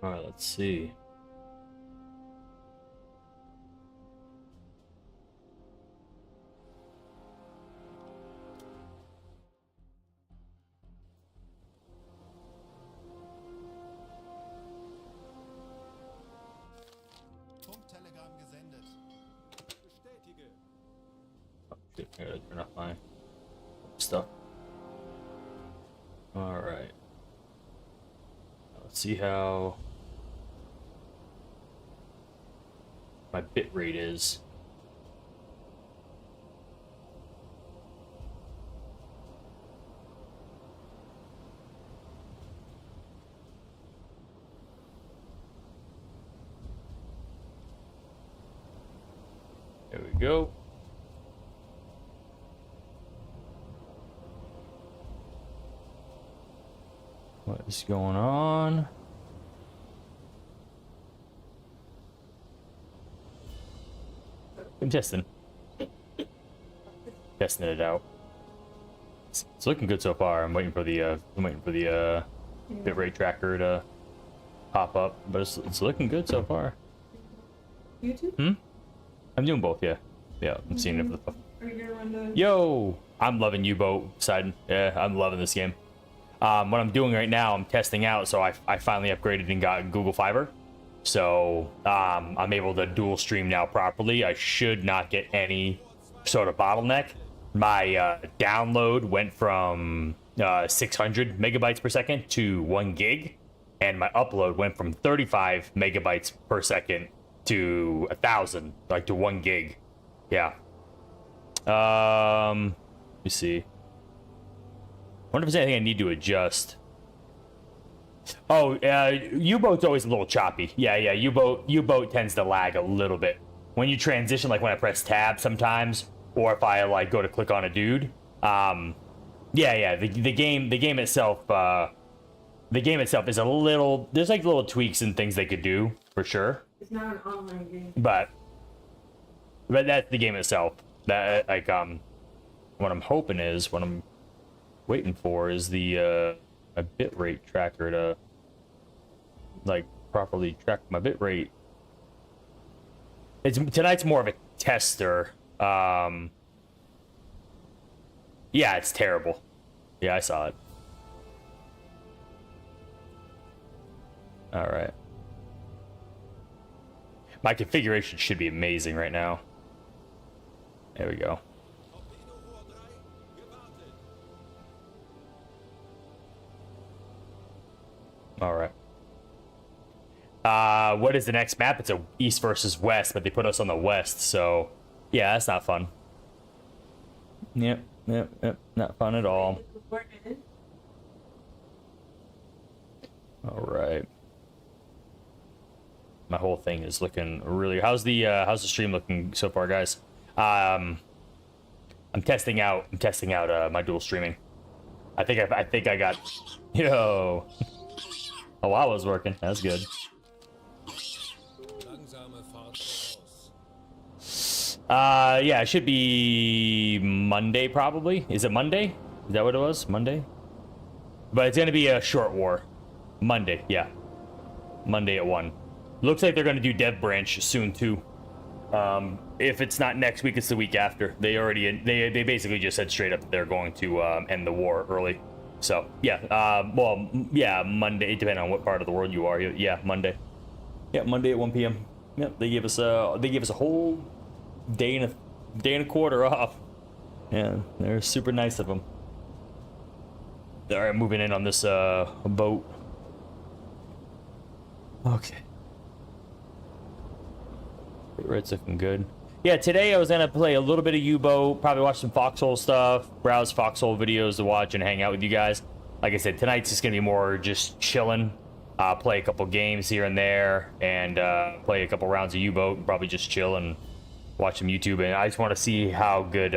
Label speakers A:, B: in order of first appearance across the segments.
A: All right, let's see.
B: Telegram gesendet. Bestätige.
A: Oh, shit, I gotta turn off my stuff. All right. Let's see how my bit rate is. There we go. What is going on? I'm testing it out. It's looking good so far. I'm waiting for the bitrate tracker to pop up, but it's looking good so far.
C: YouTube?
A: I'm doing both, yeah. Yeah, I'm seeing it for the.
C: Are you gonna run the...
A: Yo! I'm loving UBOAT side. Yeah, I'm loving this game. What I'm doing right now, I'm testing out, so I finally upgraded and got Google Fiber. So, I'm able to dual stream now properly. I should not get any sort of bottleneck. My download went from 600 megabytes per second to 1 gig, and my upload went from 35 megabytes per second to 1,000, like to 1 gig. Yeah. Let me see. Wonder if there's anything I need to adjust. Oh, UBOAT's always a little choppy. Yeah, UBOAT tends to lag a little bit when you transition, like when I press tab sometimes, or if I like go to click on a dude. The game itself is a little. There's like little tweaks and things they could do for sure.
C: It's not an online game.
A: But that's the game itself. That like what I'm hoping is, what I'm waiting for is the a bitrate tracker to like properly track my bitrate. Tonight's more of a tester. Yeah, it's terrible. Yeah, I saw it. All right. My configuration should be amazing right now. There we go. All right. What is the next map? It's a east versus west, but they put us on the west, so yeah, that's not fun. Yep, not fun at all. All right. My whole thing is looking really. How's the stream looking so far, guys? I'm testing out my dual streaming. I think I got. Yo. Oh, wow, it was working. That's good. Yeah, it should be Monday probably. Is it Monday? Is that what it was? Monday? But it's gonna be a short war. Monday, yeah. Monday at 1. Looks like they're gonna do Dev Branch soon too. If it's not next week, it's the week after. They basically just said straight up that they're going to end the war early. So yeah, well, yeah, Monday, depending on what part of the world you are. Yeah, Monday. Yeah, Monday at 1 p.m. Yep, they gave us a whole day and a quarter off. Yeah, they're super nice of them. All right, moving in on this boat. Okay. Red's looking good. Yeah, today I was gonna play a little bit of UBOAT, probably watch some Foxhole stuff, browse Foxhole videos to watch and hang out with you guys. Like I said, tonight's just gonna be more just chilling. Play a couple games here and there, and play a couple rounds of UBOAT, and probably just chill and watch some YouTube. And I just want to see how good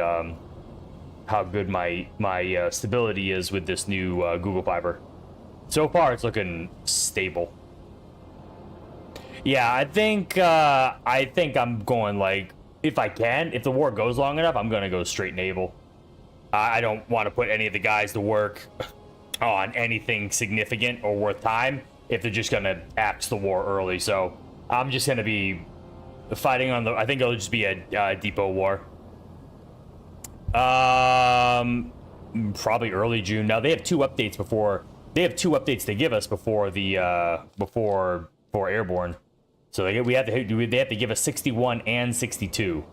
A: my stability is with this new Google Fiber. So far, it's looking stable. Yeah, I think I'm going, like, if the war goes long enough, I'm gonna go straight naval. I don't want to put any of the guys to work on anything significant or worth time if they're just gonna axe the war early. So I'm just gonna be fighting on the. I think it'll just be a depot war. Probably early June. Now they have two updates before. They have two updates to give us before the before airborne. So they have to give us 61 and 62.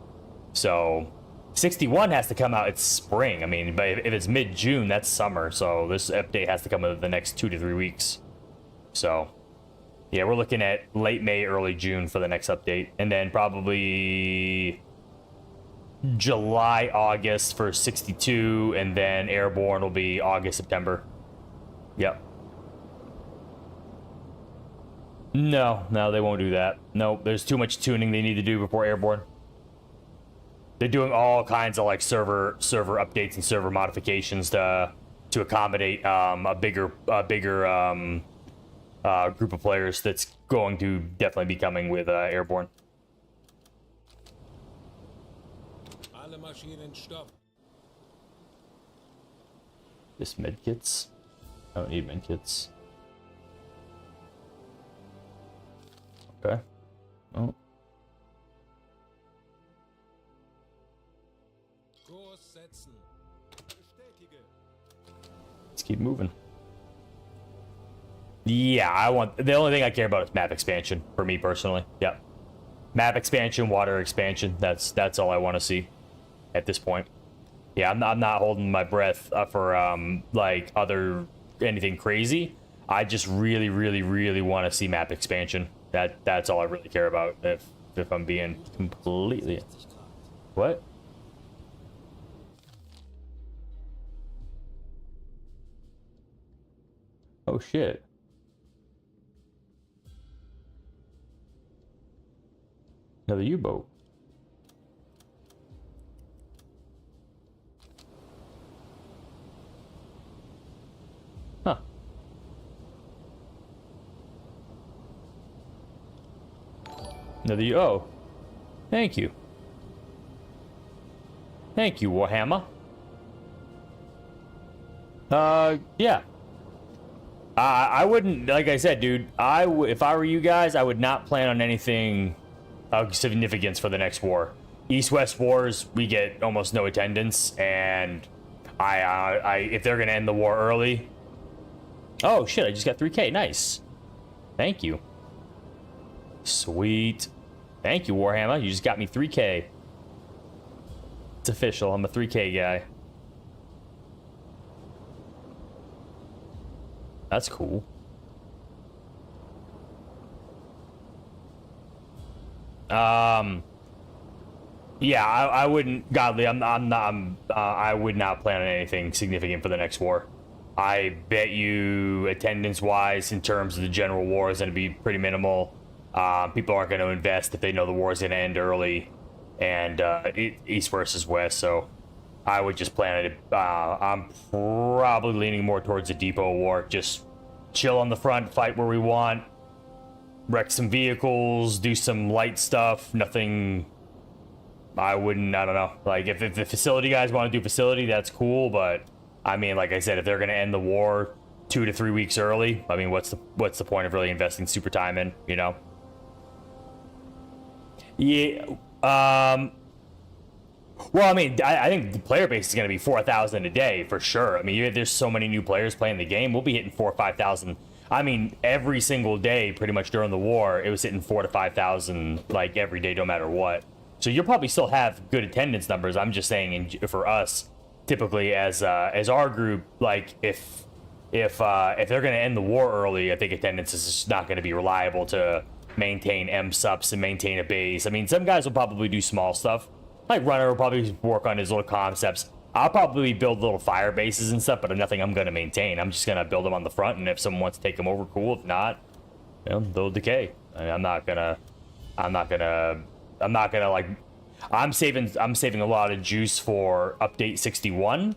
A: So 61 has to come out. It's spring. I mean, but if it's mid-June, that's summer. So this update has to come in the next 2 to 3 weeks. So yeah, we're looking at late May, early June for the next update, and then probably July, August for 62, and then airborne will be August, September. Yep. No, they won't do that. No, there's too much tuning they need to do before airborne. They're doing all kinds of like server updates and server modifications to accommodate a bigger group of players that's going to definitely be coming with airborne.
B: Alle Maschinen stopp.
A: Just medkits. I don't need medkits. Okay. Oh.
B: Kurs setzen. Bestätige.
A: Let's keep moving. Yeah, the only thing I care about is map expansion for me personally. Yep. Map expansion, water expansion. That's all I want to see at this point. Yeah, I'm not holding my breath for like anything crazy. I just really want to see map expansion. That's all I really care about. If I'm being completely. What? Oh shit. Another U-boat. Huh. Another oh. Thank you. Thank you, Warhammer. Yeah. I wouldn't, like I said, dude, if I were you guys, I would not plan on anything of significance for the next war. East-West wars, we get almost no attendance, and if they're gonna end the war early. Oh shit, I just got 3K, nice. Thank you. Sweet. Thank you, Warhammer, you just got me 3K. It's official, I'm a 3K guy. That's cool. Yeah, I wouldn't, godly, I would not plan on anything significant for the next war. I bet you attendance-wise, in terms of the general war, is going to be pretty minimal. People aren't going to invest if they know the war is going to end early, and East versus West, so I would just plan it. I'm probably leaning more towards a depot war. Just chill on the front, fight where we want, wreck some vehicles, do some light stuff, nothing. I don't know. Like, if the facility guys want to do facility, that's cool, but I mean, like I said, if they're going to end the war 2 to 3 weeks early, I mean, what's the point of really investing super time in, you know? Yeah, well, I mean, I think the player base is going to be 4,000 a day for sure. I mean, there's so many new players playing the game. We'll be hitting 4,000 or 5,000. I mean, every single day, pretty much during the war, it was hitting 4,000 to 5,000 like every day, no matter what. So you'll probably still have good attendance numbers. I'm just saying, for us, typically as our group, like if they're going to end the war early, I think attendance is just not going to be reliable to maintain M-subs and maintain a base. I mean, some guys will probably do small stuff. Like Runner will probably work on his little concepts. I'll probably build little fire bases and stuff, but nothing I'm going to maintain. I'm just going to build them on the front, and if someone wants to take them over, cool. If not, you know, they'll decay. I mean, I'm not gonna like. I'm saving a lot of juice for update 61.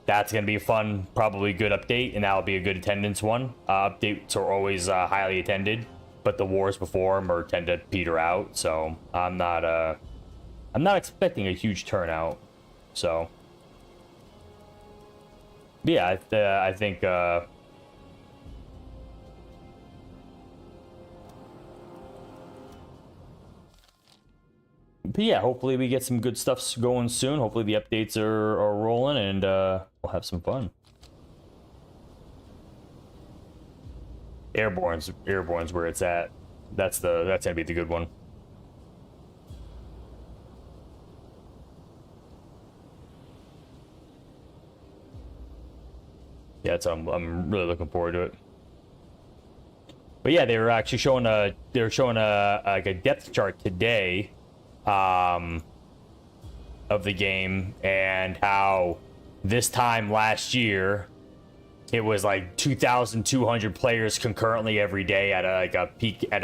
A: That's gonna be a fun, probably good update, and that'll be a good attendance one. Updates are always highly attended, but the wars before them tend to peter out. So I'm not expecting a huge turnout. So yeah, I think but yeah, hopefully we get some good stuff going soon. Hopefully the updates are rolling, and we'll have some fun. Airborne's where it's at. That's gonna be the good one. Yeah, I'm really looking forward to it. But yeah, they were actually showing a like a depth chart today, of the game, and how this time last year it was like 2,200 players concurrently every day at a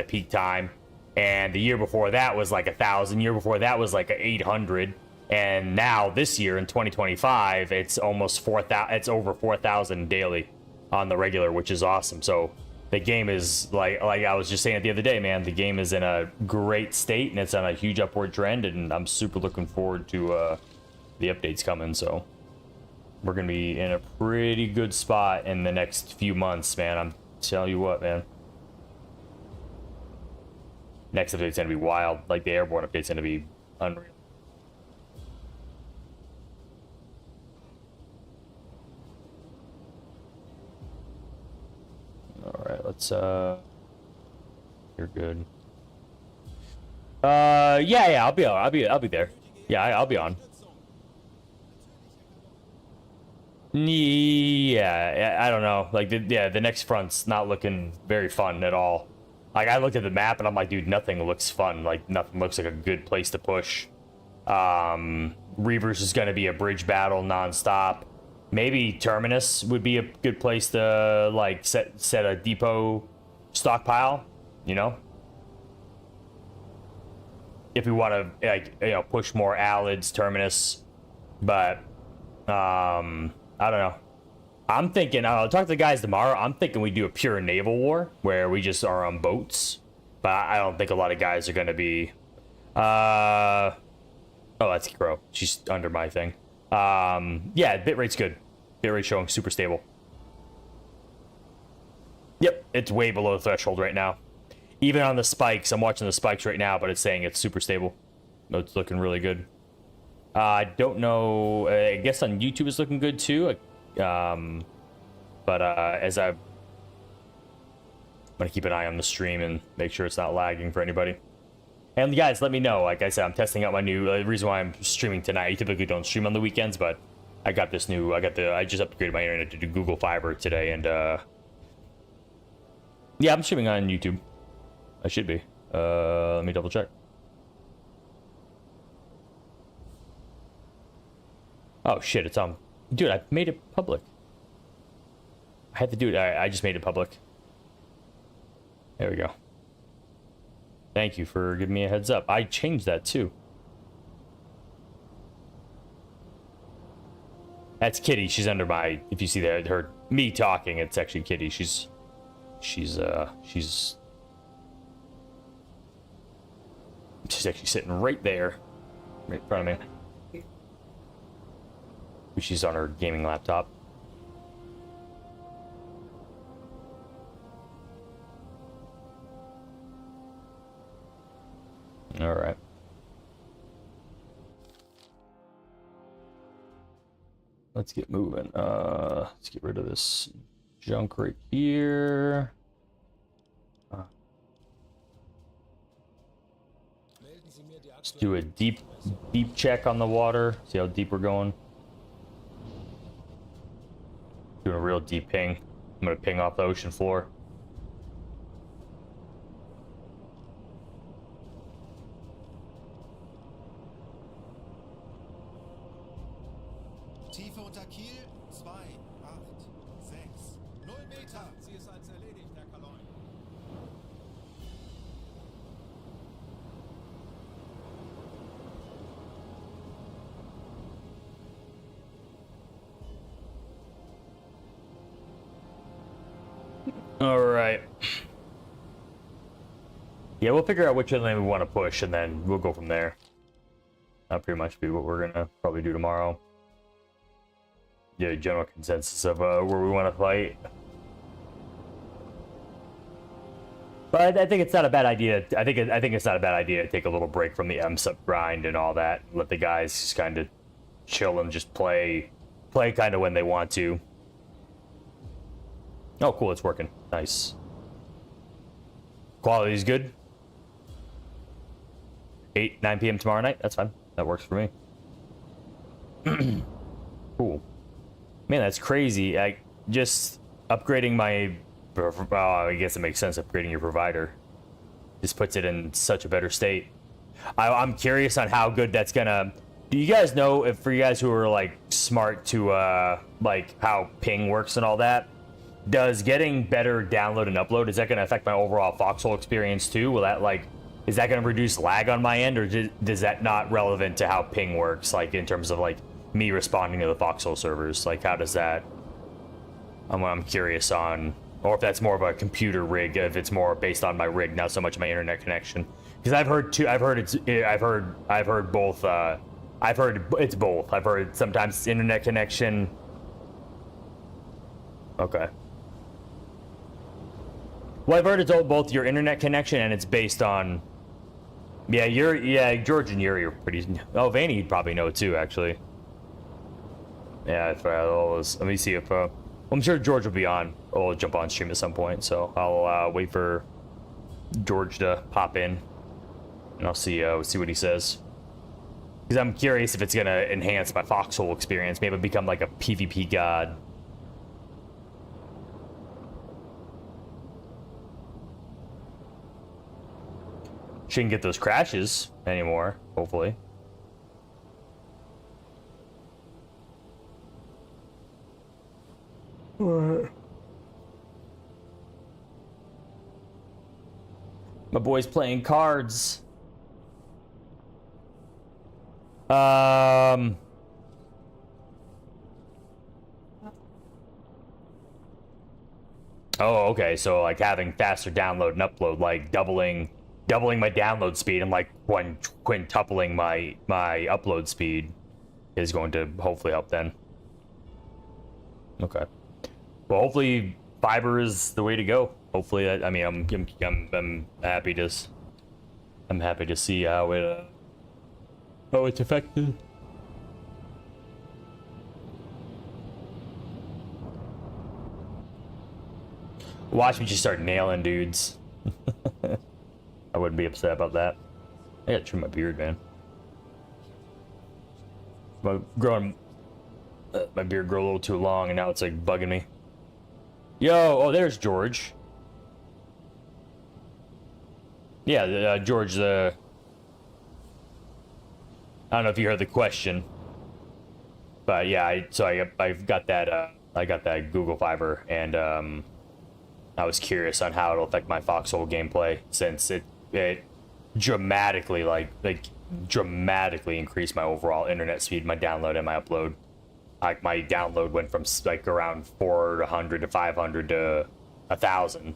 A: peak time, and the year before that was like 1,000. Year before that was like 800. And now this year in 2025, it's almost 4,000. It's over 4,000 daily on the regular, which is awesome. So the game is like I was just saying it the other day, man. The game is in a great state, and it's on a huge upward trend. And I'm super looking forward to the updates coming. So we're gonna be in a pretty good spot in the next few months, man. I'm telling you what, man. Next update's gonna be wild. Like the airborne update's gonna be unreal. All right, let's you're good. Yeah, I'll be there. Yeah, I'll be on. Yeah, I don't know. Like the next front's not looking very fun at all. Like I looked at the map and I'm like, dude, nothing looks fun. Like nothing looks like a good place to push. Reavers is gonna be a bridge battle nonstop. Maybe Terminus would be a good place to like set a depot stockpile, you know? If we want to like push more Alids, Terminus, but I don't know. I'm thinking I'll talk to the guys tomorrow. I'm thinking we do a pure naval war where we just are on boats, but I don't think a lot of guys are going to be oh, that's Crow. She's under my thing. Yeah, bitrate's good. Bitrate showing super stable. Yep, it's way below the threshold right now. Even on the spikes, I'm watching the spikes right now, but it's saying it's super stable. It's looking really good. I don't know. I guess on YouTube it's looking good too. But I'm gonna keep an eye on the stream and make sure it's not lagging for anybody. And guys, let me know. Like I said, I'm testing out my new. The reason why I'm streaming tonight. I typically don't stream on the weekends, but I got this new. I just upgraded my internet to do Google Fiber today, and yeah, I'm streaming on YouTube. I should be. Let me double check. Oh shit, it's on. Dude, I made it public. I had to do it. I just made it public. There we go. Thank you for giving me a heads up. I changed that too. That's Kitty. She's under my. If you see that, me talking, it's actually Kitty. She's actually sitting right there, right in front of me. She's on her gaming laptop. All right. Let's get moving. Let's get rid of this junk right here. Let's do a deep check on the water. See how deep we're going. Doing a real deep ping. I'm gonna ping off the ocean floor.
D: Tiefe unter Kiel 2, 8, 6, 0 Meter.
B: Sie ist als erledigt, Herr Kaloin.
A: All right. Yeah, we'll figure out which lane we want to push, and then we'll go from there. That'll pretty much be what we're gonna probably do tomorrow. Yeah, general consensus of where we want to fight. But I think it's not a bad idea. I think it's not a bad idea to take a little break from the M sub grind and all that. Let the guys just kind of chill and just play kind of when they want to. Oh, cool, it's working. Nice. Quality's good. 9 p.m. tomorrow night. That's fine. That works for me. Cool. Man, that's crazy. Just upgrading my... I guess it makes sense upgrading your provider. Just puts it in such a better state. I'm curious on how good that's gonna... Do you guys know, if for you guys who are like smart to like how ping works and all that, does getting better download and upload, is that gonna affect my overall Foxhole experience too? Will that like... Is that gonna reduce lag on my end, or does that not relevant to how ping works, like in terms of like me responding to the Foxhole servers? Like how does that... I'm curious on... Or if that's more of a computer rig, if it's more based on my rig, not so much my internet connection. Because I've heard both. I've heard it's both. I've heard sometimes it's internet connection. Okay. Well, I've heard it's both your internet connection and it's based on. Yeah, George and Yuri are pretty. Oh, Vanny, you'd probably know too, actually. Yeah, let me see if. I'm sure George will be on. I'll jump on stream at some point, so I'll wait for George to pop in, and I'll see what he says. Because I'm curious if it's gonna enhance my Foxhole experience, maybe become like a PvP god. Shouldn't get those crashes anymore, hopefully. What? My boy's playing cards. Oh, okay. So like having faster download and upload, like doubling my download speed and like quintupling my upload speed is going to hopefully help then. Okay. Well, hopefully fiber is the way to go. Hopefully, I mean, I'm happy to see how it's affected. Watch me just start nailing dudes. I wouldn't be upset about that. I gotta trim my beard, man. My beard grew a little too long, and now it's like bugging me. Yo, oh, there's George. Yeah, George. I don't know if you heard the question, but yeah, I've got that. I got that Google Fiber, and I was curious on how it'll affect my Foxhole gameplay, since it dramatically dramatically increased my overall internet speed, my download and my upload. Like my download went from like around 400 to 500 to 1,000,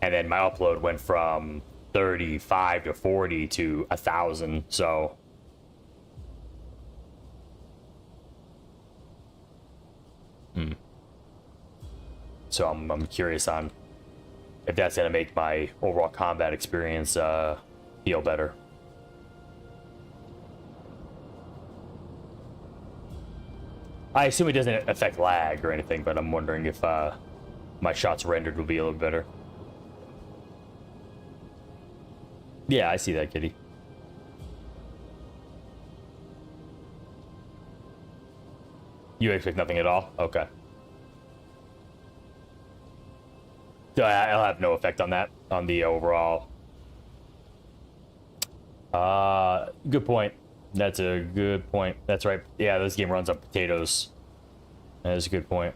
A: and then my upload went from 35 to 40 to 1,000. So so I'm curious on if that's gonna make my overall combat experience feel better. I assume it doesn't affect lag or anything, but I'm wondering if my shots rendered will be a little better. Yeah, I see that, kitty. You expect nothing at all? Okay. So I'll have no effect on that, on the overall. Good point. That's a good point. That's right. Yeah, this game runs on potatoes. That is a good point.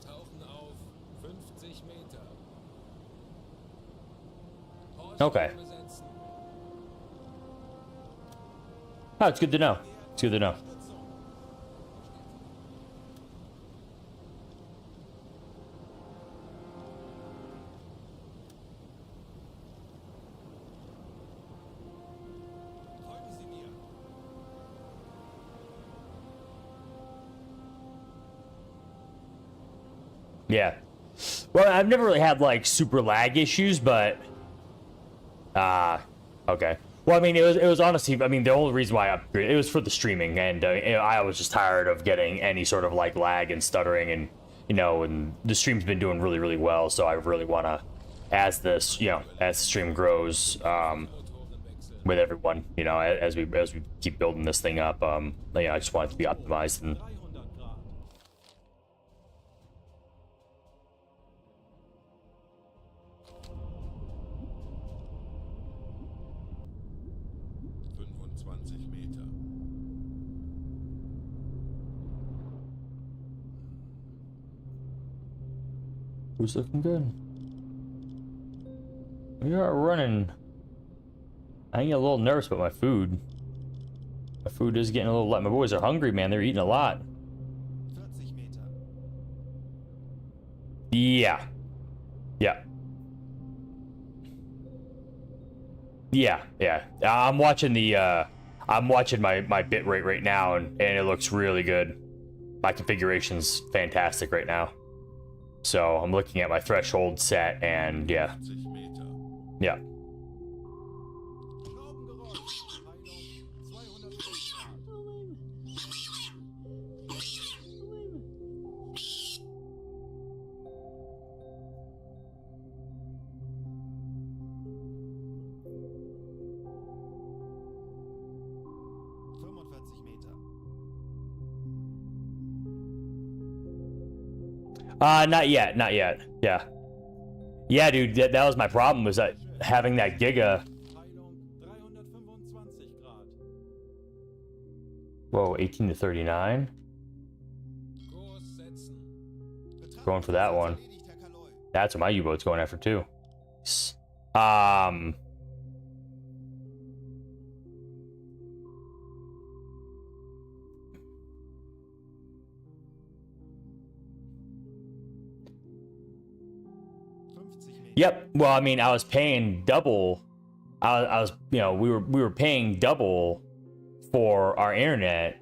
B: Tauchen auf 50 Meter.
A: Okay. Oh, it's good to know. It's good to know. Yeah. Well, I've never really had like super lag issues, but okay. Well, I mean, it was honestly, I mean, the only reason why I upgraded it was for the streaming, and I was just tired of getting any sort of like lag and stuttering, and and the stream's been doing really, really well, so I really want to, as this, as the stream grows, with everyone, as we keep building this thing up, I just want it to be optimized and.
D: 25 Meter.
A: Who's looking good? We are running. I get a little nervous about my food. My food is getting a little light. My boys are hungry, man. They're eating a lot.
D: 40 Meter.
A: Yeah. Yeah. Yeah. I'm watching my bit rate right now, and it looks really good. My configuration's fantastic right now. So I'm looking at my threshold set, and yeah.
D: 50 Meter.
A: Yeah. Not yet. Yeah. Yeah, dude, that was my problem, was that having that Giga. Whoa, 18 to 39? Going for that one. That's what my U-boat's going after, too. Yep. Well, I mean, I was paying double. I was, we were paying double for our internet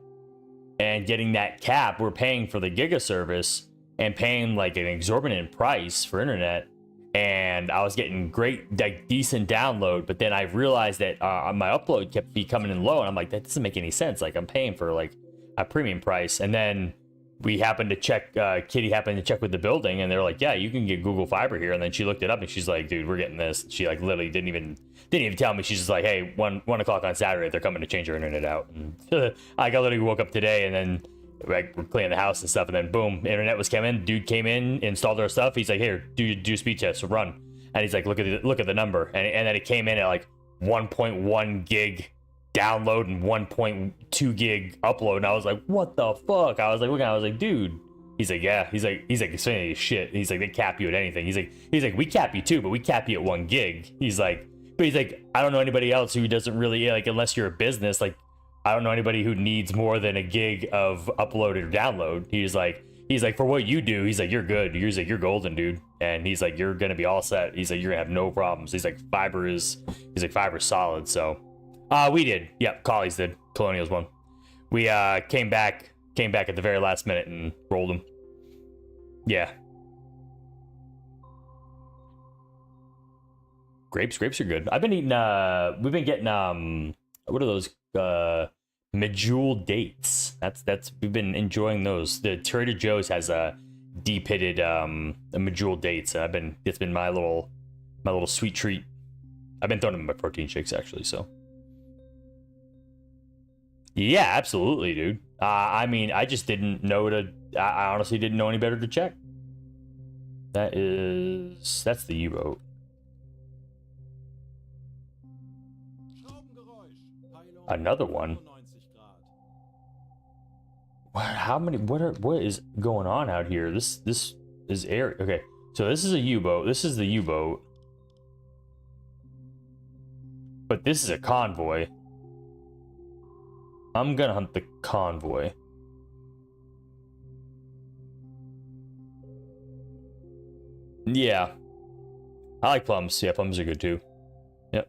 A: and getting that cap. We're paying for the Giga service and paying like an exorbitant price for internet. And I was getting great, like decent download. But then I realized that my upload kept coming in low, and I'm like, that doesn't make any sense. Like, I'm paying for like a premium price, and then we happened to check, Kitty happened to check with the building, and they're like, yeah, you can get Google Fiber here. And then she looked it up, and she's like, dude, we're getting this. She like literally didn't even tell me. She's just like, hey, 1 o'clock on Saturday, they're coming to change your internet out. And I literally woke up today, and then like we're cleaning the house and stuff, and then boom, internet was coming. Dude came in, installed our stuff. He's like, here, do speed test, so run. And he's like, look at the number, and then it came in at like 1.1 gig download and 1.2 gig upload, and I was like, what the fuck? I was like, looking, I was like, dude. He's like, yeah. He's like, it's funny as shit. He's like, they cap you at anything. He's like, we cap you too, but we cap you at 1 gig. He's like, I don't know anybody else who doesn't really, like, unless you're a business, like, I don't know anybody who needs more than a gig of upload or download. He's like, for what you do, he's like, you're good. He's like, you're golden, dude. And he's like, you're gonna be all set. He's like, you're gonna have no problems. He's like, fiber's solid. So we did. Yep, Collies did. Colonials won. We came back at the very last minute and rolled them. Yeah. Grapes are good. I've been eating we've been getting what are those medjool dates. That's we've been enjoying those. The Trader Joe's has a deep-pitted medjool dates. It's been my little sweet treat. I've been throwing them in my protein shakes actually, so. Yeah, absolutely, dude. I mean, I just didn't know I honestly didn't know any better to check. That's the U-boat. Another one. What is going on out here? This is air. Okay, so this is a U-boat. This is the U-boat. But this is a convoy. I'm gonna hunt the convoy. Yeah. I like plums. Yeah, plums are good too. Yep.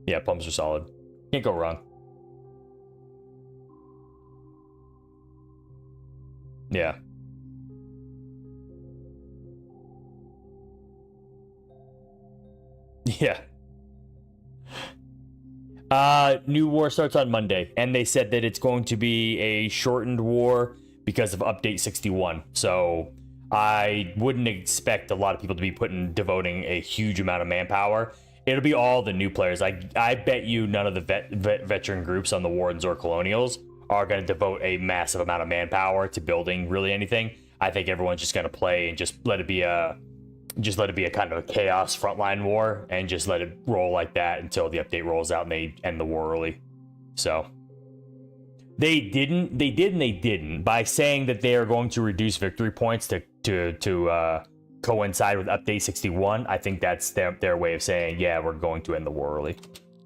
A: Yeah, plums are solid. Can't go wrong. Yeah. Yeah. New war starts on Monday, and they said that it's going to be a shortened war because of update 61. So I wouldn't expect a lot of people to be devoting a huge amount of manpower. It'll be all the new players. I bet you none of the veteran groups on the Wardens or Colonials are going to devote a massive amount of manpower to building really anything. I think everyone's just going to play and just let it be a kind of a chaos frontline war and just let it roll like that until the update rolls out and they end the war early. So they didn't by saying that they are going to reduce victory points to coincide with update 61. I think that's their way of saying, yeah, we're going to end the war early.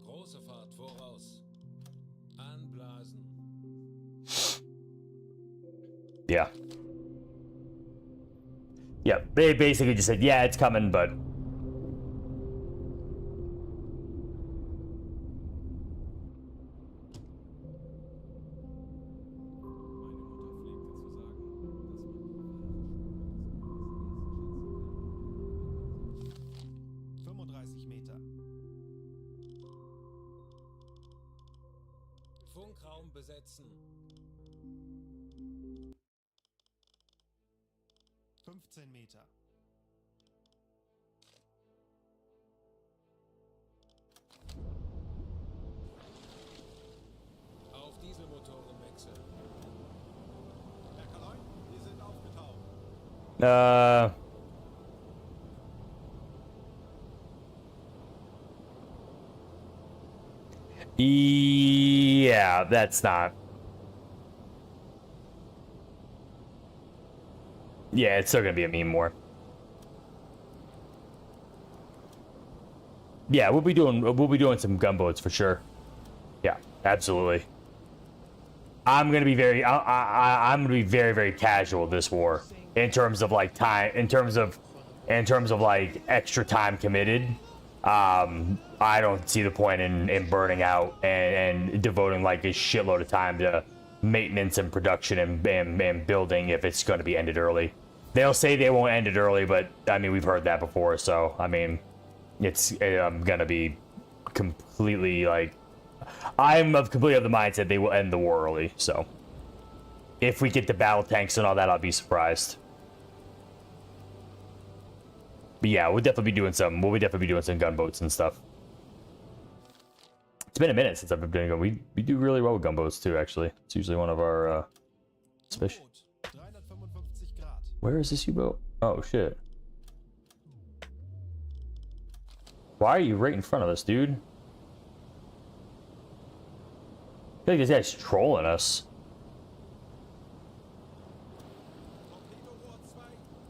B: Große Fahrt voraus. Anblasen.
A: Yeah. Yeah, they basically just said, yeah, it's coming, but...
D: Meter.
B: Funkraum besetzen.
D: 15 Meter.
B: Auf Dieselmotoren wechseln.
D: Herr Kaloin, wir sind aufgetaucht.
A: Yeah, that's not... Yeah, it's still gonna be a meme war. Yeah, we'll be doing some gunboats for sure. Yeah, absolutely. I'm gonna be very very casual this war in terms of like time, in terms of like extra time committed. I don't see the point in burning out and devoting like a shitload of time to maintenance and production and building if it's going to be ended early. They'll say they won't end it early, but I mean, we've heard that before, so I mean, I'm gonna be completely like, I'm completely of the mindset they will end the war early. So if we get the battle tanks and all that, I'll be surprised. But yeah, we'll definitely be doing some gunboats and stuff. It's been a minute since I've been doing them. We do really well with gunboats too, actually. It's usually one of our special.
D: U-Boot, 355 Grad.
A: Where is this U-boat? Oh shit. Why are you right in front of us, dude? I feel like this guy's trolling us.
B: Torpedorohr 2,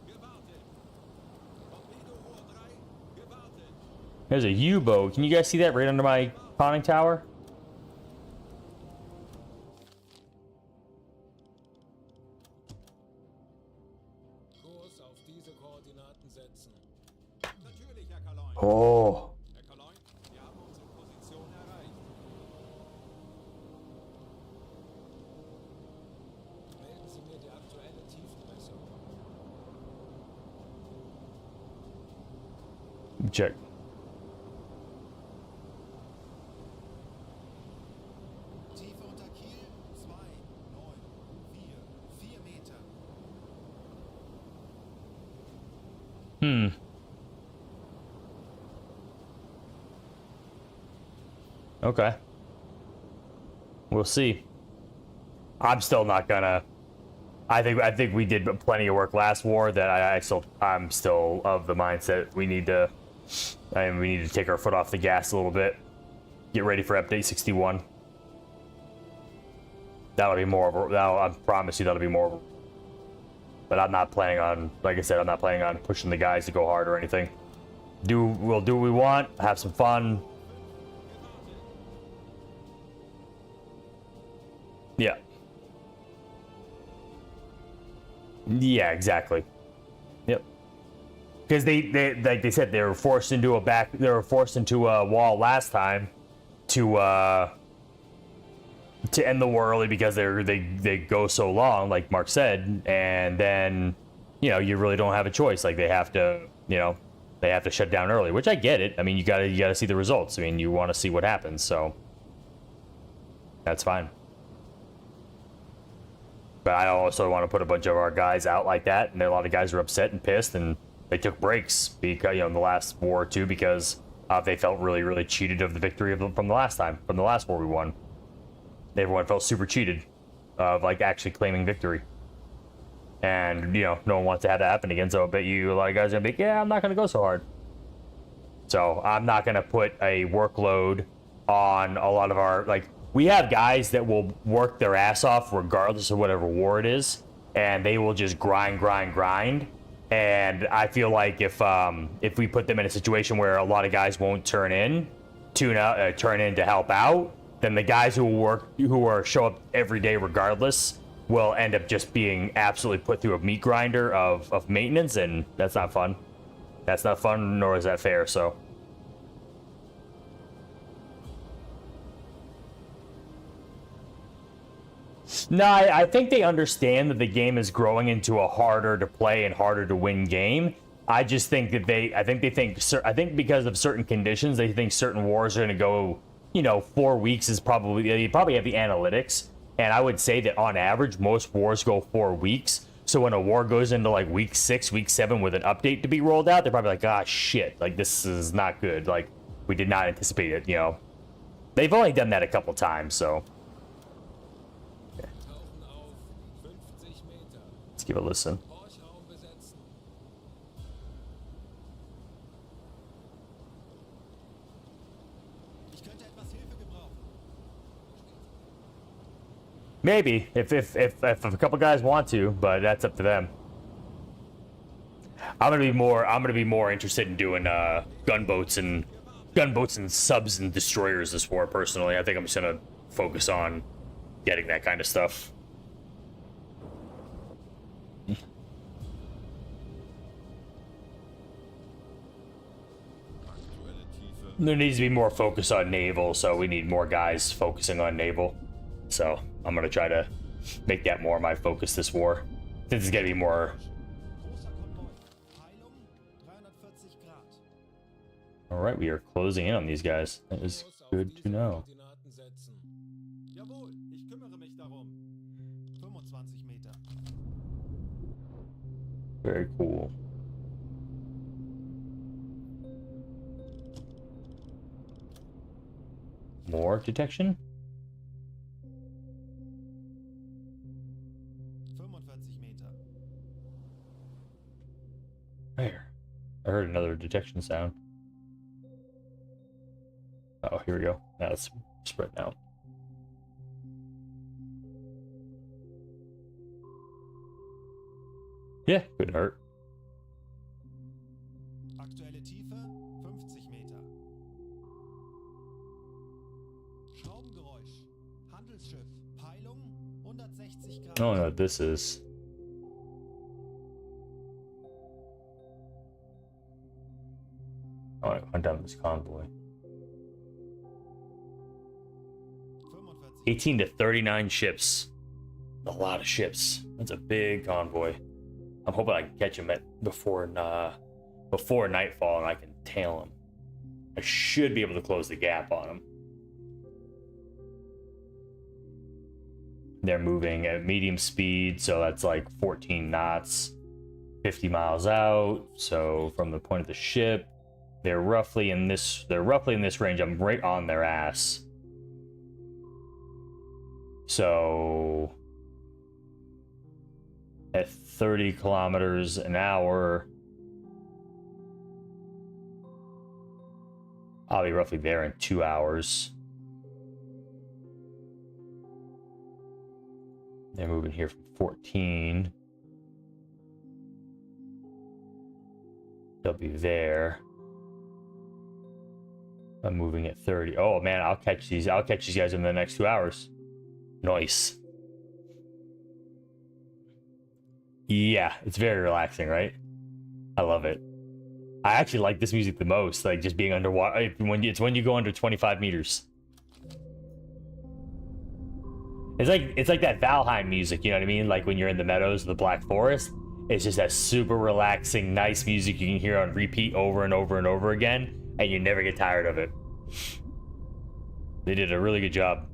B: gewartet. Torpedorohr 3, gewartet.
A: There's a U-boat. Can you guys see that right under my conning tower?
B: Kurs auf diese Koordinaten setzen.
D: Natürlich, Herr Kaloin.
A: Oh.
D: Herr Kaloin, wir haben unsere Position erreicht.
B: Melden Sie mir die aktuelle Tiefenmessung.
A: Check.
D: Tiefe unter Kiel 2, 9, 4, 4 Meter.
A: Okay. We'll see. I'm still not gonna. I think we did plenty of work last war. That I'm still of the mindset we need to take our foot off the gas a little bit. Get ready for update 61. That'll be more of a. I promise you that'll be more of a. But I'm not planning on, like I said, I'm not planning on pushing the guys to go hard or anything. We'll do what we want, have some fun. Yeah. Yeah, exactly. Yep. Because they like they said, they were forced into a wall last time to end the war early because they go so long, like Mark said, and then you really don't have a choice. Like they have to they have to shut down early, which I get it. I mean, you gotta see the results. I mean, you want to see what happens, so that's fine. But I also want to put a bunch of our guys out like that, and a lot of guys are upset and pissed, and they took breaks because, you know, in the last war too, because they felt really, really cheated of the victory from the last time, from the last war we won. Everyone felt super cheated of like actually claiming victory, and you know, no one wants to have that happen again. So I bet you a lot of guys are gonna be, yeah, I'm not gonna go so hard. So I'm not gonna put a workload on a lot of our, like, we have guys that will work their ass off regardless of whatever war it is, and they will just grind. And I feel like if we put them in a situation where a lot of guys won't turn in to help out, then the guys who show up every day regardless will end up just being absolutely put through a meat grinder of maintenance, and that's not fun. That's not fun, nor is that fair. So. No, I think they understand that the game is growing into a harder to play and harder to win game. I just think that I think because of certain conditions, they think certain wars are going to go, you know, 4 weeks is probably, you probably have the analytics. And I would say that on average, most wars go 4 weeks. So when a war goes into like week 6, week 7 with an update to be rolled out, they're probably like, ah, shit, like this is not good. Like we did not anticipate it, you know. They've only done that a couple times, so.
B: Tauchen auf 50 Meter.
A: Let's give it a listen.
B: Horchraum besetzen.
D: Ich könnte etwas Hilfe gebrauchen.
A: Maybe if a couple guys want to, but that's up to them. I'm gonna be more interested in doing gunboats and subs and destroyers this war personally. I think I'm just gonna focus on getting that kind of stuff.
B: Aktuelle Tiefe.
A: There needs to be more focus on naval, so we need more guys focusing on naval. So I'm gonna try to make that more my focus this war. This is gonna be more.
D: Großer Konvoi. Peilung 340 Grad.
A: All right, we are closing in on these guys. That is
B: Kurs auf
A: good
B: diese
A: to know.
B: Koordinaten setzen.
D: Jawohl, ich kümmere mich darum. 25 Meter.
A: Very cool. More detection?
D: 45 Meter.
A: Where? I heard another detection sound. Oh, here we go. Now let's spread now. Yeah, couldn't hurt.
D: Aktuelle Tiefe 50 Meter. Schraubengeräusch. Handelsschiff. Peilung 160 Grad.
A: I don't know what this is. Oh, I went down this convoy.
D: 45
A: 18 to 39 ships. A lot of ships. That's a big convoy. I'm hoping I can catch him before nightfall and I can tail him. I should be able to close the gap on him. They're moving at medium speed, so that's like 14 knots, 50 miles out. So from the point of the ship, they're roughly in this range. I'm right on their ass. So at 30 kilometers an hour, I'll be roughly there in 2 hours. They're moving here from 14. They'll be there. I'm moving at 30. Oh man, I'll catch these guys in the next 2 hours. Nice. Yeah, it's very relaxing, right? I love it. I actually like this music the most, like just being underwater. When you go under 25 meters. It's like that Valheim music, you know what I mean? Like when you're in the meadows of the Black Forest. It's just that super relaxing, nice music you can hear on repeat over and over and over again, and you never get tired of it. They did a really good job.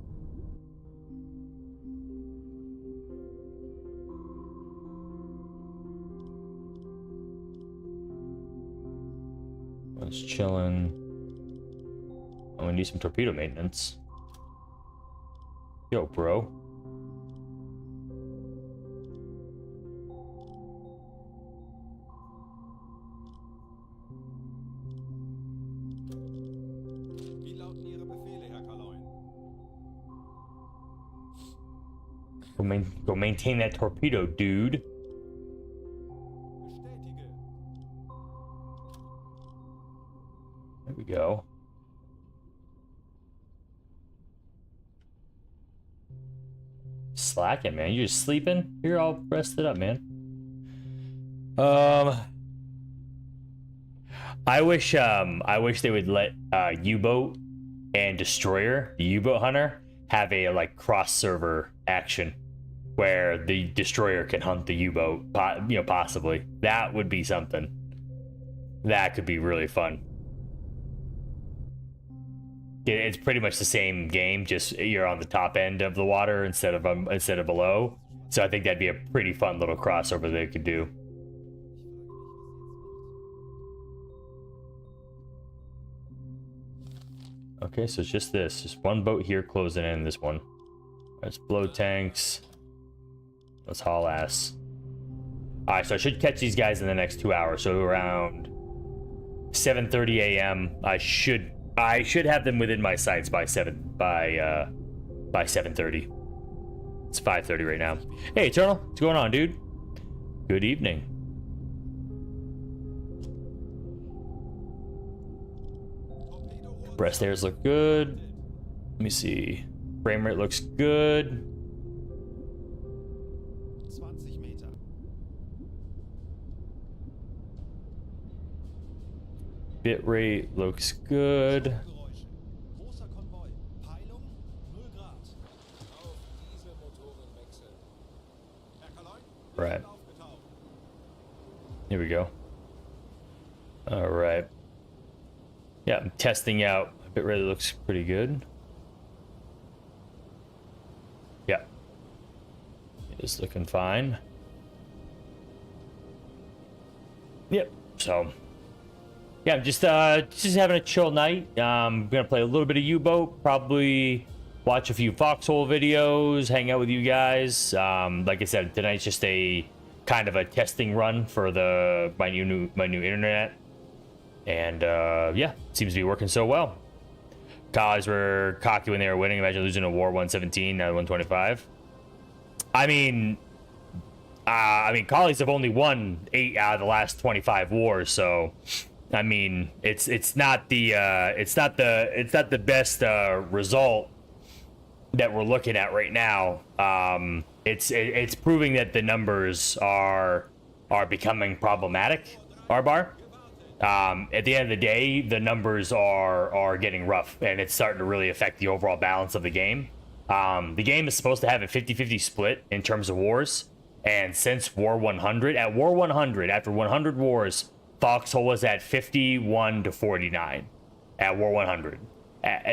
A: I was chilling. I'm gonna need some torpedo maintenance. Yo, bro.
B: Wie lauten Ihre Befehle, Herr Kaloin?
A: Go maintain that torpedo, dude.
B: Bestätige.
A: There we go. Slacking, man. You just sleeping? You're all rested up, man. I wish they would let U-boat and destroyer, the U-boat hunter, have a like cross server action where the destroyer can hunt the U-boat, possibly. That would be something. That could be really fun. It's pretty much the same game, just you're on the top end of the water instead of below. So I think that'd be a pretty fun little crossover they could do. Okay, so it's just one boat here closing in this one. Let's blow tanks. Let's haul ass. All right, so I should catch these guys in the next 2 hours. So around 7:30 a.m. I should have them within my sights by 7:30. It's 5:30 right now. Hey, Eternal, what's going on, dude? Good evening. Breast airs look good. Let me see. Frame rate looks good.
D: 20 Meter.
A: Bit rate looks good.
D: Geräusche. Großer Konvoi. Peilung 0 Grad.
B: Auf Dieselmotoren wechseln.
D: Herr Kaloin,
A: Right.
D: aufgetaucht.
A: Here we go. All right. Yeah, I'm testing out. Bit rate looks pretty good. Yeah. It's looking fine. Yep. So, yeah, I'm just having a chill night. I'm gonna play a little bit of U-boat, probably watch a few Foxhole videos, hang out with you guys. Like I said, tonight's just a kind of a testing run for my new internet. And yeah, seems to be working so well. Collies were cocky when they were winning. Imagine losing a war 117, now 125. I mean, Collies have only won 8 out of the last 25 wars, so I mean, it's not the best result that we're looking at right now. It's proving that the numbers are becoming problematic. Arbar. At the end of the day, the numbers are getting rough, and it's starting to really affect the overall balance of the game. The game is supposed to have a 50-50 split in terms of wars, and since War 100, at War 100, after 100 wars, Foxhole was at 51 to 49 at War 100.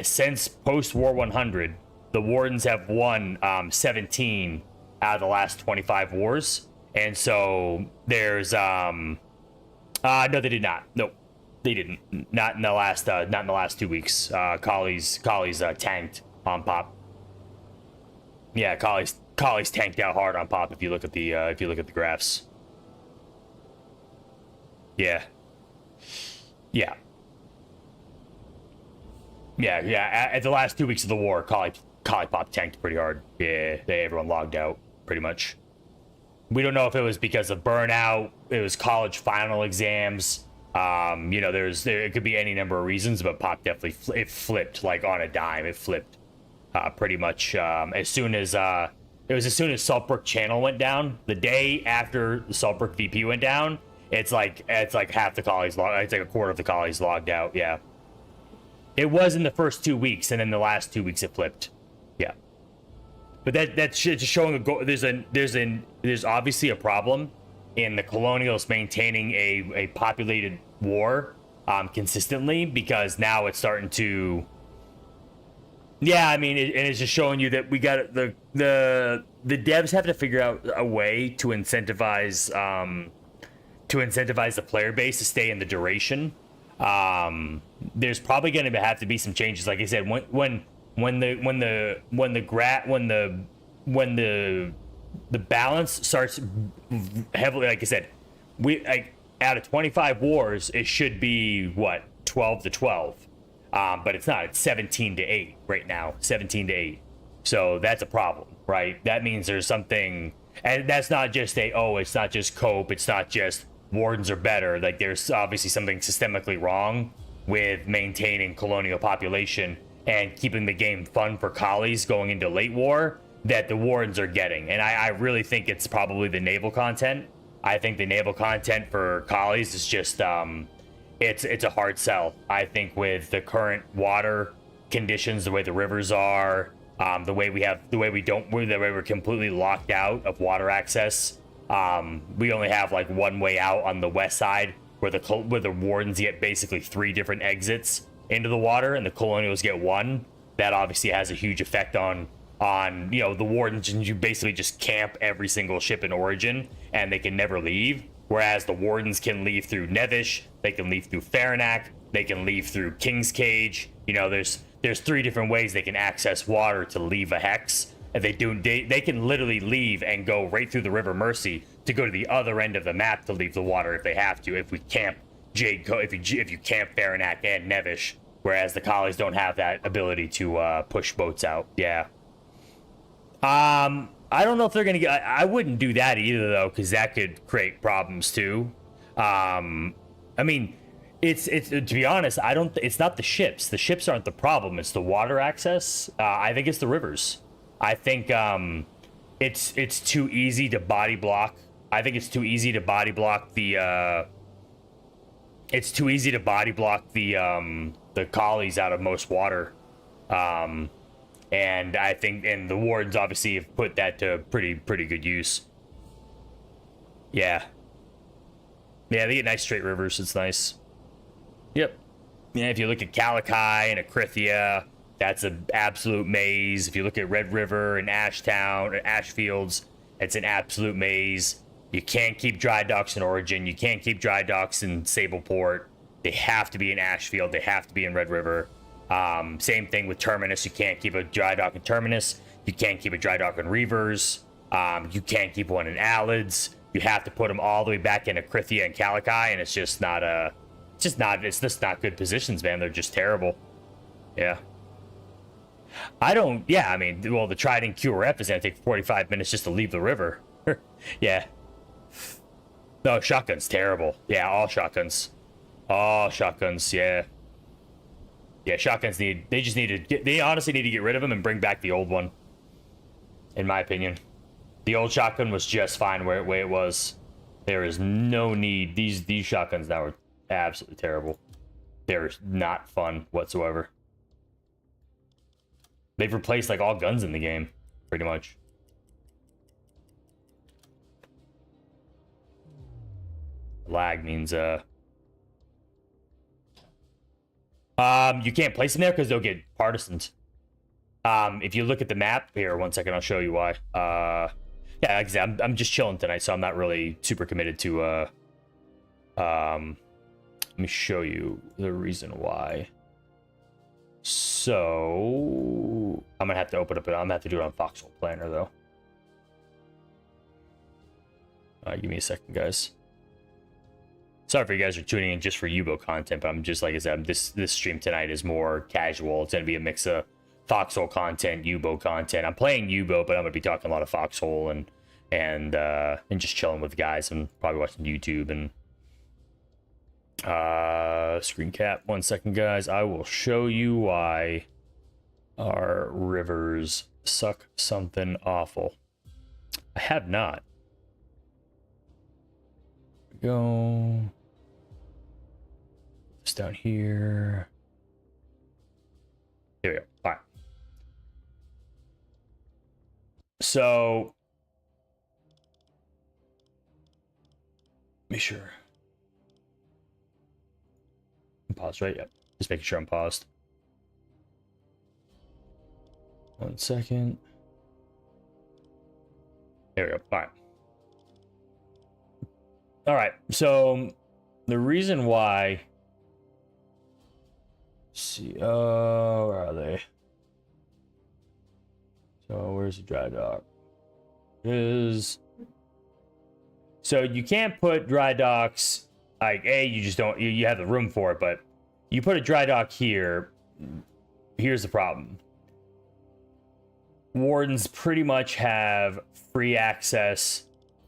A: Since post-War 100, the Wardens have won 17 out of the last 25 wars, and so there's no, they did not. Nope, they didn't. Not in the last 2 weeks. Collies tanked on pop. Yeah, Collies tanked out hard on pop. If you look at the graphs. Yeah. At the last 2 weeks of the war, Collie pop tanked pretty hard. Yeah, everyone logged out pretty much. We don't know if it was because of burnout. It was college final exams. It could be any number of reasons, but pop definitely it flipped like on a dime. It flipped pretty much as soon as Saltbrook channel went down. The day after the Saltbrook VP went down, it's like half the collies logged. It's like a quarter of the collies logged out. Yeah, it was in the first 2 weeks, and then the last 2 weeks it flipped. Yeah. But that's just showing there's obviously a problem in the colonials maintaining a populated war consistently, because now it's starting to. Yeah, I mean, and it's just showing you that we got the devs have to figure out a way to incentivize the player base to stay in the duration. There's probably going to have to be some changes, like I said, when the balance starts heavily, like I said, out of 25 wars, it should be what, 12 to 12. But it's not. It's 17 to 8 right now. 17 to 8. So that's a problem, right? That means there's something, and that's not just it's not just cope. It's not just wardens are better. Like, there's obviously something systemically wrong with maintaining colonial population and keeping the game fun for collies going into late war that the wardens are getting. And I really think it's probably the naval content. I think the naval content for collies is just it's a hard sell. I think with the current water conditions, the way the rivers are, the way we're completely locked out of water access. We only have like one way out on the west side, where the wardens get basically 3 different exits into the water, and the colonials get 1. That obviously has a huge effect on the wardens, and you basically just camp every single ship in origin, and they can never leave. Whereas the wardens can leave through Nevish, they can leave through Farinac, they can leave through King's Cage. There's 3 different ways they can access water to leave a hex. And they can literally leave and go right through the River Mercy to go to the other end of the map to leave the water if they have to. If we camp if you camp Farinac and Nevish, whereas the collies don't have that ability to push boats out. Yeah. I don't know if they're gonna get. I wouldn't do that either, though, because that could create problems too. I mean, it's to be honest, I don't. It's not the ships. The ships aren't the problem. It's the water access. I think it's the rivers. I think it's too easy to body block. I think it's too easy to body block the. It's too easy to body block the collies out of most water. And I think, and the wardens obviously have put that to pretty good use. Yeah. Yeah, they get nice straight rivers. It's nice. Yep. Yeah, if you look at Calakai and Akrithia, that's an absolute maze. If you look at Red River and Ashtown or Ashfields, it's an absolute maze. You can't keep dry docks in Origin. You can't keep dry docks in Sableport. They have to be in Ashfield. They have to be in Red River. Same thing with Terminus. You can't keep a dry dock in Terminus. You can't keep a dry dock in Reavers. You can't keep one in Alids. You have to put them all the way back into Krithia and Calakai, and it's just not good positions, man. They're just terrible. Yeah. I mean, well, the Trident QRF is gonna take 45 minutes just to leave the river. Yeah. No, shotgun's terrible. Yeah, all shotguns. All shotguns, yeah. Yeah, shotguns they honestly need to get rid of them and bring back the old one. In my opinion. The old shotgun was just fine where it was. There is no need. These shotguns now are absolutely terrible. They're not fun whatsoever. They've replaced like all guns in the game, pretty much. Lag means you can't place them there because they'll get partisans. If you look at the map here, 1 second, I'll show you why. Yeah, like I said, I'm just chilling tonight, so I'm not really super committed to. Let me show you the reason why. So I'm gonna have to open up. I'm gonna have to do it on Foxhole Planner though. Give me a second, guys. Sorry if you guys are tuning in just for UBOAT content, but I'm just, like I said, this stream tonight is more casual. It's going to be a mix of Foxhole content, UBOAT content. I'm playing UBOAT, but I'm going to be talking a lot of Foxhole and just chilling with guys and probably watching YouTube and screen cap. 1 second, guys. I will show you why our rivers suck something awful. I have not. Go this down here. Here we go. All right. So Be sure. I'm paused, right? Yep. Just making sure I'm paused. 1 second. There we go. All right. All right. So the reason why. Let's see. Where are they? So where's the dry dock? So you can't put dry docks, like, you just don't, you have the room for it, but you put a dry dock here, here's the problem. Wardens pretty much have free access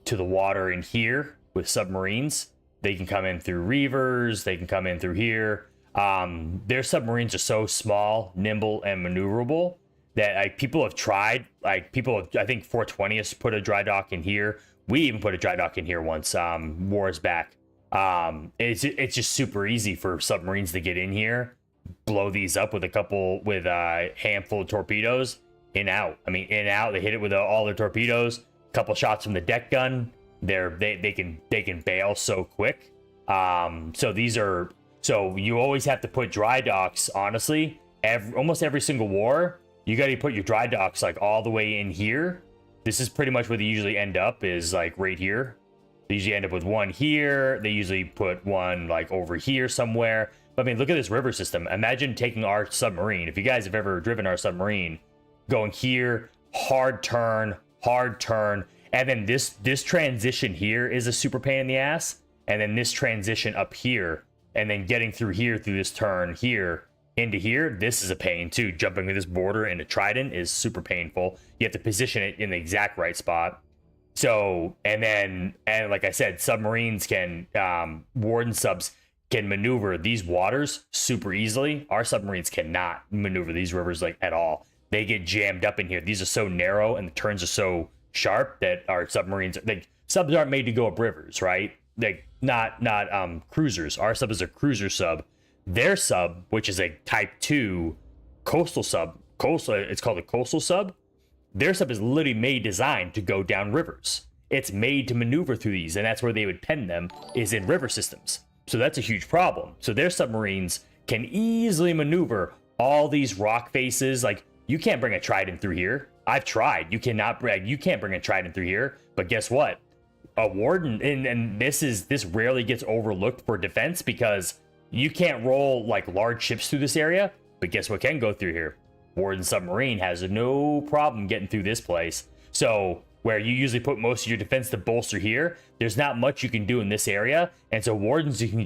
A: to the water in here with submarines. They can come in through reavers, they can come in through here. Their submarines are so small, nimble, and maneuverable that like people have tried. Like I think 420 has put a dry dock in here. We even put a dry dock in here once. Wars back. It's just super easy for submarines to get in here, blow these up with a handful of torpedoes, in out. I mean, in out. They hit it with all their torpedoes. Couple shots from the deck gun. They can bail so quick. So you always have to put dry docks. Honestly, almost every single war, you got to put your dry docks like all the way in here. This is pretty much where they usually end up, is like right here. They usually end up with one here. They usually put one like over here somewhere. But I mean, look at this river system. Imagine taking our submarine. If you guys have ever driven our submarine, going here, hard turn, and then this transition here is a super pain in the ass. And then this transition up here, and then getting through here through this turn here into here, this is a pain too. Jumping with this border into Trident is super painful. You have to position it in the exact right spot. So, and like I said, submarines can, Warden subs can maneuver these waters super easily. Our submarines cannot maneuver these rivers like at all. They get jammed up in here. These are so narrow and the turns are so sharp that our submarines, like, subs aren't made to go up rivers, right? Like, not cruisers. Our sub is a cruiser sub. Their sub, which is a type 2 coastal sub, it's called a coastal sub. Their sub is literally designed to go down rivers. It's made to maneuver through these, and that's where they would pen them, is in river systems. So that's a huge problem. So their submarines can easily maneuver all these rock faces. Like, you can't bring a Trident through here. I've tried. You can't bring a Trident through here. But guess what? A Warden, and this rarely gets overlooked for defense, because you can't roll like large ships through this area. But guess what can go through here? Warden submarine has no problem getting through this place. So where you usually put most of your defense to bolster here, there's not much you can do in this area. And so Wardens, you can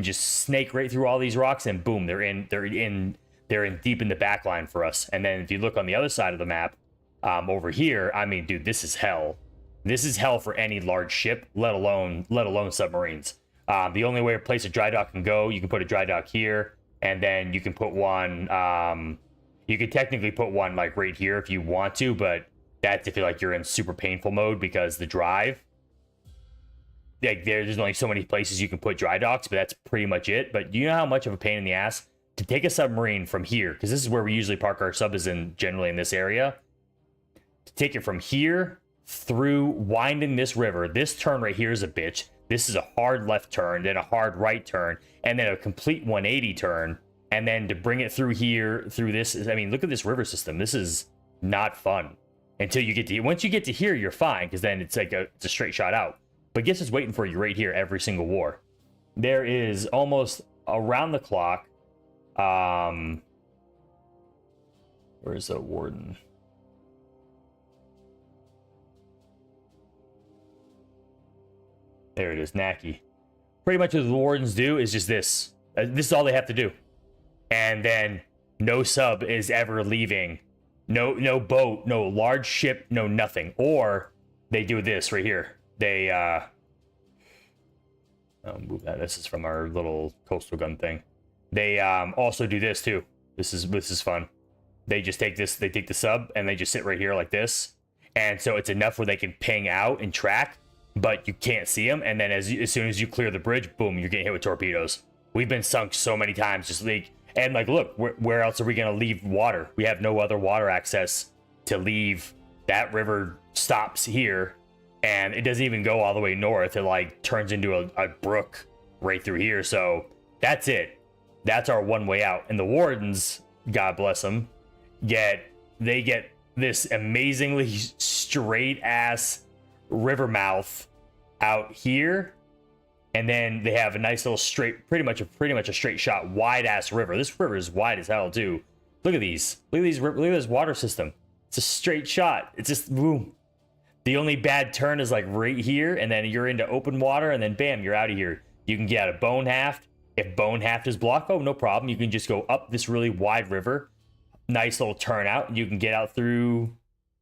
A: just snake right through all these rocks, and boom, they're in deep in the back line for us. And then if you look on the other side of the map, over here, I mean, dude, this is hell. This is hell for any large ship, let alone submarines. The only way a place a dry dock can go, you can put a dry dock here, and then you can put one. You could technically put one like right here if you want to, but that's if you're in super painful mode, because the drive, like, there's only so many places you can put dry docks, but that's pretty much it. But do you know how much of a pain in the ass to take a submarine from here, because this is where we usually park our sub, is generally in this area, to take it from here through winding this river. This turn right here is a bitch. This is a hard left turn, then a hard right turn, and then a complete 180 turn. And then to bring it through here, through this, I mean, look at this river system. This is not fun until you get to, once you get to here, you're fine, because then it's like it's a straight shot out. But guess what's waiting for you right here every single war? There is almost around the clock. Where's the Warden? There it is, Naki. Pretty much what the Wardens do is just this. This is all they have to do. And then no sub is ever leaving. No boat, no large ship, no nothing. Or they do this right here. They I'll move that. This is from our little coastal gun thing. They also do this too. This is fun. They just take this, they take the sub and they just sit right here like this. And so it's enough where they can ping out and track, but you can't see them. And then as soon as you clear the bridge, boom, you're getting hit with torpedoes. We've been sunk so many times, just like, and like, look, where else are we going to leave water? We have no other water access to leave. That river stops here. and it doesn't even go all the way north. It like turns into a brook right through here. So that's it. That's our one way out. And the wardens, God bless them, get this amazingly straight ass river mouth out here, and then they have a nice little straight, pretty much a straight shot wide ass river. This river is wide as hell too. Look at these. Look at this water system. It's a straight shot. It's just boom. The only bad turn is like right here, and then you're into open water, and then bam, you're out of here. You can get out of Bone Haft. If Bone Haft is blocked, oh, no problem. You can just go up this really wide river. Nice little turnout. You can get out through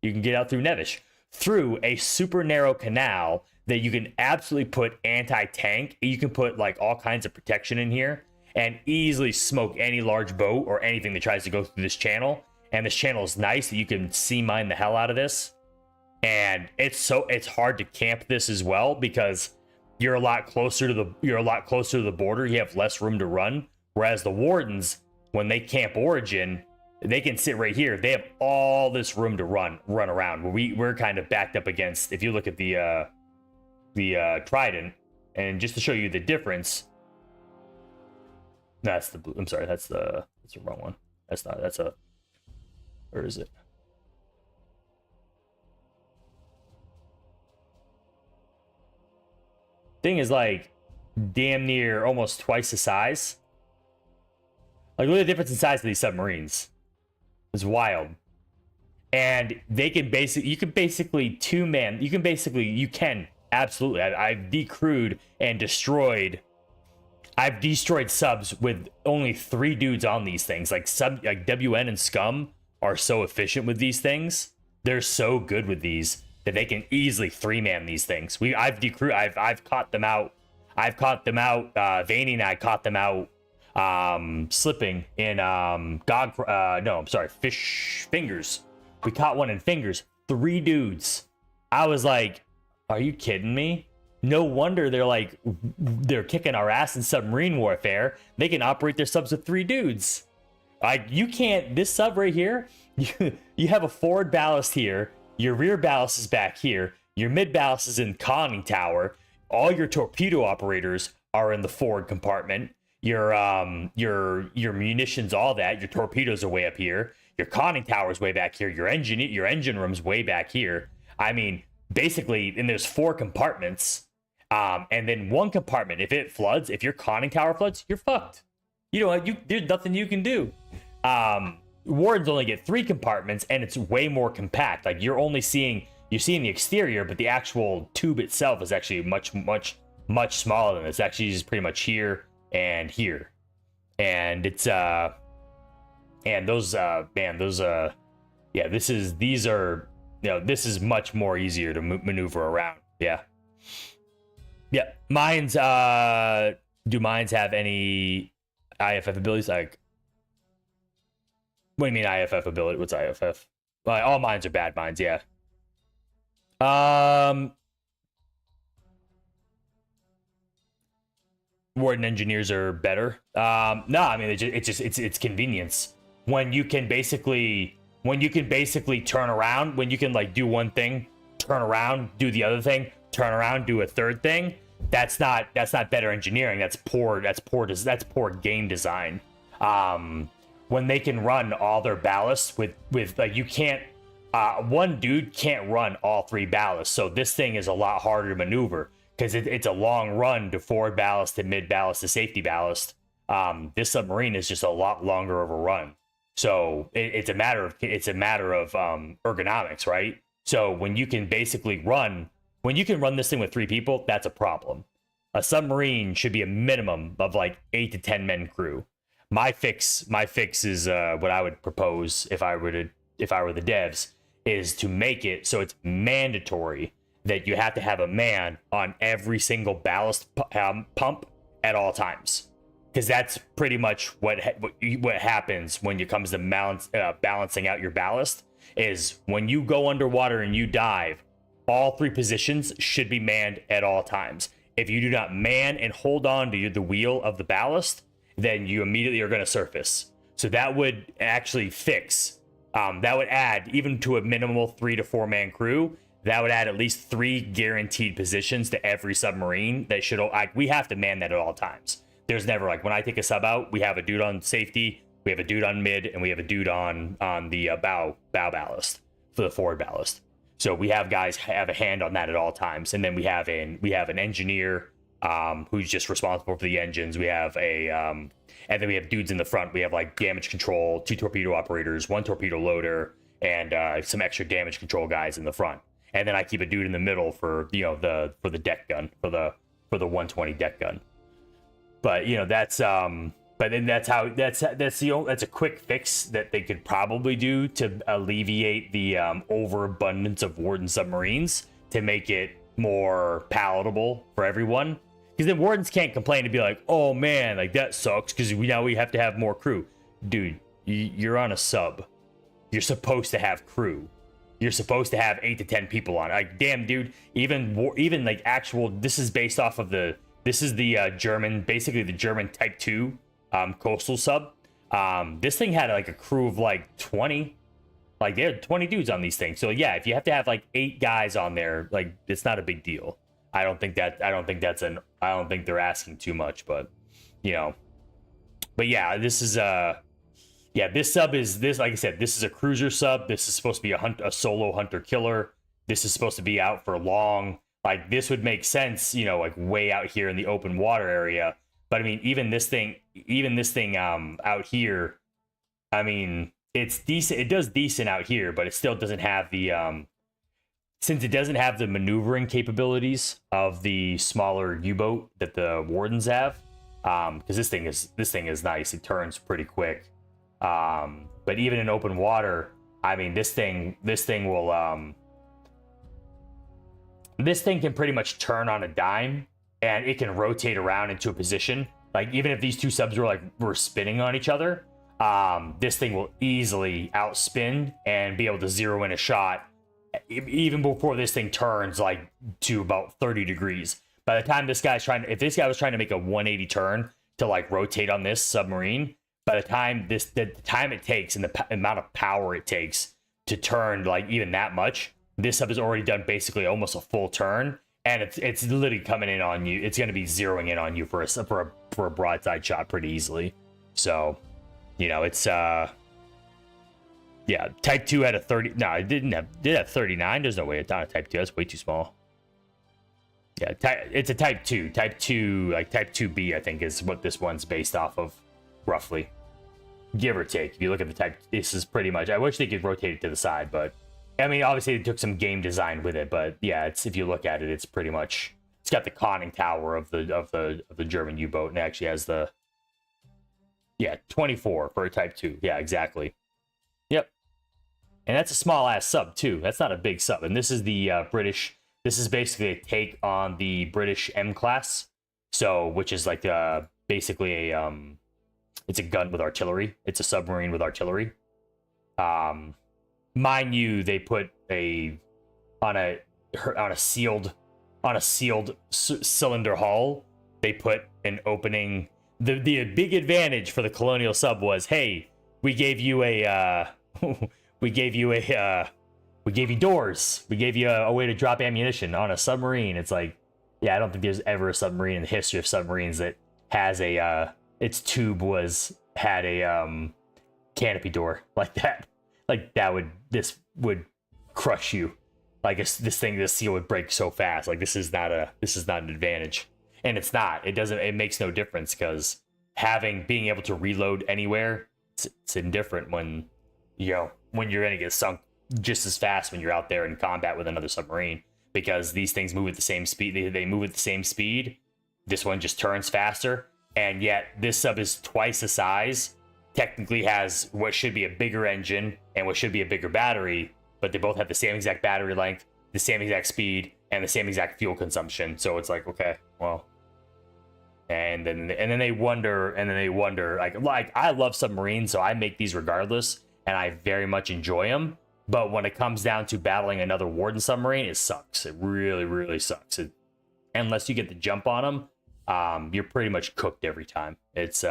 A: Nevish. Through a super narrow canal that you can absolutely put anti-tank. You can put like all kinds of protection in here and easily smoke any large boat or anything that tries to go through this channel. And this channel is nice that you can sea mine the hell out of this. And it's hard to camp this as well because you're a lot closer to the border. You have less room to run. Whereas the wardens, when they camp Origin, they can sit right here. They have all this room to run around. We're kind of backed up against. If you look at the Trident, and just to show you the difference, that's the blue. I'm sorry, that's the wrong one. Where is it? Thing is like damn near almost twice the size. Like look at the difference in size of these submarines. It's wild. And they can you can absolutely. I've decrewed and destroyed. I've destroyed subs with only 3 dudes on these things. Like WN and Scum are so efficient with these things. They're so good with these that they can easily 3-man these things. I've caught them out. Vaney and I caught them out slipping in Fish Fingers. We caught one in Fingers. 3 dudes. I was like, are you kidding me? No wonder they're kicking our ass in submarine warfare. They can operate their subs with 3 dudes. Like you can't. This sub right here, you have a forward ballast here. Your rear ballast is back here. Your mid ballast is in conning tower. All your torpedo operators are in the forward compartment. Your munitions, all that. Your torpedoes are way up here. Your conning tower is way back here. Your engine room's way back here. I mean, basically, and there's 4 compartments. And then one compartment, if it floods, if your conning tower floods, you're fucked. There's nothing you can do. Wardens only get 3 compartments, and it's way more compact. Like you're seeing the exterior, but the actual tube itself is actually much smaller than this. It's actually just pretty much here and here, and it's this is much more easier to maneuver around. Yeah. Mines. Do mines have any IFF abilities? Like, what do you mean IFF ability? What's IFF? All mines are bad mines. Yeah. Warden engineers are better. No, I mean it's convenience. When you can basically turn around, when you can like do one thing, turn around, do the other thing, turn around, do a third thing. That's not better engineering. That's poor game design. When they can run all their ballasts with like you can't. One dude can't run all 3 ballasts, so this thing is a lot harder to maneuver because it's a long run to forward ballast to mid ballast to safety ballast. This submarine is just a lot longer of a run, so it's a matter of ergonomics, right? So when you can run this thing with 3 people, that's a problem. A submarine should be a minimum of like 8 to 10 men crew. My fix is what I would propose if I were the devs, is to make it so it's mandatory that you have to have a man on every single ballast pump at all times, because that's pretty much what happens when it comes to balancing out your ballast. Is when you go underwater and you dive, all 3 positions should be manned at all times. If you do not man and hold on to the wheel of the ballast, then you immediately are going to surface. So that would actually fix. That would add, even to a minimal 3 to 4 man crew, that would add at least 3 guaranteed positions to every submarine. That should, like, we have to man that at all times. There's never, like, when I take a sub out, we have a dude on safety, we have a dude on mid, and we have a dude on the bow ballast for the forward ballast. So we have guys have a hand on that at all times. And then we have an engineer who's just responsible for the engines. We have and then we have dudes in the front. We have like damage control, 2 torpedo operators, 1 torpedo loader, and some extra damage control guys in the front. And then I keep a dude in the middle for for the deck gun, for the 120 deck gun. But that's but then that's a quick fix that they could probably do to alleviate the overabundance of Warden submarines to make it more palatable for everyone. Because then Wardens can't complain and be like, oh man, like that sucks because now we have to have more crew. Dude, you're on a sub. You're supposed to have crew. You're supposed to have 8 to 10 people on it. Like, damn, dude, even like actual, this is based off of the German, basically the German Type 2 coastal sub. This thing had like a crew of like 20. Like, there are 20 dudes on these things. So yeah, if you have to have like 8 guys on there, like, it's not a big deal. I don't think they're asking too much, but but yeah, this is this sub is like I said, this is a cruiser sub. This is supposed to be a solo hunter killer. This is supposed to be out for long. Like, this would make sense, like way out here in the open water area. But I mean, even this thing out here, I mean, it's decent. It does decent out here, but it still doesn't have the since it doesn't have the maneuvering capabilities of the smaller U-boat that the Wardens have. Because this thing is nice. It turns pretty quick. But even in open water, I mean, this thing will this thing can pretty much turn on a dime, and it can rotate around into a position. Like, even if these 2 subs were spinning on each other, this thing will easily outspin and be able to zero in a shot even before this thing turns like to about 30 degrees. By the time if this guy was trying to make a 180 turn to like rotate on this submarine, by the time it takes and the amount of power it takes to turn like even that much, this sub has already done basically almost a full turn, and it's literally coming in on you. It's going to be zeroing in on you for a broadside shot pretty easily. So, it's yeah, Type 2 had a 30. No, it did have 39. There's no way it's not a Type 2. That's way too small. Yeah, it's a Type 2. Type 2, like Type 2B, I think, is what this one's based off of, roughly. Give or take. If you look at the Type, this is pretty much. I wish they could rotate it to the side, but I mean, obviously, they took some game design with it. But yeah, if you look at it, it's pretty much. It's got the conning tower of the German U-boat, and it actually has the 24 for a Type 2. Yeah, exactly. Yep. And that's a small ass sub too. That's not a big sub. And this is the British. This is basically a take on the British M class. So, which is like basically a it's a gun with artillery. It's a submarine with artillery. Mind you, they put on a sealed cylinder hull. They put an opening. The big advantage for the Colonial sub was, hey, we gave you doors. We gave you a way to drop ammunition on a submarine. It's like, yeah, I don't think there's ever a submarine in the history of submarines that has its tube had a canopy door like that. Like this would crush you. Like this seal would break so fast. Like this is not an advantage. And it's not. It makes no difference because being able to reload anywhere, it's indifferent when you're gonna get sunk just as fast when you're out there in combat with another submarine, because these things move at the same speed. They move at the same speed. This one just turns faster, and yet this sub is twice the size. Technically has what should be a bigger engine and what should be a bigger battery, but they both have the same exact battery length, the same exact speed, and the same exact fuel consumption. So it's like, okay, well, and then they wonder, like I love submarines, so I make these regardless, and I very much enjoy them. But when it comes down to battling another Warden submarine, it sucks. It really, really sucks. Unless you get the jump on them, you're pretty much cooked every time. It's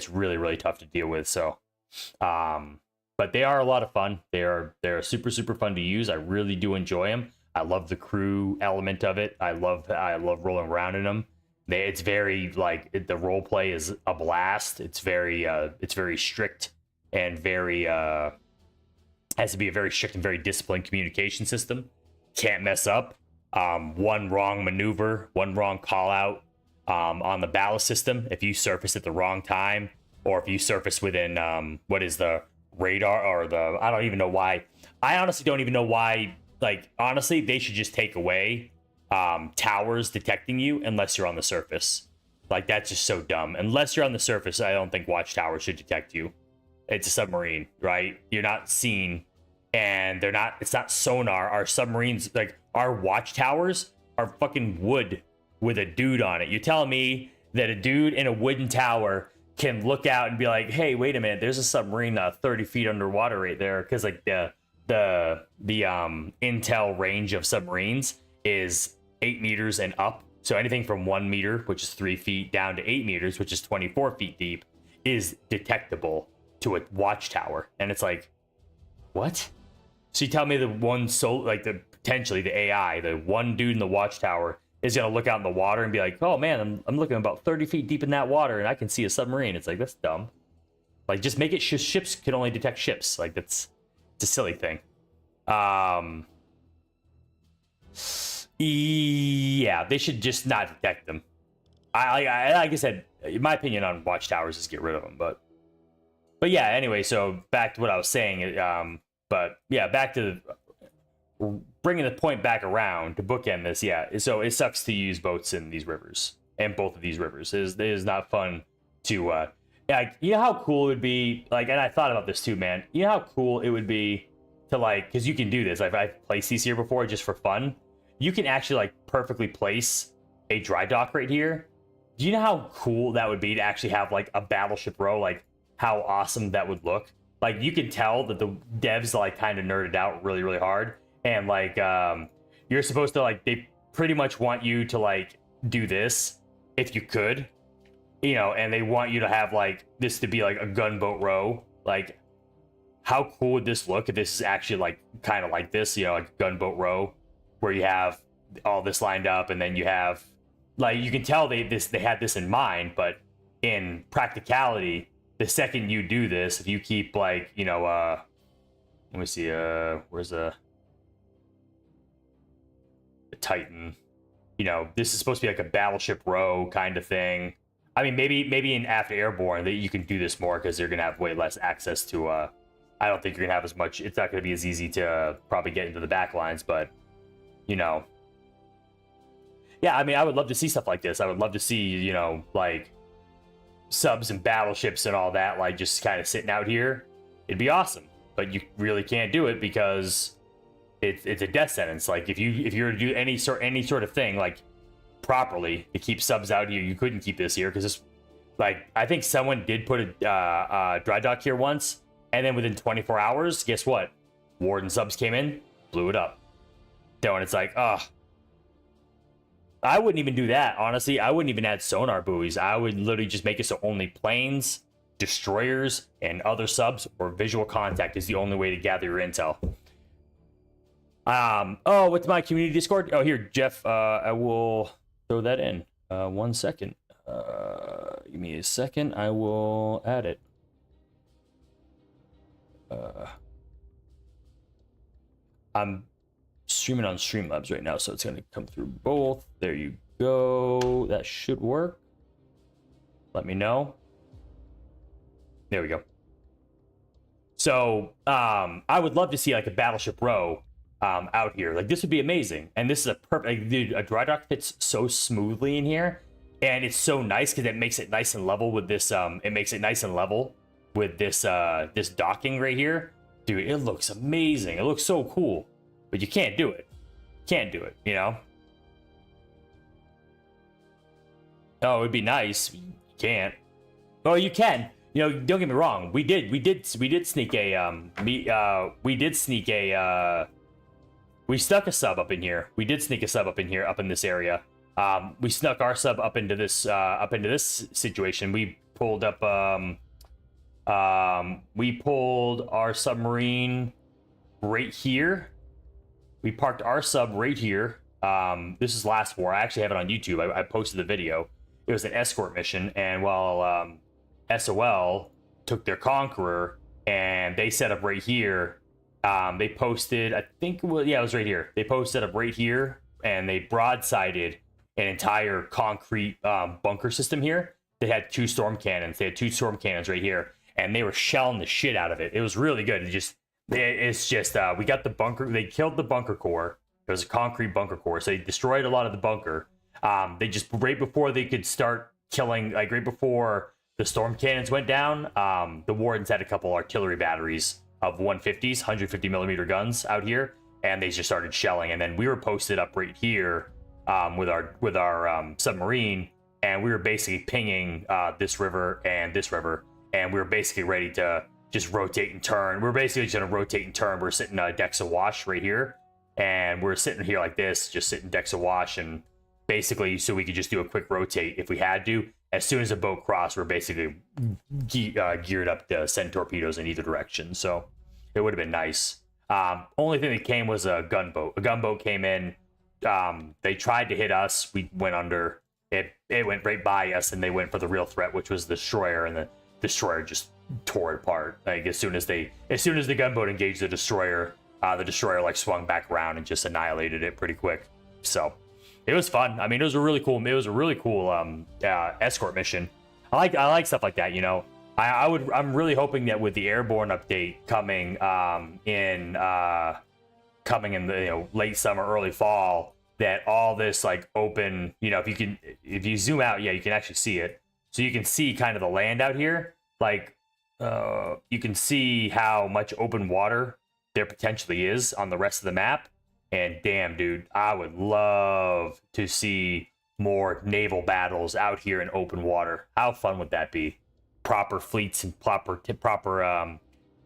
A: really, really tough to deal with. So, but they are a lot of fun. They're super, super fun to use. I really do enjoy them. I love the crew element of it. I love rolling around in them. It's very like the role play is a blast. It's very strict and very has to be a very strict and very disciplined communication system. Can't mess up. One wrong maneuver, one wrong call out on the ballast system. If you surface at the wrong time, or if you surface within what is the radar or the, I don't even know why. I honestly don't even know why. Like, honestly, they should just take away towers detecting you unless you're on the surface. Like, that's just so dumb. Unless you're on the surface, I don't think watchtowers should detect you. It's a submarine, right? You're not seen, and it's not sonar. Our submarines, like, our watchtowers are fucking wood with a dude on it. You're telling me that a dude in a wooden tower can look out and be like, hey, wait a minute, there's a submarine 30 feet underwater right there, because like the intel range of submarines is 8 meters and up. So anything from 1 meter, which is 3 feet, down to 8 meters, which is 24 feet deep, is detectable to a watchtower. And it's like, what? So you tell me potentially the AI, the one dude in the watchtower is gonna look out in the water and be like, oh man, I'm looking about 30 feet deep in that water and I can see a submarine. It's like, that's dumb. Like, just make it ships can only detect ships. Like, it's a silly thing. Yeah, they should just not detect them. I like I said, my opinion on watchtowers is get rid of them, but yeah, anyway, so back to what I was saying. But yeah, back to bringing the point back around to bookend this. Yeah, so it sucks to use boats in these rivers, and both of these rivers. It is not fun to yeah, you know how cool it would be, like, and I thought about this too, man. You know how cool it would be to, like, because you can do this. I've placed these here before just for fun. You can actually, like, perfectly place a dry dock right here. Do you know how cool that would be to actually have, like, a battleship row? Like, how awesome that would look. Like, you can tell that the devs, like, kind of nerded out really, really hard. And, like, you're supposed to, like, they pretty much want you to, like, do this if you could. You know, and they want you to have, like, this to be, like, a gunboat row. Like, how cool would this look if this is actually, like, kind of like this, you know, like a gunboat row, where you have all this lined up, and then you have, like, you can tell they had this in mind, but in practicality, the second you do this, if you keep, like, you know, let me see, where's the Titan? You know, this is supposed to be like a battleship row kind of thing. I mean, maybe in After Airborne that you can do this more, because you're gonna have way less access to. I don't think you're gonna have as much. It's not gonna be as easy to probably get into the back lines, but you know, yeah. I mean, I would love to see stuff like this. I would love to see, you know, like subs and battleships and all that, like, just kind of sitting out here. It'd be awesome, but you really can't do it because it's a death sentence. Like, if you were to do any sort of thing, like, properly to keep subs out here, you couldn't keep this here, because this, like, I think someone did put a dry dock here once, and then within 24 hours, guess what? Warden subs came in, blew it up. So, and it's like, I wouldn't even do that, honestly. I wouldn't even add sonar buoys. I would literally just make it so only planes, destroyers, and other subs or visual contact is the only way to gather your intel. Oh, what's my community Discord? Oh, here, Jeff, I will throw that in. 1 second. Give me a second. I will add it. I'm streaming on Streamlabs right now, so it's gonna come through both. There you go. That should work. Let me know. There we go. So, I would love to see, like, a battleship row out here. Like, this would be amazing. And this is a perfect, like, dude, a dry dock fits so smoothly in here, and it's so nice because it makes it nice and level with this. It makes it nice and level with this this docking right here. Dude, it looks amazing. It looks so cool, but you can't do it. Can't do it, you know. Oh, it'd be nice. You can't. Oh, you can. You know, don't get me wrong. We did sneak a we stuck a sub up in here. We did sneak a sub up in here, up in this area. We snuck our sub up into this situation. We pulled up we pulled our submarine right here, We parked our sub right here. This is last war. I actually have it on YouTube. I posted the video. It was an escort mission, and while SOL took their Conqueror and they set up right here, they posted, I think, well, yeah, it was right here. They posted up right here, and they broadsided an entire concrete bunker system here. They had 2 storm cannons. They had 2 storm cannons right here, and they were shelling the shit out of it. It was really good. It's just we got the bunker. They killed the bunker core. It was a concrete bunker core, so they destroyed a lot of the bunker. They just, right before they could start killing, like right before the storm cannons went down, the Wardens had a couple artillery batteries of 150s, 150 millimeter guns out here, and they just started shelling. And then we were posted up right here with our submarine, and we were basically pinging this river, and we were basically ready to just rotate and turn. We're basically just gonna rotate and turn. We're sitting decks of wash right here, and we're sitting here like this, just sitting decks of wash, and basically so we could just do a quick rotate if we had to. As soon as the boat crossed, we're basically geared up to send torpedoes in either direction. So it would have been nice. Only thing that came was a gunboat. A gunboat came in. They tried to hit us. We went under. It went right by us, and they went for the real threat, which was the destroyer, and the destroyer just tore it apart. Like as soon as the gunboat engaged the destroyer like swung back around and just annihilated it pretty quick. So it was fun. I mean, it was a really cool escort mission. I like stuff like that, you know. I'm really hoping that with the airborne update coming in the late summer, early fall, that all this like open, you know, if you zoom out, yeah, you can actually see it. So you can see kind of the land out here. Like you can see how much open water there potentially is on the rest of the map. And damn, dude, I would love to see more naval battles out here in open water. How fun would that be? Proper fleets and proper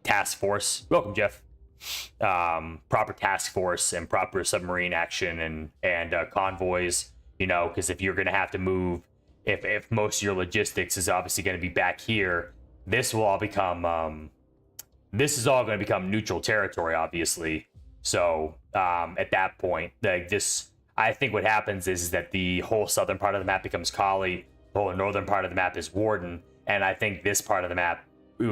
A: task force. Welcome, Jeff. Proper task force and proper submarine action and convoys. You know, because if you're gonna have to move, if most of your logistics is obviously going to be back here, this is all going to become neutral territory, obviously. So at that point, I think what happens is that the whole southern part of the map becomes Kali, the whole northern part of the map is Warden, and I think this part of the map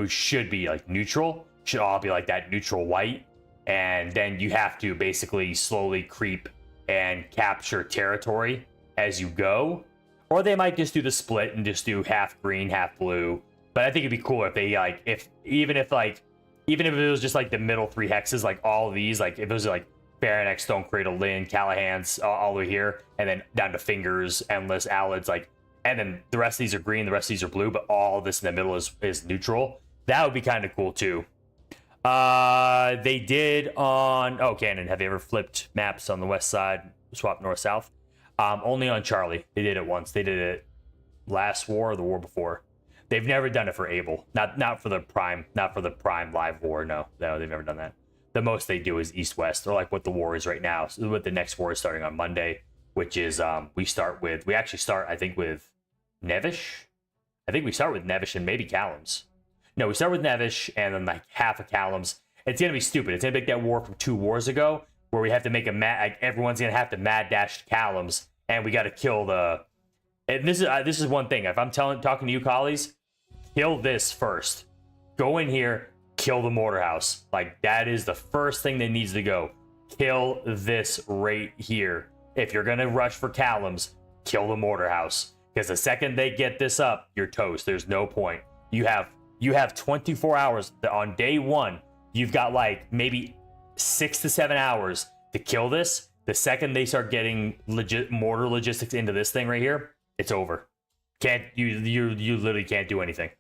A: should be like neutral, should all be like that neutral white, and then you have to basically slowly creep and capture territory as you go. Or they might just do the split and just do half green, half blue. But I think it'd be cooler if they even if it was just like the middle 3 hexes, like all of these, like if it was like Baronex, Stone Cradle, Lynn, Callahan's, all the way here, and then down to Fingers, Endless, Alids, like, and then the rest of these are green, the rest of these are blue, but all of this in the middle is neutral. That would be kind of cool too. They did on Cannon. Have you ever flipped maps on the west side, swap north south? Only on Charlie. They did it once. They did it last war or the war before. They've never done it for Able. Not for the prime live war. No, they've never done that. The most they do is east west, or like what the war is right now. So what the next war is starting on Monday, which is we actually start I think with Nevish. I think we start with Nevish and maybe Callums. No, we start with Nevish and then like half of Callums. It's gonna be stupid. It's gonna make that war from 2 wars ago, where we have to make everyone's gonna have to mad dash Callums, and we got to kill the. And this is one thing. If I'm talking to you, collies, kill this first. Go in here, kill the mortar house. Like that is the first thing that needs to go. Kill this right here. If you're gonna rush for Callums, kill the mortar house. Because the second they get this up, you're toast. There's no point. You have 24 hours on day 1. You've got like maybe 6 to 7 hours to kill this. The second they start getting mortar logistics into this thing right here, it's over. You literally can't do anything.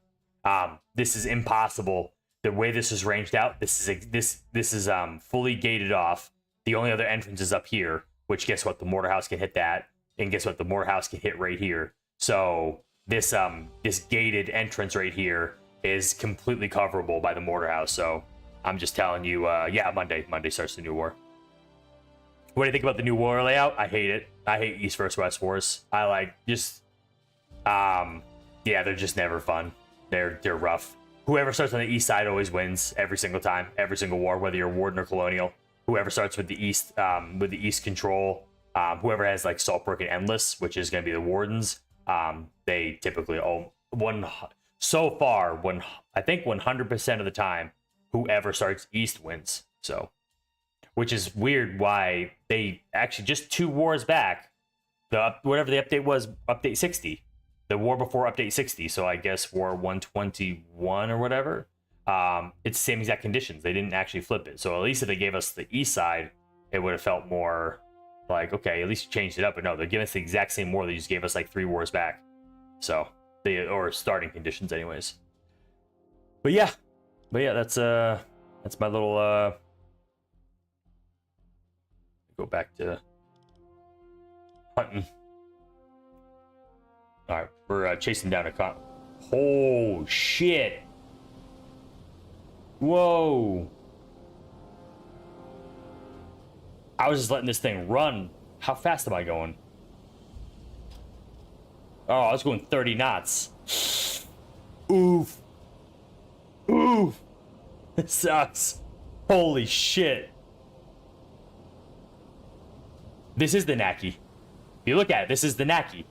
A: This is impossible. The way this is ranged out, this is fully gated off. The only other entrance is up here, which guess what? The mortar house can hit that, and guess what? The mortar house can hit right here. So this gated entrance right here is completely coverable by the mortar house. So I'm just telling you, Monday starts the new war. What do you think about the new war layout? I hate it. I hate East versus West wars. I like they're just never fun. They're rough. Whoever starts on the east side always wins every single time, every single war, whether you're Warden or Colonial. whoever starts with the east control, whoever has like Saltbrook and Endless, which is going to be the Wardens, they typically so far I think 100% of the time whoever starts east wins. So, which is weird why they actually just 2 wars back, whatever the update was, update 60, the war before update 60. So I guess war 121 or whatever. It's the same exact conditions. They didn't actually flip it. So at least if they gave us the east side, it would have felt more like, okay, at least you changed it up. But no, they're giving us the exact same war. They just gave us like 3 wars back. So or starting conditions anyways. But yeah, that's my little go back to hunting. All right, we're chasing down a con. Oh shit! Whoa! I was just letting this thing run. How fast am I going? Oh, I was going 30 knots. Oof. Oof. It sucks. Holy shit. This is the Naki. If you look at it, this is the Naki.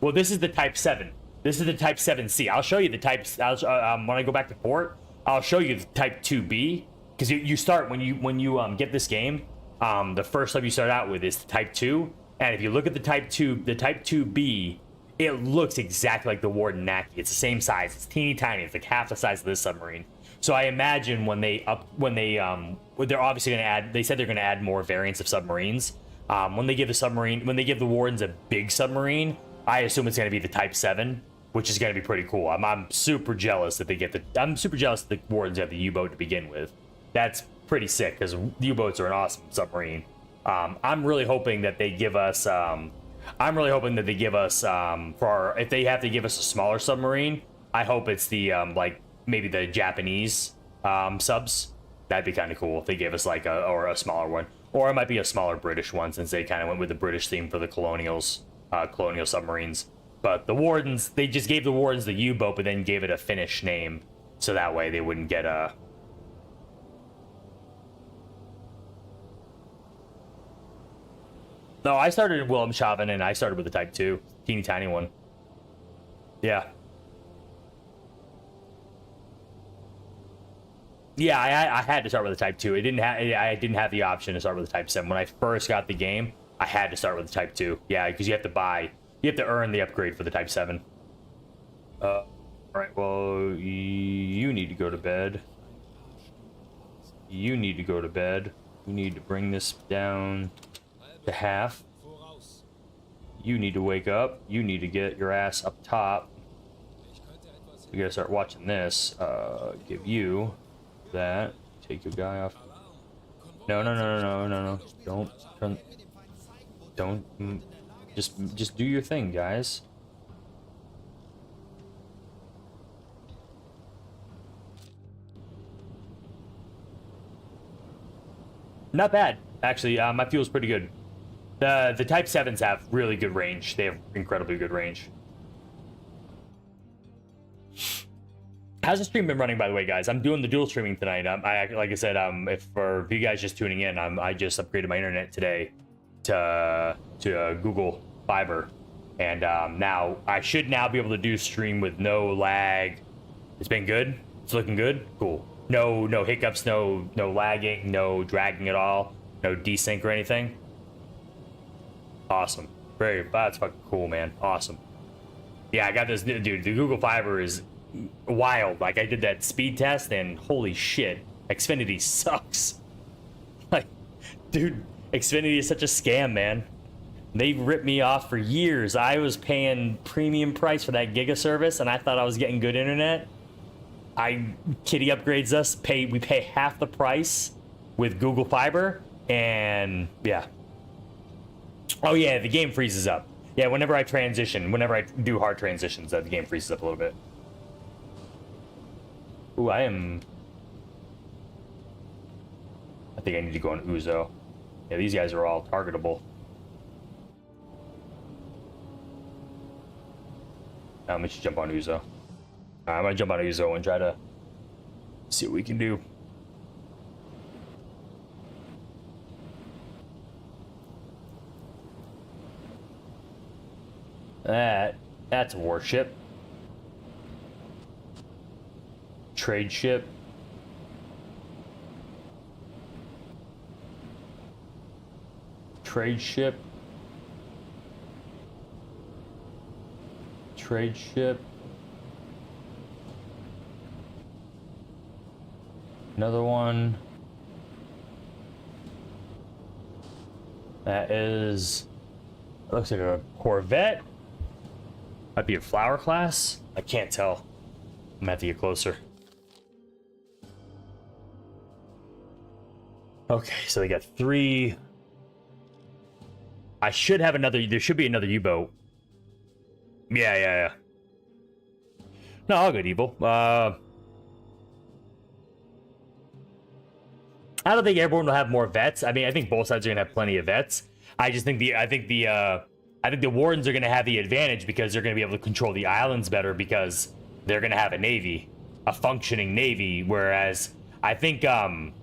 A: Well, this is the Type 7. This is the Type 7C. I'll show you the types. When I go back to port, I'll show you the Type 2B. Because you start, when you get this game, the first sub you start out with is the Type 2. And if you look at the Type 2B, it looks exactly like the Warden Naki. It's the same size. It's teeny tiny. It's like half the size of this submarine. So I imagine they're obviously going to add. They said they're going to add more variants of submarines. When they give the Wardens a big submarine, I assume it's going to be the Type 7, which is going to be pretty cool. I'm super jealous that I'm super jealous that the Wardens have the U-boat to begin with. That's pretty sick because U-boats are an awesome submarine. I'm really hoping that they give us. If they have to give us a smaller submarine, I hope it's the like maybe the Japanese subs. That'd be kind of cool if they gave us like a smaller one, or it might be a smaller British one since they kind of went with the British theme for the colonial submarines. But the Wardens, they just gave the Wardens the U-boat, but then gave it a Finnish name, so that way they wouldn't get a. No, I started in Wilhelmshaven, and I started with the Type 2. Teeny tiny one. Yeah. Yeah, I had to start with the Type 2. I didn't have the option to start with the Type 7. When I first got the game, I had to start with the Type 2. Yeah, because you have to earn the upgrade for the Type 7. Alright, well, you need to go to bed. You need to go to bed. We need to bring this down to half. You need to wake up. You need to get your ass up top. We gotta start watching this. Give you that. Take your guy off. No. Don't. Just do your thing, guys. Not bad, actually. My fuel's pretty good. The Type 7s have really good range. They have incredibly good range. How's the stream been running, by the way, guys? I'm doing the dual streaming tonight. Like I said, if for you guys just tuning in, I just upgraded my internet today to Google Fiber, and now I should now be able to do stream with no lag. It's been good. It's looking good. Cool. No hiccups. No lagging. No dragging at all. No desync or anything. Awesome. That's fucking cool, man. Awesome. Yeah, I got this, dude. The Google Fiber is wild. Like, I did that speed test, and holy shit, Xfinity sucks. Like, dude, Xfinity is such a scam, man. They ripped me off for years. I was paying premium price for that Giga service, and I thought I was getting good internet. Kitty upgrades us. We pay half the price with Google Fiber, and yeah. Oh yeah, the game freezes up. Yeah, whenever I do hard transitions, the game freezes up a little bit. Ooh, I think I need to go on Uzo. Yeah, these guys are all targetable. We should jump on Uzo. I'm gonna jump on Uzo and try to see what we can do. That's a warship. Trade ship. Trade ship. Trade ship. Another one. That is, it looks like a Corvette. Might be a flower class. I can't tell. I'm gonna have to get closer. Okay, so they got 3. I should have another. There should be another U-boat. Yeah. No, all good, Evil. I don't think Airborne will have more vets. I mean, I think both sides are gonna have plenty of vets. I just think I think the Wardens are gonna have the advantage because they're gonna be able to control the islands better because they're gonna have a navy, a functioning navy. Whereas I think one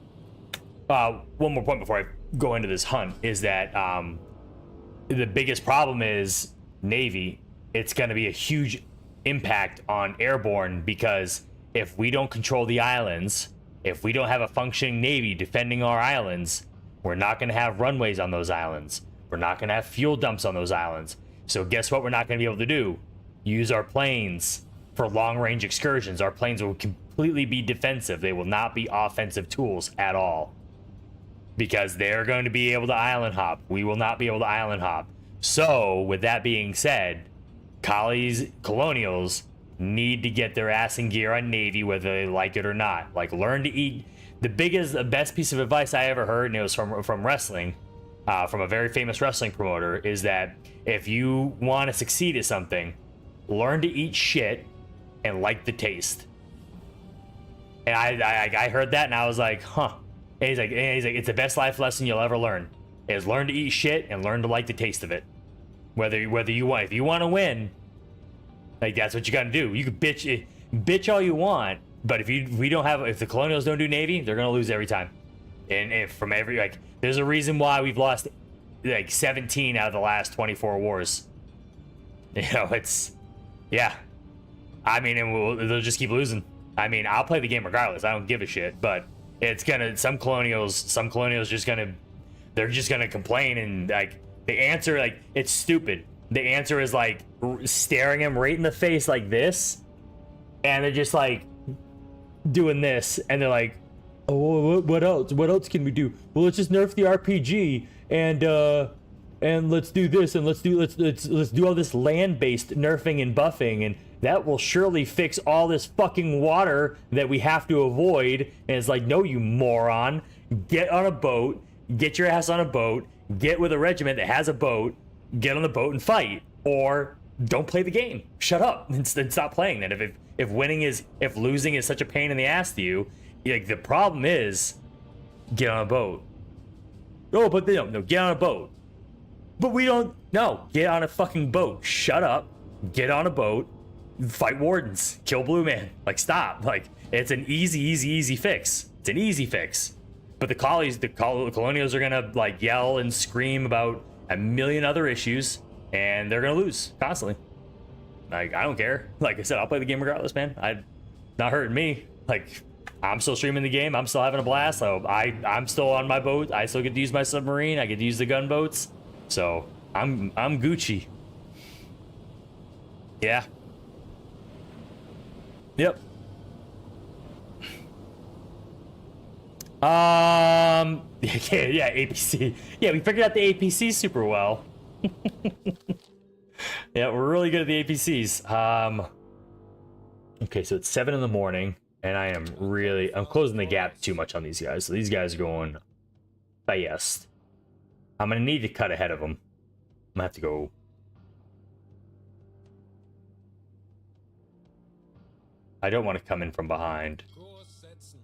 A: more point before I go into this hunt is that the biggest problem is navy. It's gonna be a huge impact on Airborne because if we don't control the islands, if we don't have a functioning navy defending our islands, we're not going to have runways on those islands. We're not going to have fuel dumps on those islands. So guess what we're not going to be able to do? Use our planes for long-range excursions. Our planes will completely be defensive. They will not be offensive tools at all. Because they're going to be able to island hop. We will not be able to island hop. So, with that being said, colonials need to get their ass in gear on Navy, whether they like it or not. Like, learn to eat. The best piece of advice I ever heard, and it was from wrestling, from a very famous wrestling promoter, is that if you want to succeed at something, learn to eat shit and like the taste. And I heard that and I was like, huh. And he's like, it's the best life lesson you'll ever learn. Is learn to eat shit and learn to like the taste of it. Whether you want, if you want to win, like that's what you got to do. You can bitch all you want, but if the colonials don't do Navy, they're gonna lose every time. And there's a reason why we've lost like 17 out of the last 24 wars. You know, I mean, and they'll just keep losing. I mean, I'll play the game regardless. I don't give a shit, but some colonials they're just gonna complain, and like the answer, like, it's stupid. The answer is like staring him right in the face like this, and they're just like doing this, and they're like, oh, what else? What else can we do? Well, let's just nerf the RPG, and let's do this, and let's do all this land-based nerfing and buffing, and that will surely fix all this fucking water that we have to avoid. And it's like, no, you moron. Get on a boat. Get your ass on a boat. Get with a regiment that has a boat. Get on the boat and fight. Or don't play the game. Shut up and stop playing that. If losing is such a pain in the ass to you, like, the problem is, get on a boat. Oh, but they don't. No, get on a boat. But we don't. No, get on a fucking boat. Shut up. Get on a boat. Fight wardens. Kill Blue Man. Like, stop. Like, it's an easy fix. It's an easy fix. But the colonials are gonna like yell and scream about a million other issues, and they're gonna lose constantly. Like, I don't care. Like I said, I'll play the game regardless, man. Not hurting me. Like, I'm still streaming the game. I'm still having a blast. So I'm still on my boat. I still get to use my submarine. I get to use the gunboats. So I'm Gucci. Yeah. Yep. Yeah, APC. Yeah, we figured out the APC super well. Yeah, we're really good at the APCs. Okay, so it's 7 in the morning, and I'm closing the gap too much on these guys. So these guys are going fast. I'm gonna need to cut ahead of them. I'm gonna have to go. I don't want to come in from behind.
B: Kurs setzen.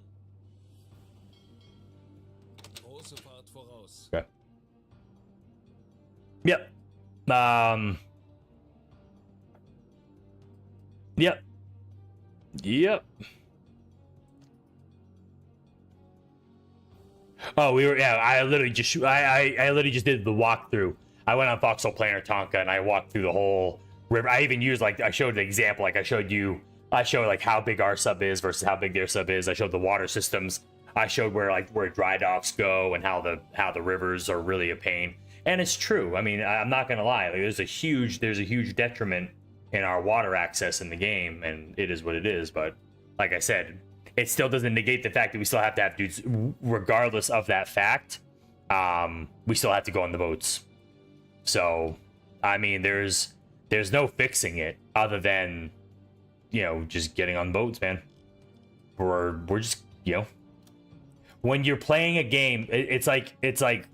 B: Große Fahrt voraus.
A: Okay. Yep. Yep. Oh, I literally just did the walkthrough. I went on Foxhole Planar Tonka and I walked through the whole river. I even used, like, I showed the example, like I showed like how big our sub is versus how big their sub is. I showed the water systems. I showed where dry docks go and how the rivers are really a pain. And it's true. I mean, I'm not gonna lie. Like, there's a huge detriment in our water access in the game, and it is what it is. But like I said, it still doesn't negate the fact that we still have to have dudes. Regardless of that fact, we still have to go on the boats. So, I mean, there's no fixing it other than, you know, just getting on boats, man. We're just, you know, when you're playing a game, it's like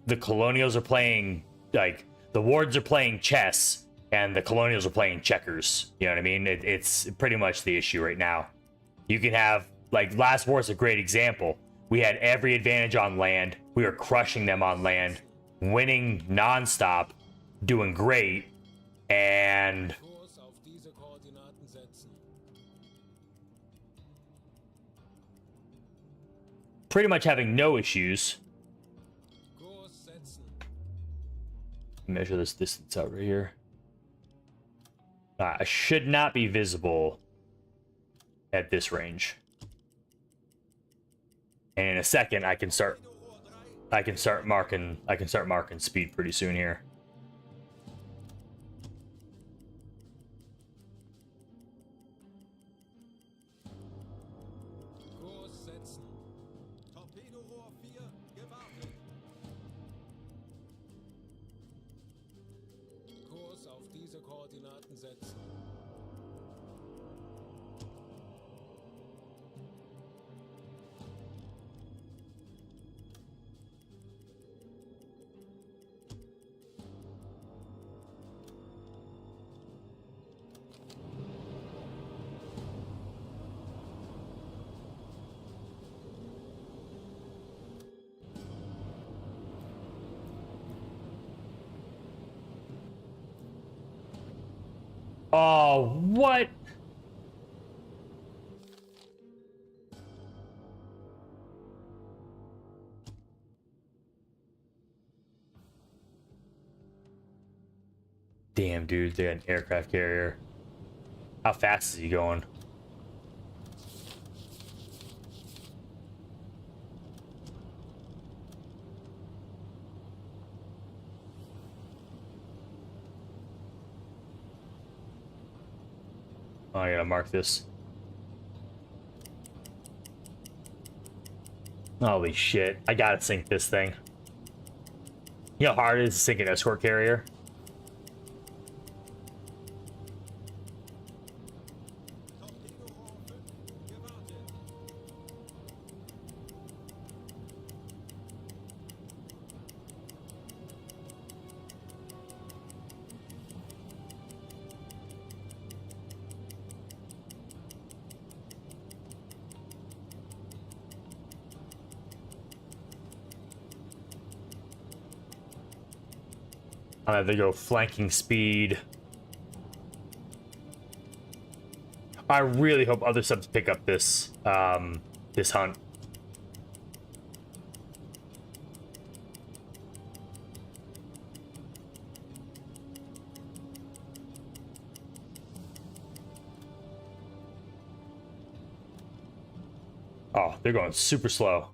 A: the colonials are playing, like, the wards are playing chess and the colonials are playing checkers. You know what I mean? It's pretty much the issue right now. You can have, like, last war is a great example. We had every advantage on land. We were crushing them on land, winning nonstop, doing great, and
B: Kurs auf diese Koordinaten setzen.
A: pretty much having no issues.
B: Kurs setzen.
A: Measure this distance out right here. I should not be visible at this range. And in a second, I can start marking speed pretty soon here.
B: Kurs setzen.
D: Torpedorohr 4 gewartet.
B: Kurs auf diese Koordinaten setzen.
A: Oh, what? Damn, dude, they got an aircraft carrier. How fast is he going? Oh, I gotta mark this. Holy shit. I gotta sink this thing. You know how hard it is to sink an escort carrier?
D: Torpedorohr 5 gewartet.
A: They go flanking speed. I really hope other subs pick up this this hunt. Oh, they're going super slow.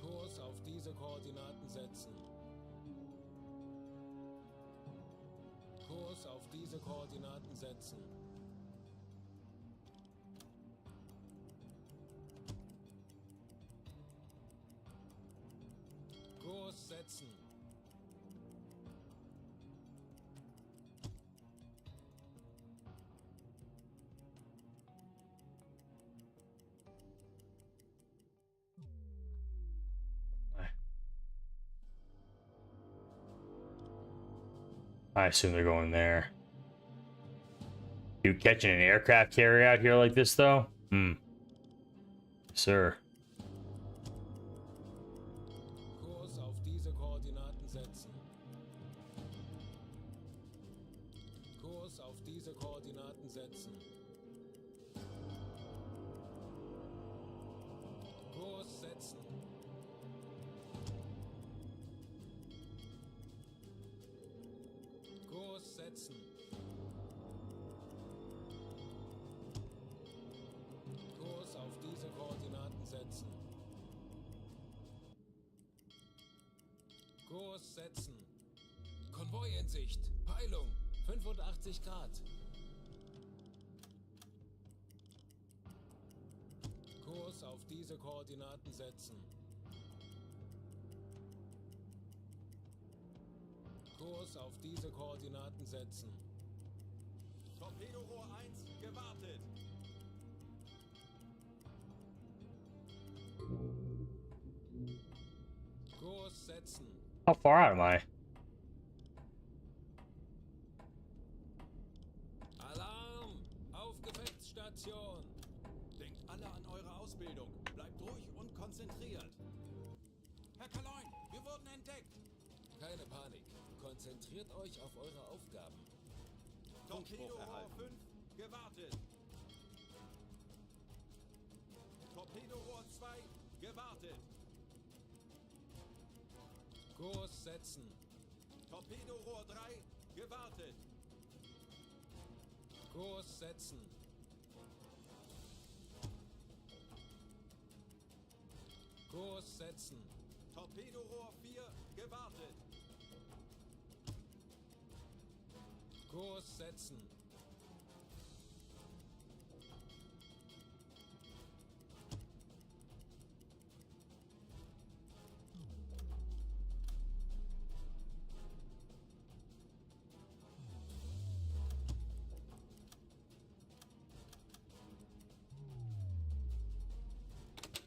B: Kurs auf diese Koordinaten setzen. Kurs auf diese Koordinaten setzen. Kurs setzen.
A: I assume they're going there. You catching an aircraft carrier out here like this, though? Sir.
B: Kurs auf diese Koordinaten setzen. Kurs auf diese Koordinaten setzen. Kurs setzen. Kurs setzen. Kurs auf diese Koordinaten setzen. Kurs setzen. Konvoi in Sicht. Peilung 85 Grad. Kurs auf diese Koordinaten setzen. Kurs auf diese Koordinaten setzen.
D: Torpedorohr 1 gewartet.
B: Kurs setzen.
A: How far out am I?
B: Alarm! Auf Gefechtsstation!
D: Denkt alle an eure Ausbildung. Bleibt ruhig und konzentriert. Herr Kaloin, wir wurden entdeckt.
B: Keine Panik. Konzentriert euch auf eure Aufgaben.
D: Torpedorohr 5 gewartet. Torpedorohr 2 gewartet.
B: Kurs setzen.
D: Torpedorohr 3 gewartet.
B: Kurs setzen. Kurs setzen.
D: Torpedorohr 4 gewartet.
B: Kurs setzen.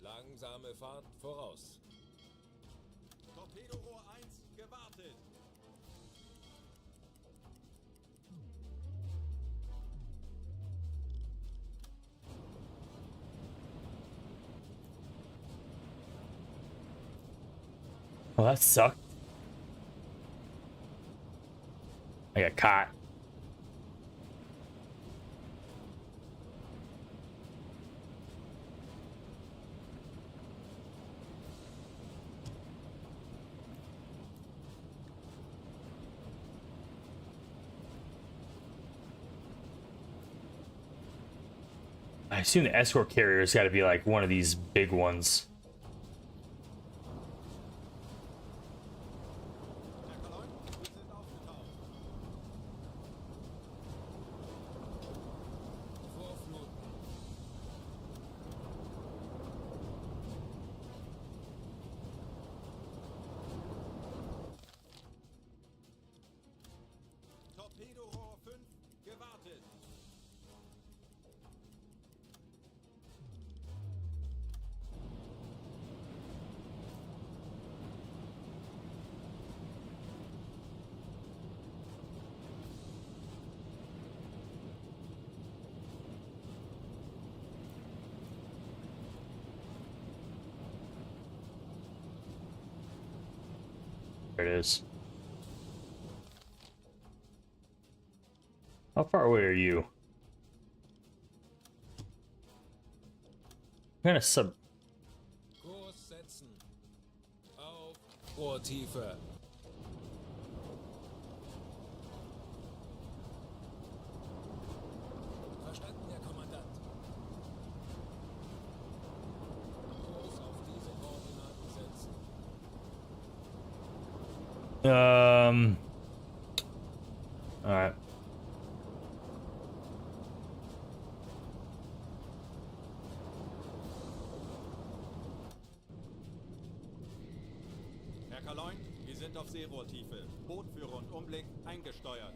B: Langsame Fahrt voraus.
D: Torpedorohr 1 gewartet.
A: Well, that sucked. I got caught. I assume the escort carrier's got to be like one of these big ones.
D: Herr Kaloin, wir sind aufgetaucht.
B: Vorfluten.
D: Torpedorohr 5 gewartet.
A: There it is. How far away are you? I'm gonna sub.
B: Kurs setzen. Auf Rohrtiefe. Verstanden, Herr Kommandant. Kurs auf diese Koordinaten setzen.
A: Alright.
D: Herr Kaloin, wir sind auf Seerohrtiefe. Bootführer und Umblick eingesteuert.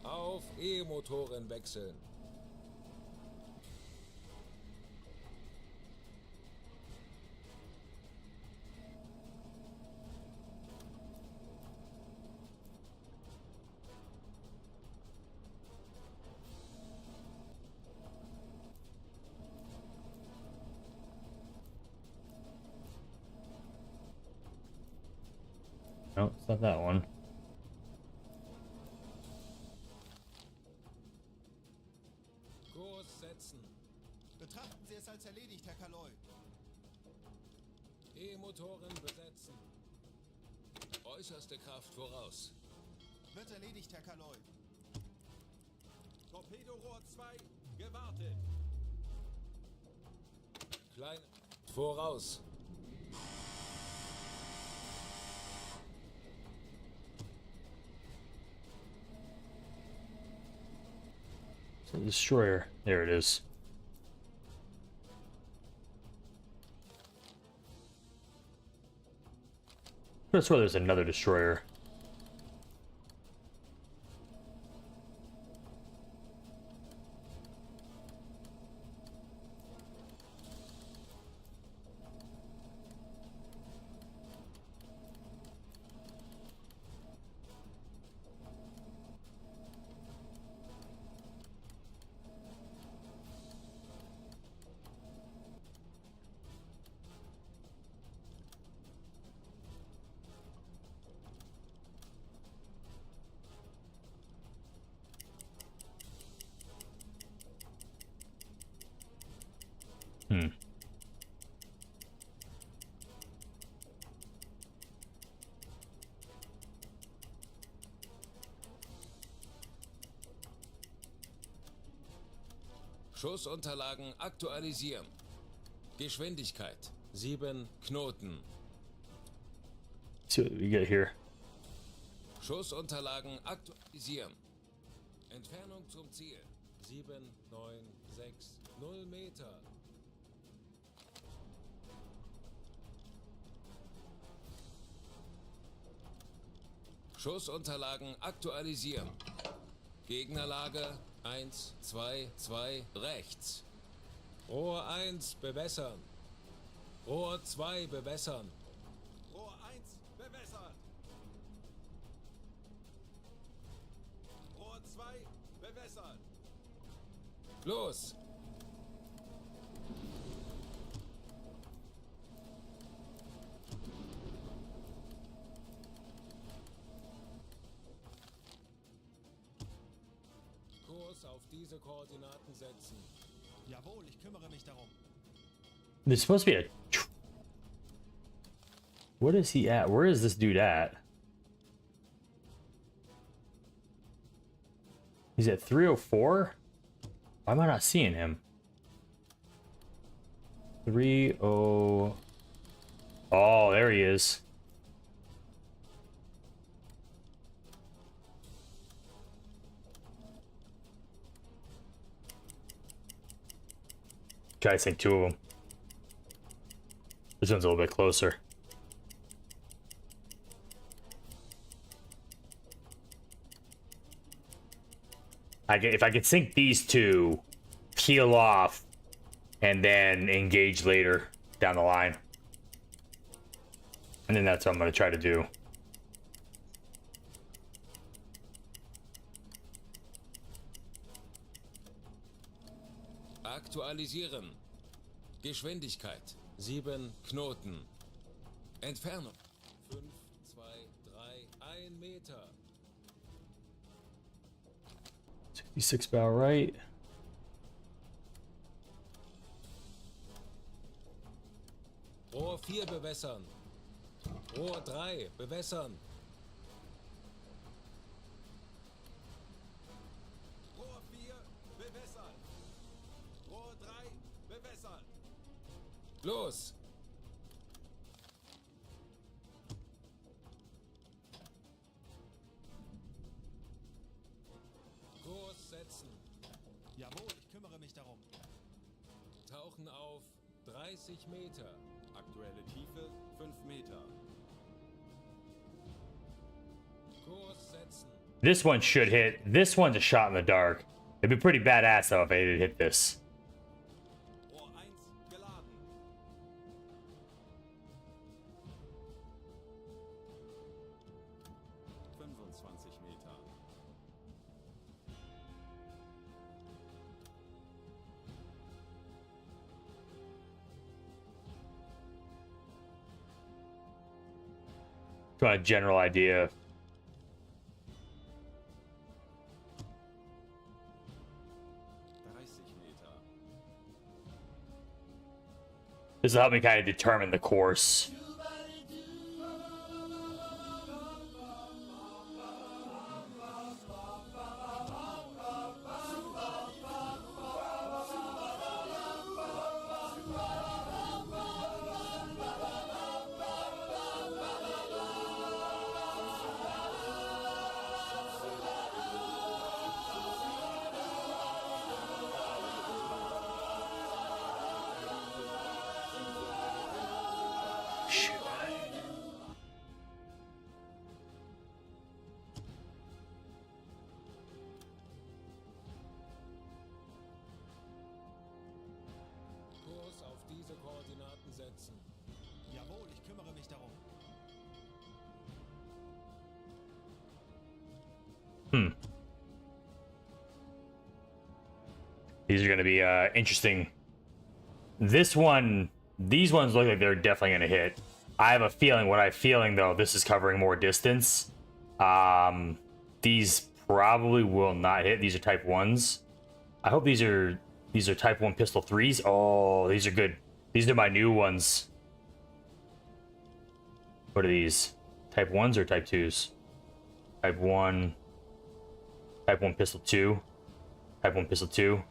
B: Auf E-Motoren wechseln.
A: No, it's not that one.
B: Kurs setzen.
D: Betrachten Sie es als erledigt, Herr Kaloy.
B: E-Motoren besetzen. Äußerste Kraft voraus.
D: Wird erledigt, Herr Kaloy. Torpedorohr 2, gewartet.
B: Klein. Voraus.
A: So destroyer. There it is. I swear there's another destroyer. Hmm.
B: Schussunterlagen aktualisieren. Geschwindigkeit 7 Knoten.
A: See what we get here.
B: Schussunterlagen aktualisieren. Entfernung zum Ziel 7, 9, 6, 0 Meter. Schussunterlagen aktualisieren. Gegnerlage 1, 2, 2 rechts. Rohr 1 bewässern. Rohr 2 bewässern.
D: Rohr 1, bewässern. Rohr 2, bewässern.
B: Los! Kurs auf diese Koordinaten setzen.
D: Jawohl, ich kümmere mich darum.
A: There's supposed to be a... What is he at? Where is this dude at? He's at 304? Why am I not seeing him? 30... Oh, there he is. Okay, I think two of them. This one's a little bit closer. If I could sync these two, peel off, and then engage later down the line. And then that's what I'm going to try to do.
B: Aktualisieren. Geschwindigkeit 7 Knoten. Entfernung 5, 2, 3, 1 Meter.
A: 66 bow right.
B: Rohr 4 bewässern. Rohr 3 bewässern.
D: Rohr 4, bewässern. Rohr 3, bewässern.
B: Los! Kurs setzen.
D: Jawohl, ich kümmere mich darum.
B: Tauchen auf 30 Meter.
D: Aktuelle Tiefe 5 Meter.
B: Kurs setzen.
A: This one should hit. This one's a shot in the dark. It'd be pretty badass though if I did hit this.
D: Rohr 1, geladen. Meter.
A: Got a general idea.
D: Meter.
A: This will help me kind of determine the course. These are going to be interesting. These ones look like they're definitely going to hit. I have a feeling, though, this is covering more distance. These probably will not hit. These are type 1s. I hope these are type 1 pistol 3s. Oh, these are good. These are my new ones. What are these? Type 1s or type 2s? Type 1. Type 1 pistol 2. Type 1 pistol 2.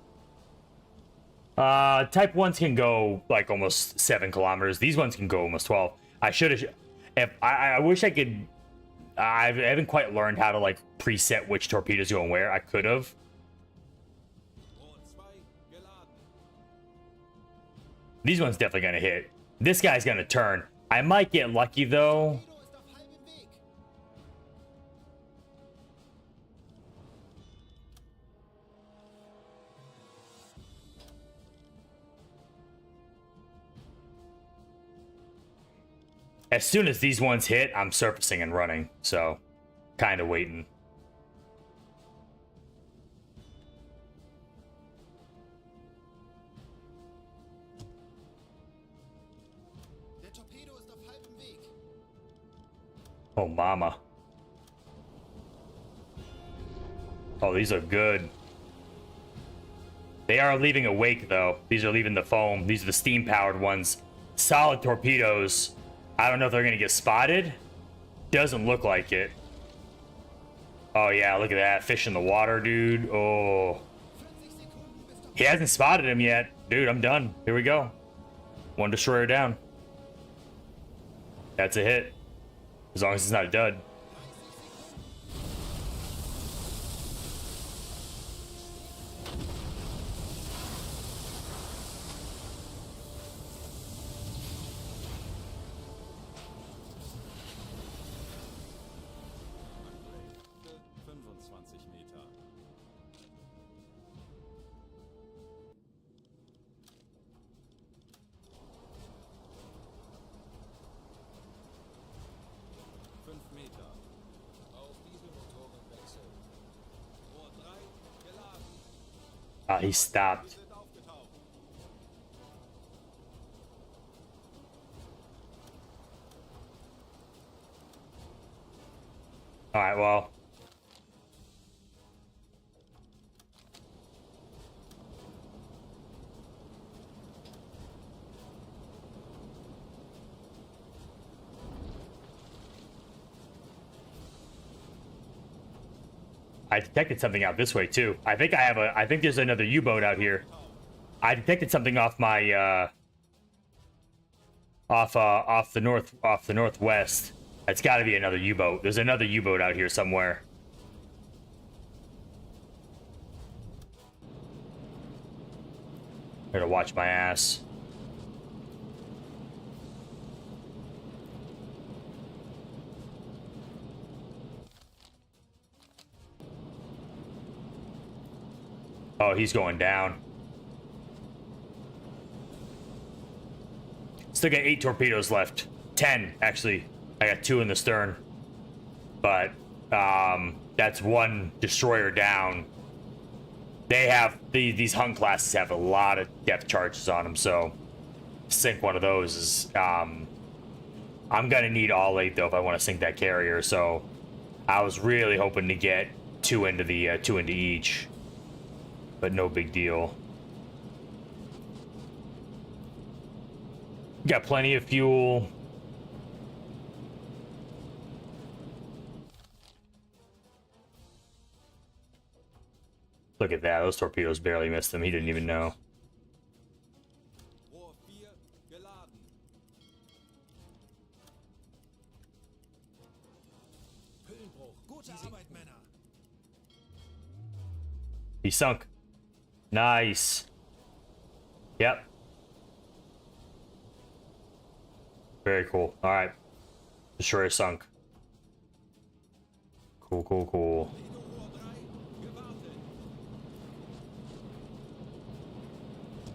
A: Type 1s can go like almost 7 kilometers. These ones can go almost 12. I wish I could. I haven't quite learned how to like preset which torpedoes go and where. I could have. These ones definitely gonna hit. This guy's gonna turn. I might get lucky though. As soon as these ones hit, I'm surfacing and running. So, kind of waiting. Oh, mama. Oh, these are good. They are leaving a wake, though. These are leaving the foam. These are the steam-powered ones. Solid torpedoes. I don't know if they're going to get spotted. Doesn't look like it. Oh, yeah, look at that. Fish in the water, dude. Oh. He hasn't spotted him yet. Dude, I'm done. Here we go. One destroyer down. That's a hit. As long as it's not a dud. He stopped. All right, well. I detected something out this way too. I think there's another U-boat out here. I detected something off my off the northwest. It's got to be another U-boat. There's another U-boat out here somewhere. Gotta watch my ass. Oh, he's going down. Still got 8 torpedoes left. 10, actually. I got 2 in the stern. But, that's 1 destroyer down. They have, these Hun classes have a lot of depth charges on them, so sink one of those is, I'm gonna need all 8, though, if I want to sink that carrier, so I was really hoping to get 2 into the, 2 into each. But no big deal. Got plenty of fuel. Look at that. Those torpedoes barely missed him. He didn't even know. He sunk. Nice. Yep. Very cool. All right. Destroyer sunk. Cool, cool, cool.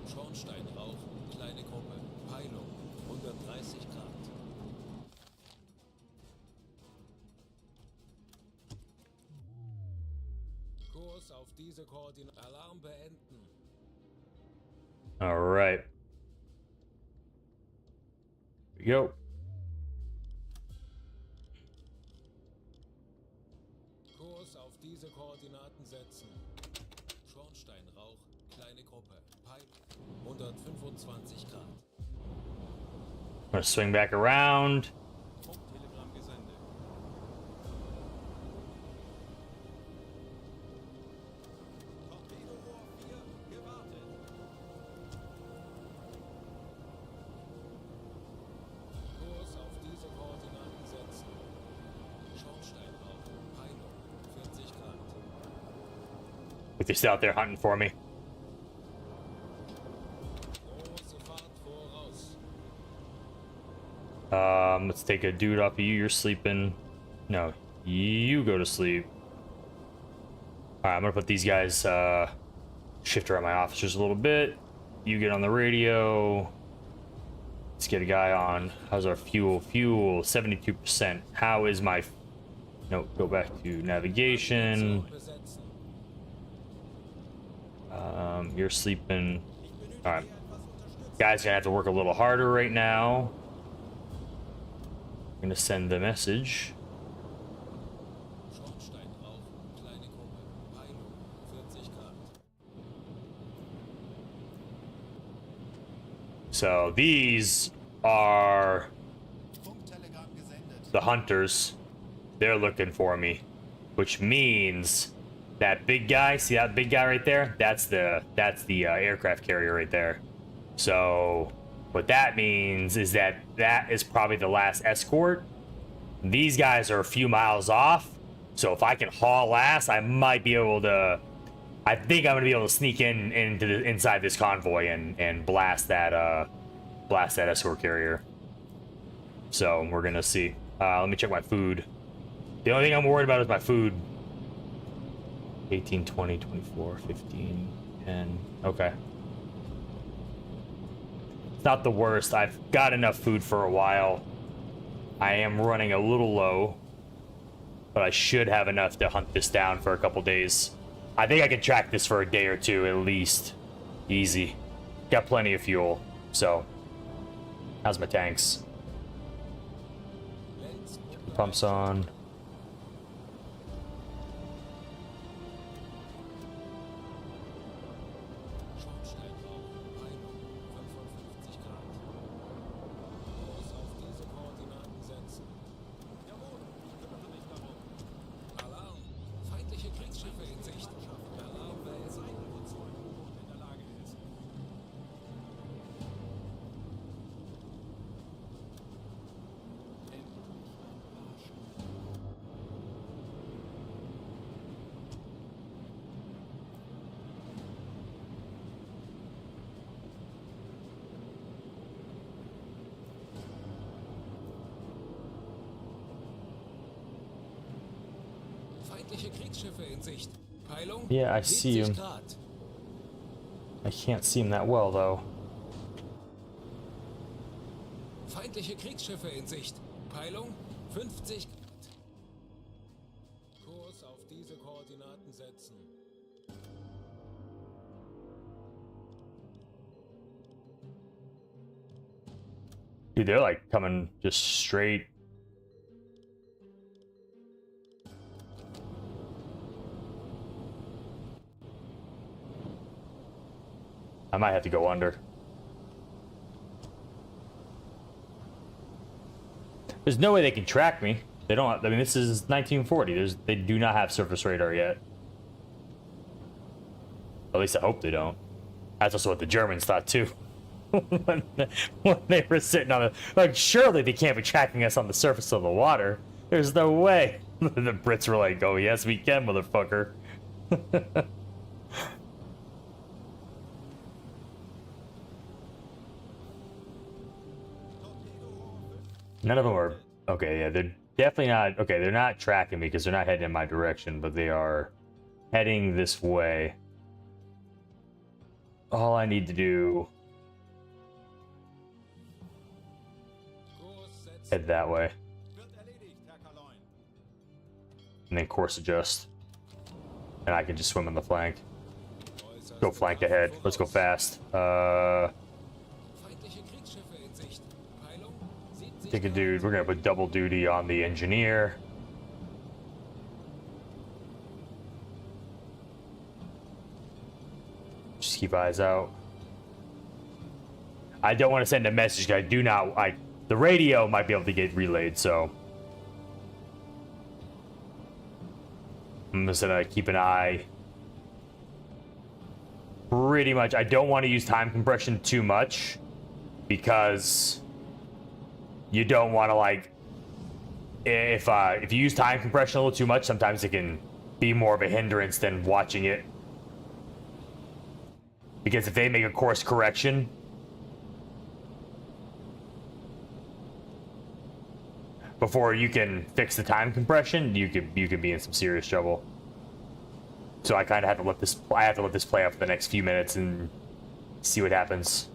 B: Schornsteinrauch, kleine Gruppe, Peilung, 130 Grad. Kurs auf diese Koordinaten. Alarm beenden.
A: All right. Here we go.
B: Kurs auf diese Koordinaten setzen. Schornsteinrauch, kleine Gruppe. Pipe, 125 Grad.
A: I'm gonna swing back around.
D: Funktelegramm gesendet. Torpedorohr 4 gewartet.
B: Kurs auf diese Koordinaten setzen. Schornsteinrauch, Peilung, 40 Grad.
A: But they're still out there hunting for me.
B: Große Fahrt voraus.
A: Let's take a dude off of you. You're sleeping. No, you go to sleep. All right, I'm gonna put these guys shift around my officers a little bit. You get on the radio. Let's get a guy on. How's our fuel? Fuel 72%. How is my? No, go back to navigation.
B: Besetzen.
A: You're sleeping. All right, guys, gonna have to work a little harder right now. I'm gonna send the message.
B: Schornsteinrauch, kleine Gruppe. Peilung, 40 Grad.
A: So these are
D: Funktelegramm gesendet.
A: the hunters. They're looking for me, which means that big guy. See that big guy right there? That's the aircraft carrier right there. So what that means is that that is probably the last escort. These guys are a few miles off. So if I can haul ass, I might be able to. I think I'm gonna be able to sneak inside this convoy and blast that escort carrier. So we're gonna see. Let me check my food. The only thing I'm worried about is my food. 18, 20, 24, 15, 10. Okay. It's not the worst. I've got enough food for a while. I am running a little low, but I should have enough to hunt this down for a couple days. I think I can track this for a day or two at least. Easy. Got plenty of fuel. So, how's my tanks? Pumps on.
B: Schornsteinrauch, Peilung, 55 Grad. Kurs auf diese Koordinaten setzen.
D: Jawohl, ich kümmere mich darum.
B: Alarm! Feindliche Kriegsschiffe in Sicht. Alarm beenden.
D: Zeigen, wozu ein U-Boot in der Lage ist.
B: Feindliche Kriegsschiffe in Sicht. Peilung?
A: Yeah, I see
B: 70
A: him.
B: Grad.
A: I can't see him that well though.
B: Feindliche Kriegsschiffe in Sicht. Peilung 50 Grad. Kurs auf diese Koordinaten setzen.
A: Dude, they're like coming just straight. I might have to go under. There's no way they can track me. They don't. I mean, this is 1940. They do not have surface radar yet. At least I hope they don't. That's also what the Germans thought too. when they were sitting on the, like, surely they can't be tracking us on the surface of the water. There's no way. The Brits were like, "Oh yes, we can, motherfucker." None of them are. Okay, yeah, they're definitely not. Okay, they're not tracking me because they're not heading in my direction, but they are heading this way. All I need to do,
B: Kurs setzen.
A: head that way,
D: Wird erledigt, Herr Kaloin.
A: and then course adjust. and I can just swim on the flank.
B: Äußerst
A: Go flank ahead. Let's go fast.
B: Feindliche Kriegsschiffe in Sicht. Peilung 70
A: Take a dude. We're gonna put double duty on the engineer. Just keep eyes out. I don't want to send a message. I do not. The radio might be able to get relayed, so I'm just gonna keep an eye. Pretty much, I don't want to use time compression too much because you don't want to, like, if you use time compression a little too much, sometimes it can be more of a hindrance than watching it. Because if they make a course correction, before you can fix the time compression, you could be in some serious trouble. So I kind of have to let this. I have to let this play out for the next few minutes and see what happens.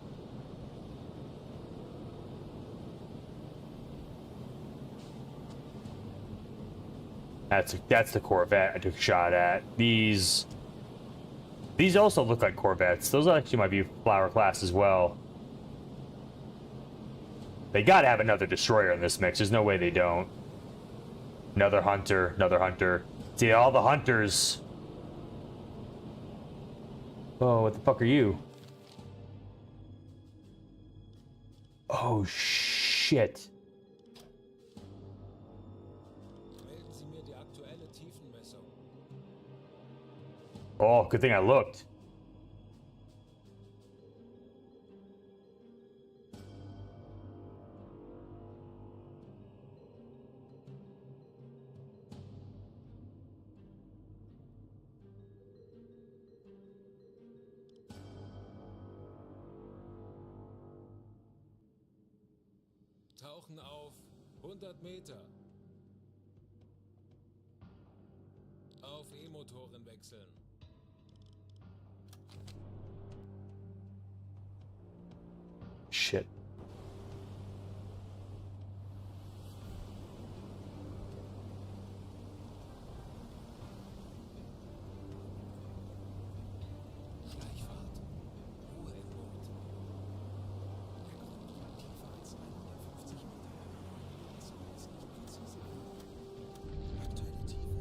A: That's the Corvette I took a shot at. These also look like Corvettes. Those actually might be Flower class as well. They gotta have another destroyer in this mix. There's no way they don't. Another hunter, another hunter. See, all the hunters. Oh, what the fuck are you? Oh, shit.
B: Melden Sie mir die aktuelle Tiefenmessung.
A: Oh, good thing I looked.
B: Tauchen auf 100 Meter. Auf E-Motoren wechseln.
A: Shit.
B: Schleichfahrt. Ruhe im Boot. Der Grund war tiefer als 150 Meter. Das ist nicht präzise. Aktuelle Tiefe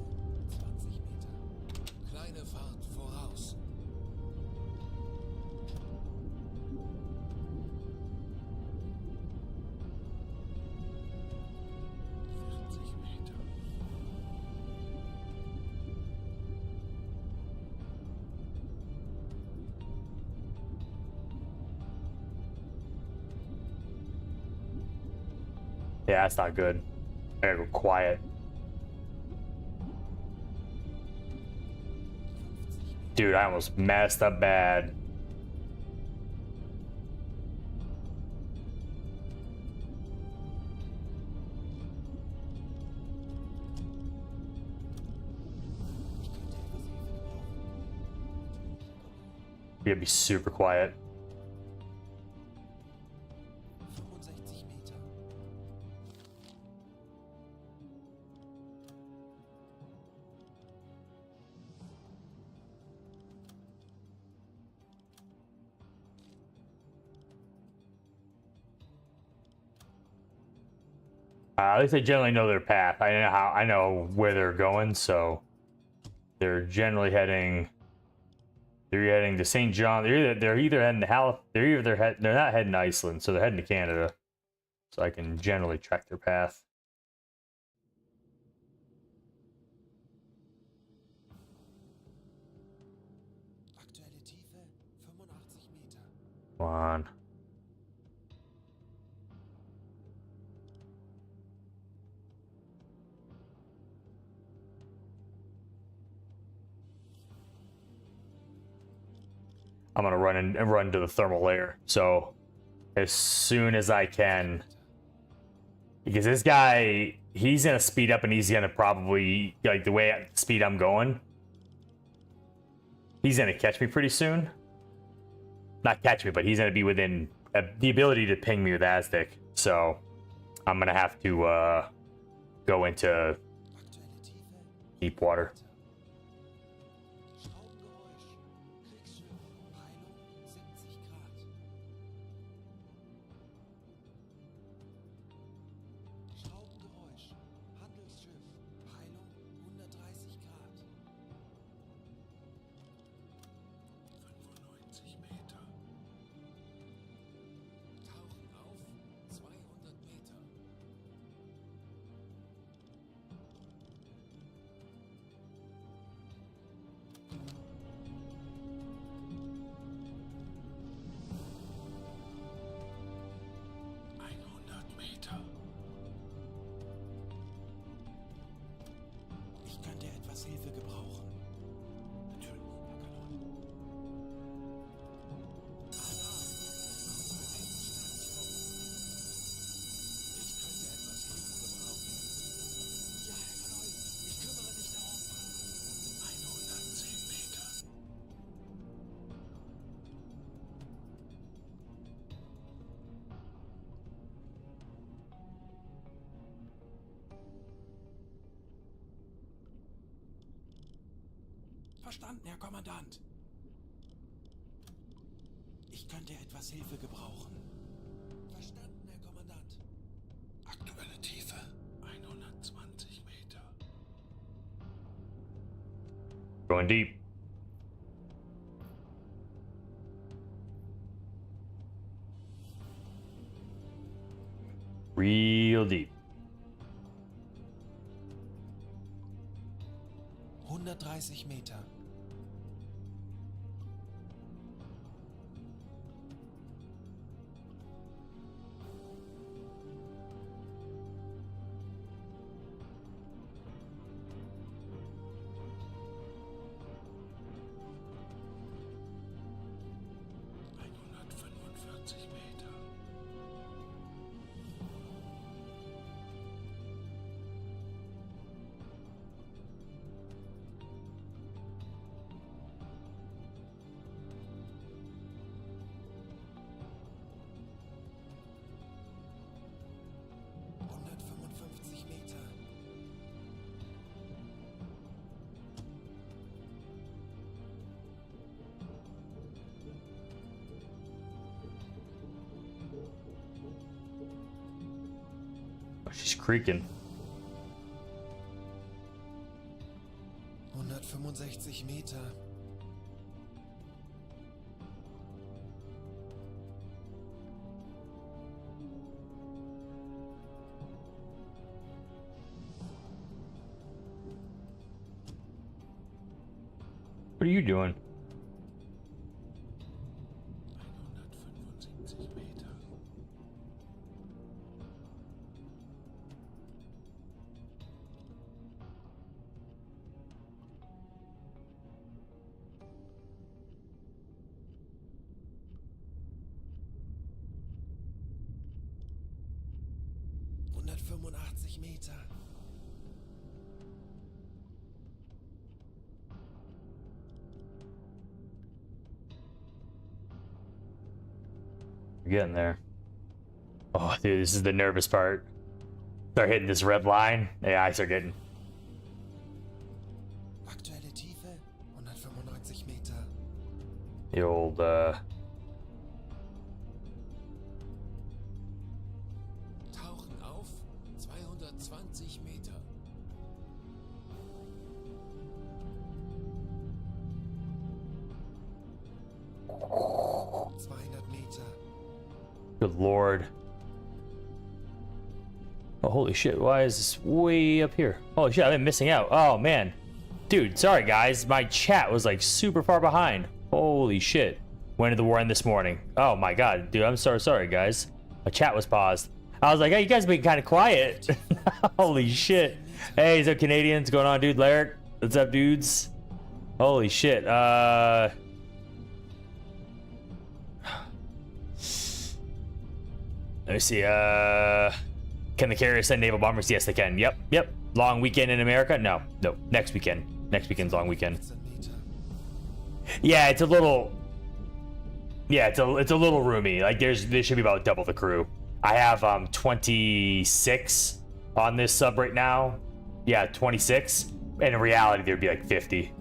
B: 20 Meter. Kleine Fahrt voraus. 40 Meter.
A: Yeah, that's not good. I gotta go quiet. Dude, I almost messed up bad. You gotta be super quiet.
B: 65 Meter.
A: At least they generally know their path. I know where they're going, so they're generally heading. They're heading to St. John. They're either heading to they're not heading to Iceland, so they're heading to Canada. So I can generally track their path.
B: Aktuelle Tiefe 85 Meter.
A: Come on. I'm gonna run to the thermal layer. So as soon as I can, because this guy, he's gonna speed up and he's gonna probably, like, the way at speed I'm going, he's gonna catch me pretty soon. Not catch me, but he's gonna be within the ability to ping me with Aztec. So I'm gonna have to go into
B: Aktuelle Tiefe
A: deep water.
D: etwas Hilfe gebrauchen? Natürlich, Herr Kalon. Ich könnte etwas Hilfe gebrauchen. Ja, Herr Kalon, ich kümmere mich darum. 110 Meter. Verstanden, Herr Kommandant. Ich könnte etwas Hilfe gebrauchen. Verstanden, Herr Kommandant. Aktuelle Tiefe 120 Meter.
A: Going deep. Real deep.
D: 130 Meter. Meter. 155 Meter.
A: She's creaking.
D: 165 Meter.
A: What are you doing?
D: 175 Meter. Meter.
A: We're getting there. Oh, dude, this is the nervous part. Start hitting this red line. Yeah, I start getting.
D: Aktuelle Tiefe 195 Meter.
A: The old,
B: Tauchen auf 220 Meter.
D: Meter.
A: Good lord. Oh, holy shit. Why is this way up here? Holy shit, I've been missing out. Oh, man. Dude, sorry, guys. My chat was, like, super far behind. Holy shit. When did the war end this morning? Oh, my God. Dude, I'm so sorry, guys. My chat was paused. I was like, hey, you guys been kind of quiet. Holy shit. Hey, what's up, Canadians? What's going on, dude? Larrick? What's up, dudes? Holy shit. Let me see. Can the carriers send naval bombers? Yes, they can. Yep. Long weekend in America? No. Next weekend. Next weekend's long weekend. Yeah, it's a little. Yeah, it's a little roomy. Like there should be about double the crew. I have 26 on this sub right now. Yeah, 26. And in reality, there'd be like 50.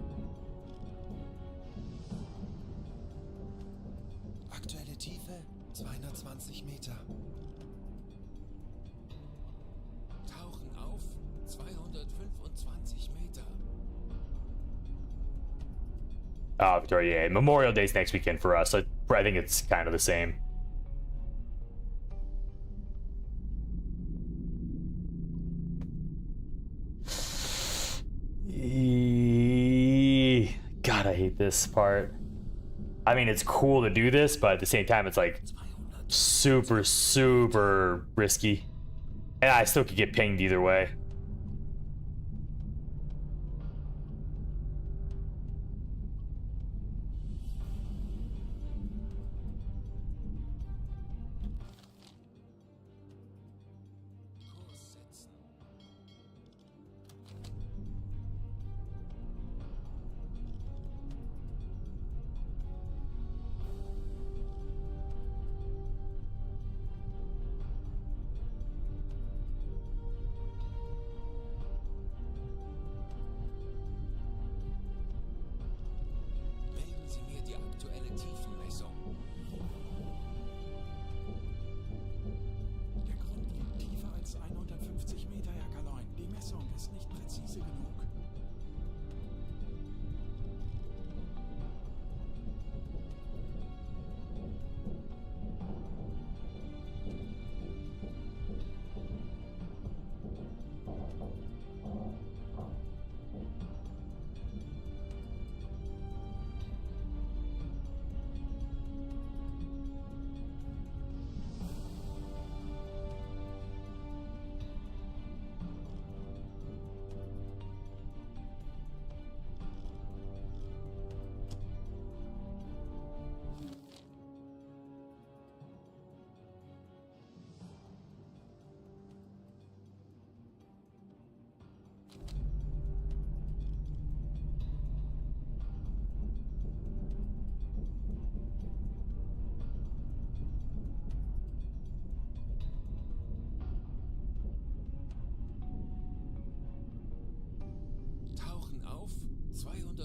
D: Aktuelle Tiefe 220 Meter.
B: Tauchen auf 225 Meter.
A: Oh, Victoria, yeah. Memorial Day's next weekend for us. So I think it's kind of the same. God, I hate this part. I mean, it's cool to do this, but at the same time, it's like super, super risky. And I still could get pinged either way.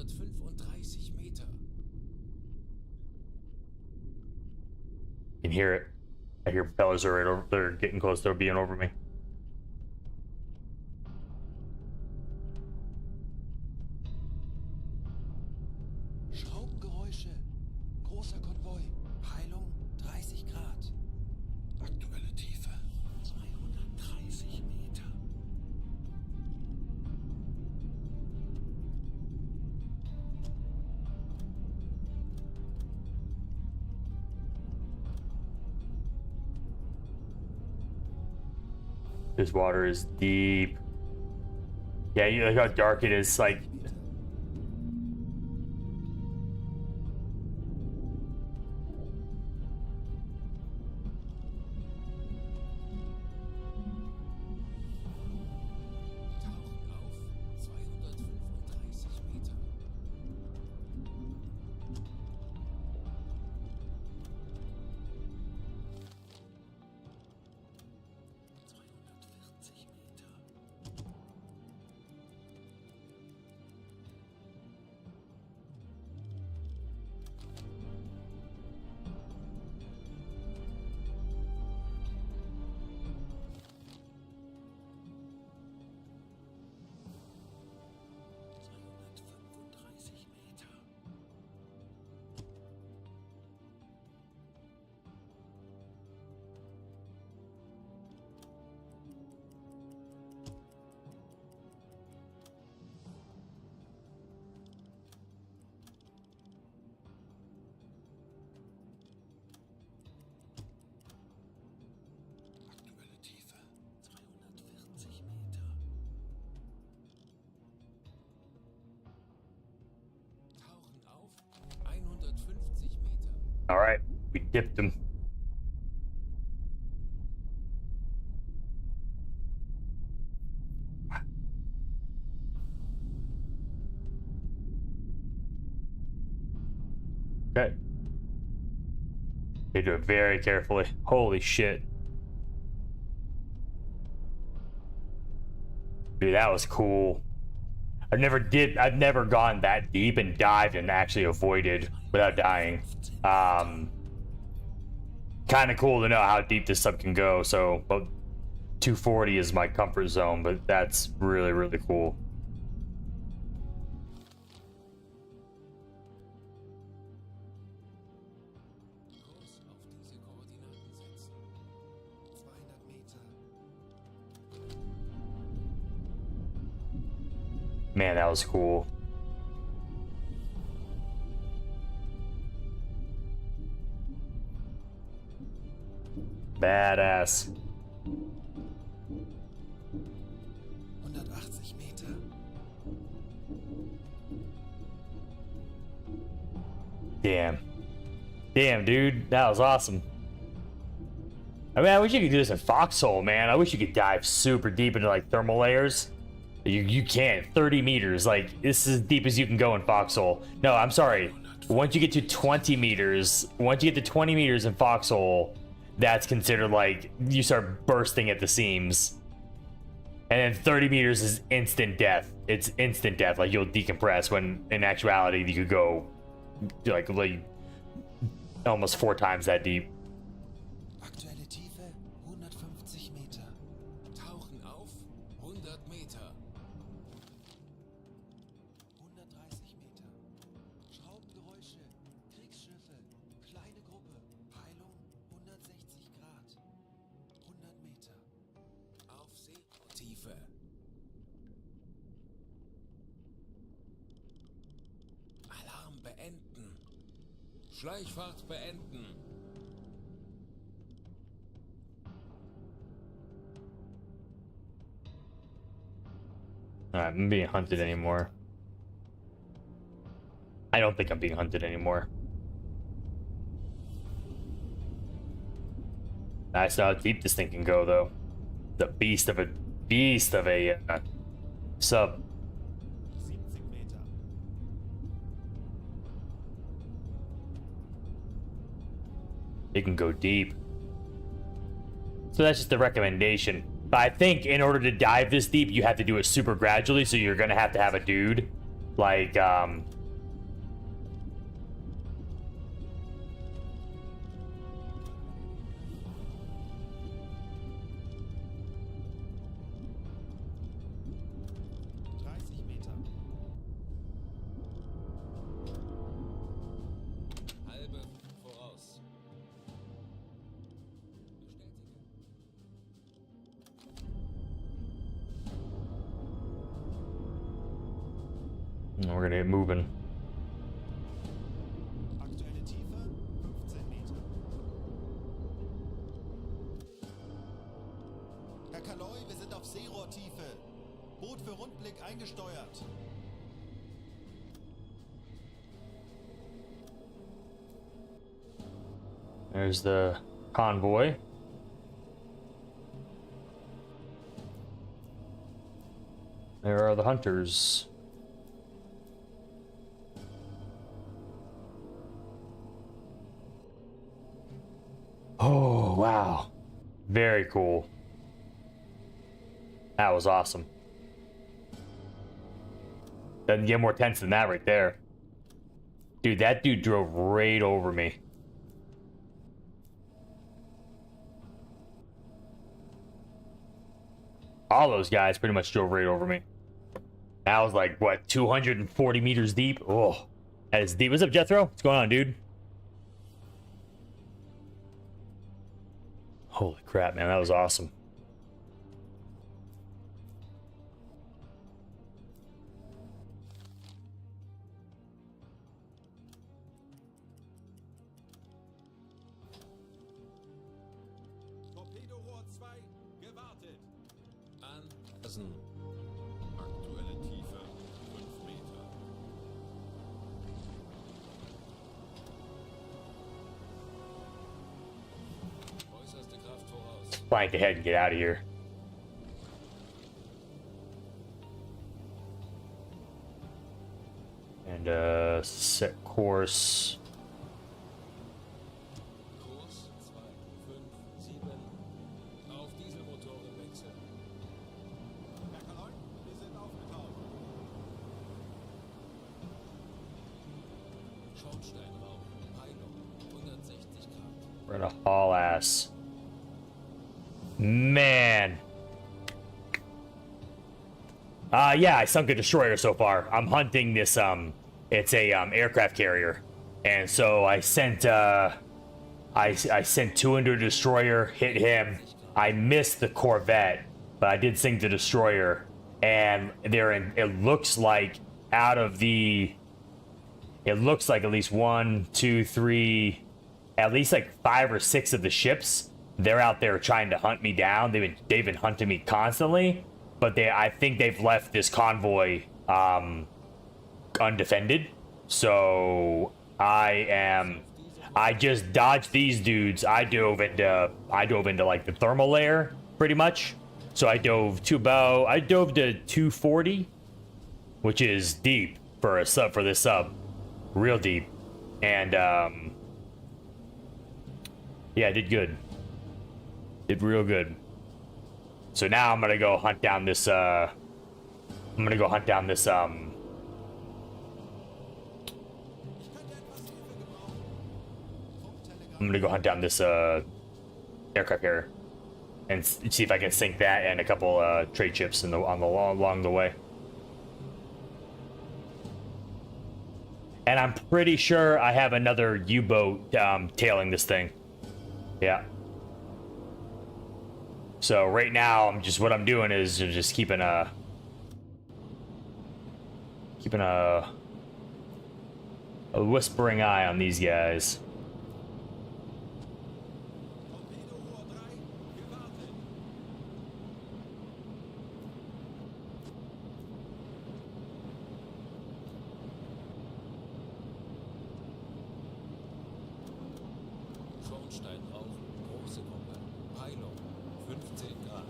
B: 235 Meter.
A: You can hear it. I hear propellers are right over. They're getting close to being over me.
D: Schraubengeräusche. Großer Konvoi. Peilung 30 Grad. Aktuelle Tiefe 230 Meter.
A: This water is deep. Yeah, you look how dark it is. Like,
B: Tauchen auf 235 Meter.
D: Aktuelle Tiefe 240 Meter.
B: Tauchen auf 150 Meter.
A: all right, we dipped him. Okay. They do it very carefully. Holy shit. Dude, that was cool. I've never gone that deep and dived and actually avoided without dying. Kind of cool to know how deep this sub can go. So, about 240 is my comfort zone, but that's really, really cool.
B: Kurs auf diese Koordinaten setzen.
D: 200 Meter.
A: Man, that was cool. Badass.
D: 180 Meter.
A: Damn. Damn, dude. That was awesome. I mean, I wish you could do this in Foxhole, man. I wish you could dive super deep into, like, thermal layers. You can't. 30 meters. Like, this is as deep as you can go in Foxhole. No, I'm sorry. Once you get to 20 meters, once you get to 20 meters in Foxhole, that's considered, like, you start bursting at the seams. And then 30 meters is instant death. It's instant death. Like, you'll decompress when, in actuality, you could go, like almost 4 times that deep.
D: Aktuelle Tiefe 150 Meter.
B: Tauchen auf 100 Meter.
D: 130 Meter. Schraubengeräusche. Kriegsschiffe. Kleine Gruppe. Peilung 160 Grad. 100 Meter.
B: Auf Seetiefe. Alarm beenden. Schleichfahrt beenden.
A: I'm being hunted anymore. I don't think I'm being hunted anymore. I saw how deep this thing can go, though. The beast of a sub.
D: 70 Meter.
A: It can go deep. So that's just the recommendation. But I think in order to dive this deep, you have to do it super gradually. So you're gonna have to have a dude Like,
D: 30 Meter.
B: Halbe voraus. Bestätige.
A: we're gonna get moving.
D: Aktuelle Tiefe 15 Meter. Herr Kaloi, wir sind auf Seerohrtiefe. Boot für Rundblick eingesteuert.
A: There's the convoy. There are the hunters. Oh, wow. Very cool. That was awesome. Doesn't get more tense than that right there. Dude, that dude drove right over me. All those guys pretty much drove right over me. That was like, what, 240 meters deep? Oh, that is deep. What's up, Jethro? What's going on, dude? Holy crap, man. That was awesome.
B: Torpedorohr 2, gewartet. Anpassen. Aktuelle Tiefe 5 Meter. Äußerste Kraft voraus.
A: Plank ahead and get out of here. And set course.
B: Kurs 2, 5, 7. Auf Dieselmotoren wechseln.
D: Herr Kaloi, wir sind aufgetaucht.
B: Schornsteinrauch. Peilung. 160 Grad.
A: We're gonna haul ass. Man. Yeah, I sunk a destroyer so far. I'm hunting this, it's a, aircraft carrier. And so I sent, I sent 200 destroyer, hit him. I missed the Corvette, but I did sink the destroyer. And it looks like out of the, it looks like at least 1, 2, 3, at least like 5 or 6 of the ships, they're out there trying to hunt me down. They've been hunting me constantly, but I think they've left this convoy undefended. So I just dodged these dudes. I dove into like the thermal layer pretty much. So I dove to 240, which is deep for a sub, for this sub, real deep. And yeah, I did good. Did real good. So now I'm gonna go hunt down this I'm gonna go hunt down this aircraft carrier and see if I can sink that and a couple trade ships along the way. And I'm pretty sure I have another U-boat tailing this thing. Yeah. So right now, what I'm doing is just keeping a whispering eye on these guys.
B: Torpedorohr 3, gewartet. Schornsteinrauch, große Gruppe. Peilung, 15 Grad.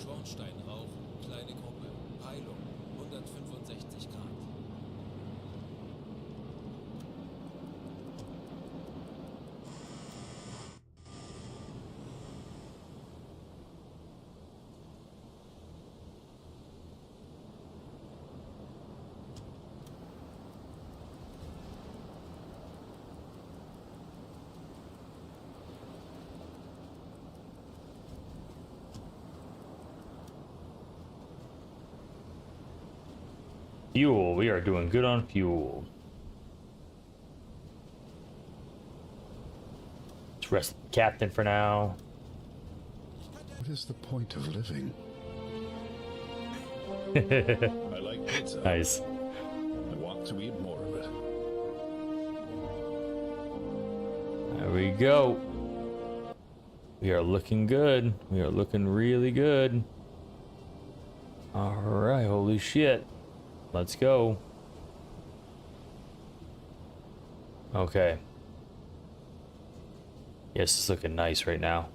B: Schornsteinrauch, kleine Gruppe. Peilung, 165 Grad.
A: fuel. We are doing good on fuel. Let's rest the captain for now.
E: What is the point of living?
F: I like pizza.
A: Nice.
F: I want to eat more of it.
A: There we go. We are looking good. We are looking really good. All right, holy shit. Let's go. Okay. Yes, it's looking nice right now.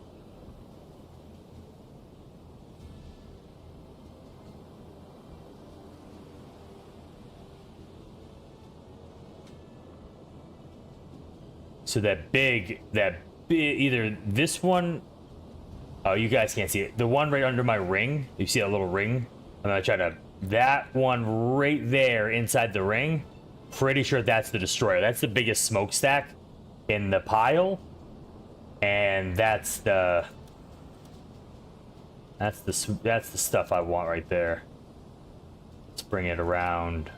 A: So either this one, oh, you guys can't see it. The one right under my ring, you see that little ring? I'm gonna try to, that one right there inside the ring, pretty sure that's the destroyer. That's the biggest smokestack in the pile. And that's the stuff I want right there. Let's bring it around.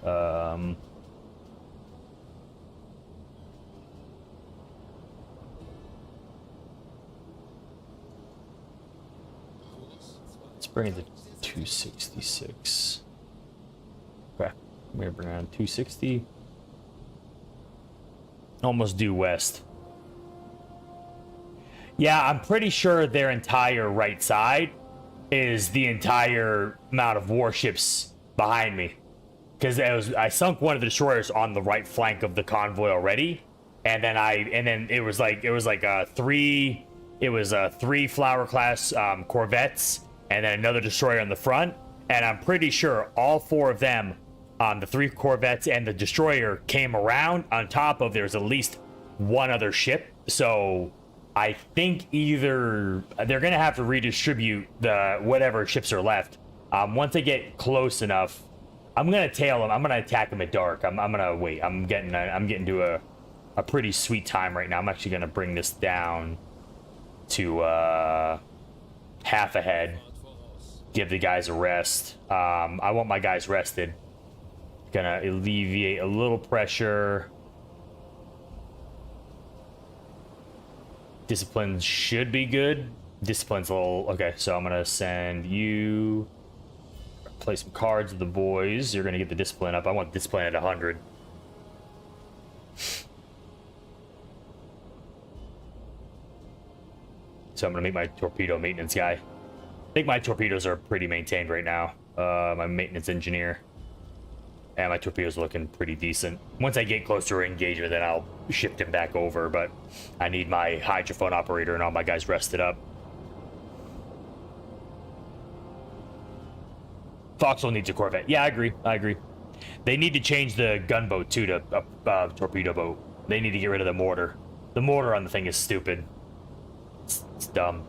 A: Let's bring it to 266. Okay, we're gonna bring it around 260. Almost due west. Yeah, I'm pretty sure their entire right side is the entire amount of warships behind me. Because I sunk one of the destroyers on the right flank of the convoy already, and then it was like three Flower class corvettes, and then another destroyer on the front. And I'm pretty sure all four of them, the three corvettes and the destroyer, came around on top of, there's at least one other ship. So I think either they're gonna have to redistribute the whatever ships are left. Once they get close enough, I'm gonna tail them. I'm gonna attack them at dark. I'm gonna wait. I'm getting to a pretty sweet time right now. I'm actually gonna bring this down to half ahead. Give the guys a rest. I want my guys rested. Gonna alleviate a little pressure. Discipline should be good. Discipline's a little... Okay, so I'm gonna send you... Play some cards with the boys. You're gonna get the discipline up. I want discipline at 100. So I'm gonna make my torpedo maintenance guy. I think my torpedoes are pretty maintained right now. My maintenance engineer. And my torpedoes are looking pretty decent. Once I get close to engagement, then I'll shift him back over, but I need my hydrophone operator and all my guys rested up. Foxhole needs a corvette. Yeah, I agree. They need to change the gunboat too to a torpedo boat. They need to get rid of the mortar. The mortar on the thing is stupid. It's dumb.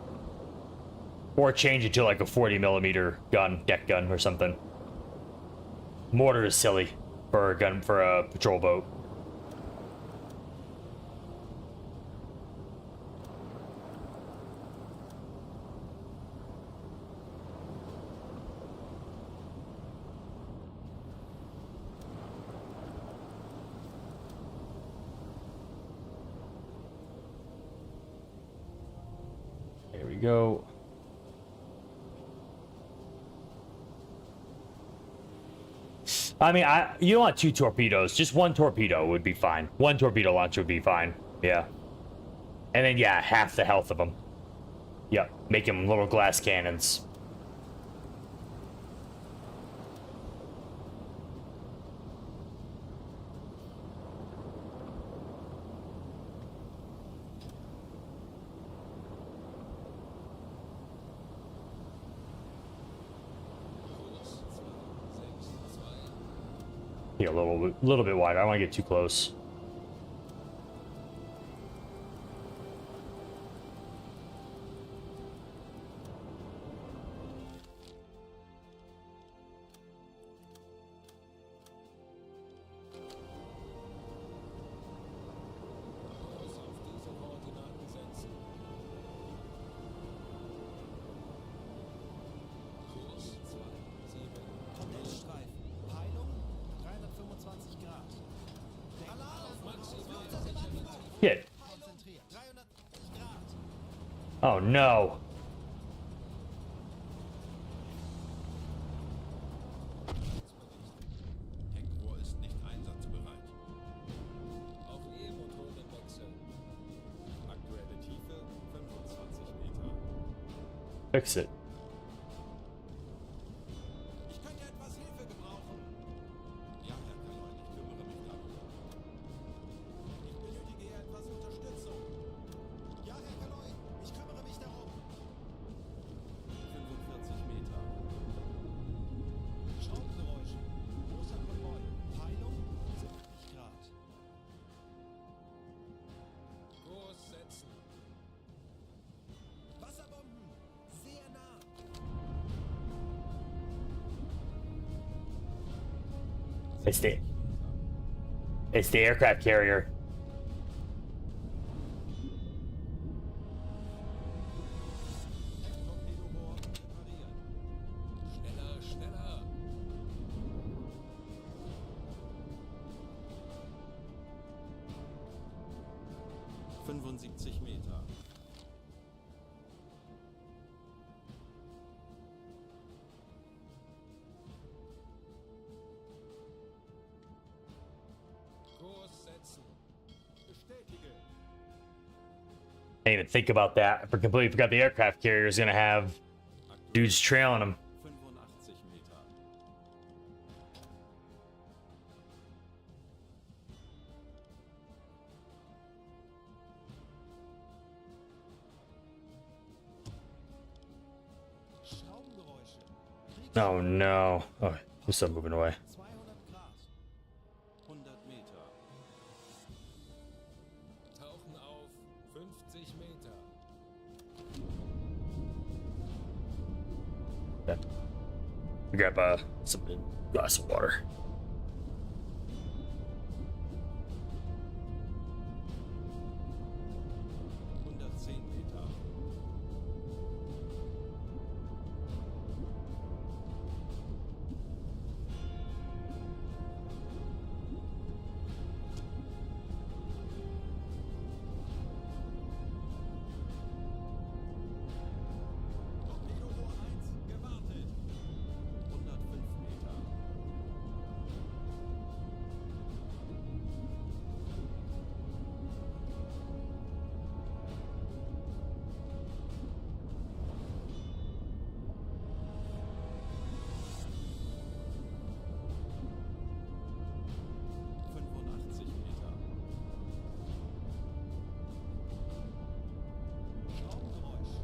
A: Or change it to like a 40mm gun, deck gun or something. Mortar is silly for a patrol boat. There we go. I mean, you don't want two torpedoes. Just one torpedo would be fine. One torpedo launch would be fine. Yeah. And then, yeah, half the health of them. Yep. Make them little glass cannons. Yeah, a little bit wider. I don't want to get too close. Shit.
D: Konzentriert. 360 Grad.
A: Oh no.
B: Heckrohr ist nicht einsatzbereit. Auf E-Motoren wechseln. Aktuelle Tiefe 25 Meter.
A: Fix it.
D: Ich könnte etwas Hilfe gebrauchen.
B: Ja, Herr Kalon, ich kümmere mich darum.
D: Ich benötige hier etwas Unterstützung. Ja, Herr Kaloi, ich kümmere mich darum.
B: 45 Meter.
D: Schraubengeräusche. Großer Konvoi. Peilung 70 Grad.
B: Kurs setzen.
D: Wasserbomben. Sehr nah.
A: It's the aircraft carrier.
D: Hecktorpedobohr repariert.
B: Schneller, schneller. ...75 Meter. Kurs setzen.
D: Bestätige.
A: I didn't even think about that. I completely forgot the aircraft carrier is gonna have dudes trailing them.
B: 85 Meter.
D: Schraubengeräusche.
A: Oh no. Oh, there's some moving away.
D: 200 Grad.
B: 100 Meter. Tauchen auf 50 Meter.
A: Yeah. Grab some glass of water.
B: 110 Meter.
D: Torpedobohr 1 gewartet.
B: 105 Meter.
D: Schraubengeräusch.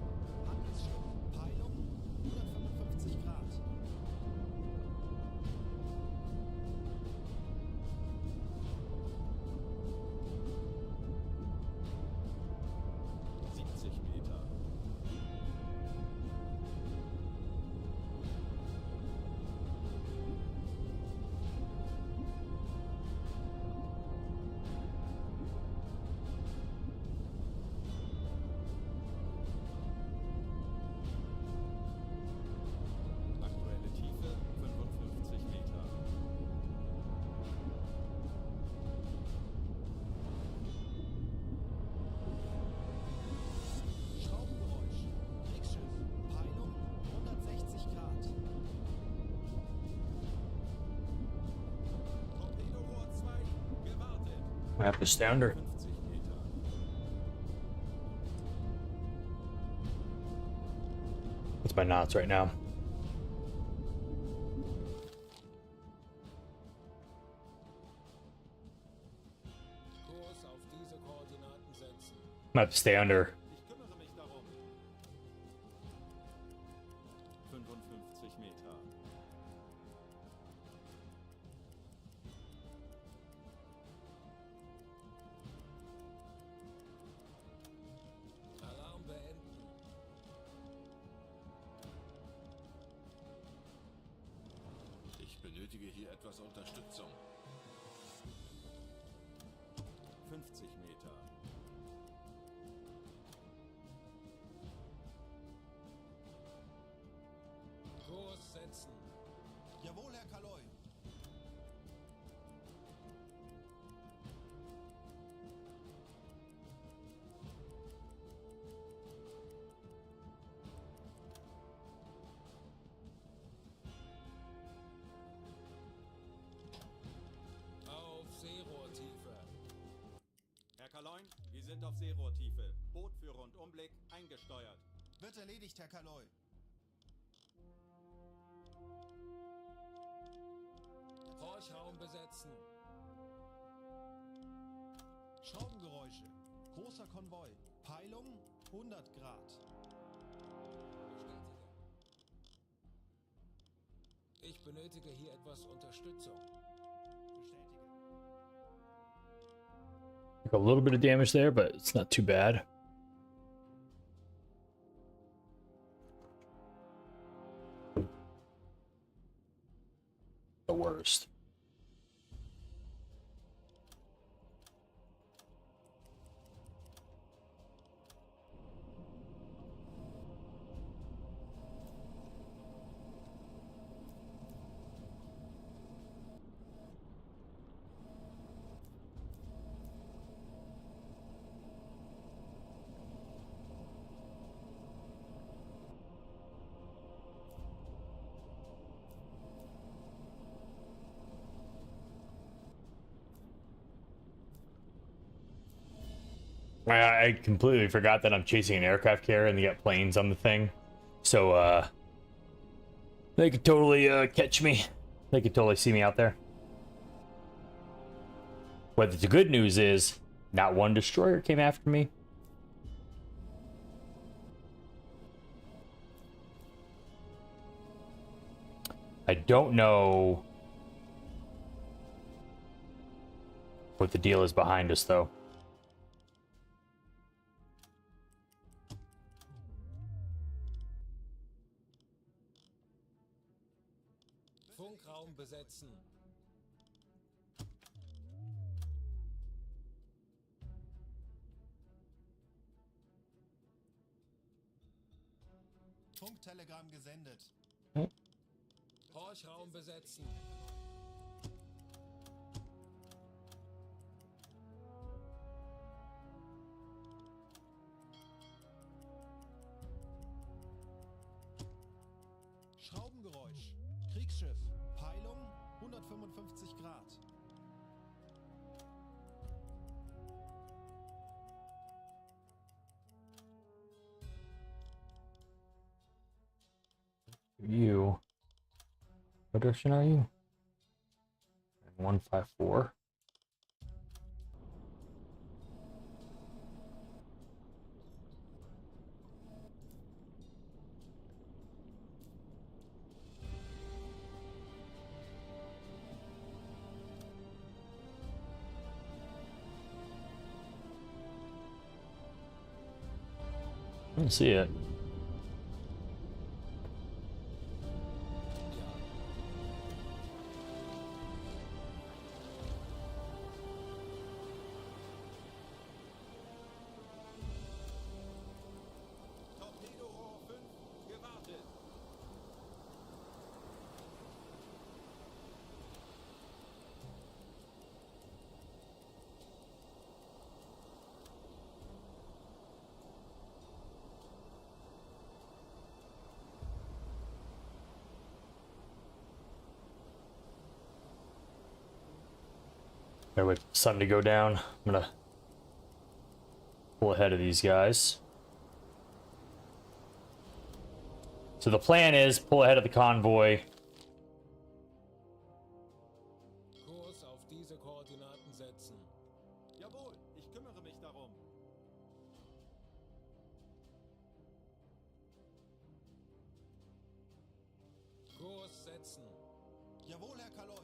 D: Handelsschiff. Peilung 155 Grad.
B: ...70 Meter. Aktuelle Tiefe 55 Meter.
D: Schraubengeräusch. Kriegsschiff. Peilung 160 Grad. Torpedobohr 2 gewartet.
A: I have to stand her.
B: 50 Meter.
A: What's my knots right now?
B: Kurs auf diese Koordinaten setzen.
A: I have to stay under.
B: Ich kümmere mich darum. 55 Meter. Alarm beenden.
F: Ich benötige hier etwas Unterstützung.
B: 50 Meter. Kurs setzen.
D: Jawohl, Herr Kaloi.
G: 9, wir sind auf Seerohrtiefe. Boot für Rundumblick eingesteuert.
D: Wird erledigt, Herr Kaloi.
B: Horchraum besetzen.
D: Schraubengeräusche. Großer Konvoi. Peilung 100 Grad.
B: Bestätige. Ich benötige hier etwas Unterstützung.
D: Bestätige.
A: Like a little bit of damage there, but it's not too bad. The worst. I completely forgot that I'm chasing an aircraft carrier and they got planes on the thing. So, they could totally catch me. They could totally see me out there. But the good news is, not one destroyer came after me. I don't know what the deal is behind us, though.
B: Funkraum besetzen.
D: Funktelegramm gesendet.
B: Horchraum besetzen.
D: Schraubengeräusch. Kriegsschiff. Peilung 155 Grad.
A: You. What direction are you? 154. I don't see it.
G: Torpedorohr 5 gewartet.
A: Gotta wait for the sun to go down. I'm gonna pull ahead of these guys. So the plan is pull ahead of the convoy.
B: Kurs auf diese Koordinaten setzen.
G: Jawohl, ich kümmere mich darum.
B: Kurs setzen.
D: Jawohl, Herr Kaloi.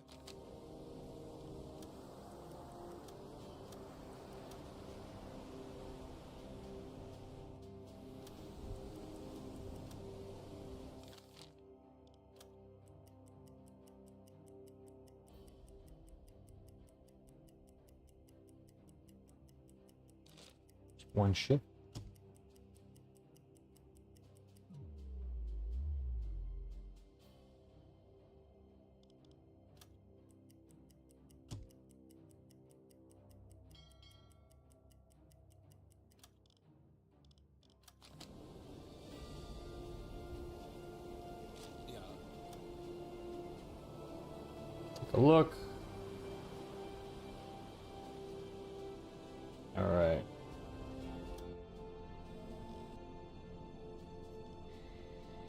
A: One ship.
B: Ja.
A: Take a look. All right.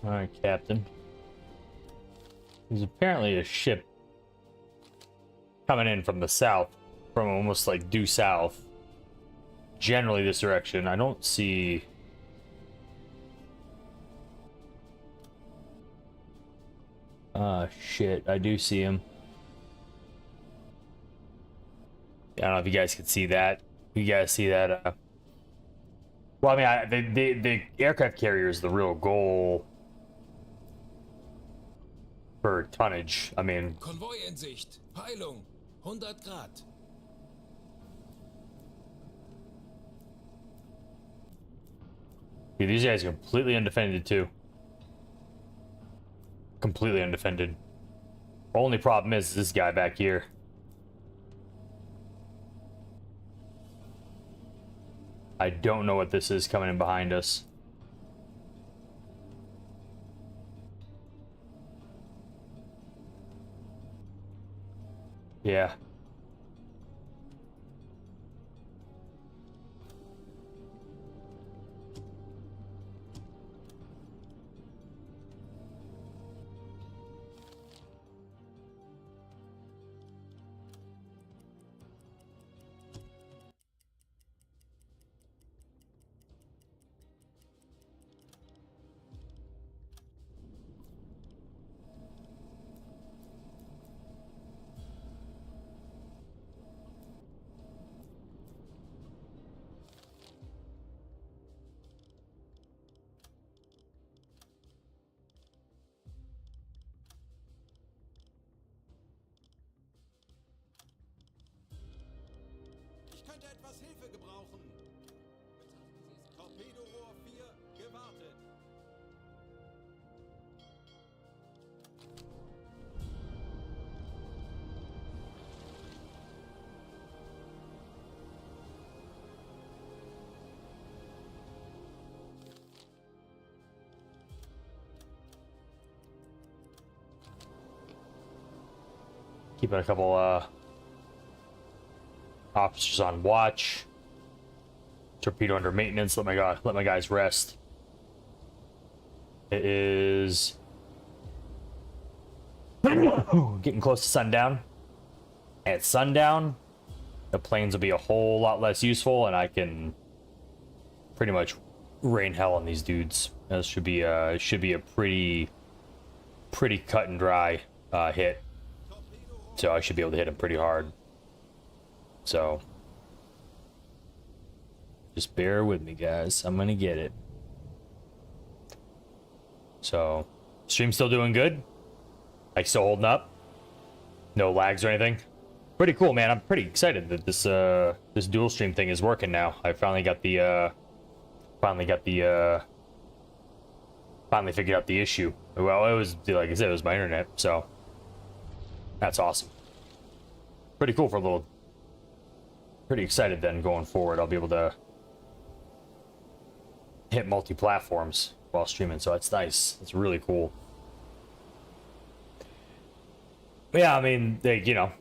A: Alright, Captain. There's apparently a ship coming in from the south, from almost like due south. Generally this direction. I don't see... shit, I do see him. I don't know if you guys can see that. You guys see that? Well, I mean, the aircraft carrier is the real goal for tonnage. I mean,
B: Konvoi in Sicht. Peilung. 100 Grad.
A: dude, these guys are completely undefended too. Completely undefended. Only problem is this guy back here. I don't know what this is coming in behind us. Yeah.
G: Ich könnte etwas Hilfe gebrauchen. Torpedorohr 4 gewartet.
A: Keeping a couple officers on watch. Torpedo under maintenance. Let my guys rest. It is getting close to sundown. At sundown, the planes will be a whole lot less useful, and I can pretty much rain hell on these dudes. This should be a pretty cut and dry hit. So I should be able to hit him pretty hard. So just bear with me, guys. I'm gonna get it. So stream's still doing good. Like, still holding up. No lags or anything. Pretty cool, man. I'm pretty excited that this dual stream thing is working now. I finally figured out the issue. Well, it was, like I said, it was my internet, so that's awesome. Pretty cool for a little. Pretty excited then going forward. I'll be able to hit multi-platforms while streaming, so that's nice. It's really cool. Yeah, I mean,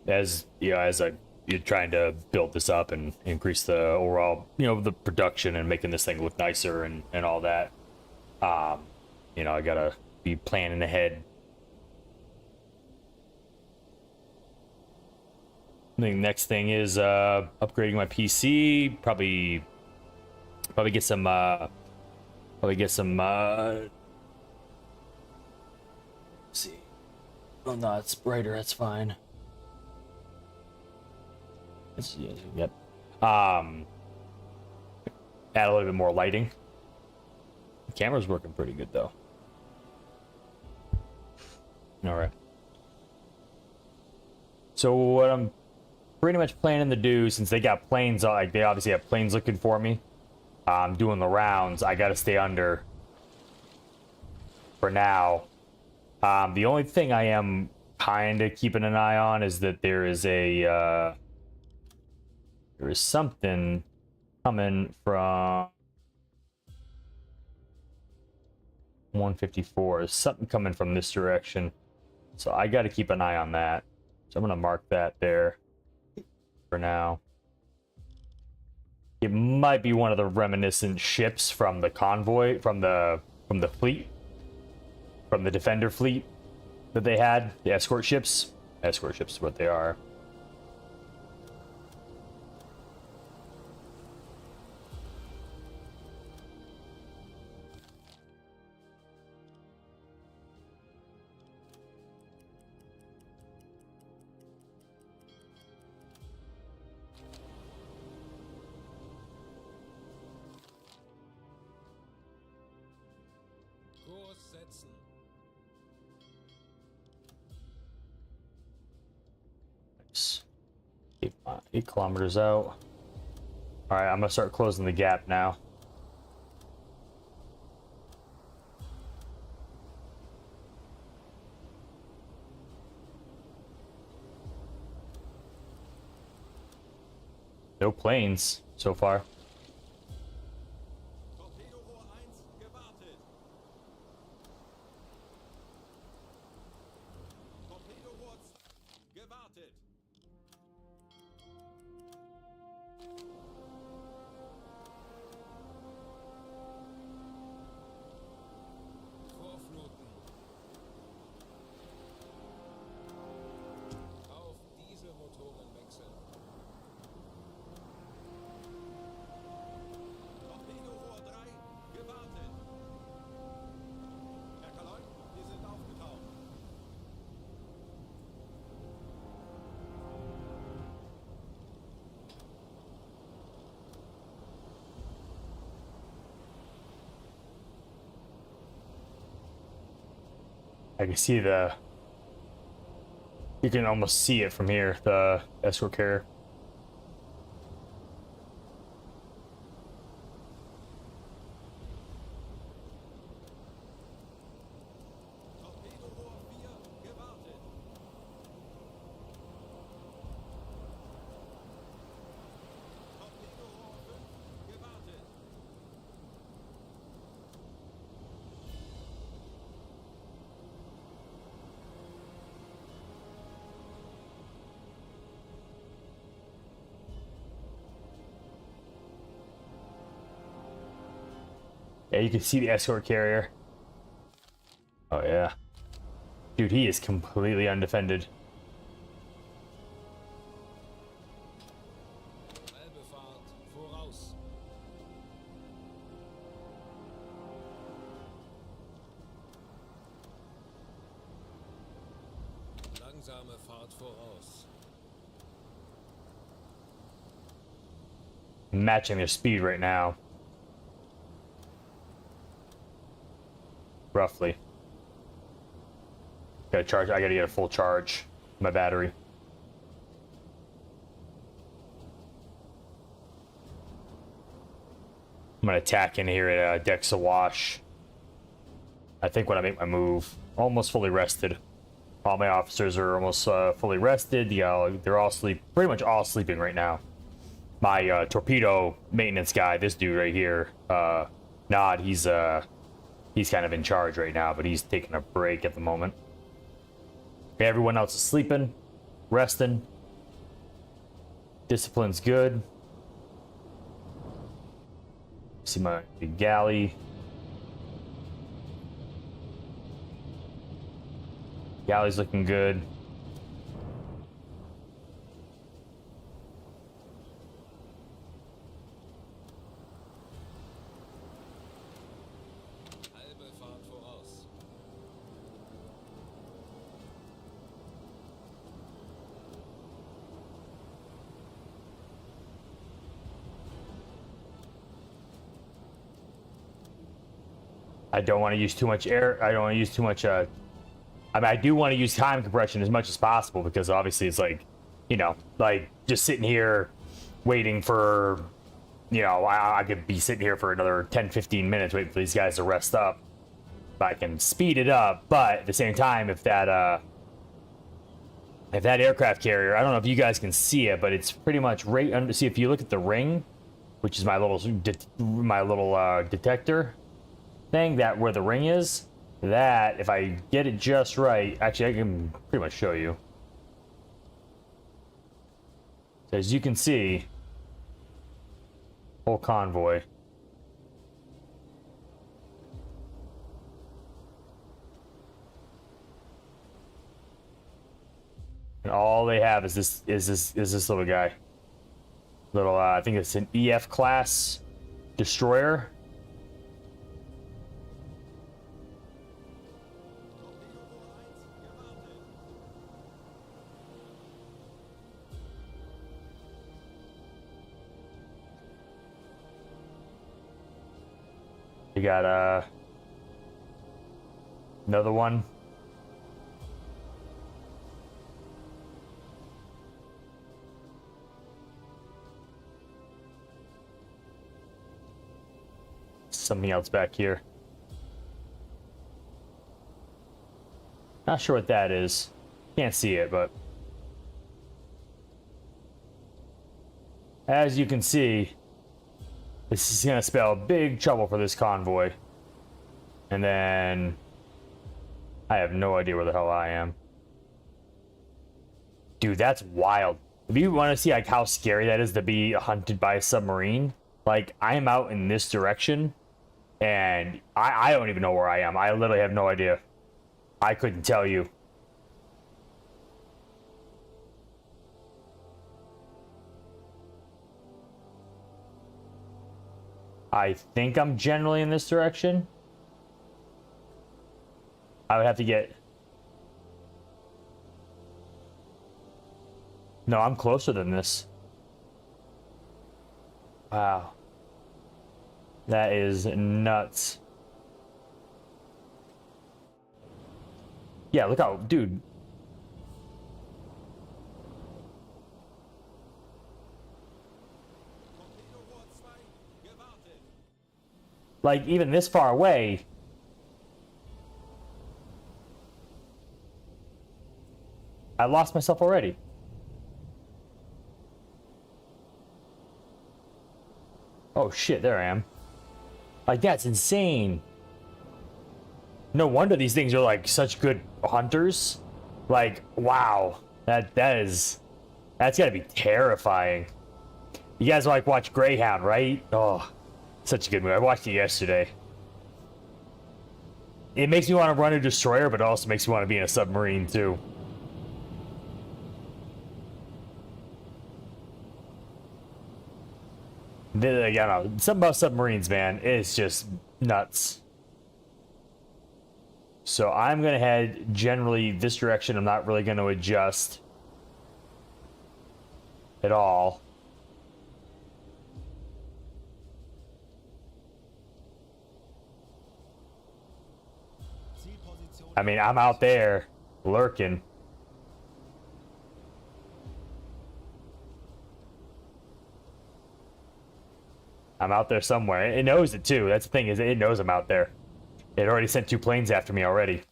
A: as you're trying to build this up and increase the overall, the production and making this thing look nicer and all that. I gotta be planning ahead. The next thing is upgrading my PC. Probably get some. Let's see. Oh no, it's brighter. That's fine. Yep. Add a little bit more lighting. The camera's working pretty good though. All right. So what I'm pretty much planning to do, since they got planes, like they obviously have planes looking for me, I'm doing the rounds. I got to stay under for now. The only thing I am kind of keeping an eye on is that there is something coming from 154. There's something coming from this direction, so I got to keep an eye on that. So I'm gonna mark that there for now. It might be one of the reminiscent ships from the convoy, from the fleet. from the Defender fleet that they had, the escort ships. Escort ships is what they are.
B: Kurs setzen.
A: 8 kilometers out. Alright, I'm gonna start closing the gap now. No planes so far.
G: Torpedorohr 1 gewartet. Torpedorohr gewartet.
B: Vorfluten. Auf Dieselmotoren wechseln.
G: Torpedorohr 3 gewartet. Herr Kaloy, wir sind aufgetaucht.
A: I can see the... You can almost see it from here, the escort carrier.
G: Torpedorohr 4 gewartet. Torpedorohr 5 gewartet.
A: Yeah, you can see the escort carrier. Oh yeah. Dude, he is completely undefended.
B: Elbefahrt voraus. Langsame Fahrt voraus.
A: Matching their speed right now. Roughly. Gotta charge. I gotta get a full charge. My battery. I'm gonna attack in here at Dex Awash. I think when I make my move, almost fully rested. All my officers are almost fully rested. They're all pretty much all sleeping right now. My torpedo maintenance guy, this dude right here, Nod, he's kind of in charge right now, but he's taking a break at the moment. Everyone else is sleeping, resting. Discipline's good. See my big galley. Galley's looking good.
B: Halbe Fahrt voraus.
A: I don't want to use too much air. I don't want to use too much. I mean, I do want to use time compression as much as possible because obviously it's like, you know, like just sitting here waiting for, you know, I could be sitting here for another 10, 15 minutes waiting for these guys to rest up. But I can speed it up. But at the same time, if that aircraft carrier, I don't know if you guys can see it, but it's pretty much right under. See, if you look at the ring, which is my little detector thing, that where the ring is, that if I get it just right, actually I can pretty much show you. So as you can see, whole convoy. And all they have is this little guy. Little I think it's an EF class destroyer. You got another one. Something else back here. Not sure what that is. Can't see it, but as you can see, this is gonna spell big trouble for this convoy. And then I have no idea where the hell I am. Dude, that's wild. If you want to see like how scary that is to be hunted by a submarine, like I'm out in this direction and I don't even know where I am. I literally have no idea. I couldn't tell you. I think I'm generally in this direction. I would have to get... No, I'm closer than this. Wow. That is nuts. Yeah, look out, dude. Like, even this far away. I lost myself already. Oh shit, there I am. Like, that's insane. No wonder these things are like such good hunters. Like, wow. That's gotta be terrifying. You guys like watch Greyhound, right? Oh, such a good movie. I watched it yesterday. It makes me want to run a destroyer, but it also makes me want to be in a submarine too. I don't know. Something about submarines, man. It's just nuts. So I'm going to head generally this direction. I'm not really going to adjust at all. I mean, I'm out there lurking. I'm out there somewhere. It knows it too. That's the thing, is it knows I'm out there. It already sent 2 planes after me already.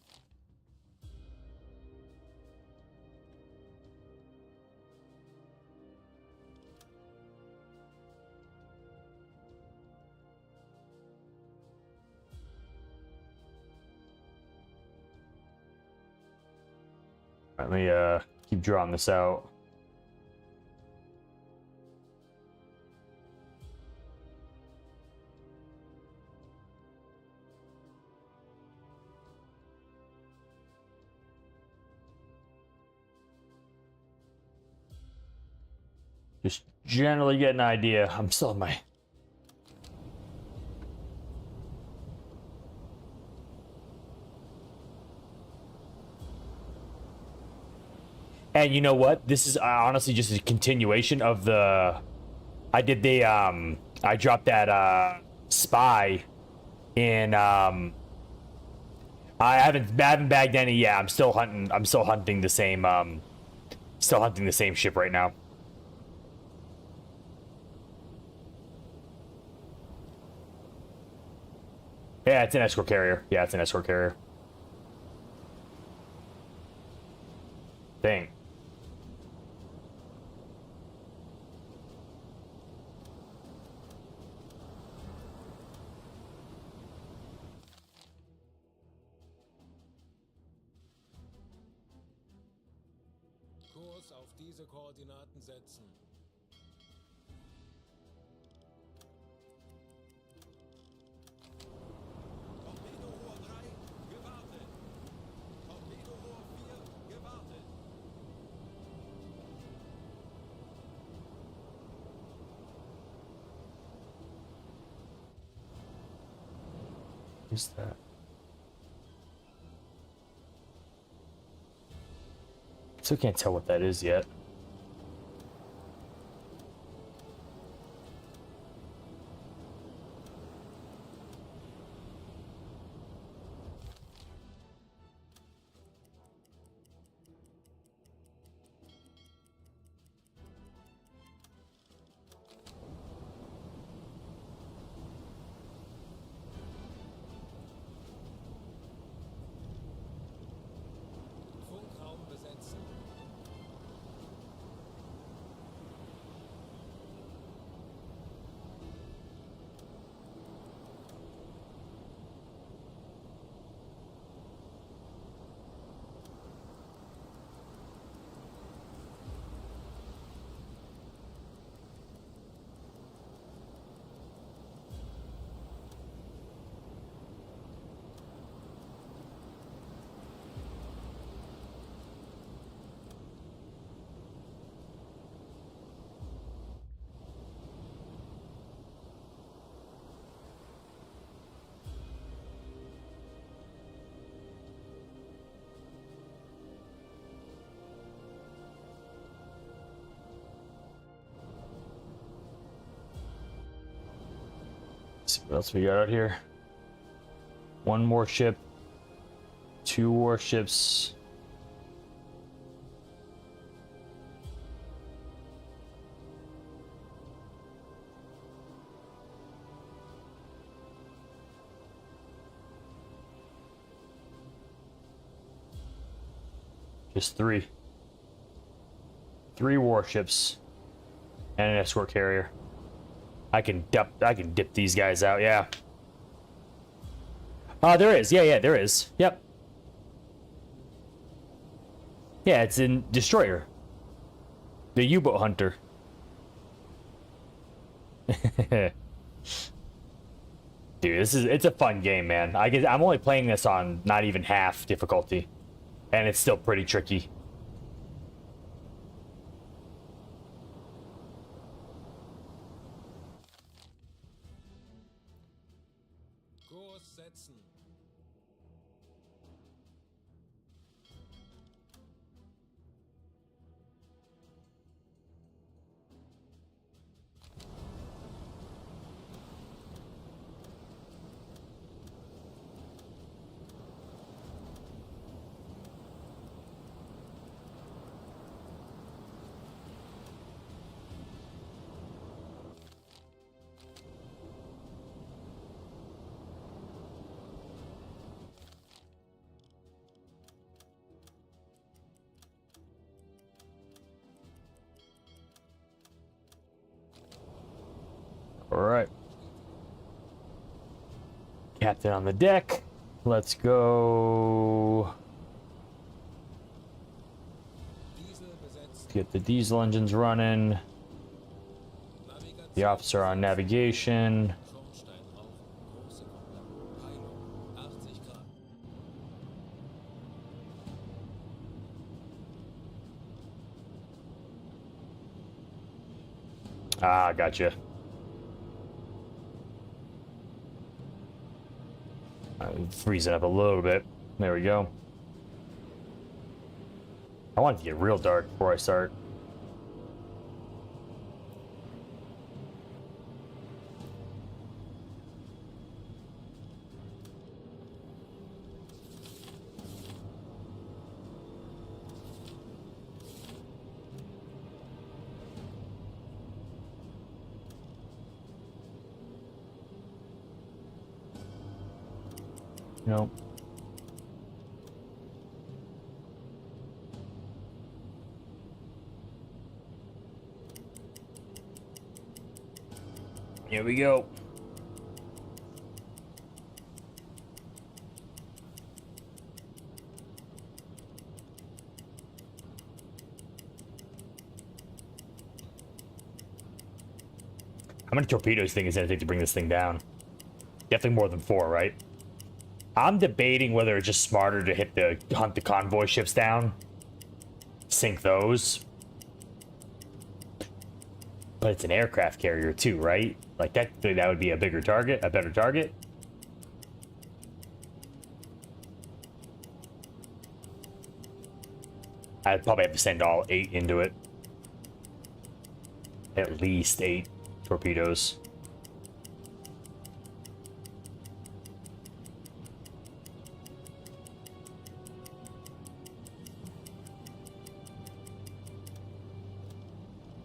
A: Let me keep drawing this out. Just generally get an idea. I'm still in my... And you know what? This is honestly just a continuation of the... I did the, I dropped that, spy in, I haven't bagged any yet. I'm still hunting the same, still hunting the same ship right now. Yeah, it's an escort carrier. Yeah, it's an escort carrier. Dang.
B: Kurs auf diese Koordinaten setzen.
G: Torpedorohr 3, gewartet. Torpedorohr 4, gewartet.
A: Who's that? Still can't tell what that is yet.
B: Funkraum besetzen.
A: Let's see what else we got out here. One warship, two warships. Just three. Three warships and an escort carrier. I can dip these guys out, yeah. There is. Yeah, there is. Yep. Yeah, it's in Destroyer. The U-boat hunter. Dude, it's a fun game, man. I'm only playing this on not even half difficulty, and it's still pretty tricky.
B: Kurs setzen.
A: All right. Captain on the deck. Let's go.
B: Diesel besetzt.
A: Get the diesel engines running.
B: Navigation.
A: The officer on navigation.
B: Schornstein auf. Große Kuppel. Peilung. 80 Grad.
A: Ah, gotcha. Freeze it up a little bit. There we go. I want it to get real dark before I start. Nope. Here we go. How many torpedoes think it's gonna take to bring this thing down? Definitely more than 4, right? I'm debating whether it's just smarter to hunt the convoy ships down, sink those. But it's an aircraft carrier too, right? Like that would be a bigger target, a better target. I'd probably have to send all 8 into it. At least 8 torpedoes.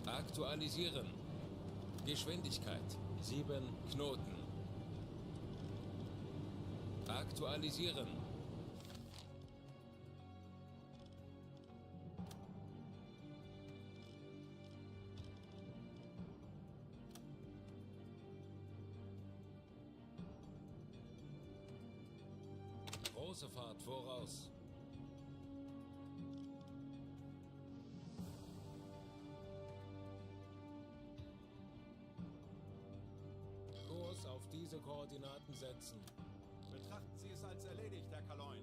B: Aktualisieren. Geschwindigkeit 7 Knoten. Aktualisieren. Große Fahrt voraus. Kurs auf diese Koordinaten setzen.
G: Betrachten Sie es als erledigt, Herr Kaloin.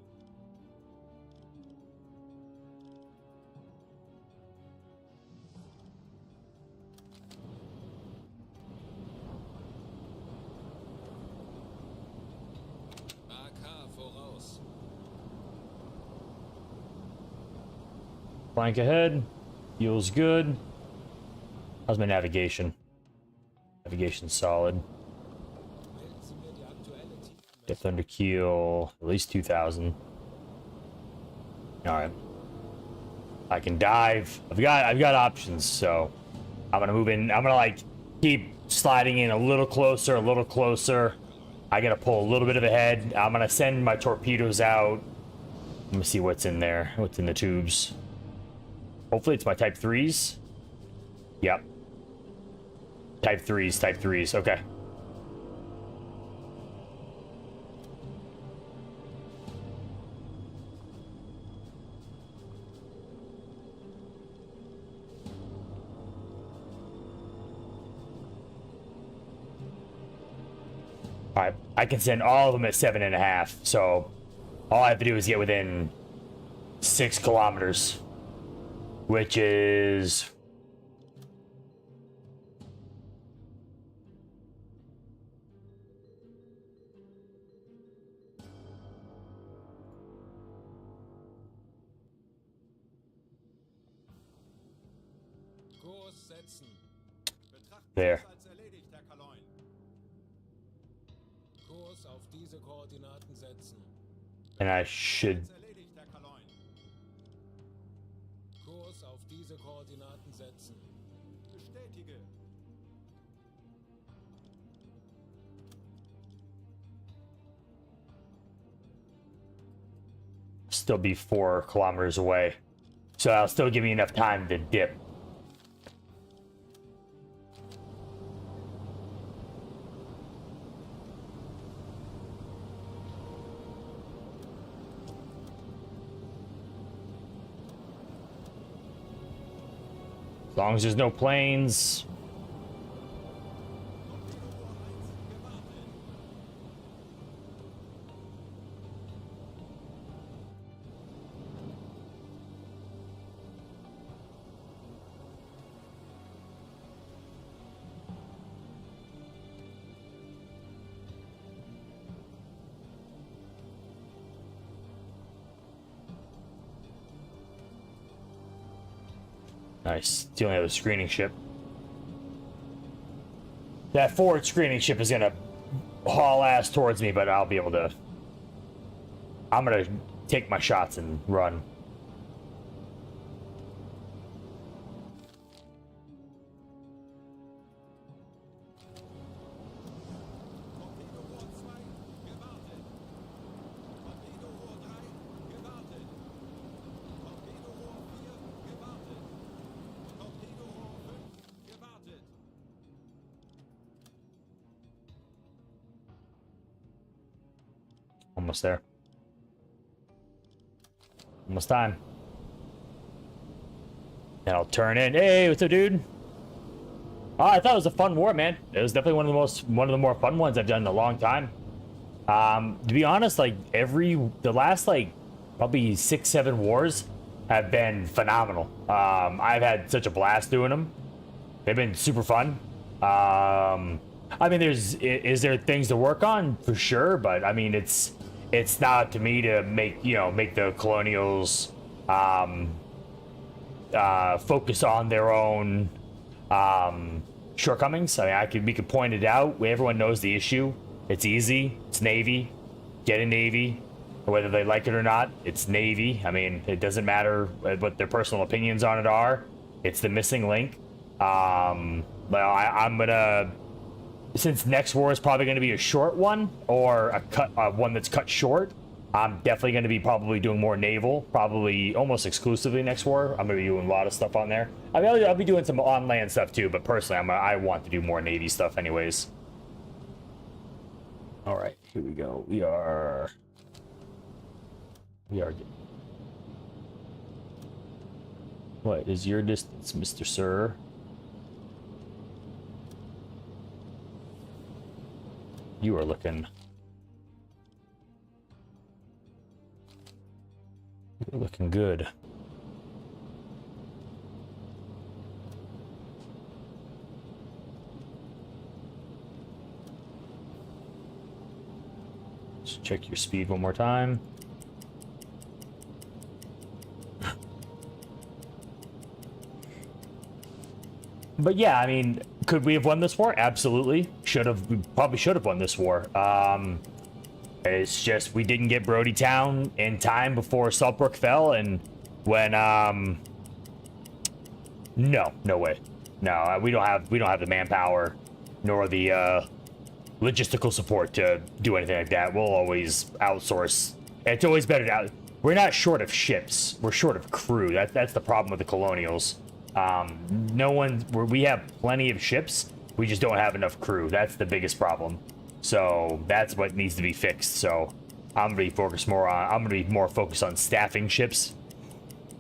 B: AK voraus.
A: Flank ahead. Fuel's good. How's my navigation? Navigation's solid.
B: Melden Sie mir die aktuelle Tiefenmessung.
A: Depth under keel, at least 2,000. All right. I can dive. I've got options, so I'm gonna move in. I'm gonna like keep sliding in a little closer, a little closer. I gotta pull a little bit of ahead. I'm gonna send my torpedoes out. Let me see what's in there. What's in the tubes? Hopefully it's my Type 3s. Yep. Type 3s, Type 3s. Okay. Alright, I can send all of them at 7.5, so all I have to do is get within 6 kilometers, which is...
B: Kurs setzen.
G: Betrachten
A: There.
G: Sie es als erledigt, Herr Kaloin.
B: Kurs auf diese Koordinaten setzen.
A: And I should...
G: Als erledigt, Herr Kaloin.
B: Kurs auf diese Koordinaten setzen.
G: Bestätige.
A: still be 4 kilometers away. So that'll still give me enough time to dip. As long as there's no planes. Nice. It's the only other screening ship. That forward screening ship is gonna haul ass towards me, but I'll be able to... I'm gonna take my shots and run.
G: Torpedorohr 2, gewartet. Torpedorohr 3, gewartet. Torpedorohr 4, gewartet. Torpedorohr 5, gewartet.
A: Almost there. Almost time. And I'll turn in. Hey, what's up, dude? Oh, I thought it was a fun war, man. It was definitely one of the more fun ones I've done in a long time. To be honest, like the last like probably 6-7 wars have been phenomenal. I've had such a blast doing them. They've been super fun. I mean, is there things to work on for sure, but I mean, it's not up to me to make the colonials focus on their own shortcomings. I mean, we could point it out. Everyone knows the issue. It's easy. It's Navy. Get a Navy. Whether they like it or not, it's Navy. I mean, it doesn't matter what their personal opinions on it are. It's the missing link. Well, I'm gonna, since next war is probably gonna be a short one or one that's cut short. I'm definitely going to be probably doing more naval, probably almost exclusively next war. I'm going to be doing a lot of stuff on there. I mean, I'll be doing some on-land stuff too, but personally, I want to do more Navy stuff anyways. All right, here we go. We are. What is your distance, Mr. Sir? You are looking. You're looking good. Just check your speed one more time. But yeah, I mean, could we have won this war? Absolutely. We probably should have won this war. It's just we didn't get Brody Town in time before Saltbrook fell, and when no way, no, we don't have the manpower nor the logistical support to do anything like that. We'll always outsource. It's always better to we're not short of ships. We're short of crew. That's the problem with the Colonials. We have plenty of ships. We just don't have enough crew. That's the biggest problem. So that's what needs to be fixed. So I'm gonna be more focused on staffing ships,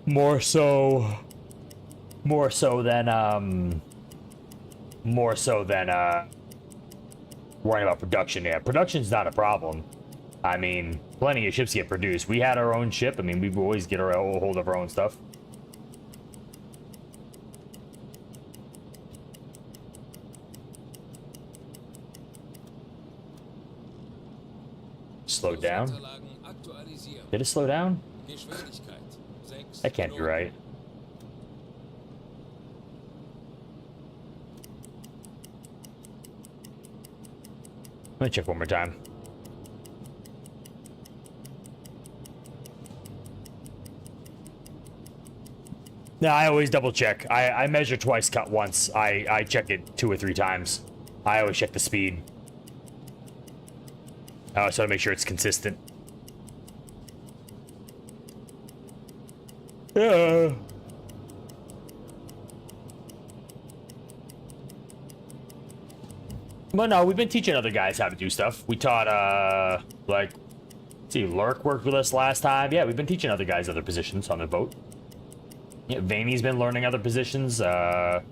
A: more so than worrying about production. Yeah, production's not a problem. I mean, plenty of ships get produced. We had our own ship. I mean, we always get a hold of our own stuff. Slowed down? Did it slow down? That can't be right. Let me check one more time. No, I always double check. I measure twice, cut once. I check it 2 or 3 times. I always check the speed. I always try to make sure it's consistent. But no, we've been teaching other guys how to do stuff. We taught, let's see, Lurk worked with us last time. Yeah, we've been teaching other guys other positions on the boat. Yeah, Vaney's been learning other positions. Yeah,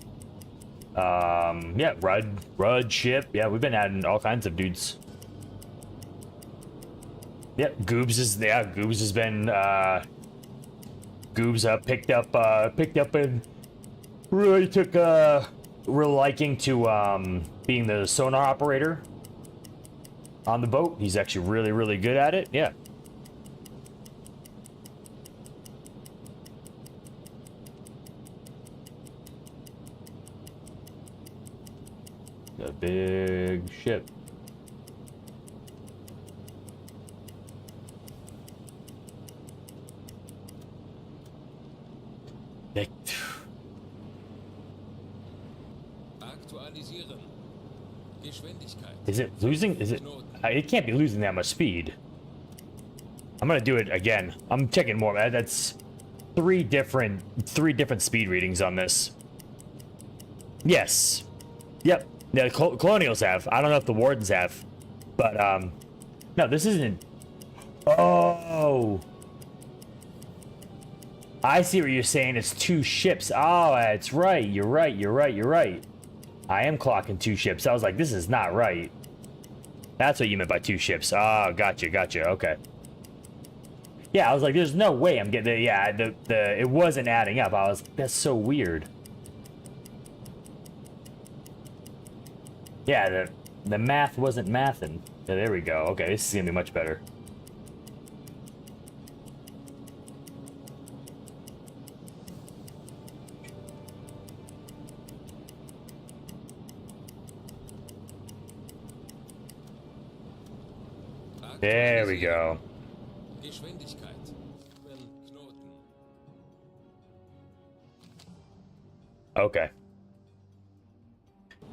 A: Rudd, Ship. Yeah, we've been adding all kinds of dudes. Yep, Goobs has been picked up and really took a real liking to being the sonar operator on the boat. He's actually really good at it. Yeah. A big ship. Is it losing? Is it? It can't be losing that much speed. I'm gonna do it again. I'm checking more. That's three different speed readings on this. Yes. Yep. The Colonials have. I don't know if the Wardens have, but no, this isn't. Oh. I see what you're saying. It's 2 ships. Oh, that's right. You're right. I am clocking 2 ships. I was like, this is not right. That's what you meant by 2 ships. Oh, gotcha. Okay. Yeah, I was like, there's no way I'm getting it wasn't adding up. I was, that's so weird. Yeah, the math wasn't mathing. Yeah, there we go. Okay, this is gonna be much better. There we go.
B: Geschwindigkeit. Knoten.
A: Okay.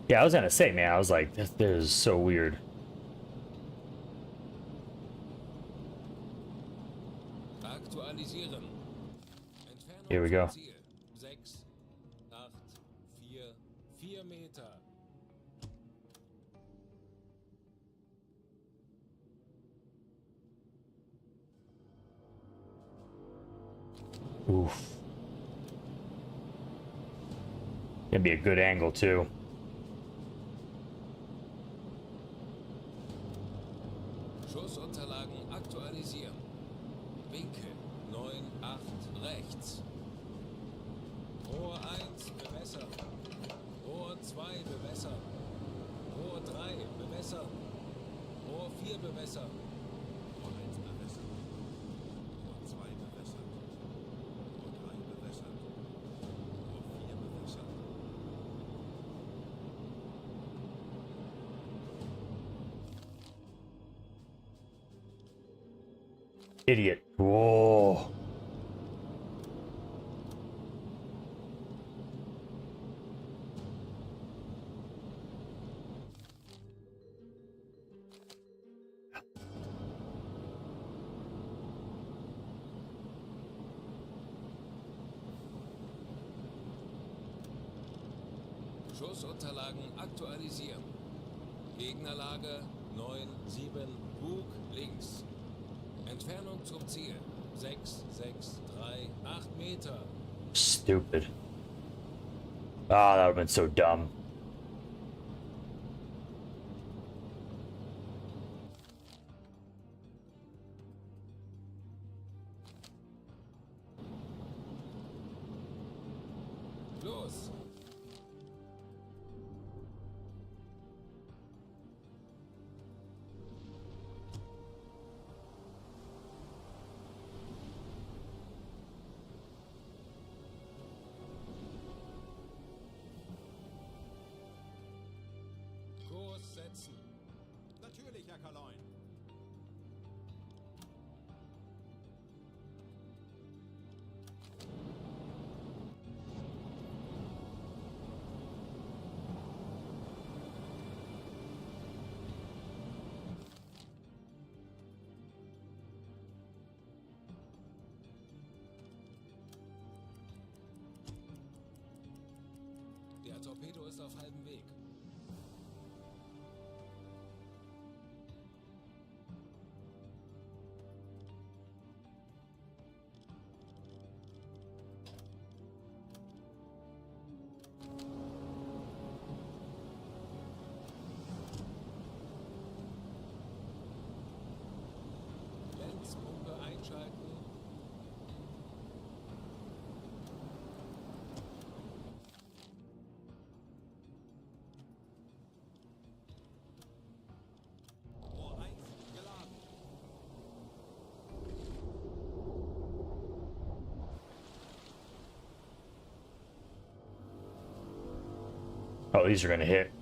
A: Yeah, I was gonna say, man, I was like, this is so weird.
B: Aktualisieren. Entfernung
A: Here we go.
B: zum Ziel. 6, 8, 4, 4 Meter.
A: Oof. Gonna be a good angle too.
B: Schussunterlagen aktualisieren. Winkel 9, 8 rechts. Rohr 1 bewässern. Rohr 2 bewässern. Rohr 3 bewässern. Rohr 4 bewässern.
F: Rohr 1 bewässert. Rohr 2 bewässert. Rohr 3 bewässert. Rohr 4 bewässert.
A: Idiot. Whoa.
B: Schussunterlagen aktualisieren. Gegnerlage 9, 7, Bug links. Entfernung zum Ziel 6, 6, 3, 8 Meter.
A: Stupid. Ah, that would have been so dumb.
B: Los! Kurs setzen.
G: Natürlich, Herr Kaloin.
B: Der Torpedo ist auf halbem Weg. Lenzpumpe einschalten.
G: Rohr 1 geladen.
A: Oh, these are gonna hit.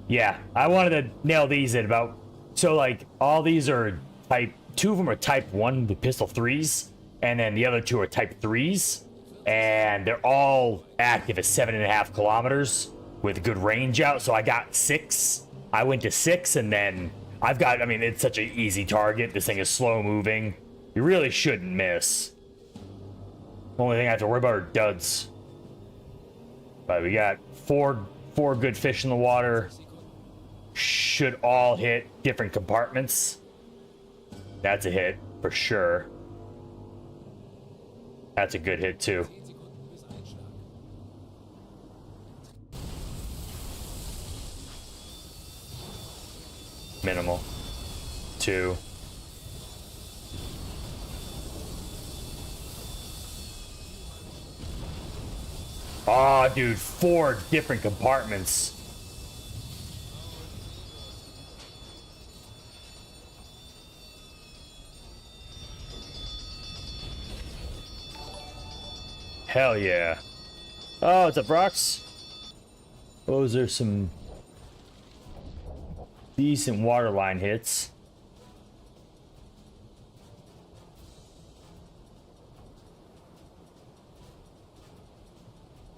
A: Yeah, I wanted to nail these in about. So, like, all these are type. 2 of them are type 1 with pistol 3s, and then the other 2 are type 3s. And they're all active at 7.5 kilometers with good range out. So I got 6. I went to 6, and then I've got. I mean, it's such an easy target. This thing is slow moving. You really shouldn't miss. Only thing I have to worry about are duds. But we got four good fish in the water. Should all hit different compartments. That's a hit for sure. That's a good hit too.
B: 10 Sekunden bis Einschlag.
A: Minimal. 2. Oh, dude, 4 different compartments. Hell yeah. Oh, it's up, rocks. Those are some decent waterline hits.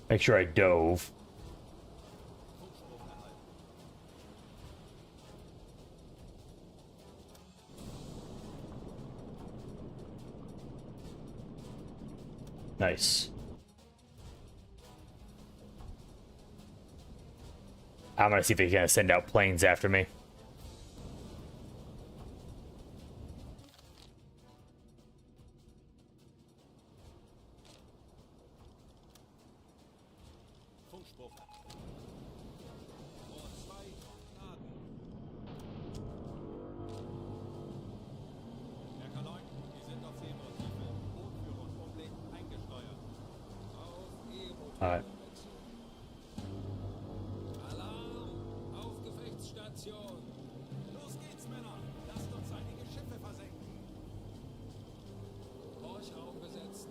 A: Make sure I dove. Nice. I'm gonna see if they're gonna send out planes after me.
G: Funkspruch. Vor 2 Graden. Herr K9, Sie sind auf Seebordtiefe. Bootführer und Umblick eingesteuert.
B: Auf E-Motor.
A: Alright.
B: Alarm! Auf Gefechtsstation!
G: Los geht's, Männer. Lasst uns einige Schiffe versenken.
B: Horchraum besetzen.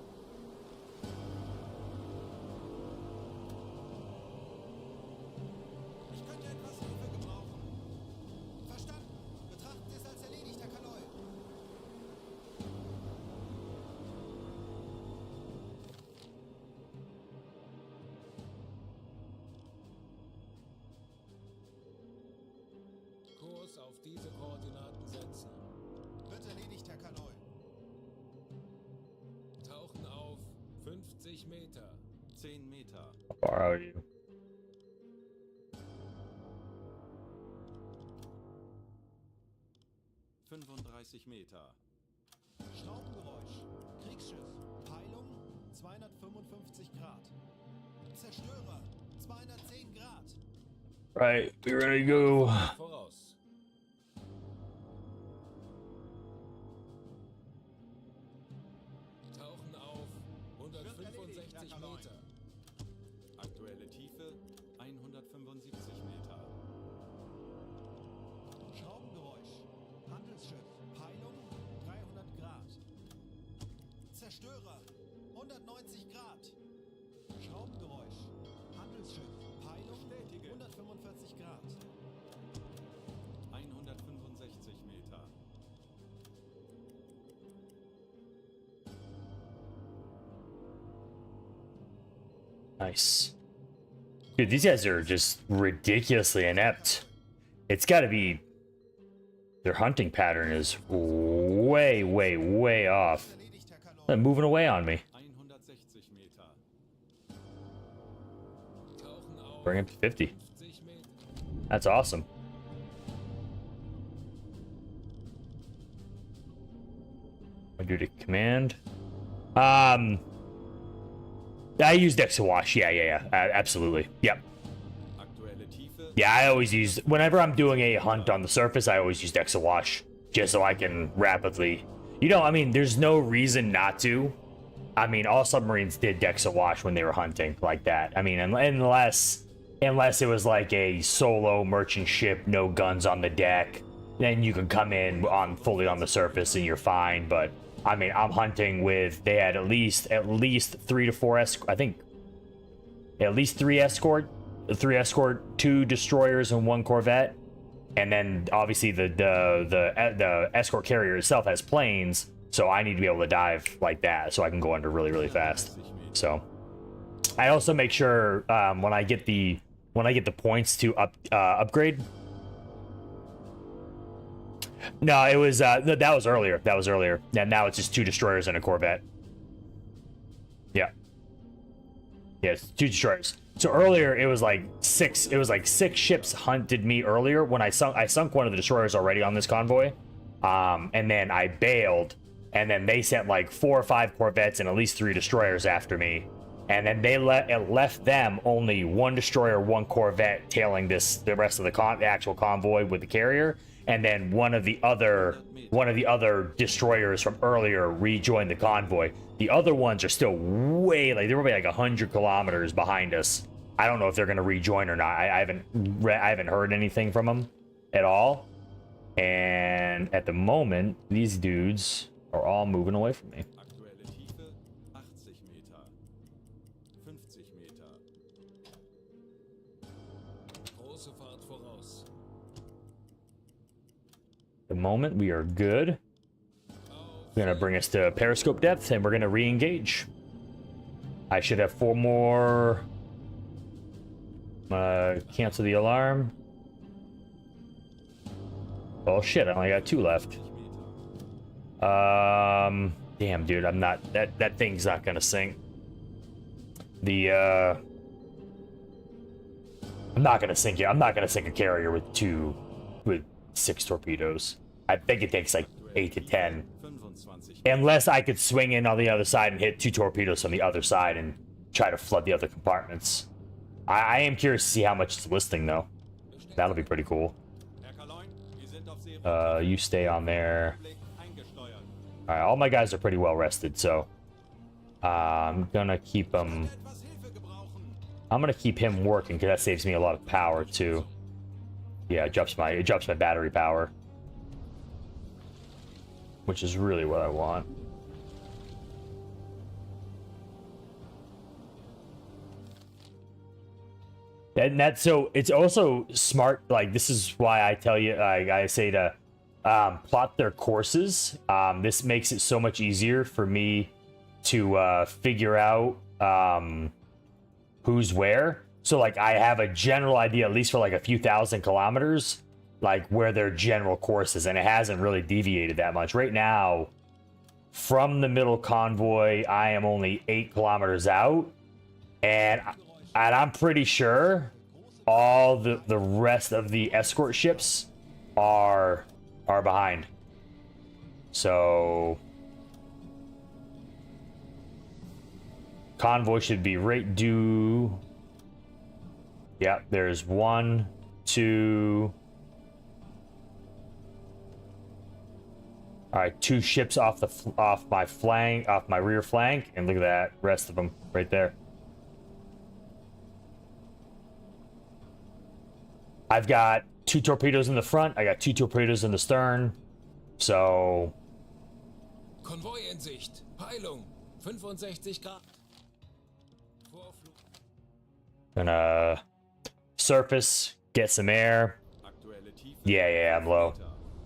G: Ich könnte etwas Hilfe gebrauchen. Verstanden. Betrachten Sie es als erledigt, Herr Kanoi.
B: Kurs auf diese Koordinaten setzen.
G: Wird erledigt, Herr Kanoi.
B: Tauchen auf 50 Meter.
G: 10 Meter.
A: How far are you?
G: 35 Meter.
H: Schraubengeräusch. Kriegsschiff. Peilung 255 Grad. Zerstörer 210 Grad.
A: Right, we ready to go.
B: Voraus. Tauchen auf 165 Meter.
G: Aktuelle Tiefe 175 Meter.
H: Schraubengeräusch. Handelsschiff. Peilung 300 Grad. Zerstörer 190 Grad. Schraubengeräusch. Handelsschiff. Peilung 145 Grad.
G: 165 Meter.
A: Nice. Dude, these guys are just ridiculously inept. It's gotta be... Their hunting pattern is way, way, way off.
G: Erledigt, Herr Kanoi.
A: They're moving away on me.
G: 160 Meter.
B: Tauchen auf
A: Bring it to 50.
B: 50 Meter.
A: That's awesome. I do the command. I use Dexawash. Yeah. Absolutely. Yep.
G: Aktuelle Tiefe
A: Yeah, I always use, whenever I'm doing a hunt on the surface, I always use Dexawash. Just so I can rapidly, you know, I mean, there's no reason not to. I mean, all submarines did Dexawash when they were hunting like that. I mean, unless it was like a solo merchant ship, no guns on the deck, then you can come in on fully on the surface and you're fine. But I mean, I'm hunting with, they had at least 3 to 4 I think at least 3 escort, 2 destroyers and 1 corvette, and then obviously the escort carrier itself has planes, so I need to be able to dive like that so I can go under really, really fast. So I also make sure when I get the points to upgrade. No, it was that was earlier. And now it's just 2 destroyers and a corvette. Yeah. Yes, 2 destroyers. So earlier it was like 6. It was like 6 ships hunted me earlier when I sunk one of the destroyers already on this convoy. And then I bailed, and then they sent like 4 or 5 corvettes and at least 3 destroyers after me. And then they left them only 1 destroyer, 1 corvette tailing the rest of the actual convoy with the carrier. And then one of the other destroyers from earlier rejoined the convoy. The other ones are still way, like, they're probably like 100 kilometers behind us. I don't know if they're going to rejoin or not. I haven't heard anything from them at all. And at the moment, these dudes are all moving away from me.
G: Aktuelle Tiefe 80 Meter. 50 Meter.
A: the moment, we are good. We're gonna bring us to periscope depth, and we're gonna re-engage. I should have 4 more. Cancel the alarm. Oh shit! I only got 2 left. Damn, dude, I'm not. That thing's not gonna sink. I'm not gonna sink it. I'm not gonna sink a carrier with 6 torpedoes. I think it takes like 8 to 10. Unless I could swing in on the other side and hit 2 torpedoes from the other side and try to flood the other compartments. I am curious to see how much it's listing, though. That'll be pretty cool. You stay on there. Alright, all my guys are pretty well rested, so... I'm gonna keep them... I'm gonna keep him working, because that saves me a lot of power, too. Yeah, it drops my battery power. Which is really what I want. And that's so it's also smart, like this is why I tell you, I say to plot their courses. This makes it so much easier for me to figure out who's where. So like I have a general idea, at least for like a few thousand kilometers, like where their general course is, and it hasn't really deviated that much. Right now, from the middle convoy, I am only 8 kilometers out, and I'm pretty sure all the rest of the escort ships are behind. So convoy should be right due. Yeah, there's 1, 2. All right, 2 ships off my rear flank, and look at that, rest of them right there. I've got 2 torpedoes in the front. I got 2 torpedoes in the stern. So.
B: Konvoi in Sicht. Peilung. 65 Grad. Vorflug.
A: Gonna surface, get some air. Yeah, I'm low.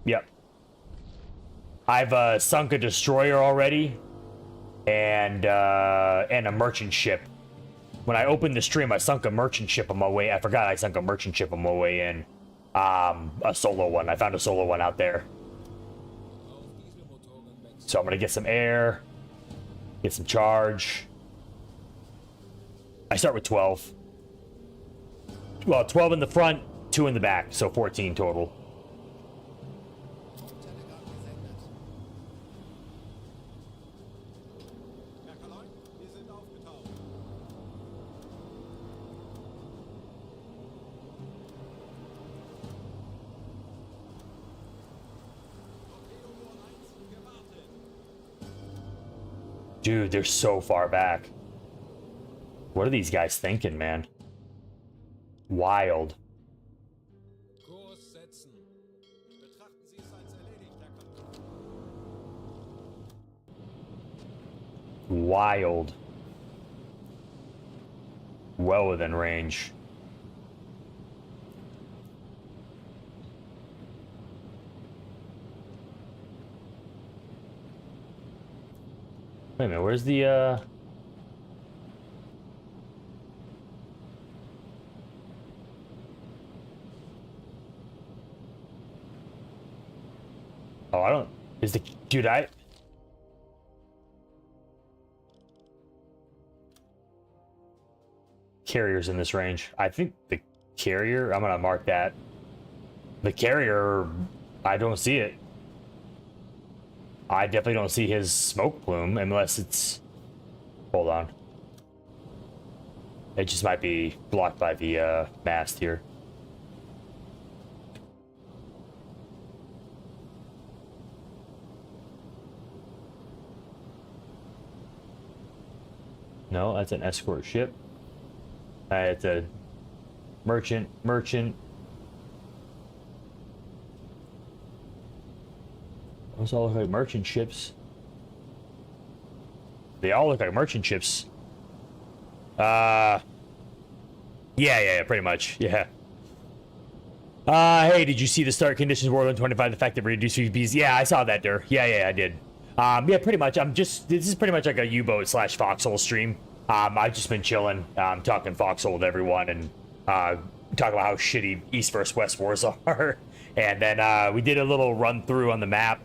A: Yep. I've sunk a destroyer already, and a merchant ship. When I opened the stream, I sunk a merchant ship on my way. I forgot I sunk a merchant ship on my way in. A solo one. I found a solo one out there. So I'm gonna get some air, get some charge. I start with 12. Well, 12 in the front, 2 in the back, so 14 total. Dude, they're so far back. What are these guys thinking, man? Wild.
B: Kurs setzen.
H: Betrachten Sie es als erledigt, Herr Kommandant.
A: Wild. Well within range. Wait a minute, where's the Oh, I don't... Is the... Dude, Carrier's in this range. I think the carrier... I'm gonna mark that. The carrier... I don't see it. I definitely don't see his smoke plume unless it's... Hold on. It just might be blocked by the mast here. No, that's an escort ship. It's a merchant. Those all look like merchant ships. They all look like merchant ships. Yeah, pretty much. Yeah. Hey, did you see the start conditions were 125 the fact that reduced VPs? Yeah, I saw that, Dur. Yeah, I did. Yeah, pretty much. This is pretty much like a U-boat slash Foxhole stream. I've just been chilling, talking Foxhole with everyone and talking about how shitty East versus West wars are. And then we did a little run through on the map.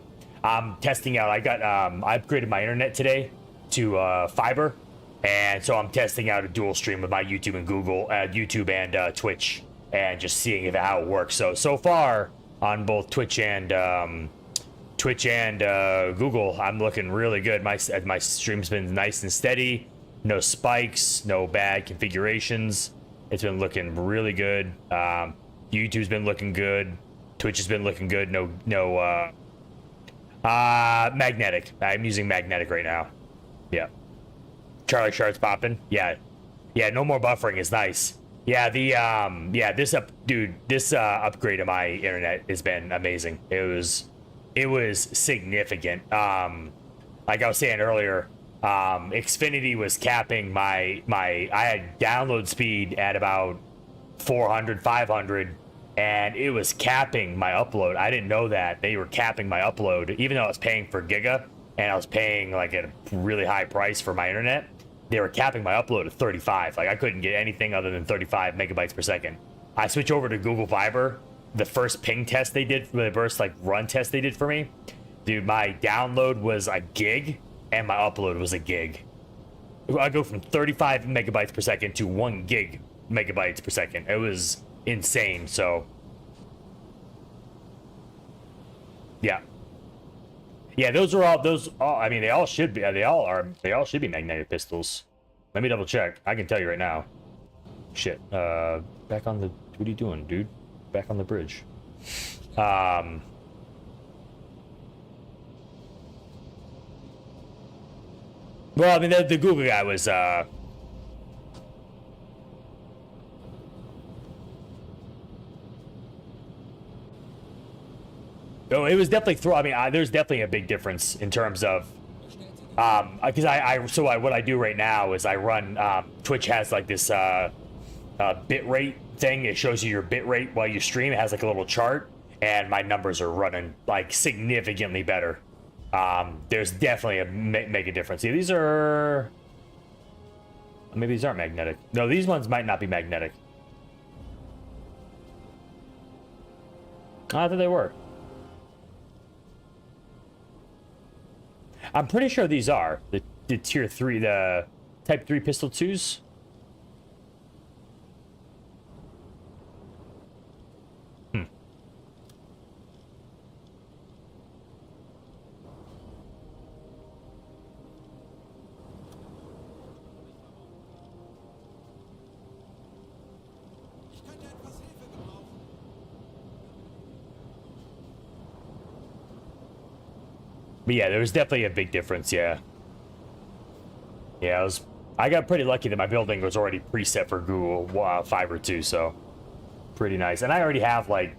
A: Testing out. I upgraded my internet today to fiber, and so I'm testing out a dual stream with my YouTube and YouTube and Twitch, and just seeing how it works. So far on both Twitch and Google, I'm looking really good. My stream's been nice and steady, no spikes, no bad configurations. It's been looking really good. YouTube's been looking good. Twitch has been looking good. No magnetic. I'm using magnetic right now. Yeah. Charlie Shart's popping. Yeah, no more buffering is nice. Yeah, this upgrade of my internet has been amazing. It was significant. Like I was saying earlier, Xfinity was capping I had download speed at about 400, 500, and it was capping my upload. I didn't know that. They were capping my upload, even though I was paying for Giga, and I was paying like a really high price for my internet. They were capping my upload at 35. Like I couldn't get anything other than 35 megabytes per second. I switched over to Google Fiber. The first ping test they did, the first like run test they did for me, dude, my download was a gig and my upload was a gig. I go from 35 megabytes per second to 1 gig megabytes per second. It was insane. So yeah, those are all. I mean, they all should be. They all should be magnetic pistols. Let me double check. I can tell you right now. Shit. Back on the. What are you doing, dude? Back on the bridge. Well, I mean, the Google guy was. Oh, it was definitely I mean, there's definitely a big difference in terms of, because what I do right now is I run. Twitch has like this bit rate thing. It shows you your bit rate while you stream. It has like a little chart, and my numbers are running like significantly better. There's definitely a mega difference. Yeah, these are. Maybe these aren't magnetic. No, these ones might not be magnetic. I thought they were. I'm pretty sure these are the tier 3, the type 3 pistol 2s.
G: Ich könnte etwas Hilfe gebrauchen.
A: But yeah, there was definitely a big difference. Yeah, I got pretty lucky that my building was already preset for Google Fiber too, so pretty nice. And I already have like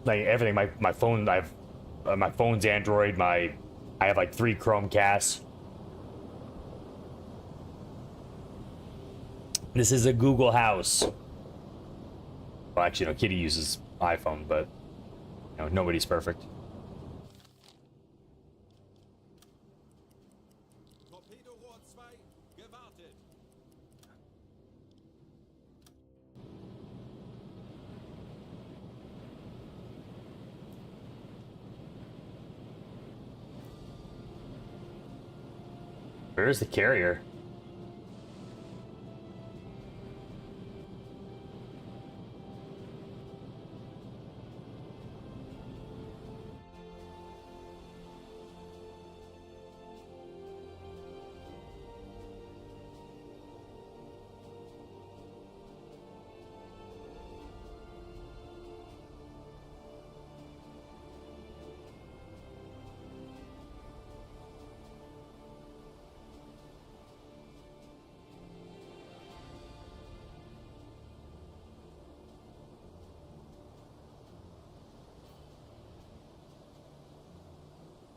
A: everything. My phone, my phone's Android. I have like 3 Chromecasts. This is a Google house. Well, actually, no, Kitty uses iPhone, but nobody's perfect.
H: Torpedorohr 2, gewartet.
A: Where is the carrier?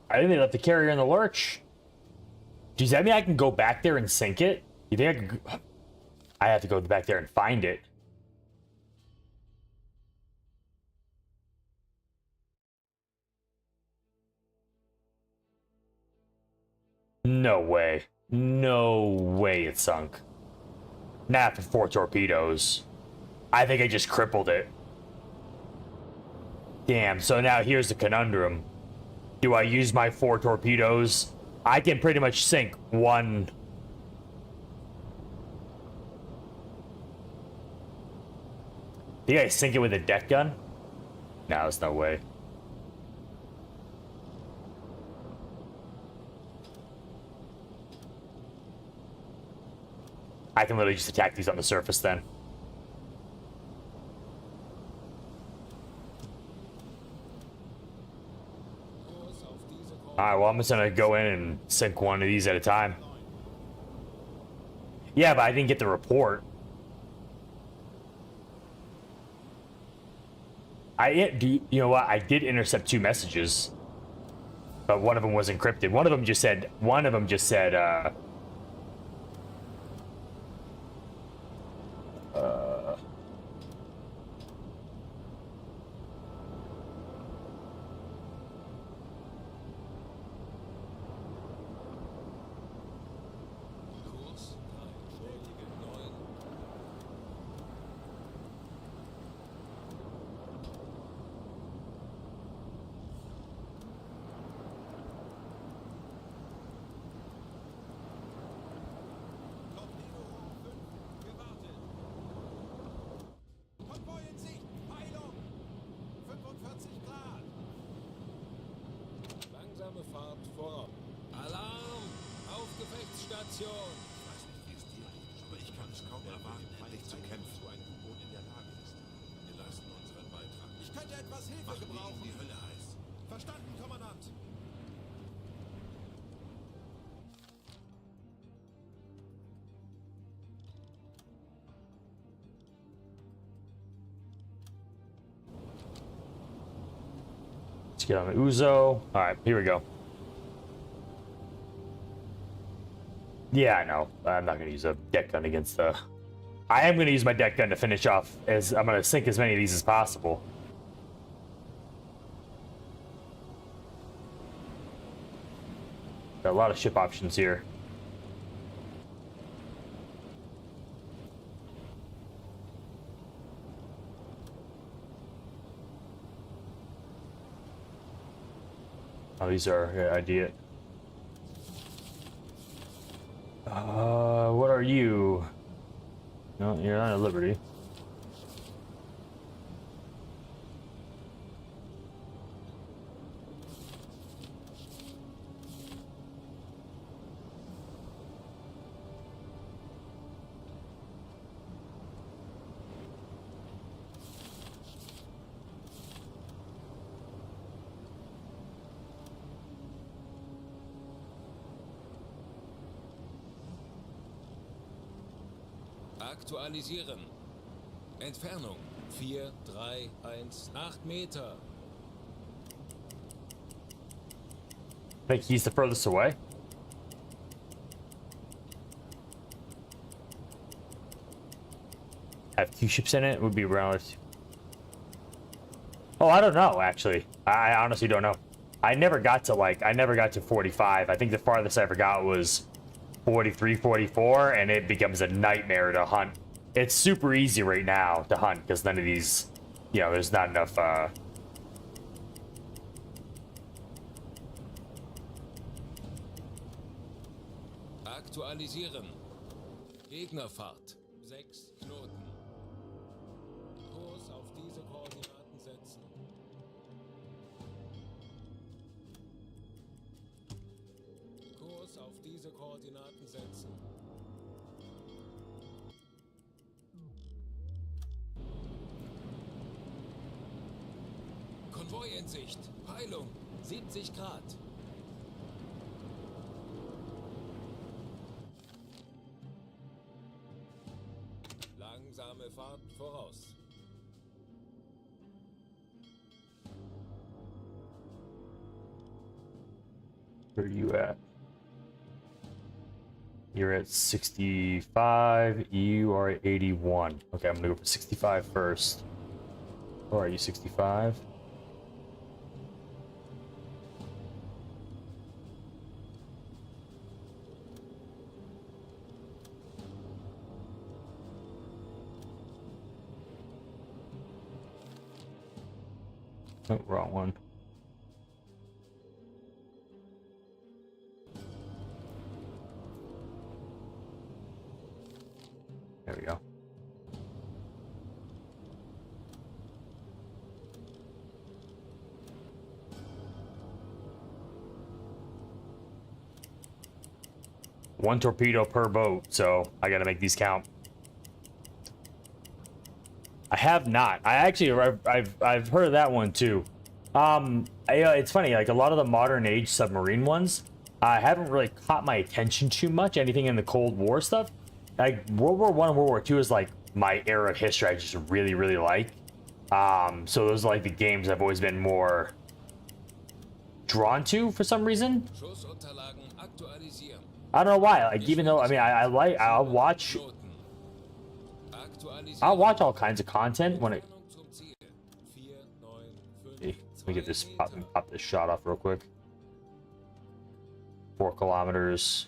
A: I think they left the carrier in the lurch. Does that mean I can go back there and sink it? You think I can? I have to go back there and find it. No way. No way it sunk. Not for 4 torpedoes. I think I just crippled it. Damn, so now here's the conundrum. Do I use my 4 torpedoes? I can pretty much sink one. Think I sink it with a deck gun? No, there's no way. I can literally just attack these on the surface then. Alright, well, I'm just gonna go in and sink one of these at a time. Yeah, but I didn't get the report. You know what? I did intercept 2 messages, but one of them was encrypted. One of them just said,
B: Kurs 3, schwierige 9.
H: Torpedo hoch 5, gewartet. Konvoi in Sicht, Peilung. 45 Grad.
B: Langsame Fahrt voraus. Alarm! Auf Gefechtsstation!
F: Ich weiß nicht, wie es dir geht, aber ich kann es kaum erwarten, endlich zu kämpfen. So ein U-Boot in der Lage ist. Wir leisten unseren Beitrag.
H: Ich könnte etwas Hilfe
F: Machen wir ihm
H: gebrauchen.
F: die Hölle heiß.
H: Verstanden, Kommandant.
A: let's get on the Uzo. Alright, here we go. Yeah, I know. I'm not gonna use a deck gun against the... I am gonna use my deck gun to finish off, as I'm gonna sink as many of these as possible. Got a lot of ship options here. Oh, these are idea. What are you? No, you're not at Liberty.
B: Aktualisieren. Entfernung 4, 3, 1, 8 Meter.
A: I think he's the furthest away. Have 2 ships in it? Would be around. Oh, I don't know, actually. I honestly don't know. I never got to 45. I think the farthest I ever got was 43, 44, and it becomes a nightmare to hunt. It's super easy right now to hunt because none of these, you know, there's not enough,
B: Aktualisieren. Gegnerfahrt 6 Knoten. Kurs auf diese Koordinaten setzen. Kurs auf diese Koordinaten setzen. Konvoi in Sicht. Peilung 70 Grad. Langsame Fahrt voraus.
A: where are you at? You're at 65. You are at 81. Okay, I'm gonna go for 65 first. Or are you 65? Oh, wrong one. There we go. One torpedo per boat, so I gotta make these count. I have not. I actually, I've heard of that one too. It's funny, like a lot of the modern age submarine ones, I haven't really caught my attention too much. Anything in the Cold War stuff, like World War I and World War II is like my era of history. I just really like. So those are like the games I've always been more drawn to for some reason.
B: Schussunterlagen aktualisieren.
A: I don't know why. Like even though I mean I'll watch all kinds of content when it.
B: Zum Ziel. 4, 9, 5,
A: Hey, let me get this pop this shot off real quick. 4 kilometers.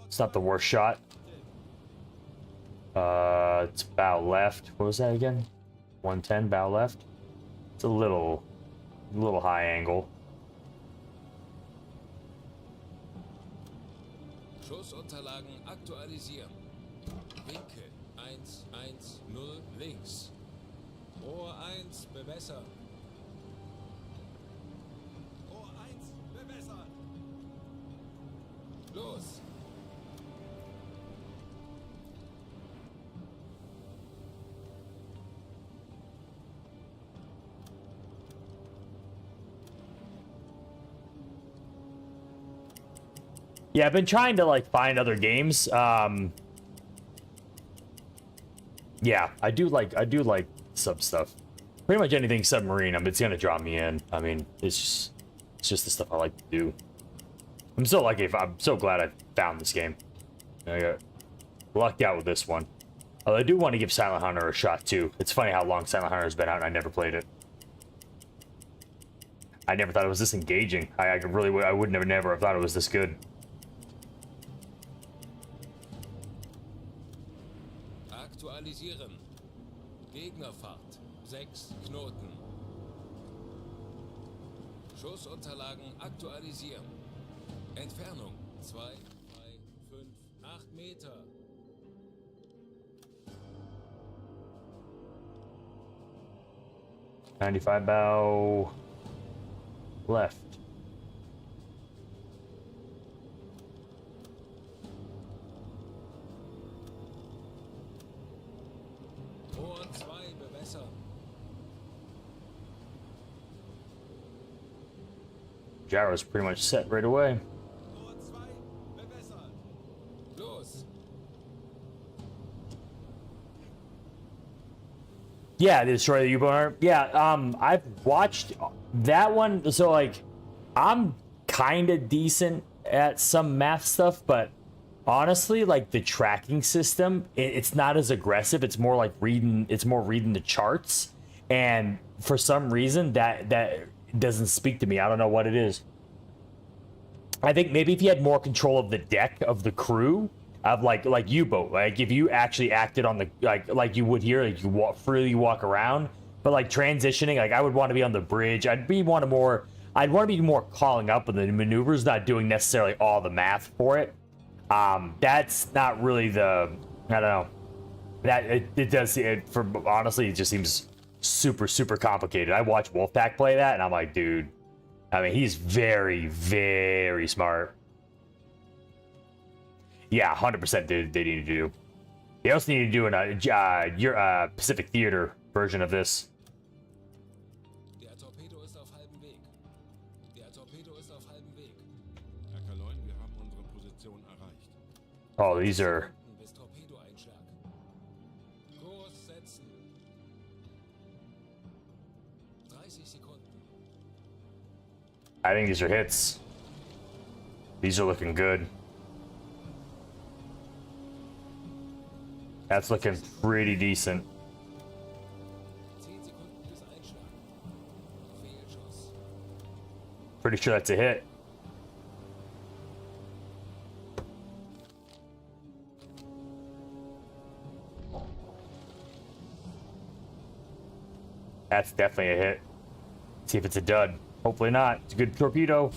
A: It's not the worst shot. It's bow left. What was that again? 110 bow left. It's a little high angle.
B: Schussunterlagen aktualisieren. Winkel 1, 1, 0 links. Rohr 1 bewässern.
H: Rohr 1, bewässert.
B: Los!
A: Yeah, I've been trying to like find other games. Yeah, I do like sub stuff. Pretty much anything submarine, it's gonna draw me in. I mean, it's just the stuff I like to do. I'm so lucky. I'm so glad I found this game. I got lucked out with this one. Although I do want to give Silent Hunter a shot too. It's funny how long Silent Hunter has been out and I never played it. I never thought it was this engaging. I would never have thought it was this good.
B: Aktualisieren. Gegnerfahrt 6 Knoten. Schussunterlagen aktualisieren. Entfernung 2, 3, 5, 8 Meter.
A: 95 bow left.
B: Rohr 2 bewässern.
A: Gyro's pretty much set right away.
H: Rohr 2, bewässert.
B: Los!
A: Yeah, they destroy the U-boat. Yeah, I've watched that one. So like, I'm kind of decent at some math stuff, but honestly, like the tracking system, it's not as aggressive. It's more like reading. It's more reading the charts, and for some reason that doesn't speak to me. I don't know what it is. I think maybe if you had more control of the deck of the crew. Of like U-boat, like if you actually acted on the like you would here, like you freely walk around, but like transitioning, like I would want to be on the bridge. I'd want to be more calling up with the maneuvers, not doing necessarily all the math for it. That's not really the I don't know. That it does it for honestly, it just seems super complicated. I watch Wolfpack play that, and I'm like, dude. I mean, he's very smart. Yeah, 100% they need to do. They also need to do your Pacific Theater version of this.
B: Der Torpedo ist auf halbem Weg. Der Torpedo ist auf halbem Weg.
F: Herr Kaloin, wir haben unsere Position erreicht.
A: Oh, these are.
B: Bis Torpedoeinschlag. Kurs setzen. 30 Sekunden.
A: I think these are hits. These are looking good. That's looking pretty decent.
B: 10 Sekunden bis Einschlag. Fehlschuss.
A: Pretty sure that's a hit. That's definitely a hit. See if it's a dud. Hopefully not. It's a good torpedo.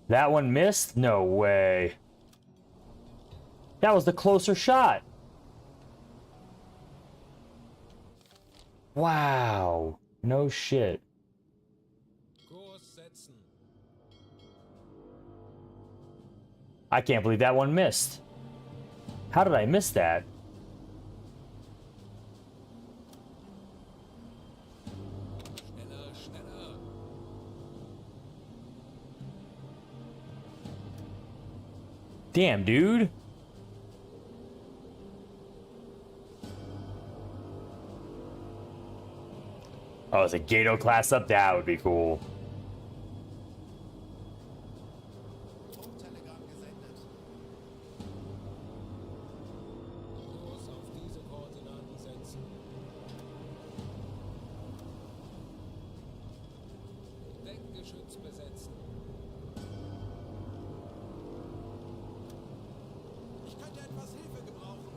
A: That one missed? No way. That was the closer shot. Wow. No shit.
B: Kurs setzen.
A: I can't believe that one missed. How did I miss that?
B: Schneller, schneller.
A: Damn, dude. Oh, it's a Gato class up? That would be cool.
G: Funktelegramm gesendet.
B: Kurs auf diese Koordinaten setzen. Deckgeschütz besetzen.
H: Ich könnte etwas Hilfe gebrauchen.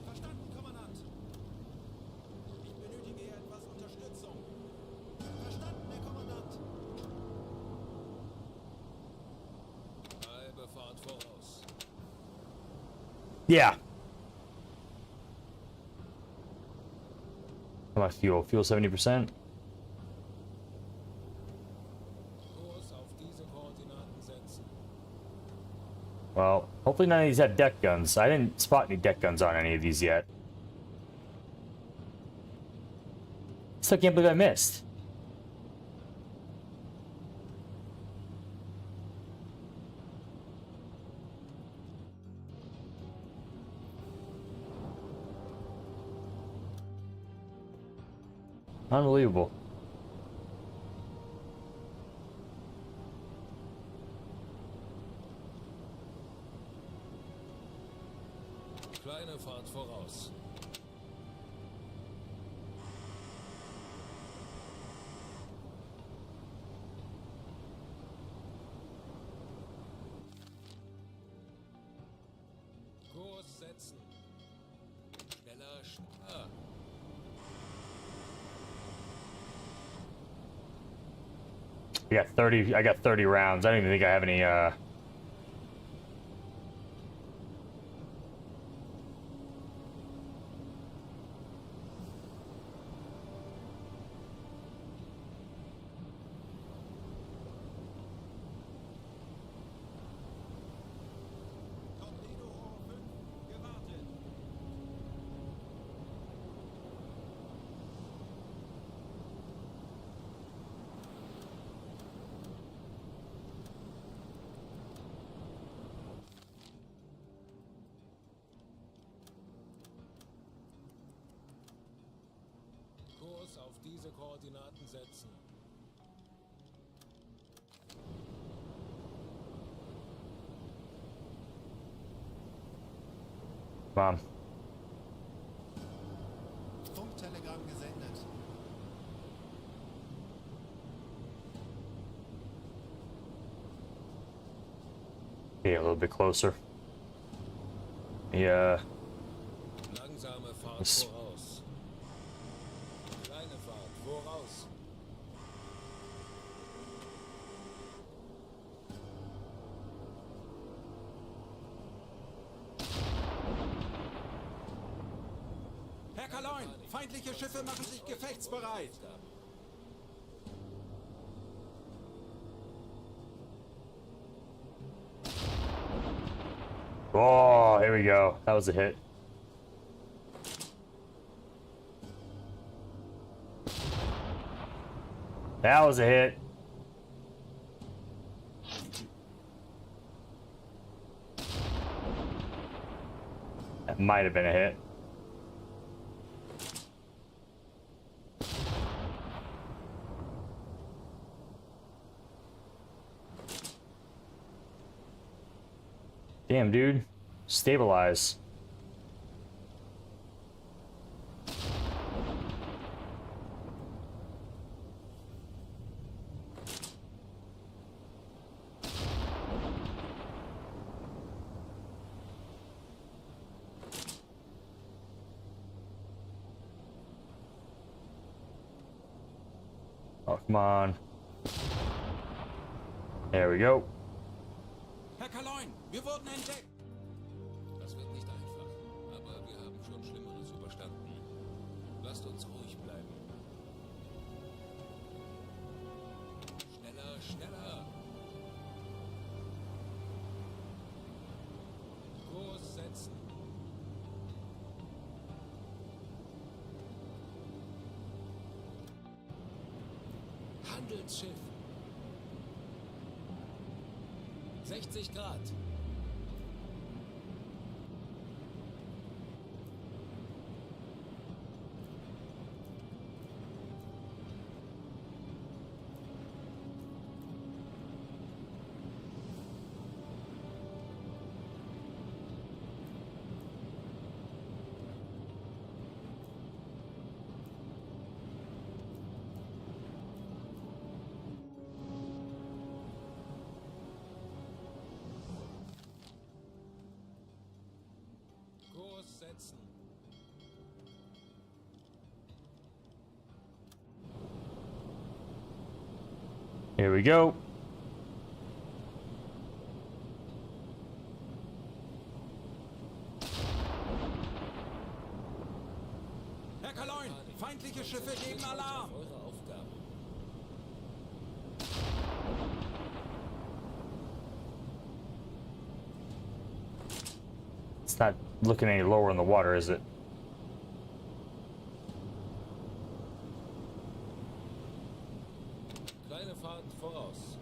H: Verstanden, Kommandant. Ich benötige hier etwas Unterstützung. Verstanden, Herr Kommandant.
B: Halbe Fahrt voraus.
A: Yeah. How much fuel? Fuel 70%?
B: Kurs auf diese Koordinaten setzen.
A: Well, hopefully none of these have deck guns. I didn't spot any deck guns on any of these yet. Still can't believe I missed. Unbelievable.
B: Kleine Fahrt voraus. Kurs setzen. Schneller, schneller.
A: I got 30 rounds. I don't even think I have any
H: Torpedo 5 gewartet.
B: Kurs auf diese Koordinaten setzen.
A: Mom.
G: Funktelegramm gesendet.
A: Okay, a little bit closer. Yeah.
B: Langsame Fahrt
A: Das-
B: voraus. Kleine Fahrt voraus.
H: Herr Kaloin, feindliche Schiffe machen sich gefechtsbereit.
A: Oh, here we go. That was a hit. That was a hit. That might have been a hit. Damn, dude. Stabilize. Oh, come on. There we go.
H: Herr Kaloin, wir wurden entdeckt.
B: Das wird nicht einfach, aber wir haben schon Schlimmeres überstanden. Lasst uns ruhig bleiben. Schneller, schneller! Kurs setzen. Handelsschiff. 60 Grad. Kurs setzen.
A: Here we go.
H: Herr Kaloin, feindliche Schiffe geben Alarm.
B: Eure Aufgabe.
A: It's not looking any lower in the water, is it?
B: Kleine Fahrt voraus.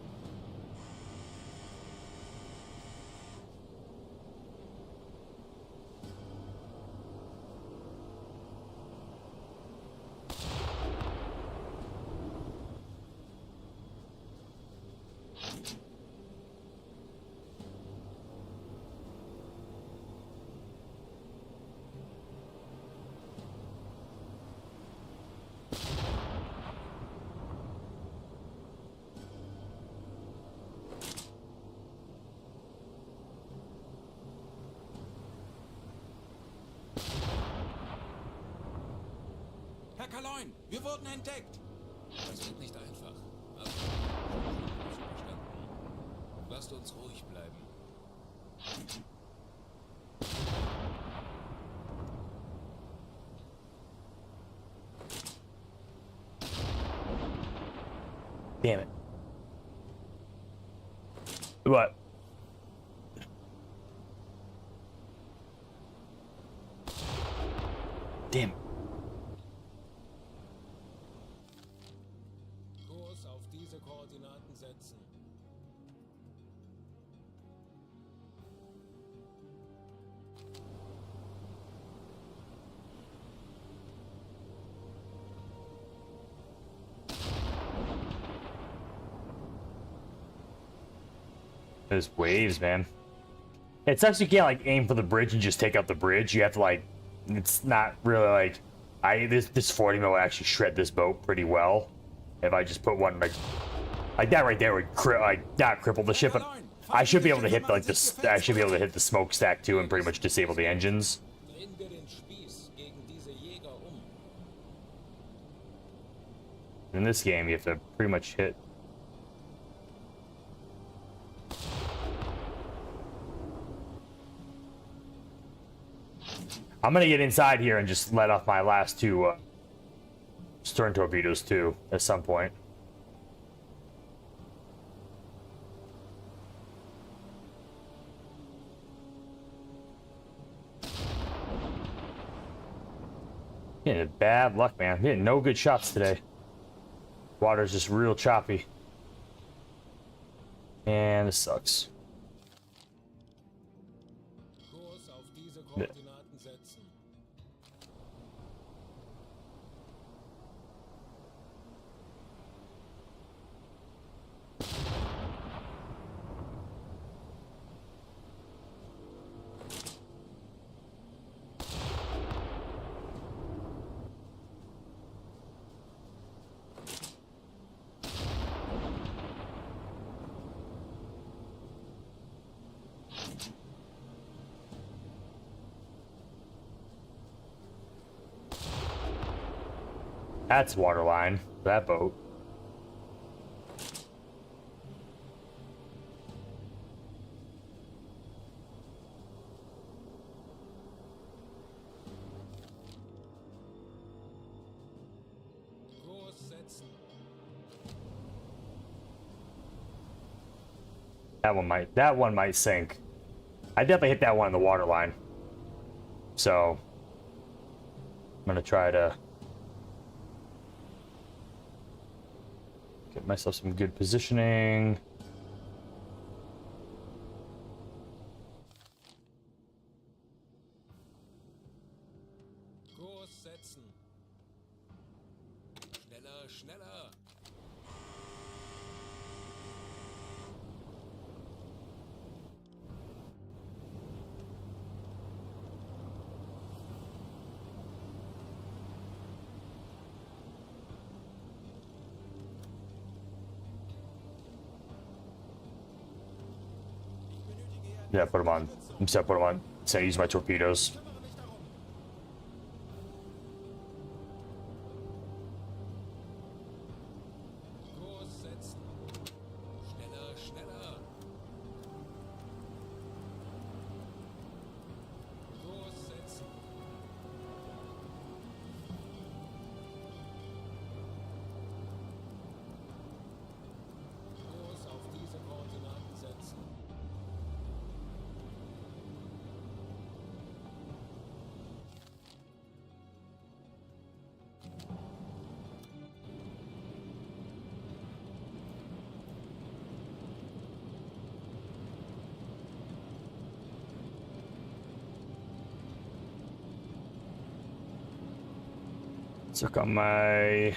H: Herr Kaloin, wir wurden entdeckt.
B: Das wird nicht einfach, aber wir haben schon Schlimmeres überstanden. Lasst uns ruhig bleiben.
A: Damn it. What? Damn it.
B: Kurs auf diese Koordinaten setzen.
A: Those waves, man. It sucks you can't like aim for the bridge and just take out the bridge. You have to like, it's not really like, this 40 mil would actually shred this boat pretty well. If I just put one like that right there would not cripple the ship, but I should be able to hit like this. I should be able to hit the smokestack too and pretty much disable the engines.
B: Drehen wir den Spieß gegen diese Jäger um.
A: In this game, you have to pretty much hit. I'm gonna get inside here and just let off my last two stern torpedoes too at some point. Getting bad luck, man. I'm getting no good shots today. Water's just real choppy. And this sucks.
B: Kurs auf diese Koordinaten setzen.
A: That's waterline, that boat.
B: setzen.
A: That one might sink. I definitely hit that one on the water line. So I'm gonna try to get myself some good positioning.
B: Kurs setzen. Schneller, schneller.
A: Yeah, put them on. Instead, put them on. Instead, use my torpedoes.
G: Kümmere mich darum.
B: Kurs setzen. Schneller, schneller. Kurs setzen. Kurs auf diese Koordinaten setzen.
A: Look on my.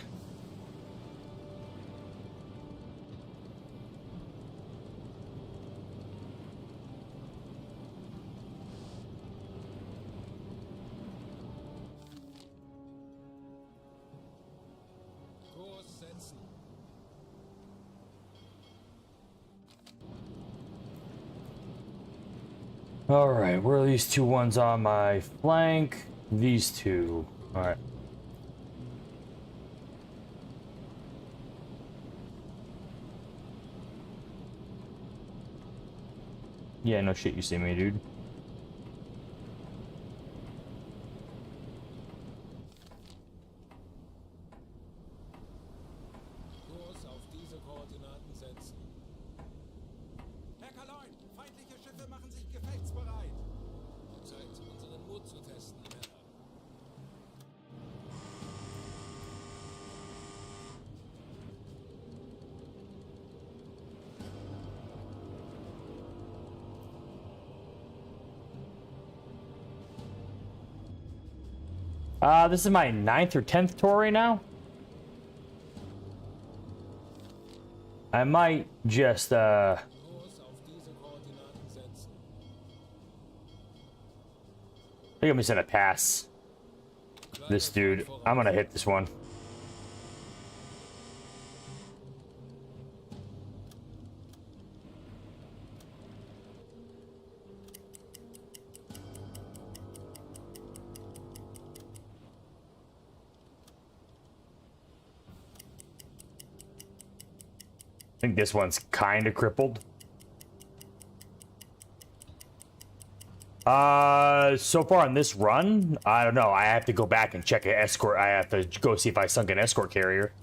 B: Kurs setzen.
A: All right, where are these two ones on my flank? These two. All right. Yeah, no shit, you see me, dude.
B: Kurs auf diese Koordinaten setzen.
G: Herr Kaloin, feindliche Schiffe machen sich gefechtsbereit.
B: Zeit, unseren Mut zu testen, Männer.
A: This is my 9th or 10th tour right now. I might just,
B: Kurs auf diese Koordinaten setzen.
A: I think I'm just gonna pass this dude. I'm gonna hit this one. I think this one's kind of crippled. So far on this run, I don't know. I have to go back and check an escort. I have to go see if I sunk an escort carrier.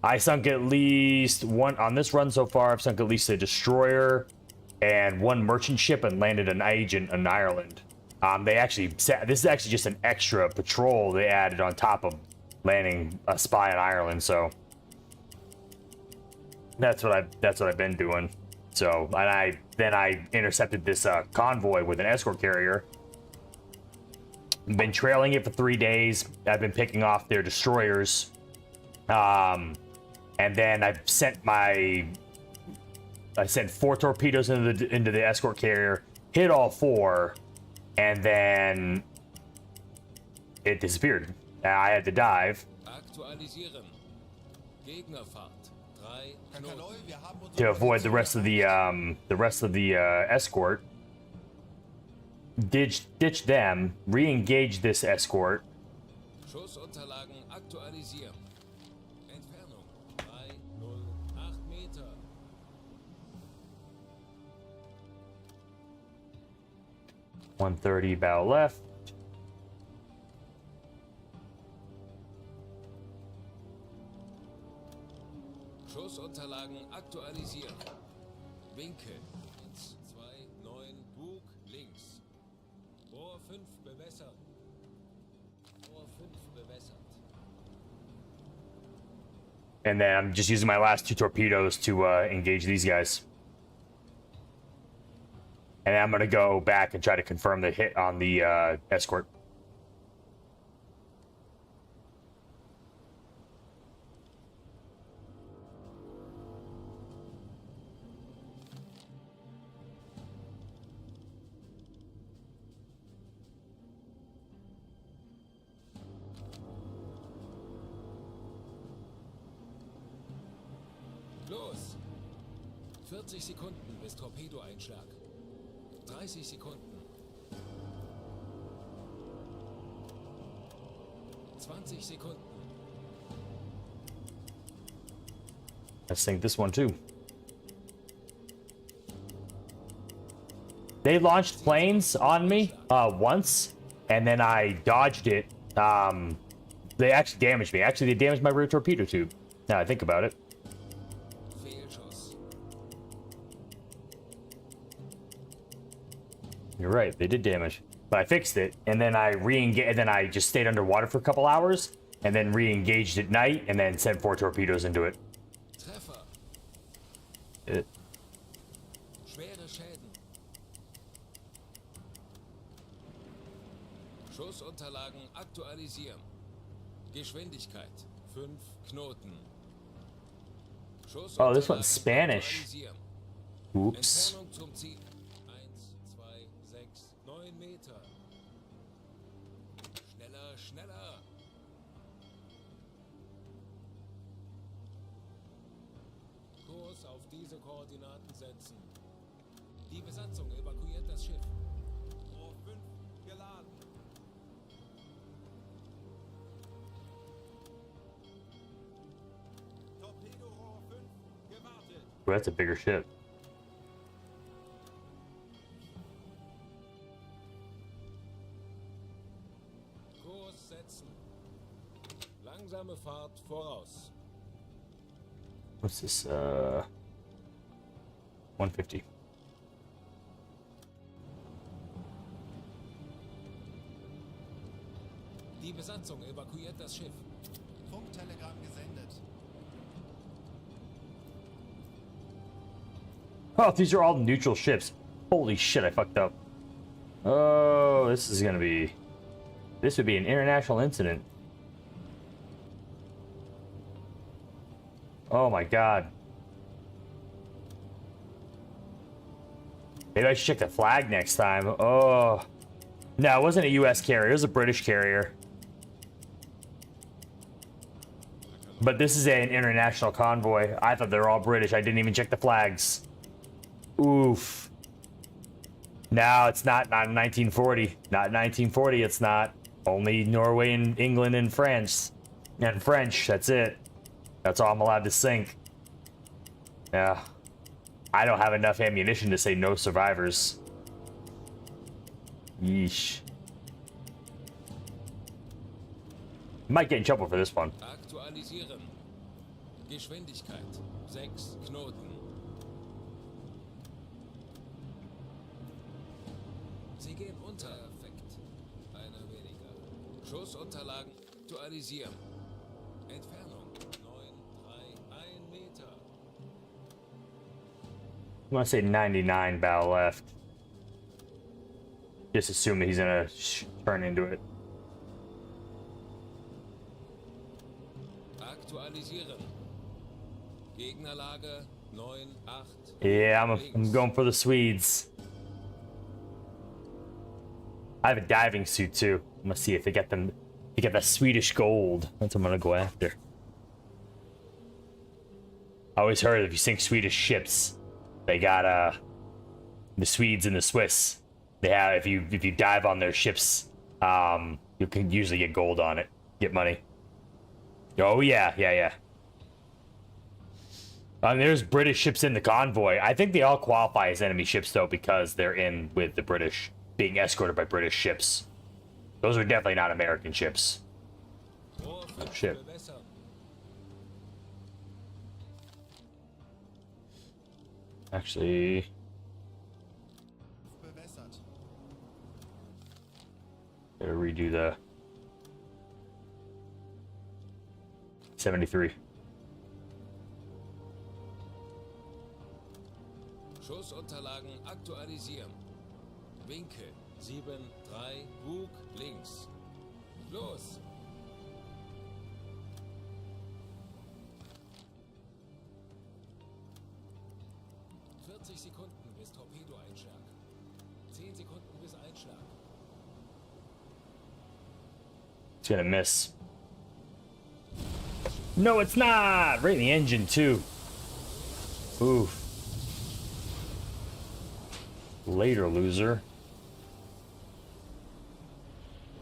A: I sunk at least one on this run so far. I've sunk at least a destroyer and one merchant ship and landed an agent in Ireland. They actually this is actually just an extra patrol they added on top of landing a spy in Ireland. So that's what I've been doing. So, and I intercepted this convoy with an escort carrier. Been trailing it for 3 days. I've been picking off their destroyers. And then I sent 4 torpedoes into the escort carrier, hit all 4, and then it disappeared. I had to dive
B: Aktualisieren. Gegnerfahrt. 3
G: Herr
B: Knoten.
G: Kaloy, wir haben unsere
A: to avoid the
G: Position
A: rest of the escort. Ditch them, re-engage this escort.
B: Schussunterlagen aktualisieren. Entfernung 308 Meter.
A: 130 bow left.
B: Schussunterlagen aktualisieren. Winkel. 1, 2, 9, Bug, links. Rohr 5 bewässert. Rohr 5 bewässert.
A: And then I'm just using my last 2 torpedoes to engage these guys. And I'm gonna go back and try to confirm the hit on the escort.
B: Los! 40 Sekunden bis Torpedoeinschlag. 30 Sekunden. 20 Sekunden.
A: Let's sink this one too. They launched planes on me once, and then I dodged it. They actually damaged me. Actually, they damaged my rear torpedo tube. Now I think about it.
B: Fehlschuss.
A: You're right, they did damage. But I fixed it, and then I re-engaged, and then I just stayed underwater for a couple hours, and then re-engaged at night, and then sent 4 torpedoes into it.
B: Treffer. Schwere Schäden. Schussunterlagen aktualisieren. Geschwindigkeit 5 Knoten.
A: Oh, this one's Spanish.
B: Aktualisieren.
A: Oops.
B: Entfernung zum Ziel. 1, 2, 6, 9 Meter. Schneller, schneller. Kurs auf diese Koordinaten setzen. Die Besatzung evakuiert das Schiff.
H: Rohr 5 geladen. Torpedorohr 5 gewartet.
A: Ooh, that's a bigger ship.
B: Kurs setzen. Langsame Fahrt voraus.
A: What's this? 150.
B: Die Besatzung evakuiert das Schiff.
G: Funktelegramm gesendet.
A: Oh, these are all neutral ships. Holy shit, I fucked up. Oh, this is gonna be... This would be an international incident. Oh my god. Maybe I should check the flag next time. Oh. No, it wasn't a US carrier. It was a British carrier. But this is an international convoy. I thought they were all British. I didn't even check the flags. Oof. No, it's not. Not in 1940. Not in 1940, it's not. Only Norway and England and France. And French, that's it. That's all I'm allowed to sink. Yeah. I don't have enough ammunition to say no survivors. Yeesh. Might get in trouble for this one.
B: Aktualisieren. Geschwindigkeit 6 Knoten. Sie gehen unter. Perfekt. Einer weniger. Schussunterlagen aktualisieren. Entfernung 931 Meter.
A: I'm gonna say 99 bow left. Just assume that he's gonna turn into it.
B: Aktualisieren. Gegnerlage 9-8.
A: Yeah, I'm going for the Swedes. I have a diving suit too. I'm gonna see if they get them. They get the Swedish gold. That's what I'm gonna go after. I always heard if you sink Swedish ships, they got the Swedes and the Swiss. They have if you dive on their ships, you can usually get gold on it, get money. Oh yeah. There's British ships in the convoy. I think they all qualify as enemy ships though because they're in with the British, being escorted by British ships. Those are definitely not American ships.
B: Rohr 5
A: shit.
B: bewässern.
A: Actually,
G: Bewässert.
A: gotta redo the 73.
B: Schussunterlagen aktualisieren. Winkel 7, 3, Bug links. Los! Sekunden bis Torpedoeinschlag. 10 Sekunden bis Einschlag.
A: It's gonna miss. No, it's not! Right in the engine, too. Oof. Later, loser.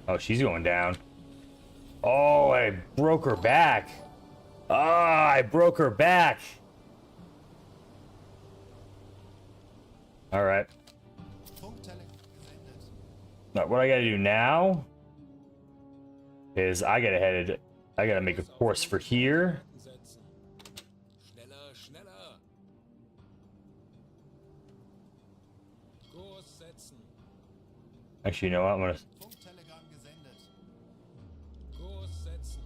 A: Oh, she's going down. Oh, I broke her back. Ah, I broke her back. All right.
G: Funktele gesendet.
A: Now, what I gotta do now is I gotta make a course for here.
B: Setzen. Schneller, schneller. Kurs setzen.
A: Actually, you know what? I'm gonna.
G: Funktelegramm gesendet.
B: Kurs setzen.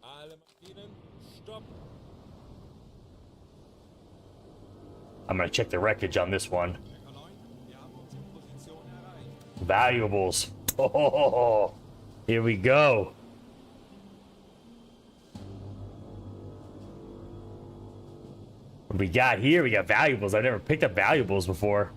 B: Alle Maschinen, stopp.
A: I'm gonna check the wreckage on this one.
H: Decker 9, wir haben unsere Position erreicht.
A: Valuables. Oh, here we go. What we got here? We got valuables. I've never picked up valuables before.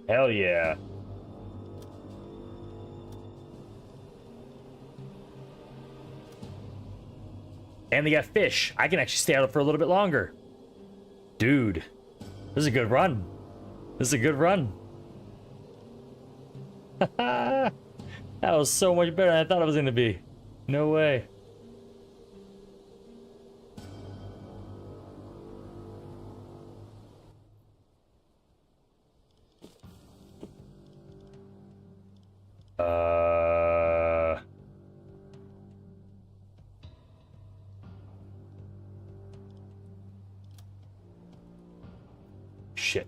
A: Hell yeah. And they got fish. I can actually stay out for a little bit longer. Dude, this is a good run. This is a good run. That was so much better than I thought it was going to be. No way. Shit.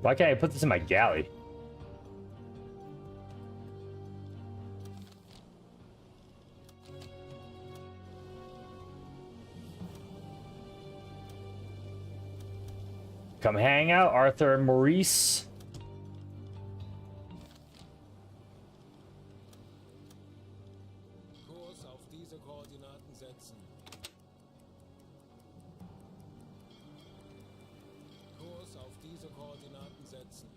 A: Why can't I put this in my galley? Come hang out, Arthur and Maurice.
B: Kurs auf diese Koordinaten setzen. Kurs auf diese Koordinaten setzen.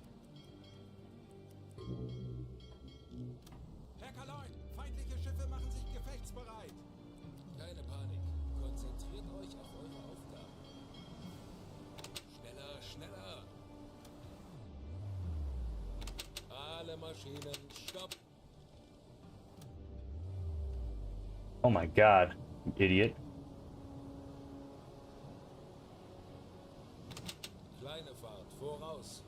H: Hacker 9, feindliche Schiffe machen sich gefechtsbereit.
B: Keine Panik. Konzentriert euch auf eure Aufgaben. Schneller, schneller. Alle Maschinen, stopp.
A: Oh my god, you idiot.
B: Kleine Fahrt, voraus.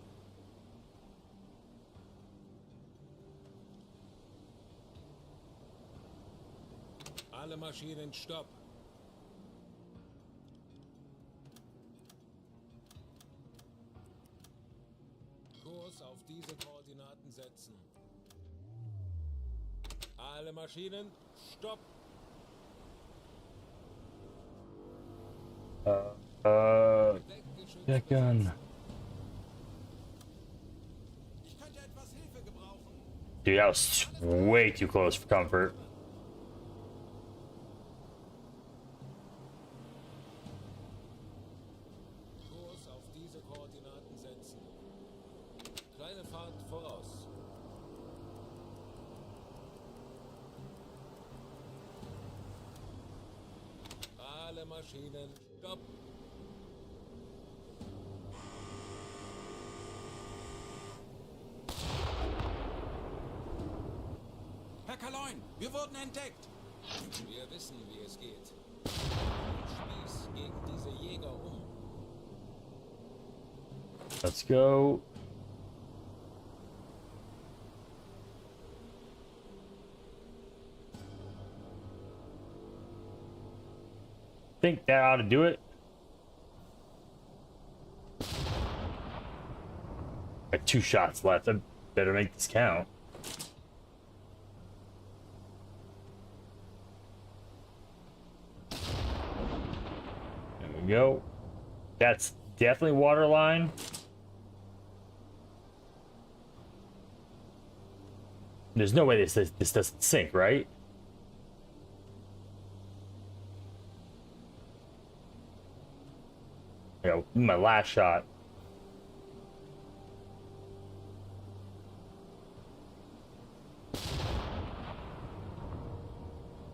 B: Alle Maschinen, stopp. Kurs auf diese Koordinaten setzen. Alle Maschinen, stopp.
A: Deckern.
H: Ich könnte etwas Hilfe gebrauchen.
A: Dude, that was way too close for comfort.
B: Alle Maschinen, stopp!
H: Herr Kaloin, wir wurden entdeckt.
B: Wir wissen, wie es geht. Spieß gegen diese Jäger um.
A: Let's go. Think that ought to do it. Got 2 shots left. I better make this count. There we go. That's definitely waterline. There's no way this doesn't sink, right? Yeah, my last shot.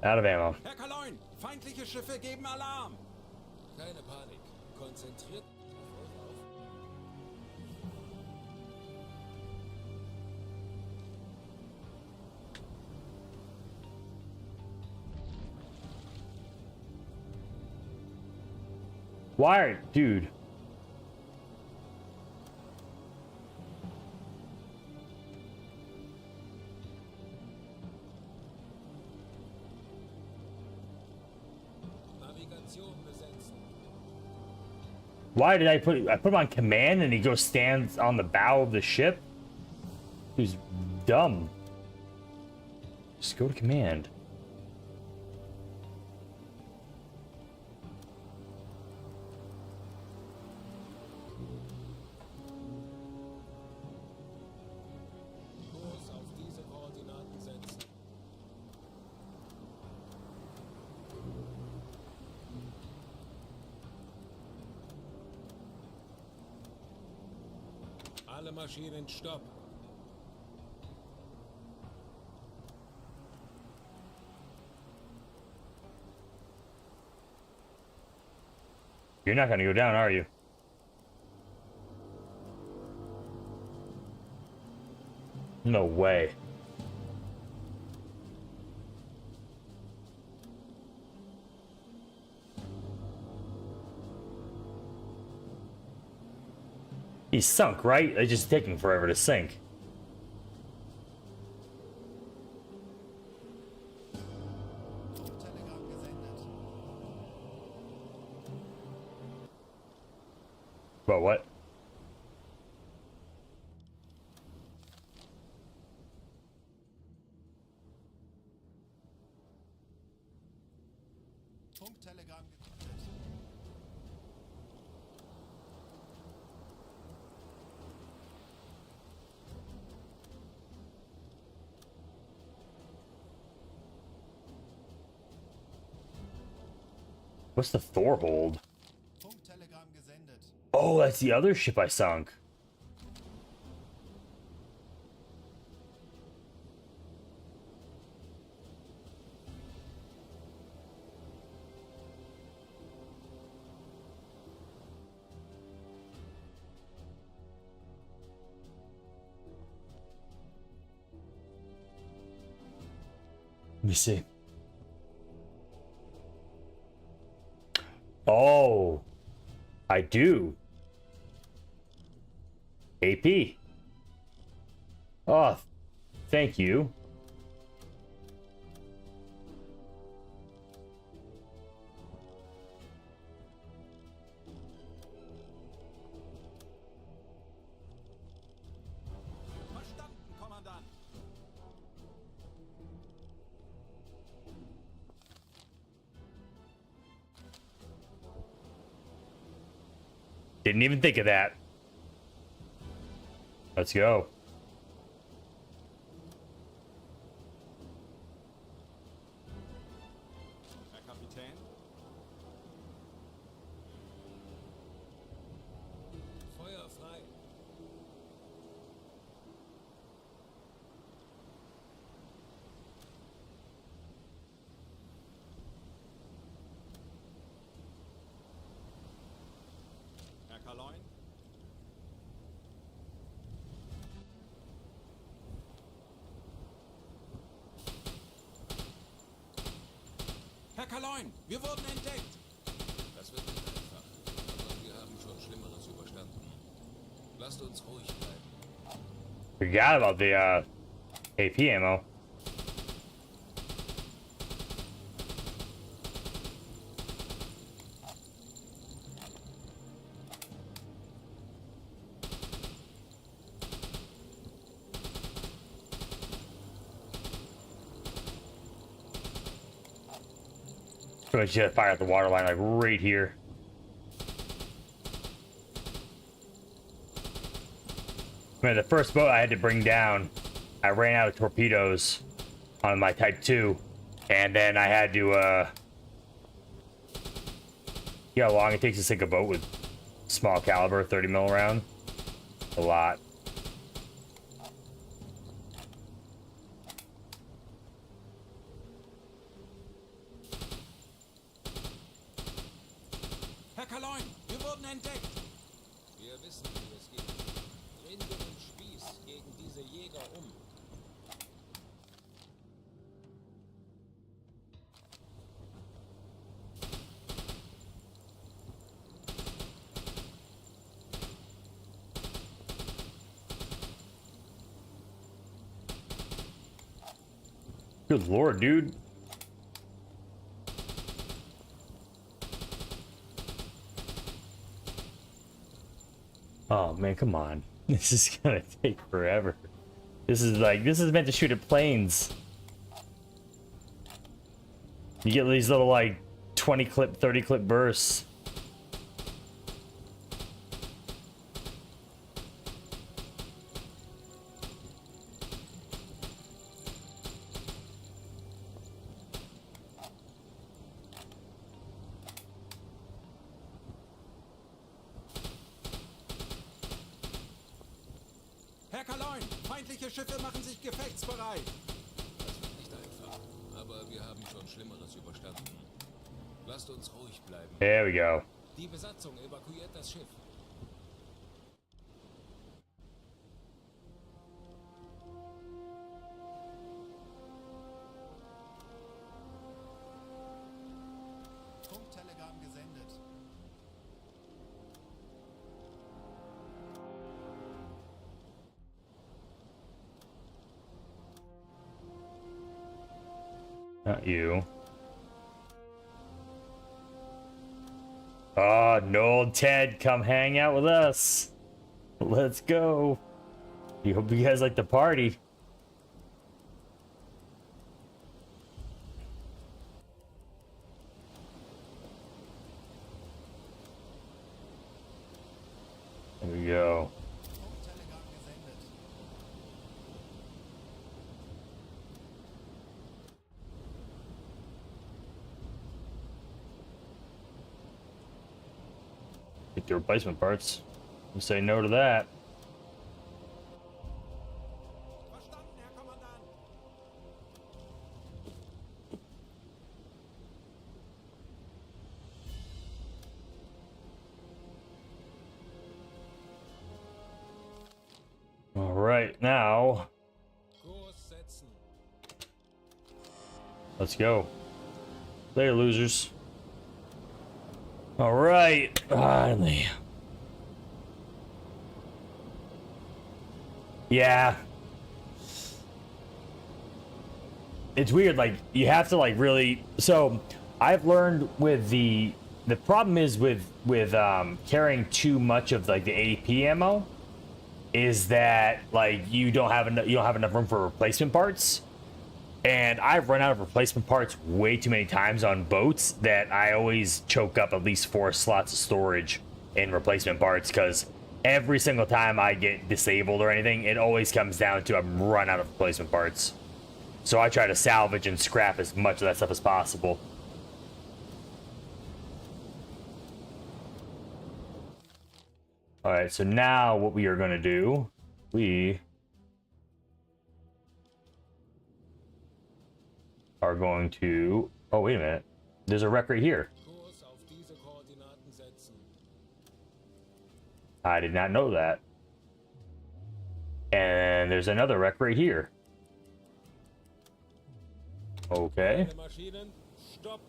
A: Out of ammo.
H: Herr Kaloin, feindliche Schiffe geben Alarm.
B: Keine Panik. Konzentriert euch auf.
A: Why, dude?
B: Navigation besetzen.
A: Why did I put him on command and he goes stands on the bow of the ship? Who's dumb? Just go to command.
B: Kurs auf diese Koordinaten setzen. Alle Maschinen, stopp!
A: You're not gonna go down, are you? No way. He's sunk, right? It's just taking forever to sink.
G: Telegramm gesendet.
A: But what?
G: Funktelegramm gesendet.
A: What's the Thor hold?
G: Funktelegramm gesendet.
A: Oh, that's the other ship I sunk. Let me see. Oh, I do. AP. Oh, thank you.
H: Verstanden, Kommandant.
A: Didn't even think of that. Let's go.
H: Herr Kapitän?
B: Feuer frei.
H: Kaloin, wir wurden entdeckt.
B: Das wird nicht einfach, aber wir haben schon Schlimmeres überstanden. Lasst uns ruhig bleiben.
A: Forgot about the AP ammo. So I just fire at the water line, like right here. Man, the first boat I had to bring down, I ran out of torpedoes on my Type 2, and then I had to, you know how long it takes to sink a boat with small caliber 30 mil round? A lot.
H: Herr Kaloin, wir wurden entdeckt.
B: Wir wissen, wie es geht. Drehen wir den Spieß gegen diese Jäger um.
A: Good lord, dude. Oh man, come on. This is gonna take forever. This is meant to shoot at planes. You get these little like 20 clip, 30 clip bursts.
H: Herr Kaloin, feindliche Schiffe machen sich gefechtsbereit.
B: Das wird nicht einfach, aber wir haben schon Schlimmeres überstanden. Lasst uns ruhig bleiben.
A: There we go.
B: Die Besatzung evakuiert das Schiff.
G: Funktelegramm gesendet.
A: Not you. Oh, Noel and Ted, come hang out with us. Let's go. You hope you guys like the party. There we go.
G: Funktelegramm gesendet.
A: Get the replacement parts. You say no to that.
H: Verstanden, Herr Kommandant.
A: All right, now
B: Kurs setzen.
A: let's go. Later, losers. All right, finally. Yeah. It's weird, like, you have to, like, really... So, I've learned with the problem is with carrying too much of, like, the AP ammo is that, like, you don't have enough room for replacement parts. And I've run out of replacement parts way too many times on boats that I always choke up at least 4 slots of storage in replacement parts, because every single time I get disabled or anything, it always comes down to I'm run out of replacement parts. So I try to salvage and scrap as much of that stuff as possible. Alright, so now what we are going to do, we are going to... Oh, wait a minute. There's a wreck right here.
B: Kurs auf diese Koordinaten setzen.
A: I did not know that. And there's another wreck right here. Okay.
B: Alle Maschinen, stopp.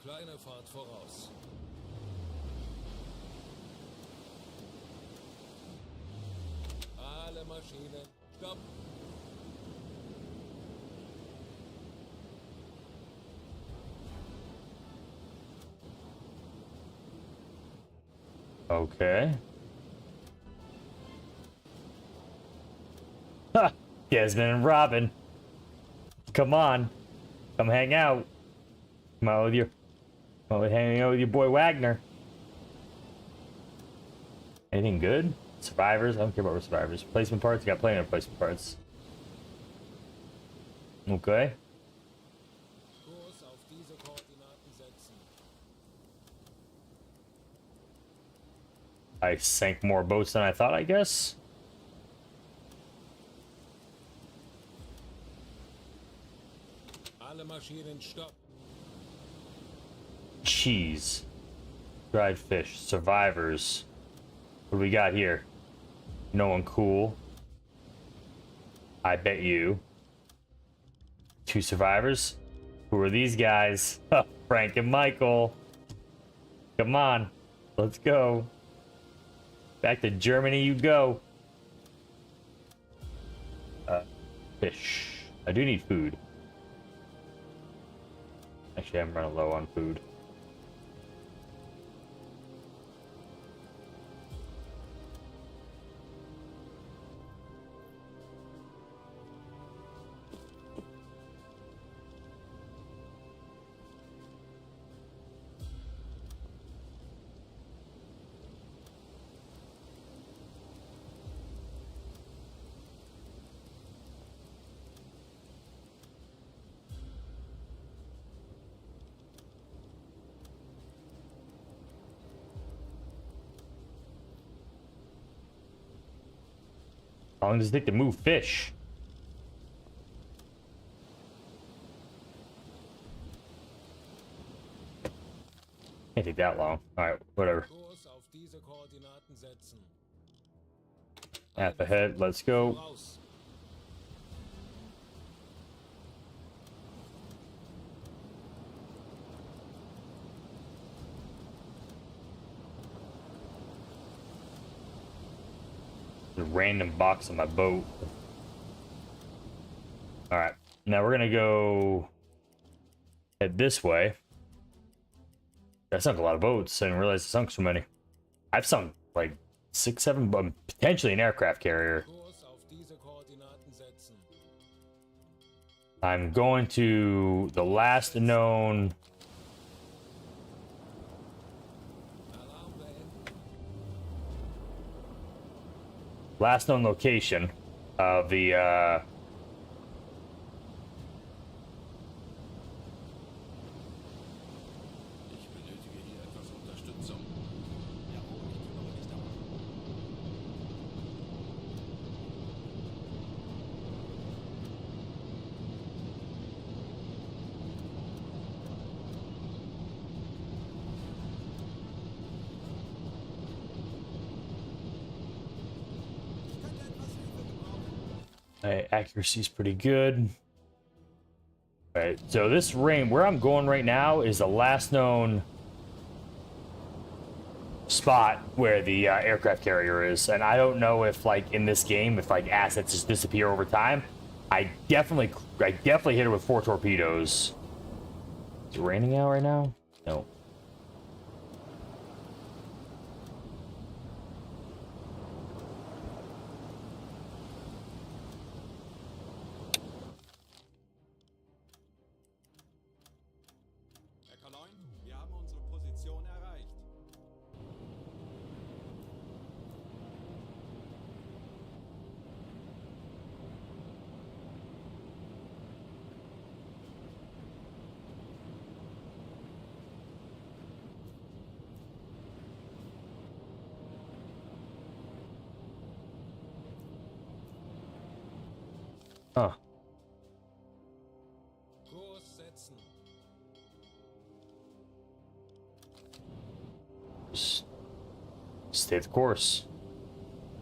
B: Kleine Fahrt voraus. Alle Maschinen. Stopp.
A: Okay. Ha! Desmond and Robin. Come on. Come hang out. Come out with your... Come out hanging out with your boy Wagner. Anything good? Survivors? I don't care about survivors. Replacement parts? Got plenty of replacement parts. Okay.
B: Kurs auf diese Koordinaten setzen.
A: I sank more boats than I thought, I guess.
B: Alle Maschinen stopp.
A: Cheese. Dried fish. Survivors. What do we got here? No one cool. I bet you. 2 survivors. Who are these guys? Frank and Michael. Come on. Let's go. Back to Germany you go. Fish. I do need food. Actually, I'm running low on food. How long does it take to move fish? Can't take that long. Alright, whatever.
B: Kurs auf diese Koordinaten setzen.
A: Half ahead, let's go.
B: Voraus.
A: A random box on my boat. Alright, now we're gonna go head this way. I sunk a lot of boats. I didn't realize I sunk so many. I've sunk like 6, 7, potentially an aircraft carrier.
B: Kurs auf diese Koordinaten setzen.
A: I'm going to the last known location of the
F: Ich benötige hier etwas Unterstützung.
D: Jawohl, ich kümmere mich darum.
G: Ich könnte etwas Hilfe gebrauchen.
A: my accuracy's pretty good. Right, so this ring, where I'm going right now, is the last known spot where the aircraft carrier is, and I don't know if, like, in this game, if like assets just disappear over time. I definitely hit it with 4 torpedoes. Is it raining out right now? No.
H: Herr Kaloin, wir haben unsere Position erreicht.
A: Huh.
B: Kurs setzen.
A: Just stay the course.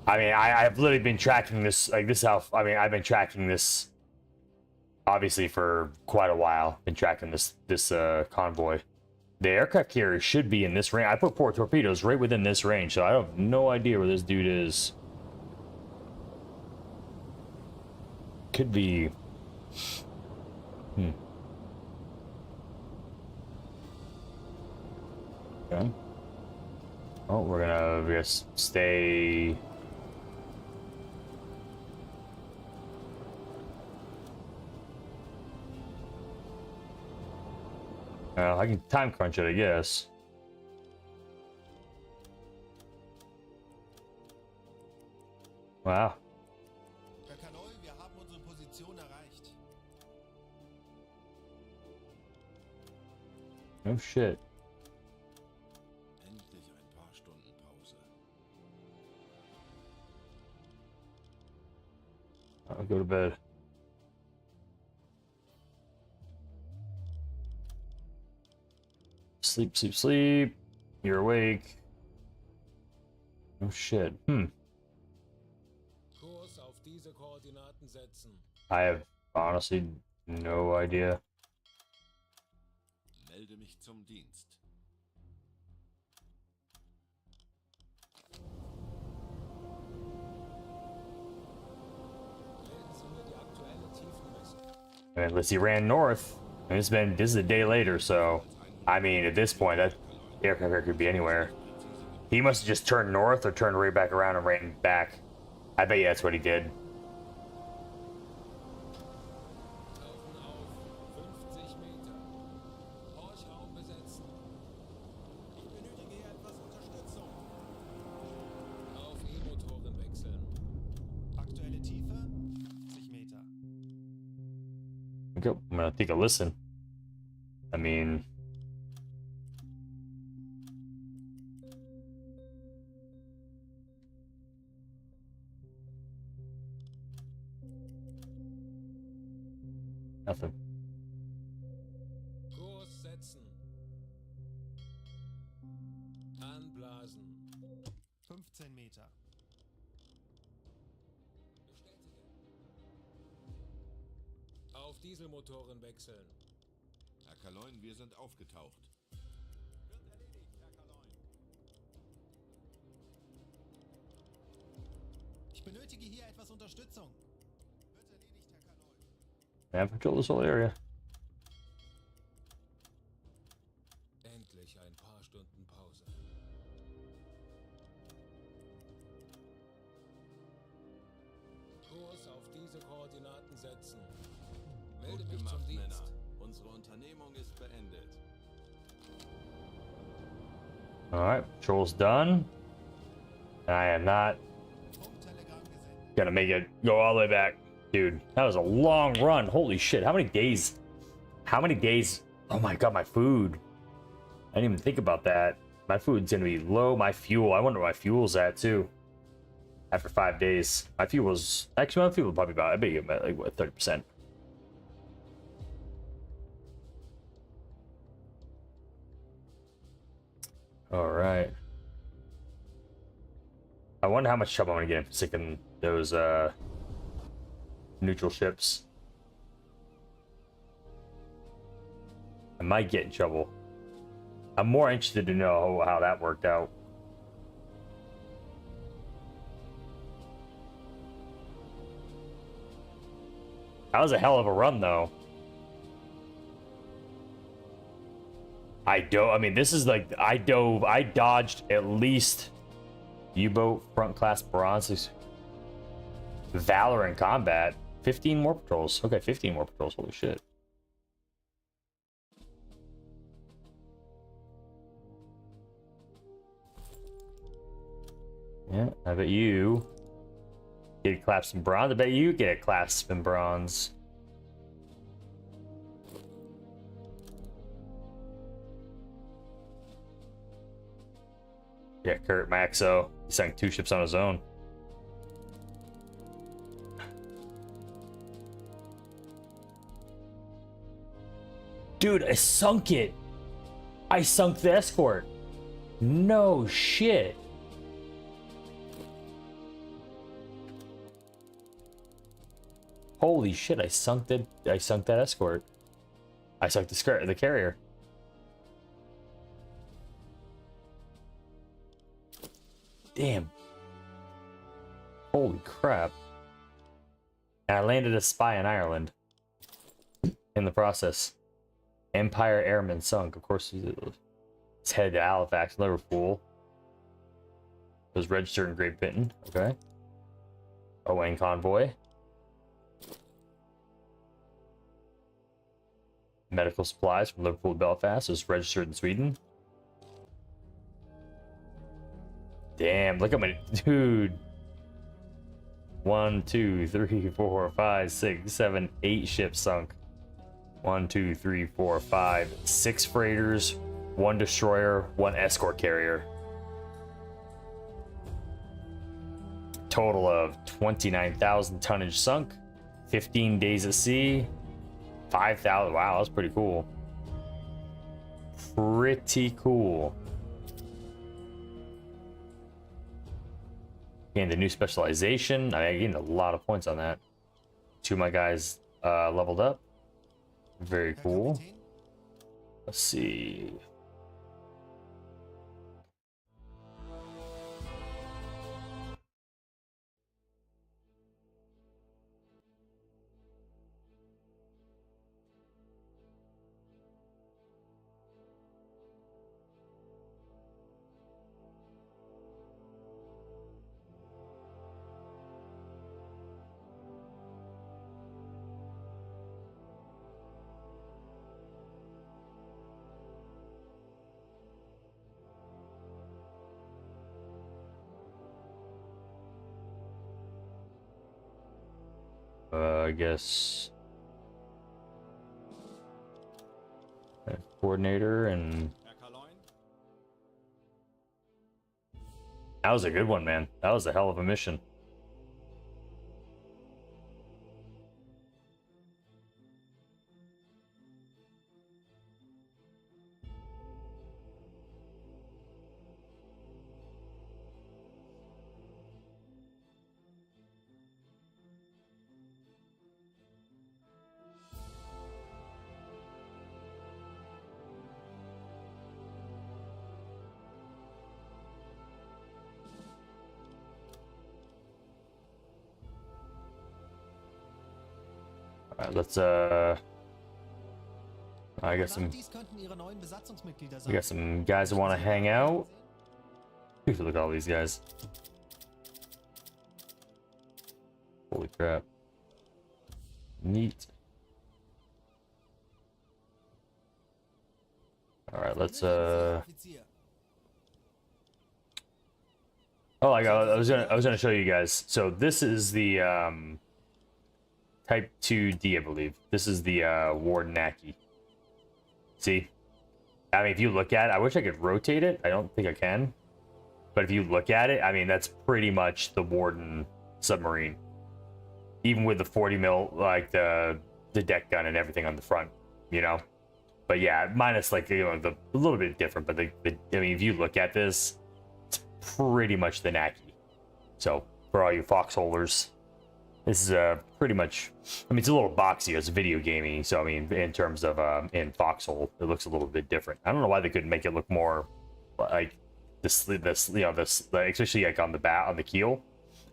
A: I mean, I've literally been tracking this, like, this how, I mean, I've been tracking this obviously for quite a while. Been tracking this convoy. The aircraft carrier should be in this range. I put 4 torpedoes right within this range, so I have no idea where this dude is. Could be... Okay. Oh, we're gonna just stay... I can time crunch it, I guess. Wow.
G: Herr Kanoi, wir haben unsere Position erreicht.
A: Oh shit.
F: Endlich ein paar Stunden Pause.
A: I'll go to bed. Sleep, sleep, sleep. You're awake. Oh shit.
B: Kurs auf diese Koordinaten setzen.
A: I have honestly no idea.
F: Melde mich zum Dienst.
B: Melden Sie mir die aktuelle Tiefenmessung.
A: Unless he ran north. And this is a day later, so I mean at this point that aircraft carrier could be anywhere. He must have just turned north or turned right back around and ran back. I bet you that's what he did.
B: Tauchen auf. 50 Meter. Horchraum besetzen.
G: Ich benötige hier etwas Unterstützung.
B: Auf E-Motoren wechseln.
G: Aktuelle Tiefe 50 Meter.
A: Okay, I'm gonna take a listen. I mean, nothing.
B: Kurs setzen. Anblasen.
G: 15 Meter.
B: Bestätige. Auf Dieselmotoren wechseln.
F: Herr Kaloin, wir sind aufgetaucht.
G: Wird erledigt, Herr Kanoi. Ich benötige hier etwas Unterstützung. Wird erledigt, Herr Kanoi.
A: Yeah, patrol this whole area.
B: Endlich ein paar Stunden Pause. Kurs auf diese Koordinaten setzen. Melde
F: Gut
B: mich zum
F: gemacht,
B: Dienst.
F: Männer. Unsere Unternehmung ist beendet.
A: Alright, patrol's done. And I am not
G: Funktelegramm gesendet.
A: gonna make it go all the way back. Dude, that was a long run. Holy shit, how many days? How many days? Oh my god, my food. I didn't even think about that. My food's gonna be low. My fuel, I wonder where my fuel's at too. After 5 days. My fuel's, actually my fuel probably about, I bet you about like what, 30%. Alright. I wonder how much trouble I'm gonna get in for sinking those neutral ships. I might get in trouble. I'm more interested to know how that worked out. That was a hell of a run, though. I mean, this is like, I dodged at least U-boat front class bronzes. Valor in combat. 15 more patrols. Okay, 15 more patrols. Holy shit. Yeah, I bet you get a clasp in bronze. I bet you get a clasp in bronze. Yeah, Kurt Maxo. He sank 2 ships on his own. Dude, I sunk it. I sunk the escort. No shit. Holy shit, I sunk that escort. I sunk the carrier. Damn. Holy crap. And I landed a spy in Ireland. In the process. Empire Airman sunk. Of course, it's headed to Halifax, Liverpool. It was registered in Great Britain. Okay. Awaiting convoy. Medical supplies from Liverpool to Belfast. It was registered in Sweden. Damn, look at my dude. 1, 2, 3, 4, 5, 6, 7, 8 ships sunk. 1, 2, 3, 4, 5, 6 freighters, 1 destroyer, 1 escort carrier. Total of 29,000 tonnage sunk. 15 days at sea. 5,000. Wow, that's pretty cool. Pretty cool. Gained a new specialization. I gained a lot of points on that. 2 of my guys leveled up. Very cool. Let's see. I guess coordinator, and that was a good one, man. That was a hell of a mission. Alright, let's I got some guys that want to hang out. Look at all these guys. Holy crap. Neat. Alright, let's Oh, I was gonna show you guys. So this is the Type 2D, I believe. This is the Wardenaki. See? I mean, if you look at it, I wish I could rotate it. I don't think I can. But if you look at it, I mean, that's pretty much the Warden submarine. Even with the 40 mil, like the deck gun and everything on the front, you know? But yeah, minus like, you know, a little bit different. But I mean, if you look at this, it's pretty much the Naki. So for all you foxholers, this is pretty much, I mean, it's a little boxy, it's video gaming, so I mean, in terms of in Foxhole, it looks a little bit different. I don't know why they couldn't make it look more like this, you know, this, like, especially like on the keel.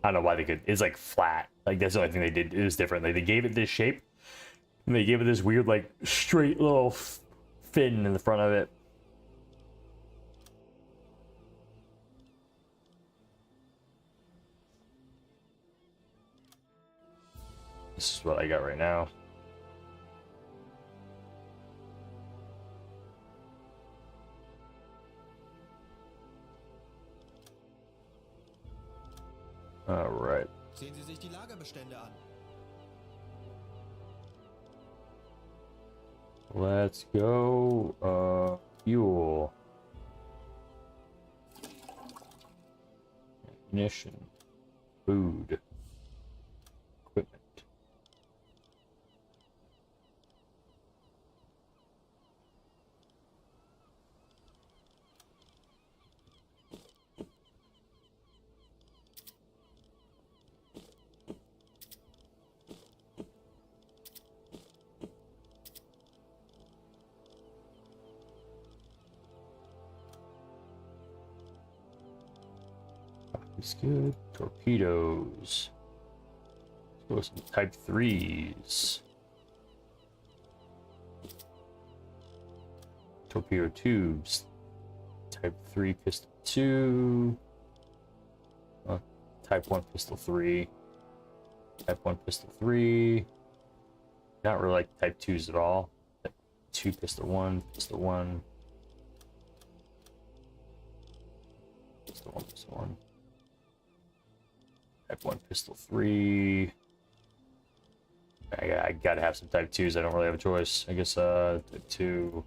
A: I don't know why they could. It's like flat. Like that's the only thing they did. It was different. Like they gave it this shape, and they gave it this weird like straight little fin in the front of it. This is what I got right now. All right.
G: Sehen Sie sich die Lagerbestände an.
A: Let's go. Fuel. Ammunition. Food. Equipment. Looks good. Torpedoes. Let's go with some Type 3s. Torpedo tubes. Type 3 pistol 2. Type 1 pistol 3. Type 1 pistol 3. Not really like Type 2s at all. Type 2 pistol 1, pistol 1. Pistol 1, pistol 1. Type 1 pistol 3. I gotta have some Type 2s. I don't really have a choice. I guess Type 2.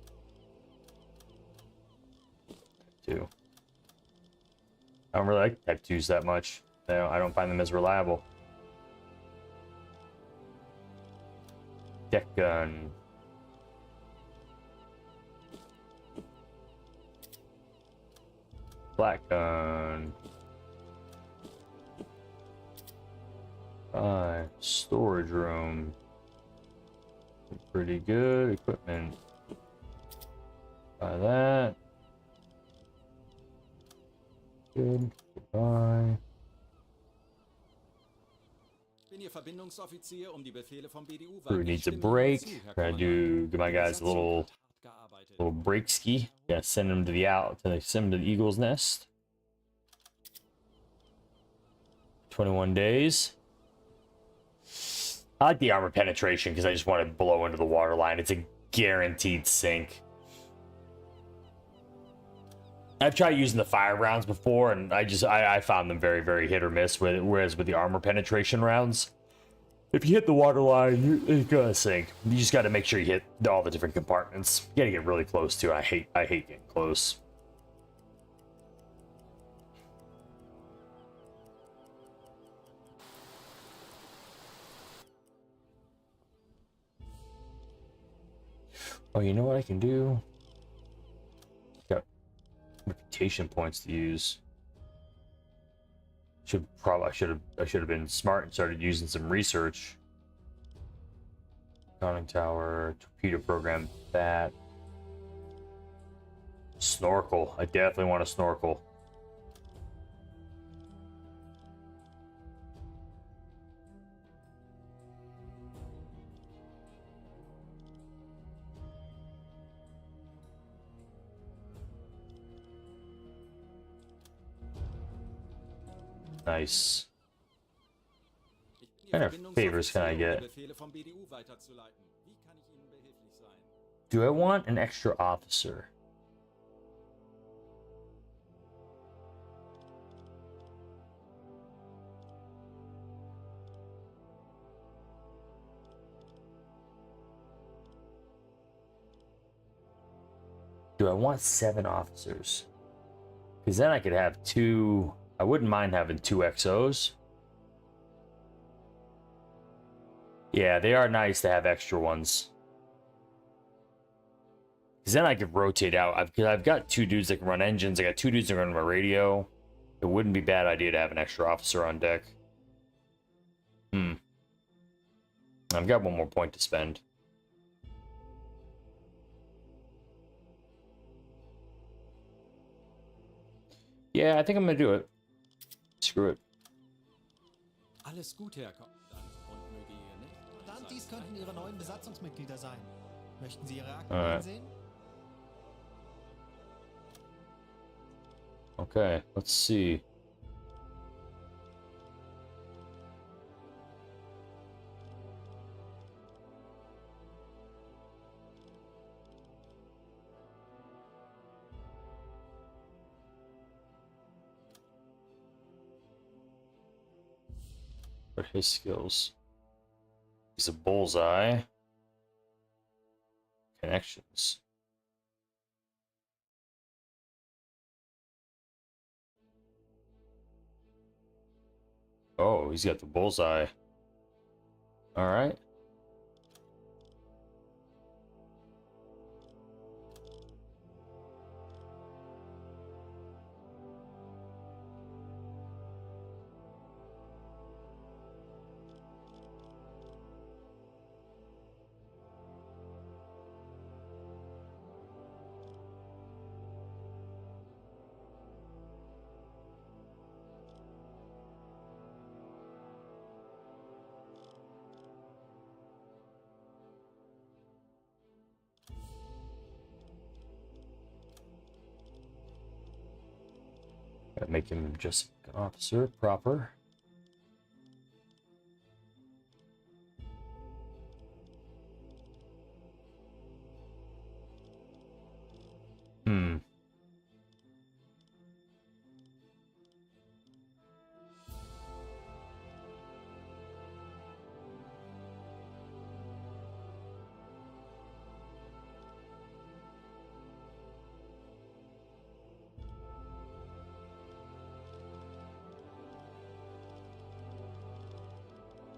A: Type 2. I don't really like Type 2s that much. I don't find them as reliable. Deck gun. Black gun. Storage room. Pretty good. Equipment. Buy that. Good. Goodbye.
H: Bin Ihr Verbindungsoffizier, um die Befehle vom BDU
A: Crew needs a break. Gonna give my guys a little break ski. Gonna send them to the Eagle's Nest. 21 days. I like the armor penetration because I just want to blow into the water line. It's a guaranteed sink. I've tried using the fire rounds before, and I found them very, very hit or miss. Whereas with the armor penetration rounds, if you hit the water line, it's gonna sink. You just got to make sure you hit all the different compartments. You gotta get really close too. I hate getting close. Oh, you know what I can do? Got reputation points to use. I should have been smart and started using some research. Conning tower, torpedo program, that. Snorkel. I definitely want a snorkel. Nice. What kind of favors can I get? Do I want an extra officer? Do I want 7 officers? Because then I could have 2... I wouldn't mind having 2 XOs. Yeah, they are nice to have extra ones. Because then I could rotate out. Because I've got 2 dudes that can run engines. I got 2 dudes that can run my radio. It wouldn't be a bad idea to have an extra officer on deck. I've got 1 more point to spend. Yeah, I think I'm going to do it. Screw it.
H: Alles gut, Herr Kommandant. Und möge Ihr nicht.
G: Verdammt, dies könnten Ihre neuen Besatzungsmitglieder sein. Möchten Sie Ihre Akten
A: Alright.
G: einsehen?
A: Okay, let's see. What are his skills? He's a bullseye. Connections. Oh, he's got the bullseye. All right. Gotta make him just an officer proper.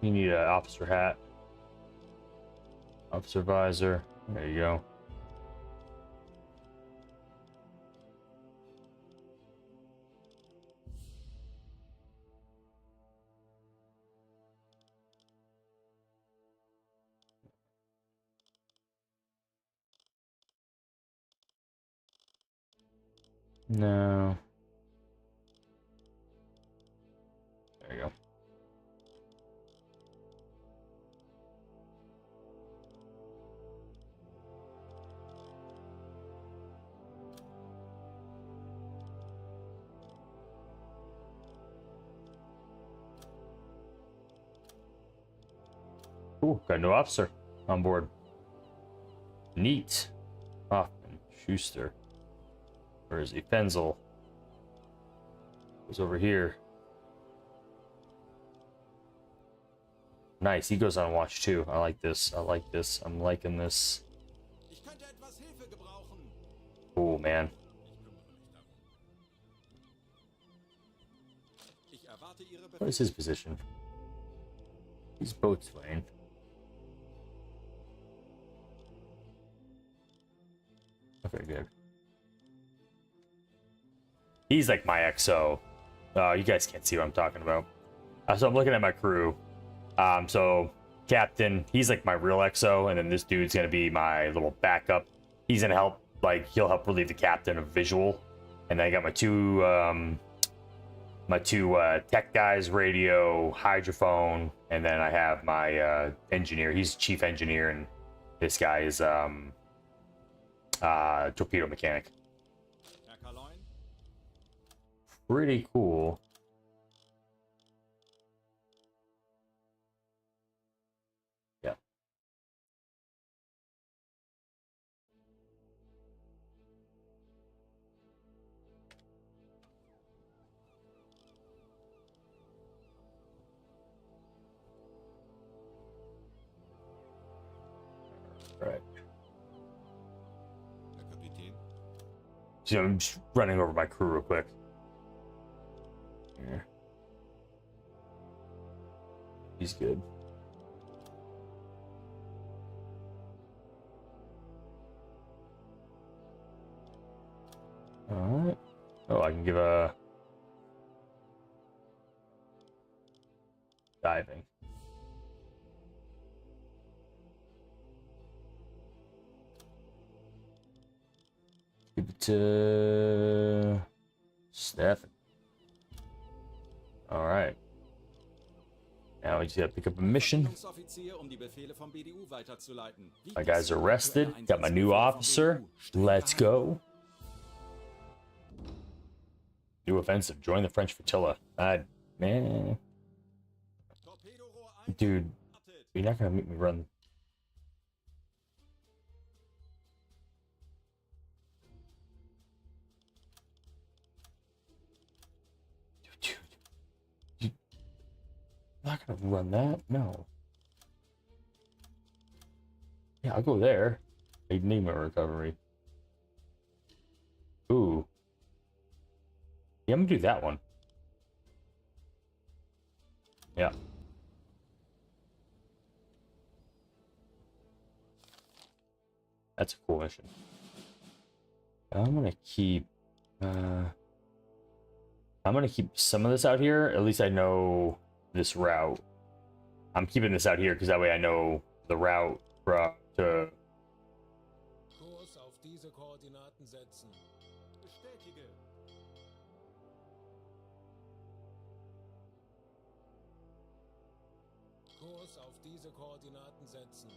A: You need an officer hat. Officer visor. There you go. No. There you go. Ooh, got a new officer on board. Neat. Hoffman, Schuster. Where is he? Fenzel. Goes over here. Nice. He goes on watch too. I like this. I like this. I'm liking this.
H: Ich könnte etwas Hilfe gebrauchen.
A: Oh man.
H: Ich erwarte Ihre
A: What is his position? He's boatswain. Okay, good. He's like my XO. You guys can't see what I'm talking about. So I'm looking at my crew. So Captain, he's like my real XO, and then this dude's gonna be my little backup. He's gonna help, like, he'll help relieve the captain of visual. And then I got my two tech guys, radio, hydrophone, and then I have my engineer. He's chief engineer, and this guy is torpedo mechanic.
H: Herr Kaloin?
A: Pretty cool. Yeah. Right.
F: Herr Kapitän,
A: So I'm just running over my crew real quick. Here. He's good. Alright. Oh, I can give a diving. Give it to Stefan. All right. Now we just gotta pick up a mission.
H: Verhandlungsoffizier, um die Befehle vom BDU weiterzuleiten. Wie
A: My guy's
H: klassisch
A: arrested.
H: aktuelle
A: Got my new
H: Einsatzbefehle vom
A: officer.
H: BDU. Streng
A: Let's
H: geheim.
A: go. New offensive. Join the French flotilla. Man,
H: Torpedorohr
A: dude,
H: eingeschaltet.
A: you're not gonna make me run. Dude, you're not gonna run that? No. Yeah, I'll go there. Enigma recovery. Ooh. Yeah, I'm gonna do that one. Yeah. That's a cool mission. I'm gonna keep some of this out here. At least I know this route. I'm keeping this out here because that way I know the route to.
B: Kurs auf diese Koordinaten setzen.
H: Bestätige.
B: Kurs auf diese Koordinaten setzen.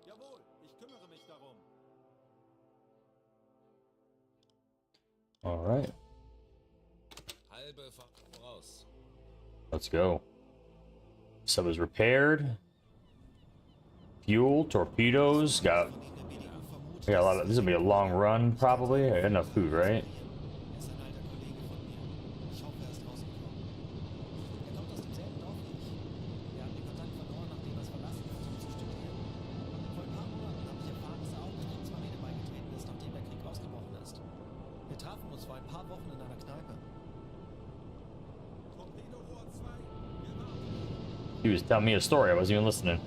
H: Jawohl, ich kümmere mich darum.
A: All right.
B: Elbe voraus.
A: Let's go. Sub is repaired. Fuel, torpedoes, got a lot of, this is gonna be a long run probably. I got enough food, right? He was telling me a story, I wasn't even listening.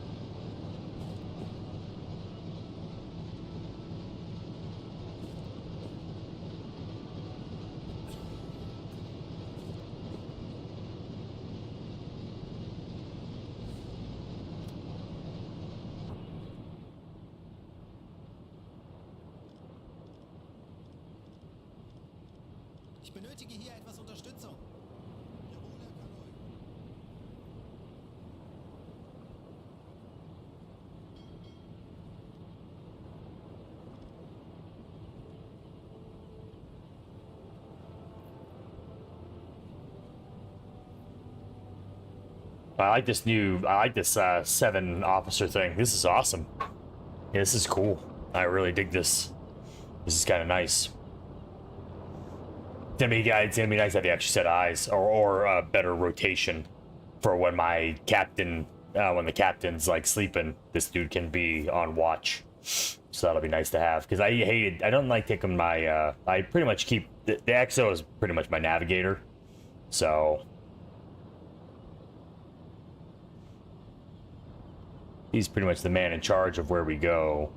G: Ich benötige hier etwas Unterstützung. Jawohl, Herr Kanoi.
A: I like this 7 officer thing. This is awesome. Yeah, this is cool. I really dig this. This is kind of nice. It's gonna be nice to have the extra set of eyes or better rotation for when my captain, when the captain's like sleeping, this dude can be on watch. So that'll be nice to have, because I don't like taking my, I pretty much keep, the XO is pretty much my navigator. So he's pretty much the man in charge of where we go.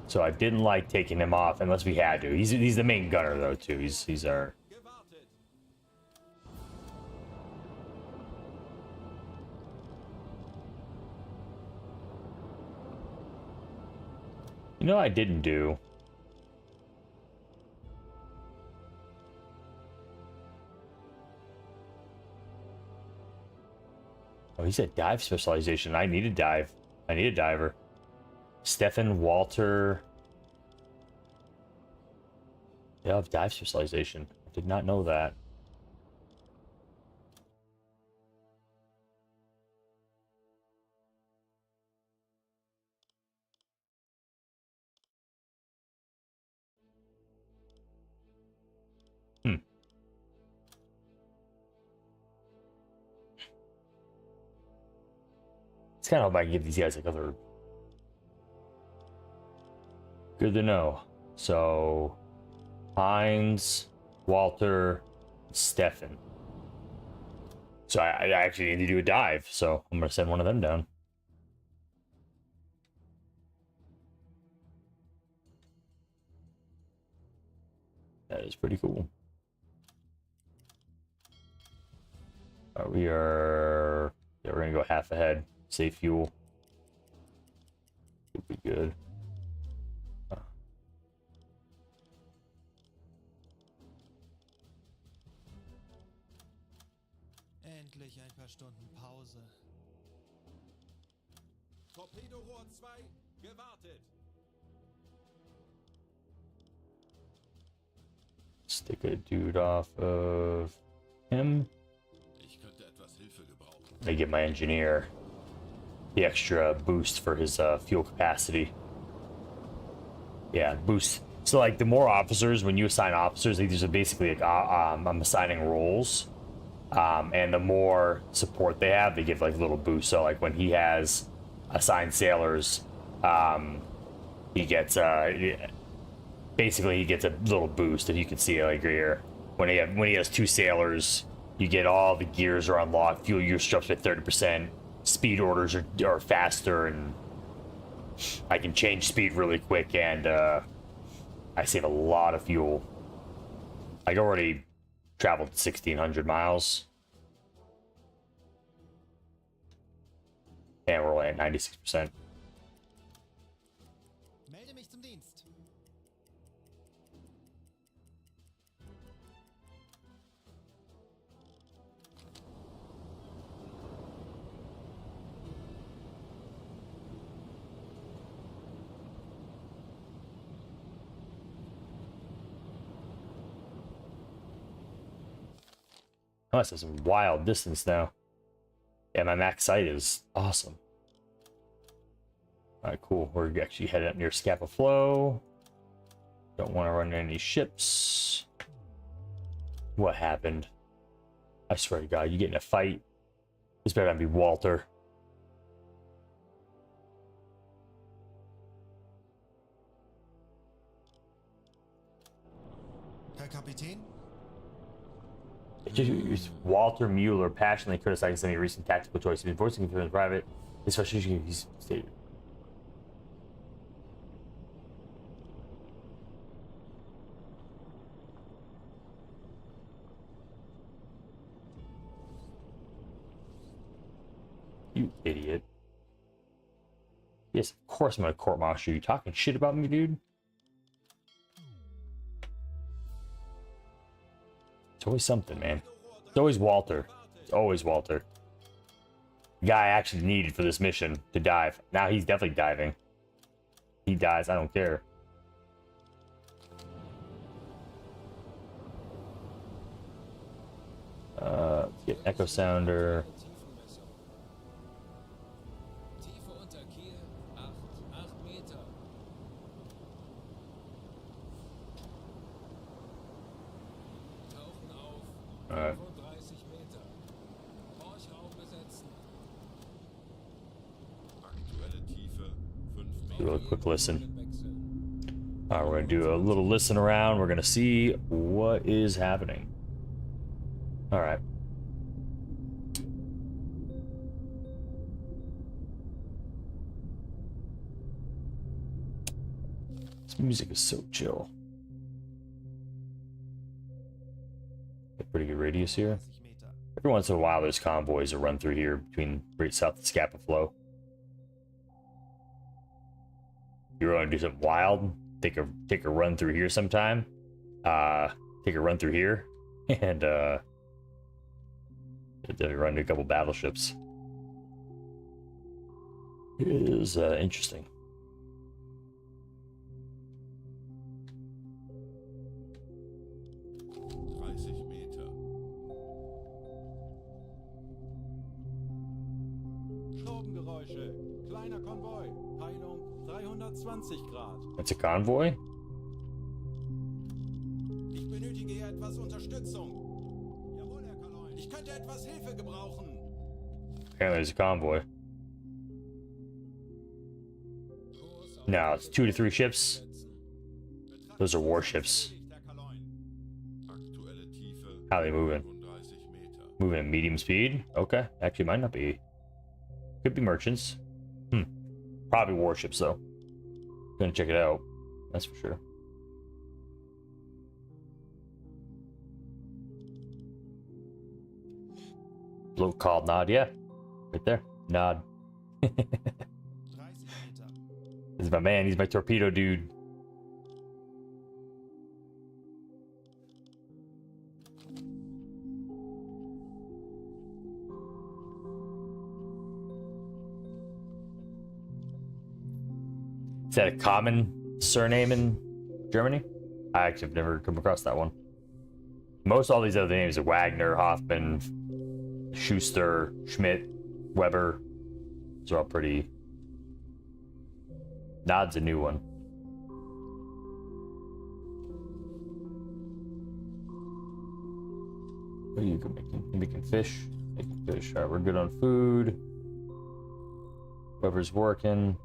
A: So I didn't like taking him off unless we had to. He's the main gunner though too. He's our. You know what I didn't do? Oh, he said dive specialization. I need a dive. I need a diver. Stefan, Walter. They have dive specialization. I did not know that. It's kind of if I can give these guys like other. Good to know. So, Heinz, Walter, Stefan. So I actually need to do a dive. So I'm gonna send one of them down. That is pretty cool. We're gonna go half ahead. Save fuel. Should be good.
G: Endlich ein paar Stunden Pause.
H: Torpedorohr 2, gewartet.
A: Stick a dude off of him.
F: Ich könnte etwas Hilfe gebrauchen.
A: I get my engineer the extra boost for his fuel capacity. Yeah, boost. So like the more officers, when you assign officers, like, there's basically like I'm assigning roles, and the more support they have, they give like little boosts. So like when he has assigned sailors, he gets basically he gets a little boost. If you can see it like here, when he has 2 sailors, you get all the gears are unlocked, fuel use drops by 30%, speed orders are faster, and I can change speed really quick, and I save a lot of fuel. I already traveled 1,600 miles. And we're only at 96%.
G: Melde mich zum Dienst.
A: Oh, this has some wild distance now. Yeah, my max sight is awesome. Alright, cool. We're actually headed up near Scapa Flow. Don't want to run into any ships. What happened? I swear to God, you get in a fight. This better not be Walter.
G: Herr Kapitän?
A: It's Walter Mueller passionately criticizing some of your recent tactical choices. He's been voicing concern in private. His frustration he's stated. You idiot. Yes, of course I'm gonna court-martial you. Talking shit about me, dude? It's always something, man. It's always Walter. It's always Walter. The guy I actually needed for this mission to dive. Now he's definitely diving. He dies, I don't care. Let's get Echo Sounder.
B: Tiefe unter Kiel 8 Meter. Tauchen auf
A: Alright.
B: 35 Meter. Horchraum besetzen.
F: Aktuelle Tiefe 5 Meter.
A: Do a quick listen.
B: Wechseln.
A: Alright, we're gonna do a little listen around. We're gonna see what is happening. Alright. This music is so chill. Got pretty good radius here.
G: 30 Meter.
A: Every once in a while, there's convoys that run through here between Great South and Scapa Flow. You want to do something wild? Take a run through here sometime. Take a run through here, and run to a couple battleships. It is interesting.
F: Meter.
H: Schraubengeräusche. Kleiner Konvoi. Peilung 320 Grad.
A: That's a convoy?
G: Ich benötige hier etwas Unterstützung. Jawohl, Herr Kaloin. Ich könnte etwas Hilfe gebrauchen.
A: Apparently there's a convoy. No, it's 2 to 3 ships. Those are warships.
G: Herr Kaloin.
F: Aktuelle Tiefe
A: How are they moving?
F: 35 Meter.
A: Moving at medium speed? Okay. Actually, might not be. Could be merchants. Probably warships, though. Gonna check it out. That's for sure. Little called nod, yeah. Right there. Nod.
G: 30 Meter.
A: This is my man. He's my torpedo dude. Is that a common surname in Germany? I actually have never come across that one. Most all these other names are Wagner, Hoffman, Schuster, Schmidt, Weber. Those are all pretty. Nod's a new one. What are you making? You making fish? Making fish. Alright, we're good on food. Weber's working.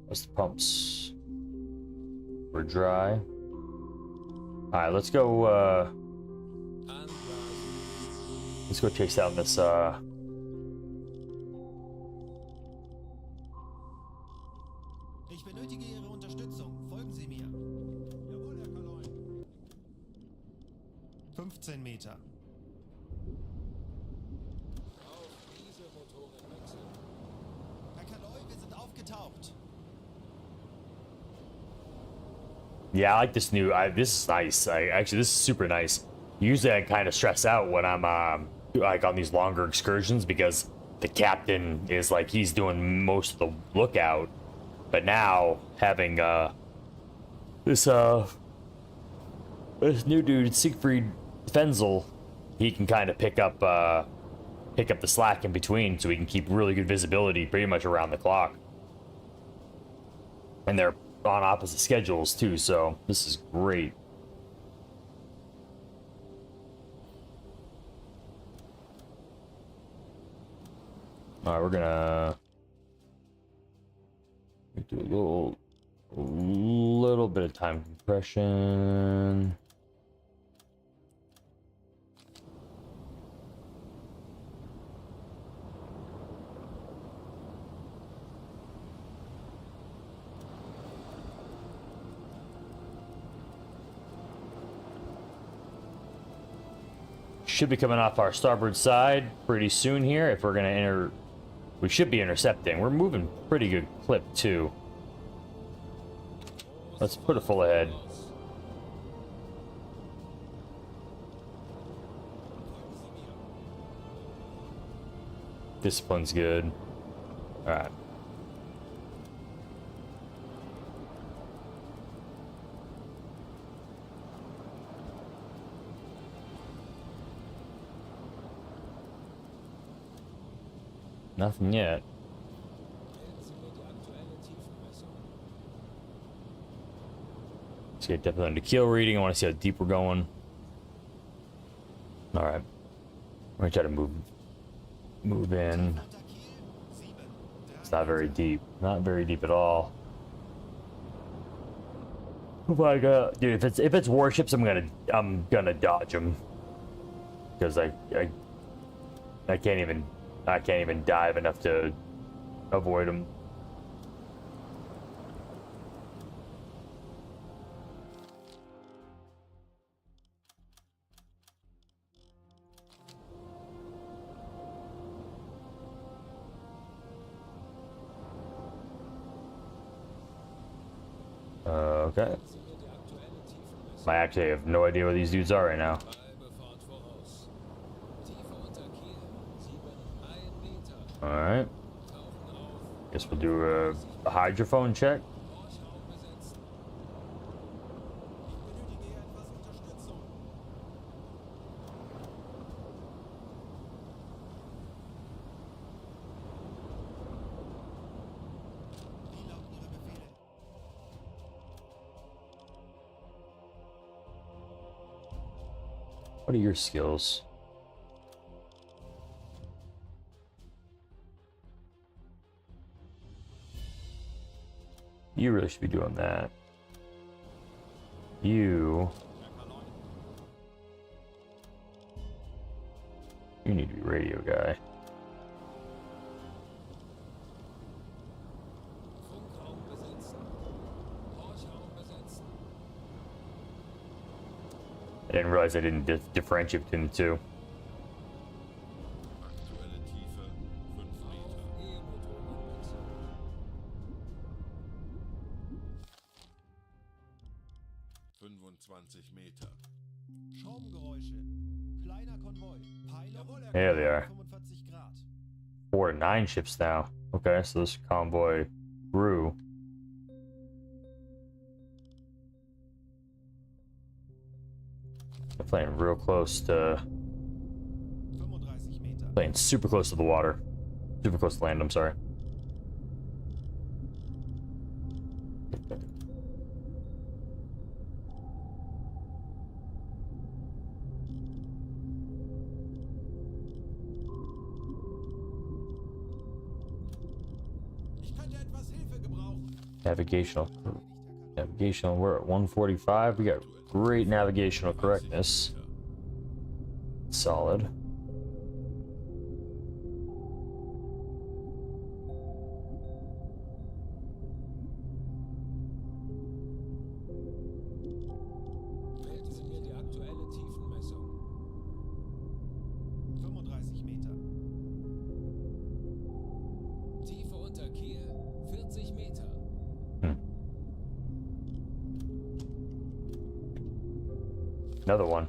A: What's the pumps? We're dry. Alright, let's go let's go chase down this
G: Ich benötige Ihre Unterstützung. Folgen Sie mir.
H: Jawohl, Herr Kaloin.
G: 15 Meter.
B: Auf diese Motoren wechseln.
G: Herr Kaloin, wir sind aufgetaucht.
A: Yeah, I like this new. This is nice. Actually, this is super nice. Usually, I kind of stress out when I'm like on these longer excursions because the captain is like he's doing most of the lookout. But now having this new dude Siegfried Fenzel, he can kind of pick up the slack in between, so we can keep really good visibility pretty much around the clock. And they're on opposite schedules too, so this is great. All right, we're gonna do a little bit of time compression. Should be coming off our starboard side pretty soon here. If we're gonna enter, we should be intercepting. We're moving pretty good clip too. Let's put it full ahead. Discipline's good. All right. Nothing yet. Let's get depth under keel reading. I want to see how deep we're going. All right. We're gonna try to move in. It's not very deep. Not very deep at all. Oh my god, dude! If it's warships, I'm gonna dodge them because I can't even dive enough to avoid them. Okay. I actually have no idea where these dudes are right now. Alright. Guess we'll do a hydrophone check. What are your skills? You really should be doing that. You need to be radio guy. I didn't realize I didn't differentiate between the two.
F: Aktuelle Tiefe 5 Meter. 25 Meter.
G: Schaumgeräusche. Kleiner Konvoi. Peiler.
A: There they are.
G: 45 Grad.
A: 4 to 9 ships now. Okay, so this convoy grew. They're playing real close to...
G: 35 Meter.
A: Playing super close to the water. Super close to land, I'm sorry.
H: Ich könnte etwas Hilfe gebrauchen.
A: Navigational, we're at 145. We got great navigational correctness. Solid.
B: Melden Sie mir die aktuelle Tiefenmessung.
G: 35 Meter.
B: Tiefe unter Kiel 40 Meter.
A: Another one.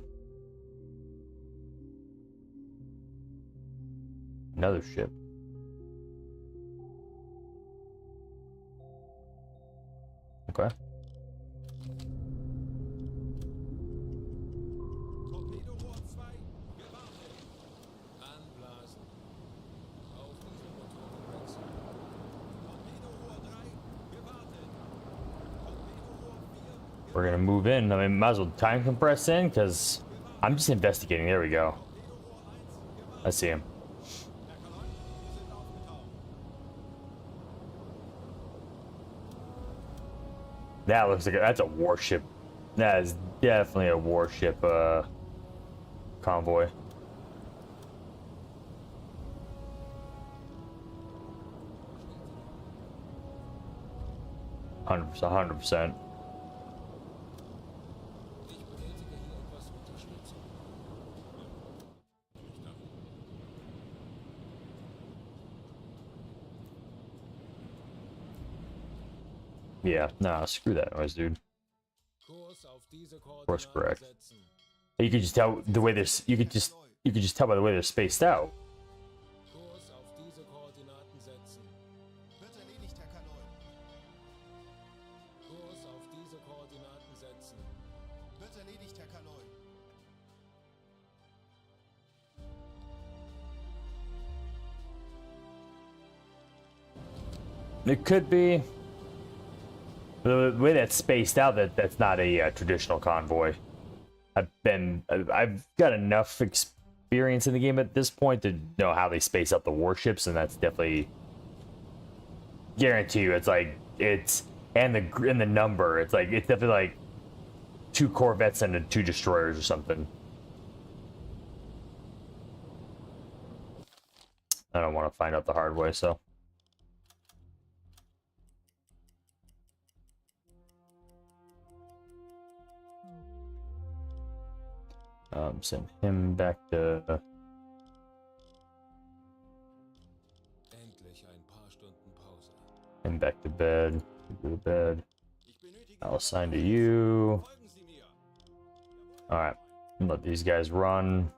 A: Another ship. Okay.
G: Torpedorohr
A: we're gonna move in. I mean, might as well time compress in because I'm just investigating. There we go. I see him. That looks like that's a warship. That is definitely a warship convoy. 100%.
B: Ich benötige hier etwas Unterstützung.
A: Yeah, nah, screw that noise, dude.
B: Kurs auf diese
A: Course
B: Koordinaten
A: correct.
B: setzen.
A: You could just tell the way this. You could just tell by the way they're spaced out.
B: Kurs auf diese Koordinaten setzen.
G: Wird erledigt, Herr Kanoi.
B: Kurs auf diese Koordinaten setzen.
G: Wird erledigt, Herr Kanoi.
A: It could be. The way that's spaced out, that's not a traditional convoy. I've got enough experience in the game at this point to know how they space out the warships, and that's definitely guarantee you. It's like and the number. It's definitely like 2 corvettes and 2 destroyers or something. I don't want to find out the hard way, so. Send him back to.
B: Endlich ein paar Stunden Pause.
A: Him back to bed. Go to bed.
G: Ich benötige
A: I'll assign to you.
G: Folgen Sie mir.
A: Alright. Let these guys run.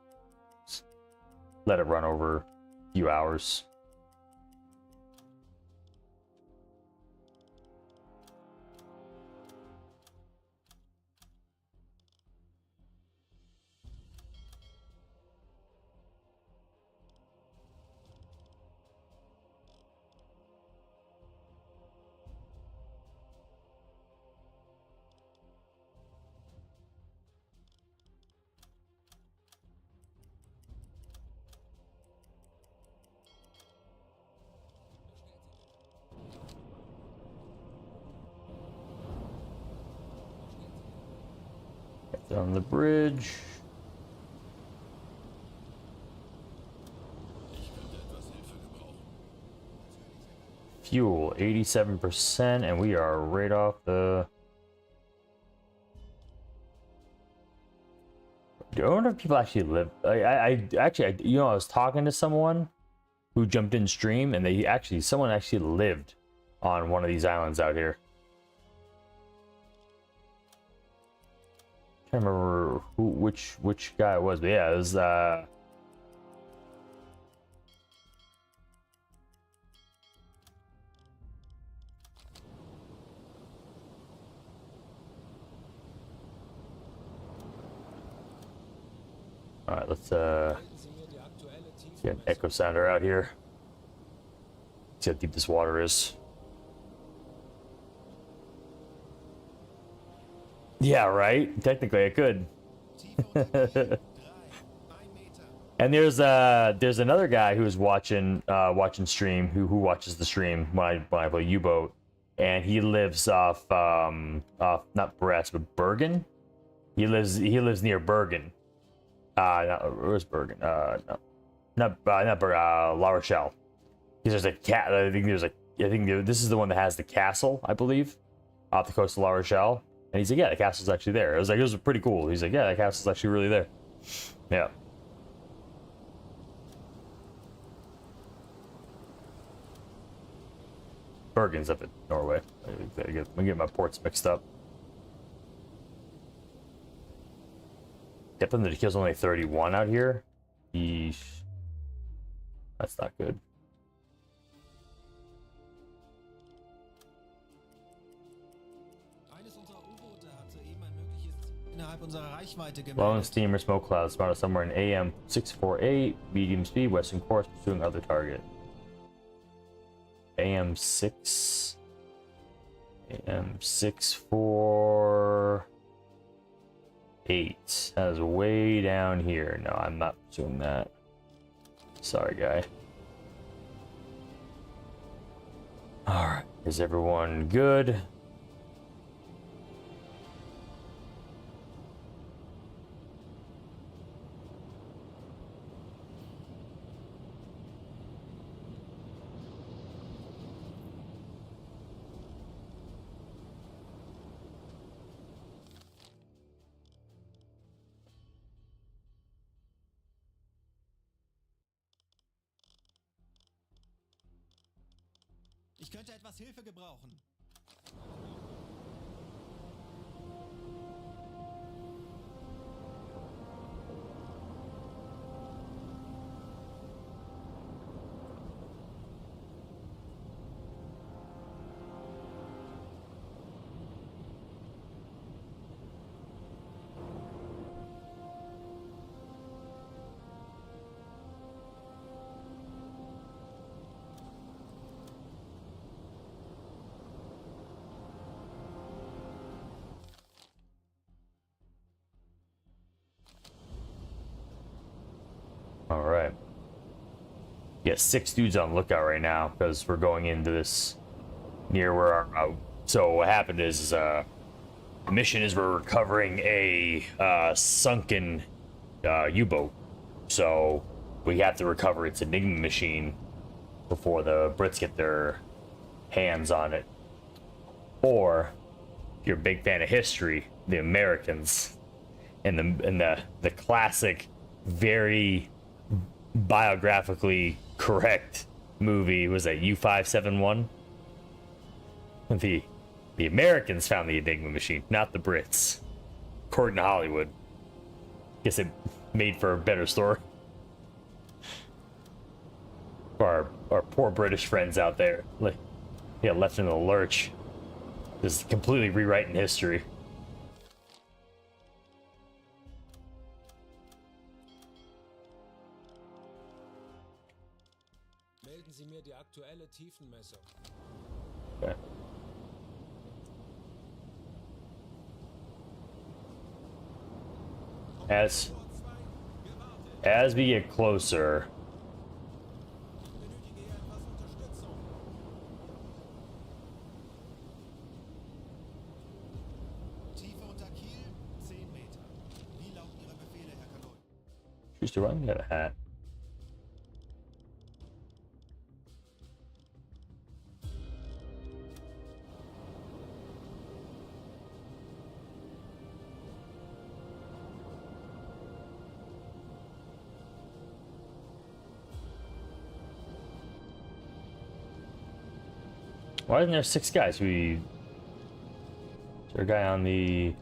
A: Let it run over a few hours. Get on the bridge. Fuel 87%, and we are right off the. I wonder if people actually live. I was talking to someone who jumped in stream, and someone actually lived on one of these islands out here. Can't remember which guy it was, but yeah, it was all right, let's
B: Halten Sie mir die aktuelle
A: get an echo sounder out here. See how deep this water is. Yeah, right. Technically, I could.
G: Tiefe unter Kiel. 3. 1 Meter.
A: And there's another guy who's watching stream who watches the stream when I play U-Boat, and he lives off not Brest but Bergen. He lives near Bergen. Where's Bergen? No, not Bergen. La Rochelle. Because there's a cat. I think this is the one that has the castle, I believe, off the coast of La Rochelle. And he's like, yeah, the castle's actually there. It was pretty cool. He's like, yeah, the castle's actually really there. Yeah. Bergen's up in Norway. I get my ports mixed up. Depth of kill's only 31 out here. Yeesh. That's not good.
G: Eines unserer U-Boote hat soeben ein mögliches innerhalb unserer Reichweite
A: Lone
G: gemeldet.
A: steamer smoke cloud spotted somewhere in AM 648, medium speed, western course, pursuing other target. AM 6. 648. That is way down here. No, I'm not doing that. Sorry, guy. Alright, is everyone good?
G: Ich könnte etwas Hilfe gebrauchen.
A: All right. Yeah, 6 dudes on lookout right now because we're going into this near where our. So what happened is the mission is we're recovering a sunken U-boat. So we have to recover its Enigma machine before the Brits get their hands on it. Or, if you're a big fan of history, the Americans and the classic, very biographically correct movie was that U-571. The Americans found the Enigma machine, not the Brits. According to Hollywood. Guess it made for a better story. For our poor British friends out there, like, yeah, left in the lurch. Just completely rewriting history.
B: Melden Sie mir die aktuelle Tiefenmessung.
A: Okay. As we get closer,
G: Ich benötige hier etwas Unterstützung. Tiefe unter Kiel, 10 Meter. Wie lauten Ihre Befehle, Herr Kanol?
A: choose to run. Got a hat. Why isn't there 6 guys? Is there a guy on the...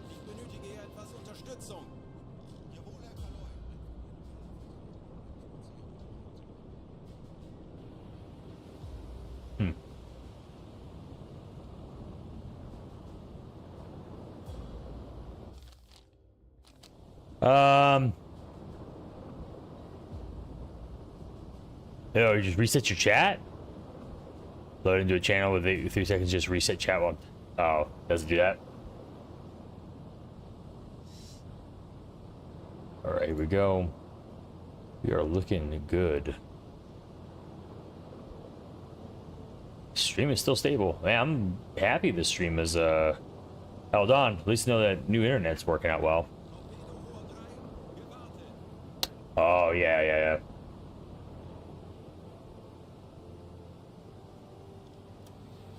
G: Ich benötige hier etwas Unterstützung. Jawohl, Herr Kanol.
A: Yo, you just reset your chat? Load into a channel with 3 seconds, just reset chat one. Oh, doesn't do that. Alright, here we go. We are looking good. Stream is still stable. Man, I'm happy this stream is held on. At least know that new internet's working out well. Oh yeah.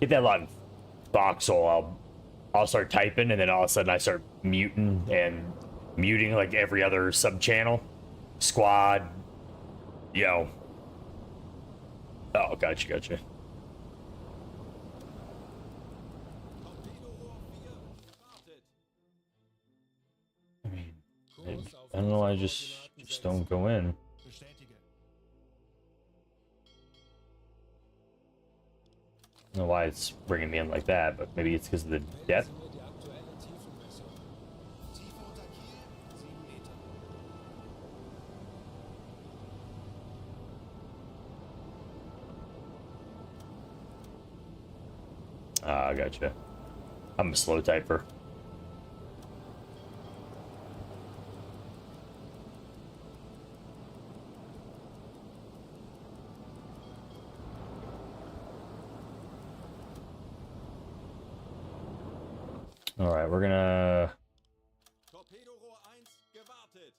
A: Get that a lot in Foxhole. I'll start typing and then all of a sudden I start muting like every other sub channel. Squad. Yo. Oh, gotcha. I mean, I don't know why I just don't go in.
G: Bestätige.
A: I don't know why it's bringing me in like that, but maybe it's because of the depth.
B: Melden Sie mir die aktuelle Tiefenmessung.
G: Tiefe unter Kiel,
A: Ah, gotcha. I'm a slow typer. All right, we're gonna.
H: Torpedorohr 1 gewartet.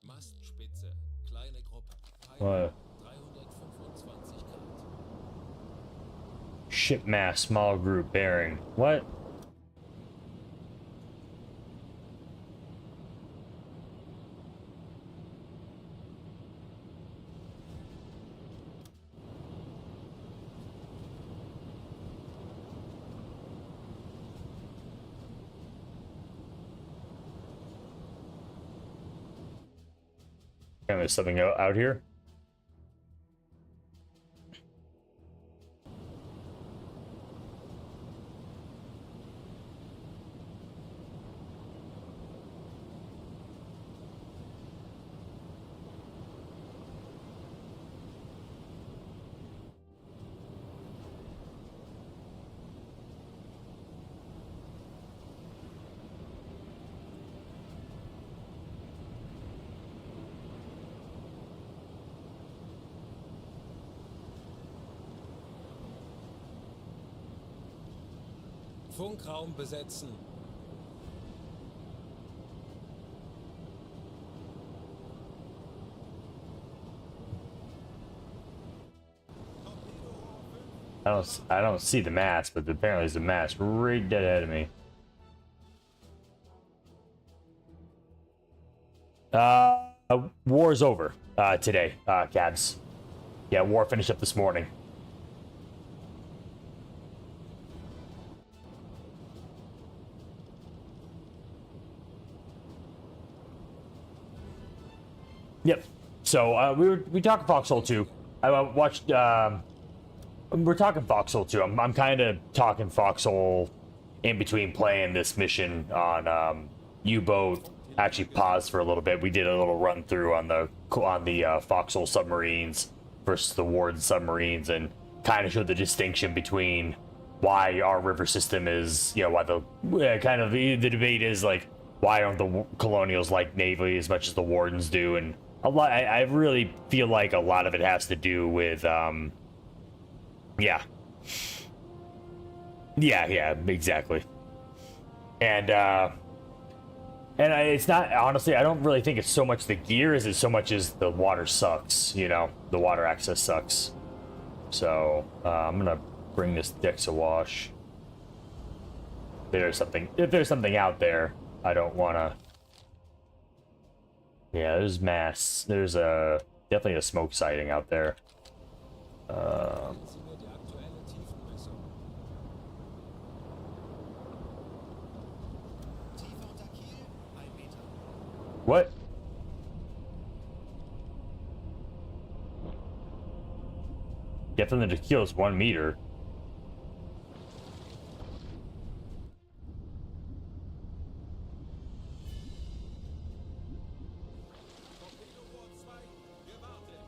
B: Mastspitze. Kleine Gruppe.
A: What?
B: 325 Grad.
A: Ship mass, small group, bearing. What? There's something out here.
B: Funkraum besetzen.
A: I don't see the mast, but apparently there's a mast right dead ahead of me. War is over today, Cabs. Yeah, war finished up this morning. Yep. So we talked Foxhole 2. I watched. We're talking Foxhole 2. I'm kind of talking Foxhole in between playing this mission on U-boat. Actually paused for a little bit. We did a little run through on the Foxhole submarines versus the Warden submarines, and kind of showed the distinction between why our river system is, you know, why the kind of the debate is like, why aren't the Colonials like Navy as much as the Wardens do, and a lot. I really feel like a lot of it has to do with yeah, exactly. And it's not, honestly, I don't really think it's so much the gear as it's so much as the water sucks, you know, the water access sucks. So I'm gonna bring this Dex awash. If there's something out there, I don't wanna. Yeah, there's mass. There's definitely a smoke sighting out there.
G: Tiefer unter Kiel, 1 Meter.
A: What? Get them to kill is 1 meter.
H: Torpedorohr 2 gewartet.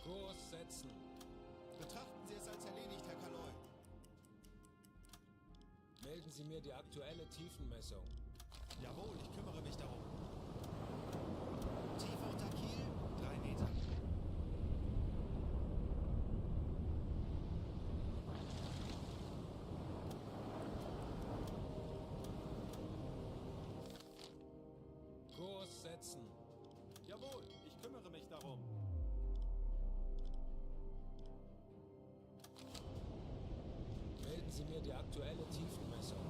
B: Kurs setzen.
G: Betrachten Sie es als erledigt, Herr Kaloy.
B: Melden Sie mir die aktuelle Tiefenmessung.
G: Jawohl, ich kümmere mich darum. Tiefer unter Kiel, 3 Meter.
B: Kurs setzen.
H: Jawohl, ich kümmere mich darum.
B: Melden Sie mir die aktuelle Tiefenmessung.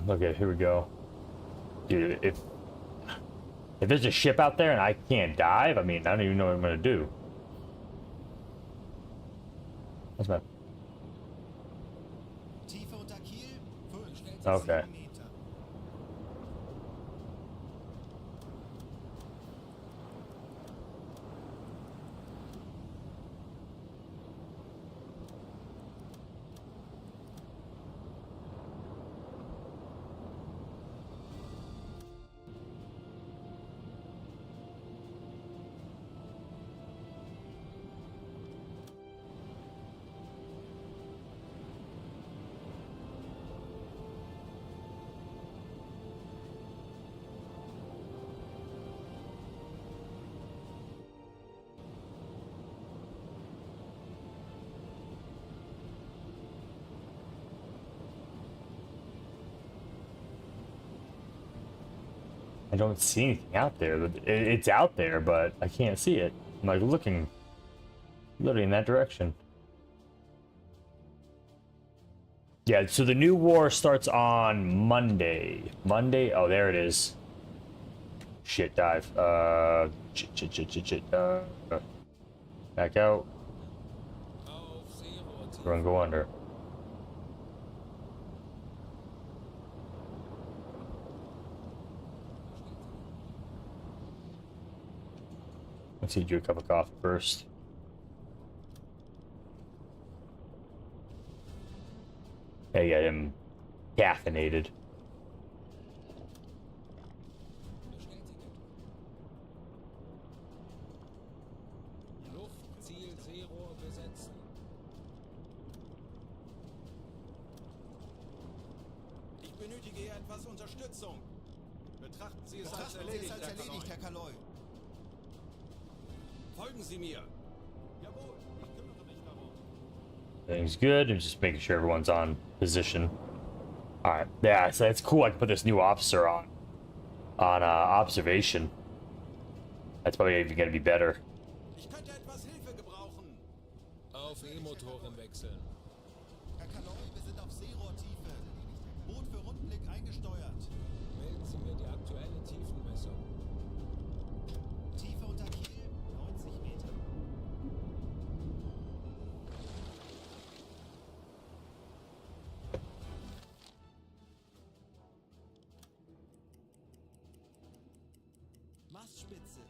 A: Okay, here we go. Dude, if there's a ship out there and I can't dive, I mean, I don't even know what I'm gonna do. That's my Okay.
G: 7 Meter.
A: I don't see anything out there. It's out there, but I can't see it. I'm like looking literally in that direction. Yeah, so the new war starts on Monday. Monday? Oh, there it is. Shit, dive. Shit. Back out.
B: Auf Seerohr,
A: Run, go under. Let's see, do a cup of coffee first. Hey, I am caffeinated.
B: Luftziel Seerohr besetzen.
H: Ich benötige hier etwas Unterstützung. Betrachten Sie es als
G: Betrachten Sie es
H: erledigt,
G: als
H: Herr
G: erledigt,
H: Kaloi.
G: Herr Kaloi.
H: Folgen Sie mir. Jawohl, ich kümmere mich darum.
A: Everything's good. I'm just making sure everyone's on position. All right, yeah, so it's cool. I can put this new officer on observation. That's probably even gonna be better.
H: Ich könnte etwas Hilfe gebrauchen.
B: Auf E-Motoren wechseln.
G: Herr Kaloi, wir sind auf Seerohrtiefe. Boot für Rundblick eingesteuert.
B: Melden Sie mir die aktuelle Tiefenmessung.
G: Tiefe unter Kiel, 90 Meter. Mastspitze.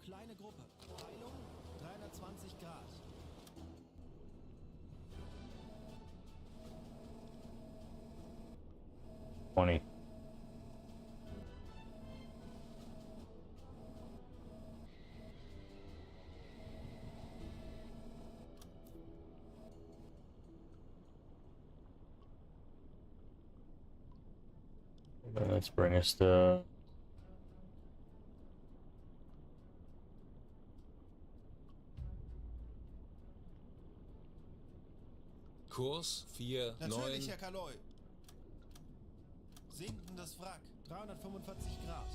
G: Kleine Gruppe. Peilung 320 Grad.
A: Twenty. Let's bring us to
B: Kurs 4,
G: Natürlich,
B: 9.
G: Herr Kaloi. Sinkendes Wrack. 345 Grad.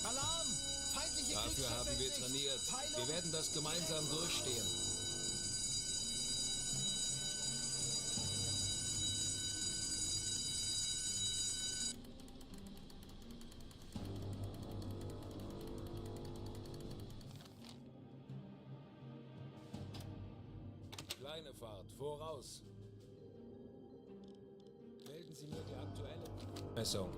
G: Alarm! Feindliche
B: Dafür haben wir
G: Kriegsschiffe in
B: trainiert.
G: Sicht. Peilung.
B: Wir werden das gemeinsam durchstehen. Kleine Fahrt, voraus. Melden Sie mir die aktuelle Messung.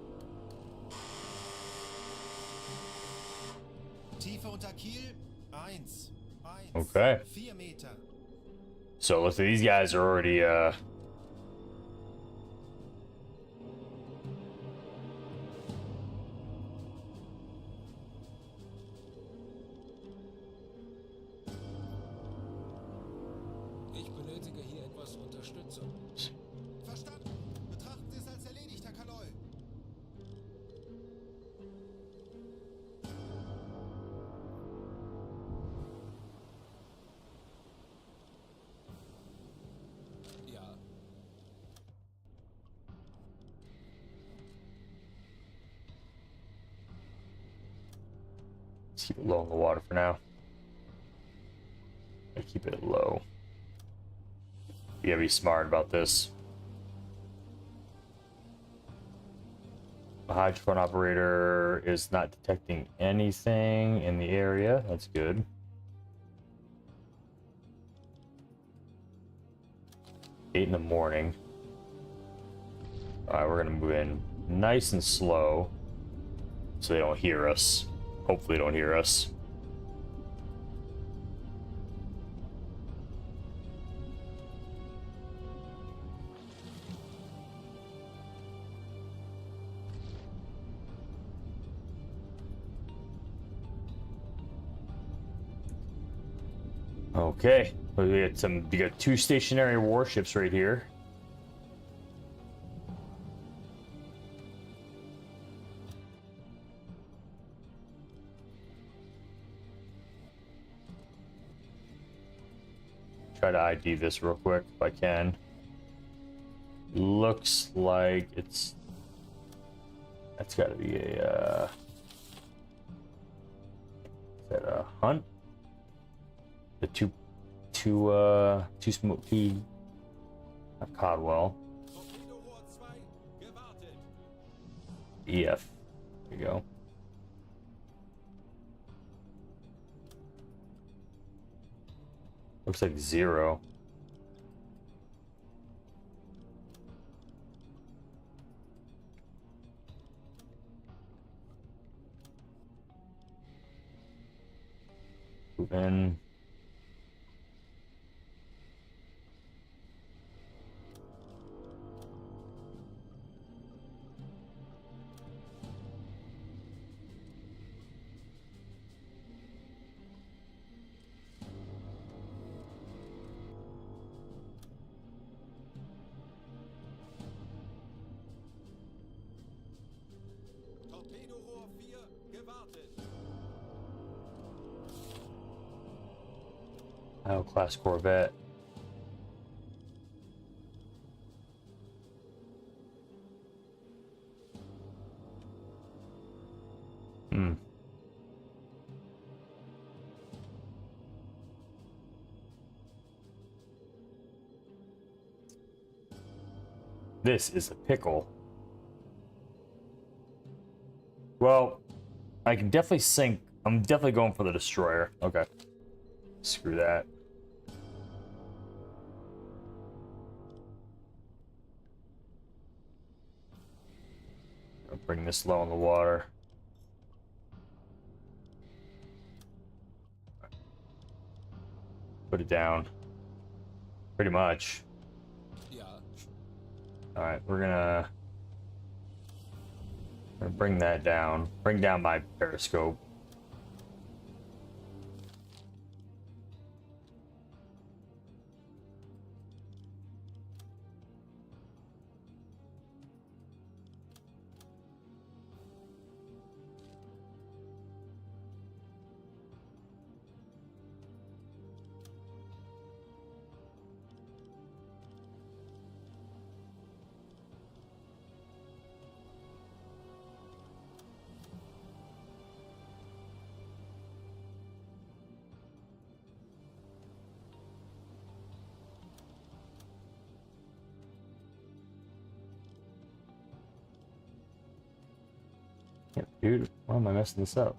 G: Tiefe unter Kiel 1.
A: Okay.
G: 4 Meter.
A: So looks like these guys are already
B: Ich benötige hier etwas Unterstützung.
G: Verstanden. Betrachten Sie es als erledigt, Herr Kaloi.
B: Ja,
A: let's keep it low in the water for now. Keep it low. You gotta be smart about this. The hydrophone operator is not detecting anything in the area. That's good. 8 in the morning. Alright, we're gonna move in nice and slow so they don't hear us. Hopefully they don't hear us. Okay, we got 2 stationary warships right here. Try to ID this real quick if I can. Looks like it's... That's gotta be a, is that a hunt? The two not Codwell.
H: Torpedorohr 2, gewartet.
A: EF. There you go. Looks like 0. Move in.
H: Torpedorohr 4, gewartet.
A: Oh, class Corvette. Hmm. This is a pickle. Well, I can definitely sink. I'm definitely going for the destroyer. Okay. Screw that. I'll bring this low in the water. Put it down. Pretty much.
B: Ja.
A: Alright, we're gonna bring that down. Bring down my periscope. Yeah, dude, why am I messing this up?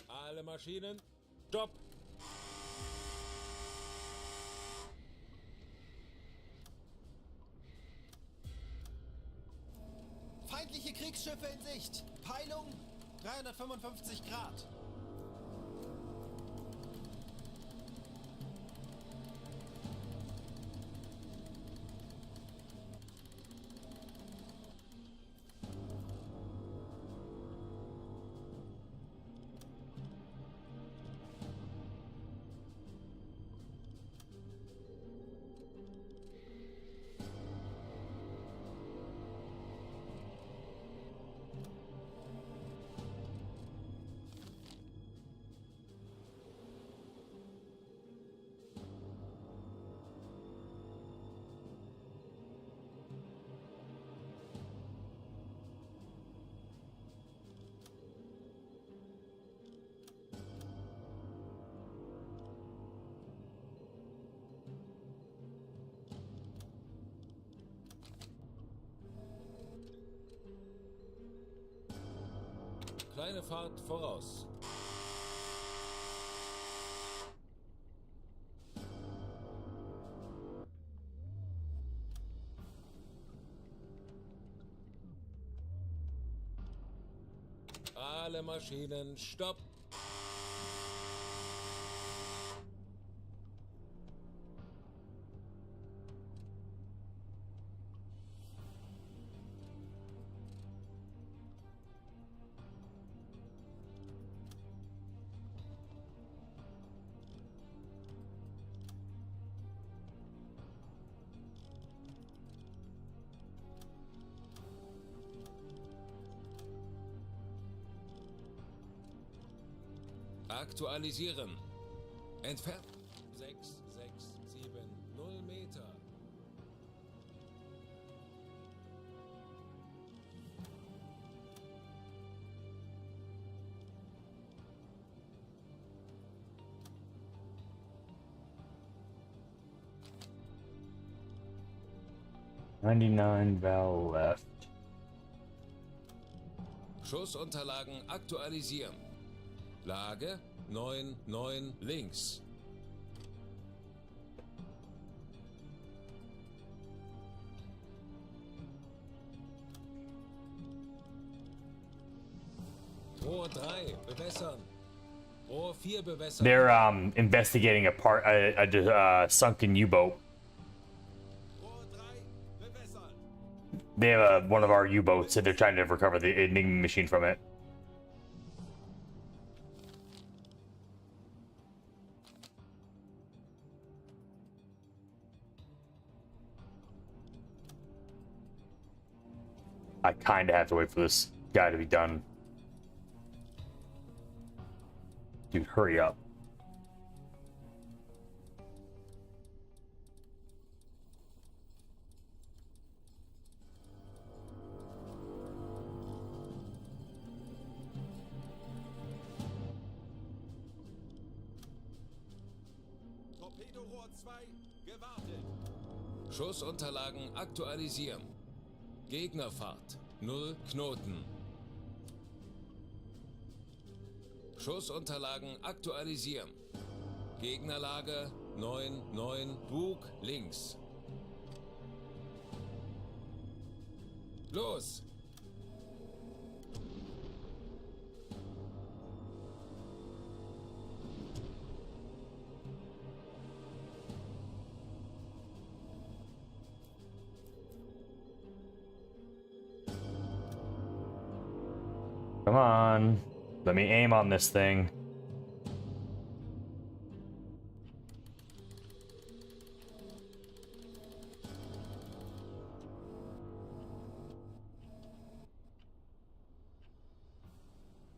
B: Alle Maschinen. Stopp.
G: Feindliche Kriegsschiffe in Sicht. Peilung 355 Grad.
B: Kleine Fahrt voraus. Alle Maschinen, stopp! Aktualisieren. Entfernt. 6670 Meter.
A: $99 Val left.
B: Schussunterlagen aktualisieren. Lage 9 links. Rohr 3 bewässern. Rohr 4 bewässern.
A: They're investigating a sunken U-boat.
H: Rohr 3, bewässern.
A: They have one of our U-boats, and they're trying to recover the Enigma machine from it. I kind of have to wait for this guy to be done. Dude, hurry up.
H: Torpedorohr 2, gewartet.
B: Schussunterlagen aktualisieren. Gegnerfahrt 0 Knoten. Schussunterlagen aktualisieren. Gegnerlage 9 Bug links. Los!
A: Come on. Let me aim on this thing.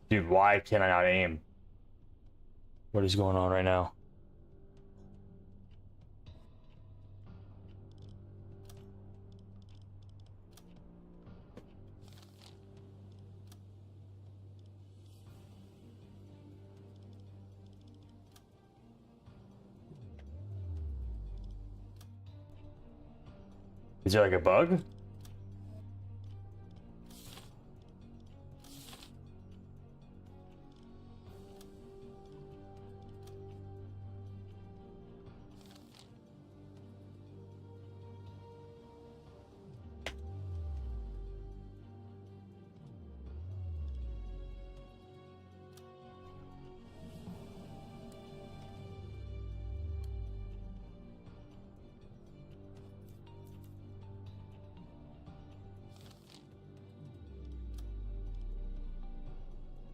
A: Dude, why can I not aim? What is going on right now? Is there like a bug?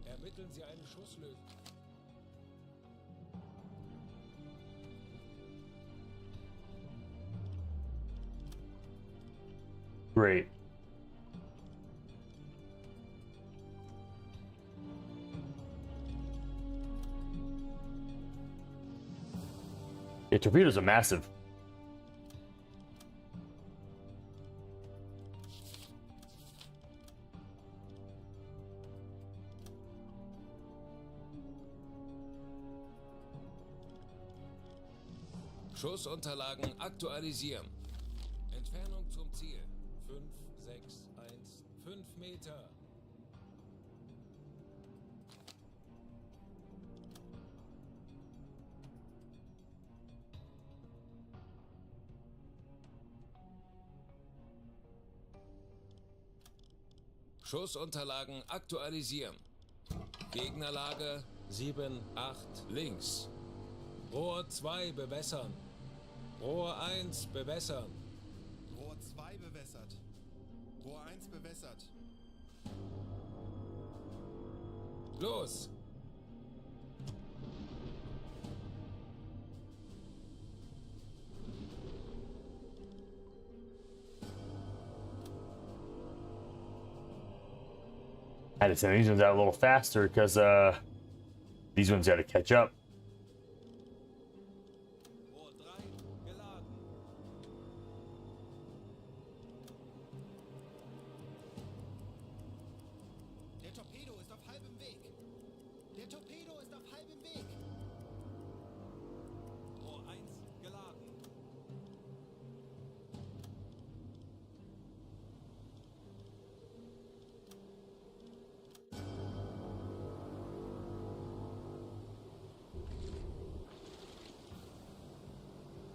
B: Ermitteln Sie eine Schusslösung.
A: Great. Yeah, torpedoes are massive.
B: Schussunterlagen aktualisieren. Entfernung zum Ziel 5, 6, 1, 5 Meter. Schussunterlagen aktualisieren. Gegnerlage 7, 8 links. Rohr 2 bewässern. Rohr 1 bewässern.
H: Rohr 2 bewässert. Rohr 1 bewässert.
B: Los!
A: I had to send these ones out a little faster because these ones got to catch up.
H: Rohr 3 geladen. Der Torpedo ist auf halbem Weg. Der Torpedo ist auf halbem Weg. Rohr 1 geladen.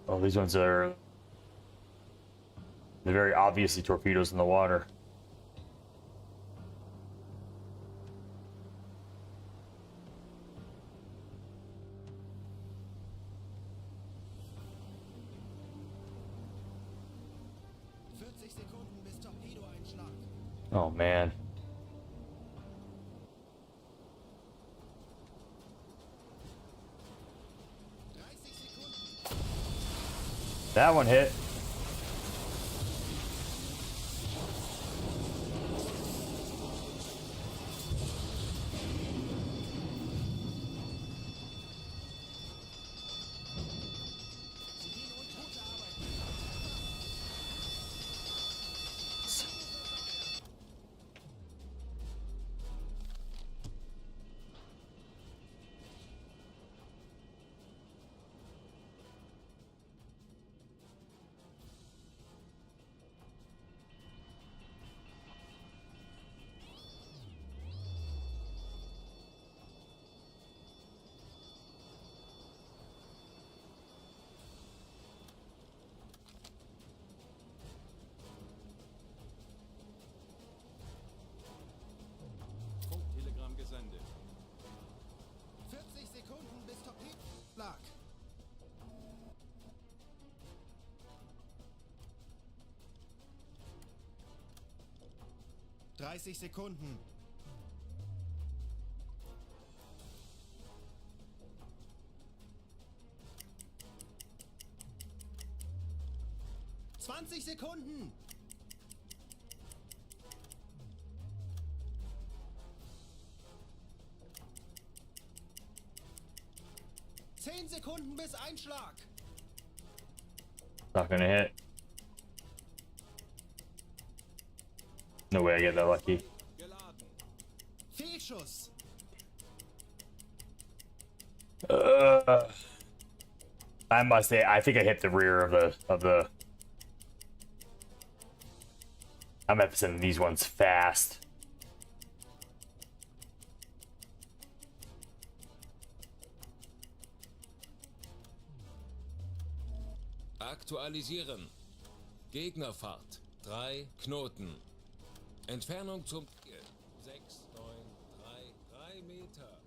A: Oh, these ones are they're very obviously torpedoes in the water.
H: Sekunden bis Torpedoeinschlag.
A: Oh man. That one hit.
H: Funktelegramm gesendet. 40 Sekunden bis Torpedoeinschlag. Dreißig Sekunden. Zwanzig Sekunden. Zehn Sekunden bis Einschlag.
A: Not gonna hit. No way I get that lucky.
H: Geladen. Fehlschuss.
A: I must say, I think I hit the rear of the. I'm gonna have to send these ones fast.
B: Aktualisieren. Gegnerfahrt 3 Knoten. Entfernung zum Ziel 6, 9, 3 Meter.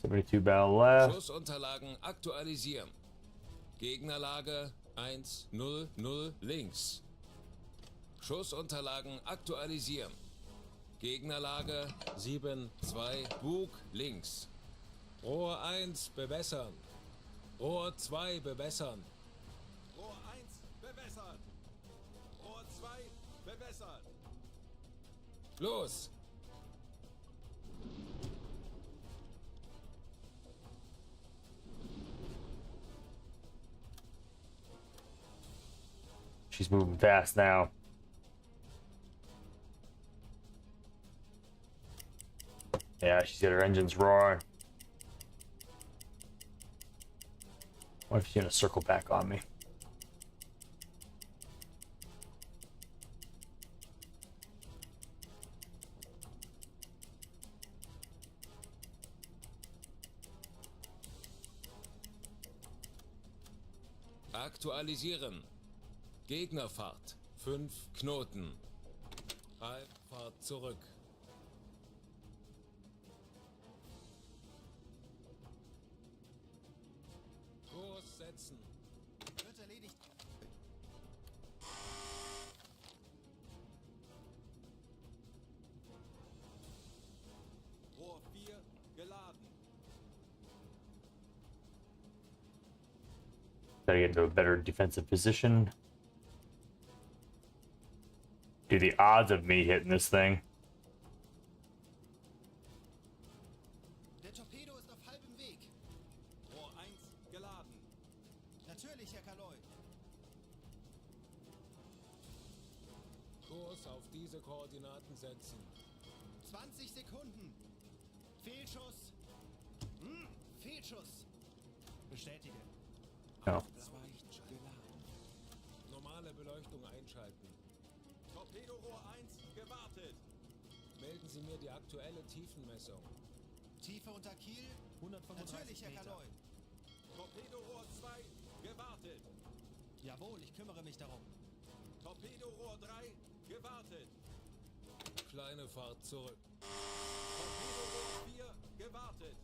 A: 72 battle left.
B: Schussunterlagen aktualisieren. Gegnerlage 1, 0, 0 links. Schussunterlagen aktualisieren. Gegnerlage 7, 2 Bug links. Rohr 1 bewässern. Rohr 2 bewässern.
H: Rohr 1 bewässert. Rohr 2 bewässert.
B: Los!
A: She's moving fast now. Yeah, she's got her engines roaring. What if she's gonna circle back on me?
B: Aktualisieren. Gegnerfahrt. 5 Knoten. Fahrt zurück. Kurs setzen.
G: Wird erledigt.
H: Rohr 4 geladen.
A: Gotta get into a better defensive position. Dude, the odds of me hitting this thing.
G: Der Torpedo ist auf halbem Weg.
H: Rohr 1 geladen.
G: Natürlich, Herr Kaloi.
B: Kurs auf diese Koordinaten setzen.
G: 20 Sekunden. Fehlschuss. Fehlschuss. Bestätige.
A: Ja.
B: Normale Beleuchtung einschalten.
H: Torpedorohr 1 gewartet.
B: Melden Sie mir die aktuelle Tiefenmessung.
G: Tiefe unter Kiel. 135 Natürlich, Herr Kaloi.
H: Torpedorohr 2 gewartet.
G: Jawohl, ich kümmere mich darum.
H: Torpedorohr 3 gewartet.
B: Kleine Fahrt zurück.
H: Torpedorohr 4 gewartet.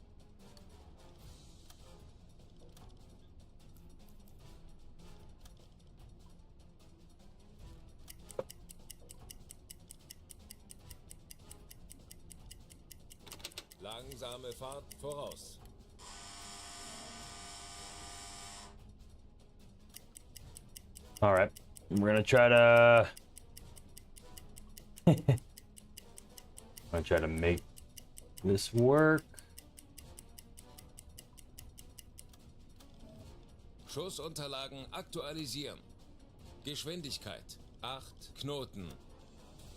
B: Langsame Fahrt voraus.
A: All right, we're gonna try to. I'm gonna try to make this work.
B: Schussunterlagen aktualisieren. Geschwindigkeit 8 Knoten.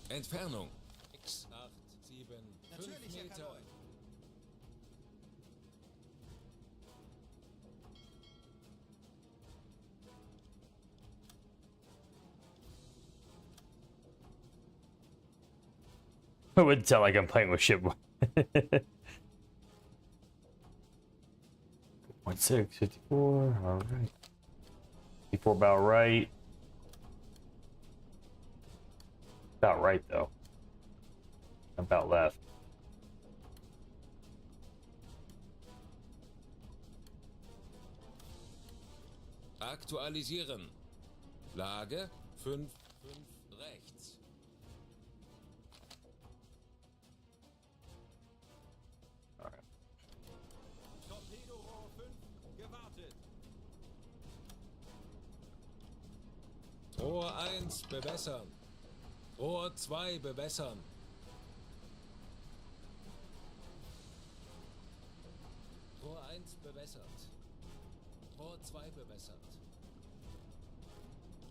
B: Entfernung x 8, 7, 5
G: Natürlich, Herr
B: Meter.
G: Kaloi.
A: I wouldn't tell like I'm playing with shit. 0.6, 54, all right. 54 about right. About right though. About left.
B: Aktualisieren. Lage 5, 5 rechts.
H: Torpedorohr 5 gewartet.
B: Rohr 1 bewässern. Rohr 2 bewässern. Rohr 1 bewässert. Rohr 2 bewässert.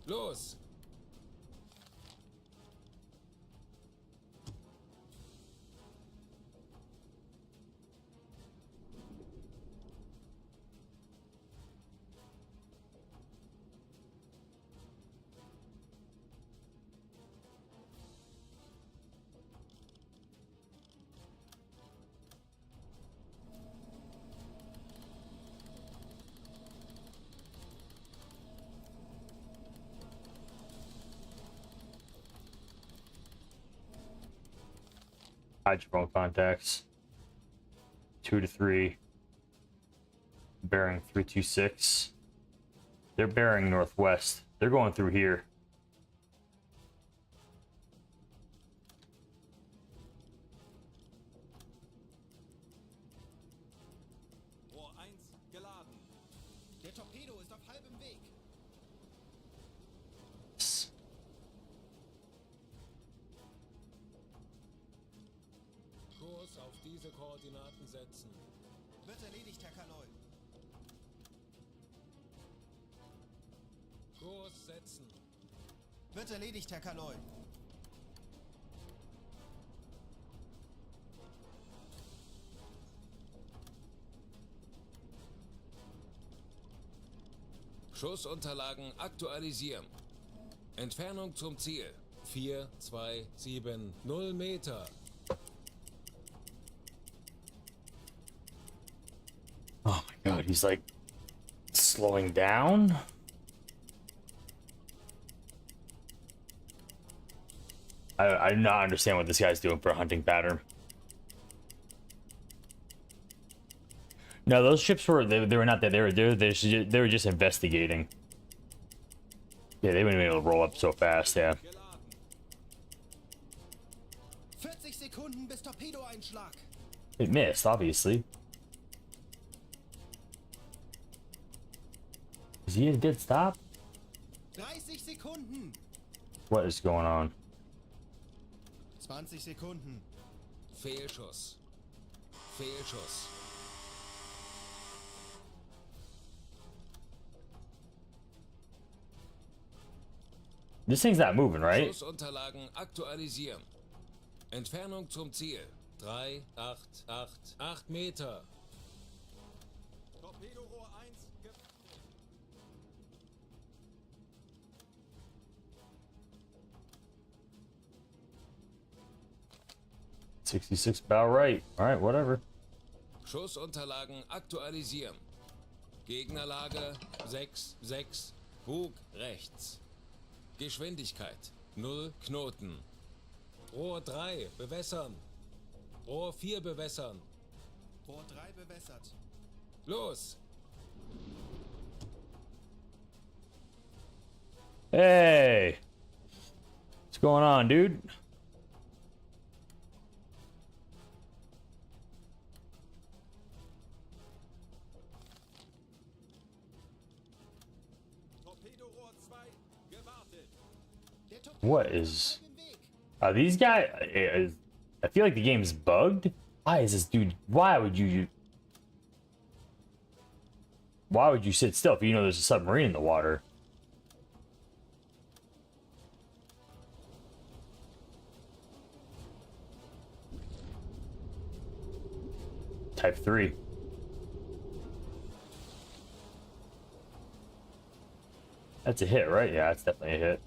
B: Los!
A: Hydrophone contacts. 2 to 3. Bearing 326. They're bearing northwest. They're going through here.
H: Rohr 1 geladen.
G: Der Torpedo ist auf halbem Weg.
B: Kurs auf diese Koordinaten setzen.
G: Wird erledigt, Herr Kaloi.
B: Kurs setzen.
G: Wird erledigt, Herr Kaloi.
B: Schussunterlagen aktualisieren. Entfernung zum Ziel. 4, 2, 7, 0 Meter.
A: Oh my god, he's like slowing down. I do not understand what this guy's doing for a hunting pattern. No, those ships were they were not that they were just investigating. Yeah, they wouldn't be able to roll up so fast. Yeah.
H: Geladen.
G: 40 Sekunden bis Torpedoeinschlag.
A: It missed, obviously. Is he a good stop?
G: 30 Sekunden.
A: What is going on?
G: 20 Sekunden.
B: Fehlschuss. Fehlschuss.
A: This thing's not moving, right?
B: Schussunterlagen aktualisieren. Entfernung zum Ziel. 3, 8, 8, 8 Meter.
H: Torpedorohr 1
A: 66 about right. All right, whatever.
B: Schussunterlagen aktualisieren. Gegnerlage 6, 6. Bug rechts. Geschwindigkeit 0 Knoten. Rohr 3 bewässern. Rohr 4 bewässern.
G: Rohr 3 bewässert.
B: Los!
A: Hey, what's going on, dude?
H: Torpedorohr 2 gewartet.
G: Der Torpedo
A: What
G: ist
A: is?
G: auf dem Weg.
A: Are these guys? I feel like the game's bugged. Why is this dude? Why would you? Why would you sit still if you know there's a submarine in the water? Type 3. That's a hit, right? Yeah, that's definitely a hit.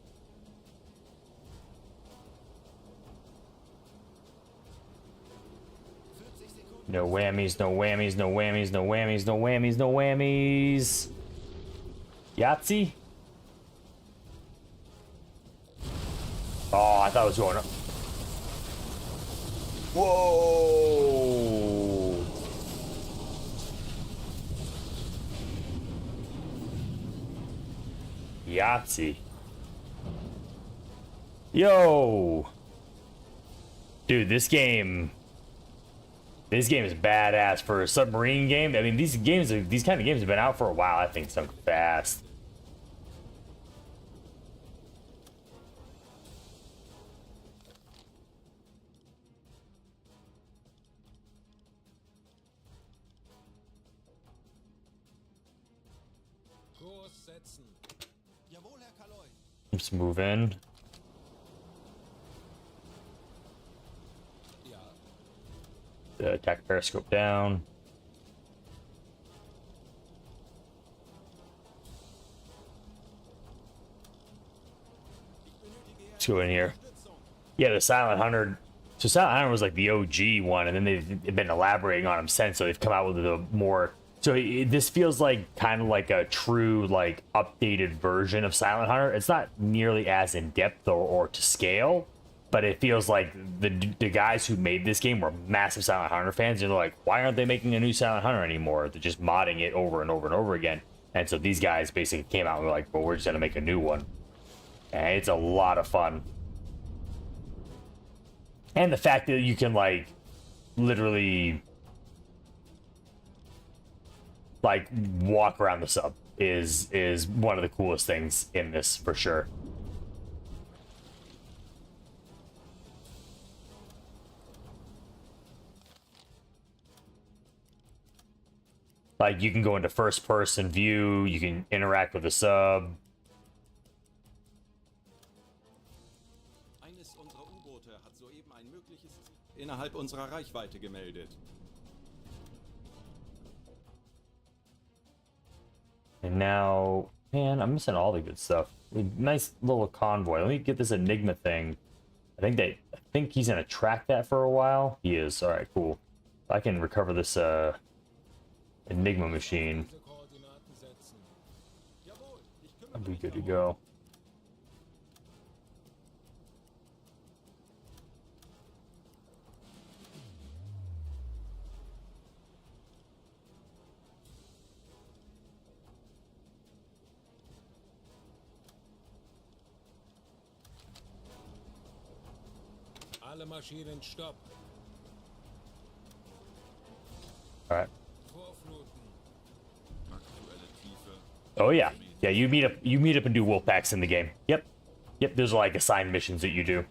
A: No whammies, no whammies, no whammies, no whammies, no whammies, no whammies. Yahtzee? Oh, I thought it was going up. Whoa! Yahtzee. Yo! Dude, this game is badass for a submarine game. I mean, these kind of games have been out for a while. I think so fast.
B: Kurs setzen.
G: Jawohl, Herr Kaloy.
A: Let's move in.
B: Ja.
A: Attack periscope down. Let's go in here. Yeah, the Silent Hunter. So Silent Hunter was like the OG one, and then they've been elaborating on them since. So they've come out with a more. So this feels like kind of like a true like updated version of Silent Hunter. It's not nearly as in depth or to scale, but it feels like the guys who made this game were massive Silent Hunter fans, and they're like, why aren't they making a new Silent Hunter anymore? They're just modding it over and over and over again. And so these guys basically came out and were like, well, we're just gonna make a new one. And it's a lot of fun. And the fact that you can like literally like walk around the sub is one of the coolest things in this for sure. Like you can go into first person view, you can interact with the sub.
H: Eines unserer U-Boote hat soeben ein mögliches Ziel innerhalb unserer Reichweite gemeldet.
A: And now, man, I'm missing all the good stuff. Nice little convoy. Let me get this Enigma thing. I think he's gonna track that for a while. He is. All right, cool. I can recover this Enigma machine.
B: Diese Koordinaten setzen.
H: Jawohl, ich kümmere
A: I'll be
H: mich
A: good to
H: darum.
A: go.
B: Alle Maschinen stopp.
A: All right.
B: Vorfluten.
F: Aktuelle Tiefe.
A: Oh yeah, yeah. You meet up and do wolf packs in the game. Yep, yep. There's like assigned missions that you do.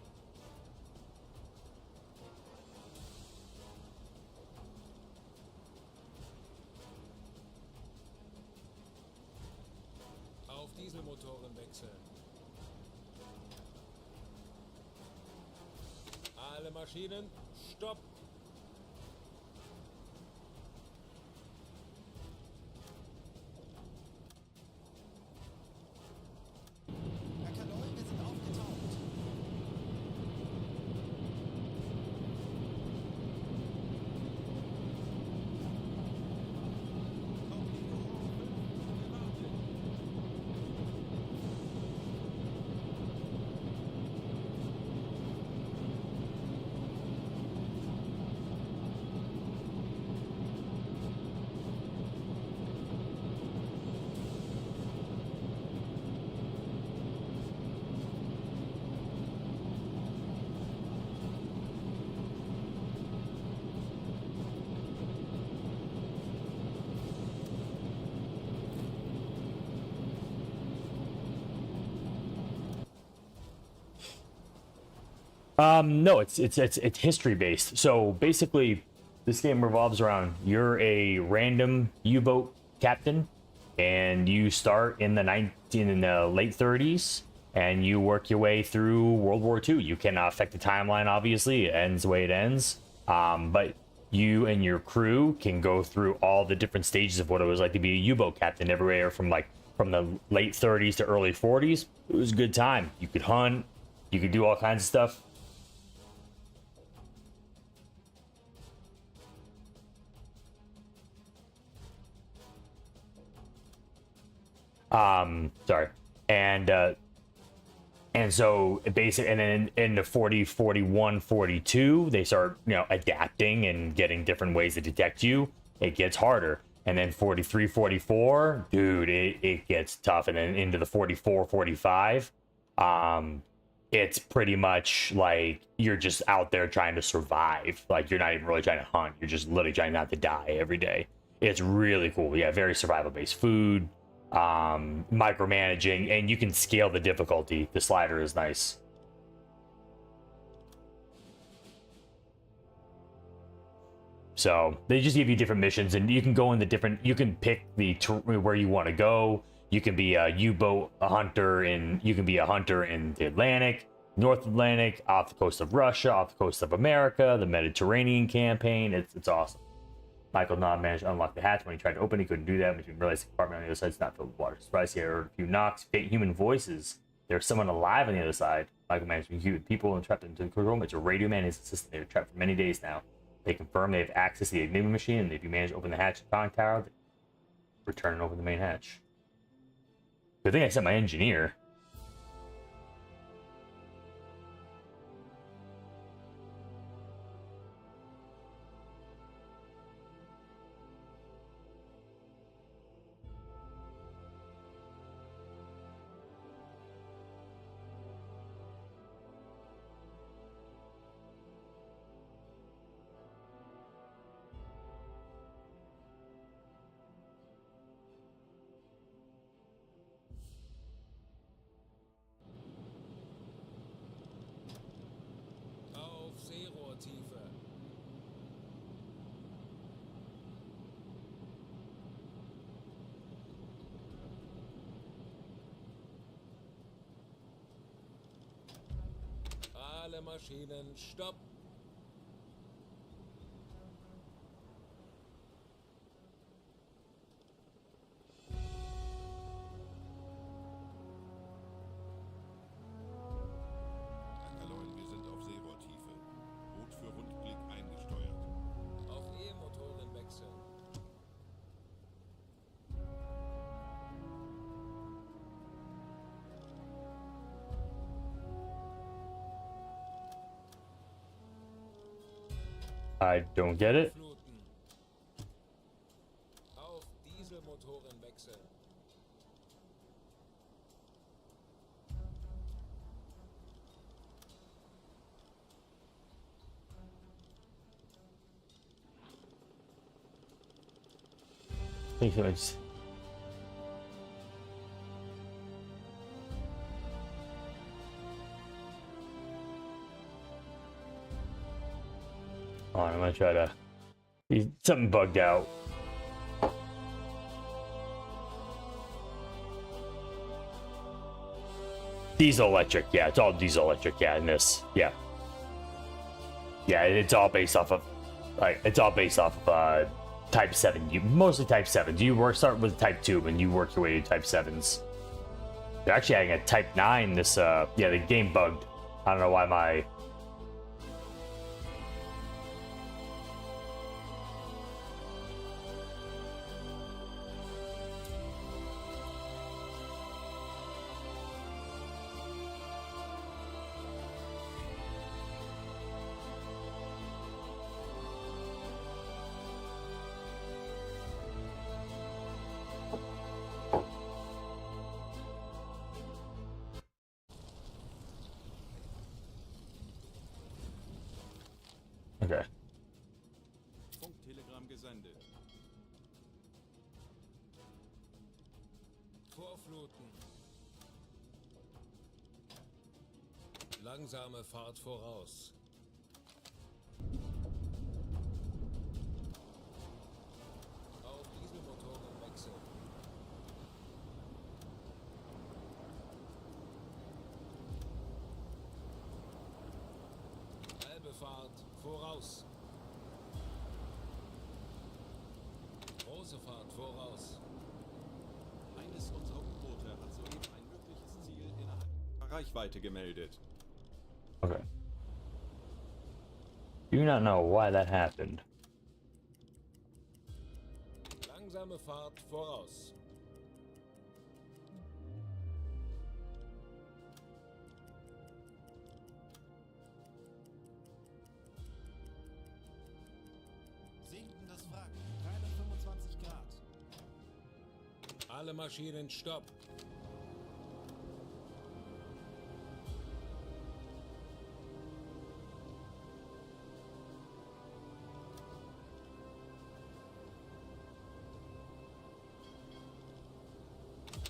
B: Auf Dieselmotoren wechseln. Alle Maschinen stopp.
G: Herr Kaloi, wir sind aufgetaucht.
A: No, it's history based. So basically, this game revolves around you're a random U-boat captain, and you start in the late 30s, and you work your way through World War II. You cannot affect the timeline, obviously. It ends the way it ends. But you and your crew can go through all the different stages of what it was like to be a U-boat captain everywhere from the late 30s to early 40s. It was a good time. You could hunt, you could do all kinds of stuff. Sorry. And so basic, and then in the 40, 41, 42, they start, adapting and getting different ways to detect you. It gets harder. And then 43, 44, dude, it gets tough. And then into the 44, 45, it's pretty much like you're just out there trying to survive. Like, you're not even really trying to hunt. You're just literally trying not to die every day. It's really cool. Yeah, very survival based. Food, micromanaging, and you can scale the difficulty. The slider is nice. So they just give you different missions, and you can go in the different, you can pick where you want to go. You can be a U-boat hunter, and you can be a hunter in the Atlantic, North Atlantic, off the coast of Russia, off the coast of America, the Mediterranean campaign. It's awesome. Michael Nod managed to unlock the hatch. When he tried to open it, he couldn't do that, but he realized the compartment on the other side is not filled with water. Surprised he heard a few knocks, faint human voices. There's someone alive on the other side. Michael managed to human people and trapped into the room. It's a radio man and his assistant. They were trapped for many days now. They confirm they have access to the Enigma machine, and if you manage to open the hatch to the conning tower, return and open the main hatch. Good thing I sent my engineer.
B: Auf Seerohrtiefe. Alle Maschinen stopp.
F: Kaloi, wir sind auf Seerohrtiefe. Boot für Rundblick eingesteuert.
B: Auf E-Motoren wechseln.
A: I don't get it.
B: Fluten. Auf Dieselmotoren wechseln.
A: think it's... Oh, I'm gonna try to... Something bugged out. Diesel electric, yeah, it's all diesel electric, yeah, in this, yeah. Yeah, it's all based off of, like, it's all based off of, Type 7, mostly Type 7s. You start with Type 2, and you work your way to Type 7s. They're actually adding a Type 9, yeah, the game bugged. I don't know why my... Okay.
H: Funktelegramm gesendet.
B: Vorfluten. Langsame Fahrt voraus. Auf Dieselmotoren wechseln. Halbe Fahrt voraus. Große Fahrt voraus.
H: Eines unserer U-Boote hat soeben ein mögliches Ziel innerhalb Reichweite gemeldet.
A: Okay. Do not know why that happened.
B: Langsame Fahrt voraus.
G: Sinkendes Wrack. 325 Grad.
B: Alle Maschinen stopp.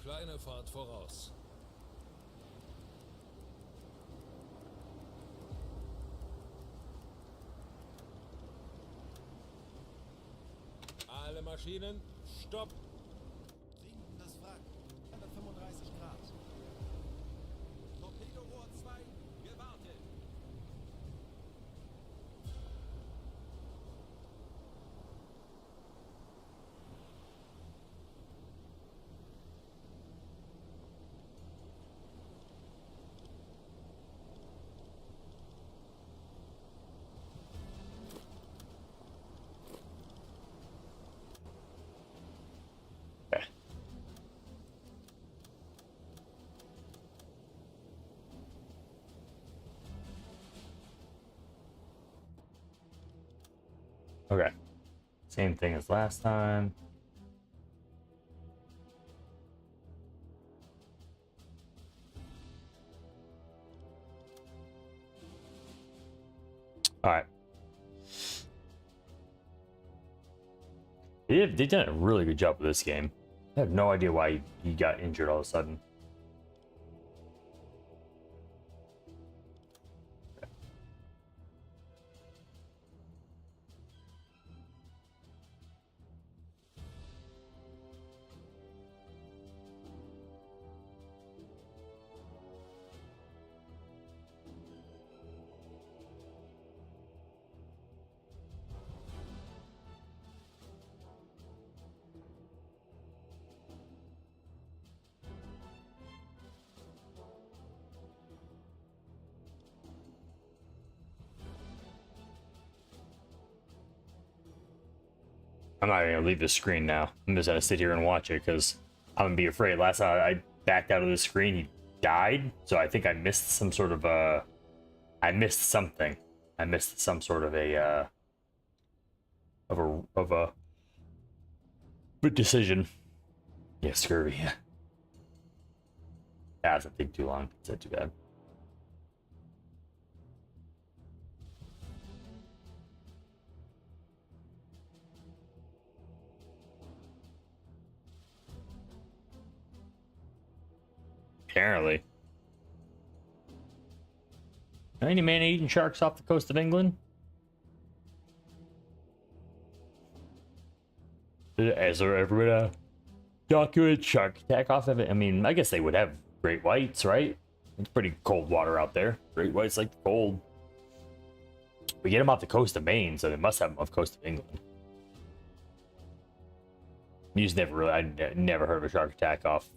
B: Kleine Fahrt voraus. Alle Maschinen stopp.
G: Sinkendes Wrack. 135 Grad.
H: Torpedorohr 2, gewartet.
A: Okay. Same thing as last time. Alright. They did a really good job with this game. I have no idea why he got injured all of a sudden. I'm not even gonna leave the screen now. I'm just gonna sit here and watch it because I'm gonna be afraid. Last time I backed out of the screen, he died. So I think I missed some sort of I missed something. I missed some sort of a decision. Yeah, scurvy. Yeah, that doesn't take too long. It's not too bad. Apparently. Any man-eating sharks off the coast of England? Has there ever been a documented shark attack off of it? I mean, I guess they would have great whites, right? It's pretty cold water out there. Great whites like the cold. We get them off the coast of Maine, so they must have them off the coast of England. You just never really, I never heard of a shark attack off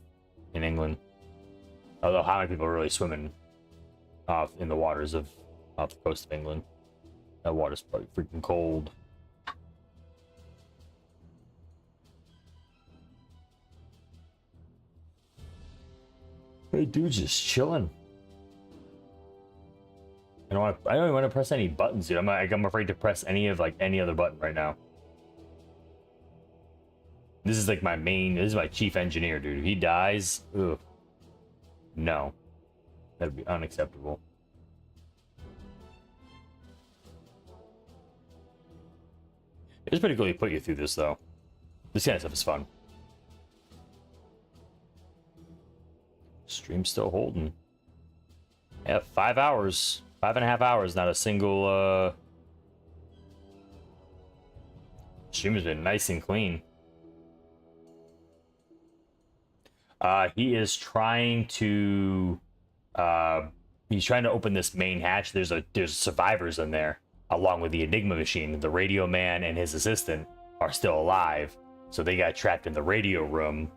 A: in England. Although, how many people are really swimming off in the waters of off the coast of England? That water's probably freaking cold. Hey, dude's just chilling. I don't even want to press any buttons, dude. I'm afraid to press any other button right now. This is like this is my chief engineer, dude. If he dies, ugh. No. That'd be unacceptable. It's pretty cool to put you through this, though. This kind of stuff is fun. Stream's still holding. Yeah, 5 hours. 5.5 hours, not a single, Stream has been nice and clean. He is trying to, he's trying to open this main hatch. There's survivors in there, along with the Enigma machine. The radio man and his assistant are still alive, so they got trapped in the radio room,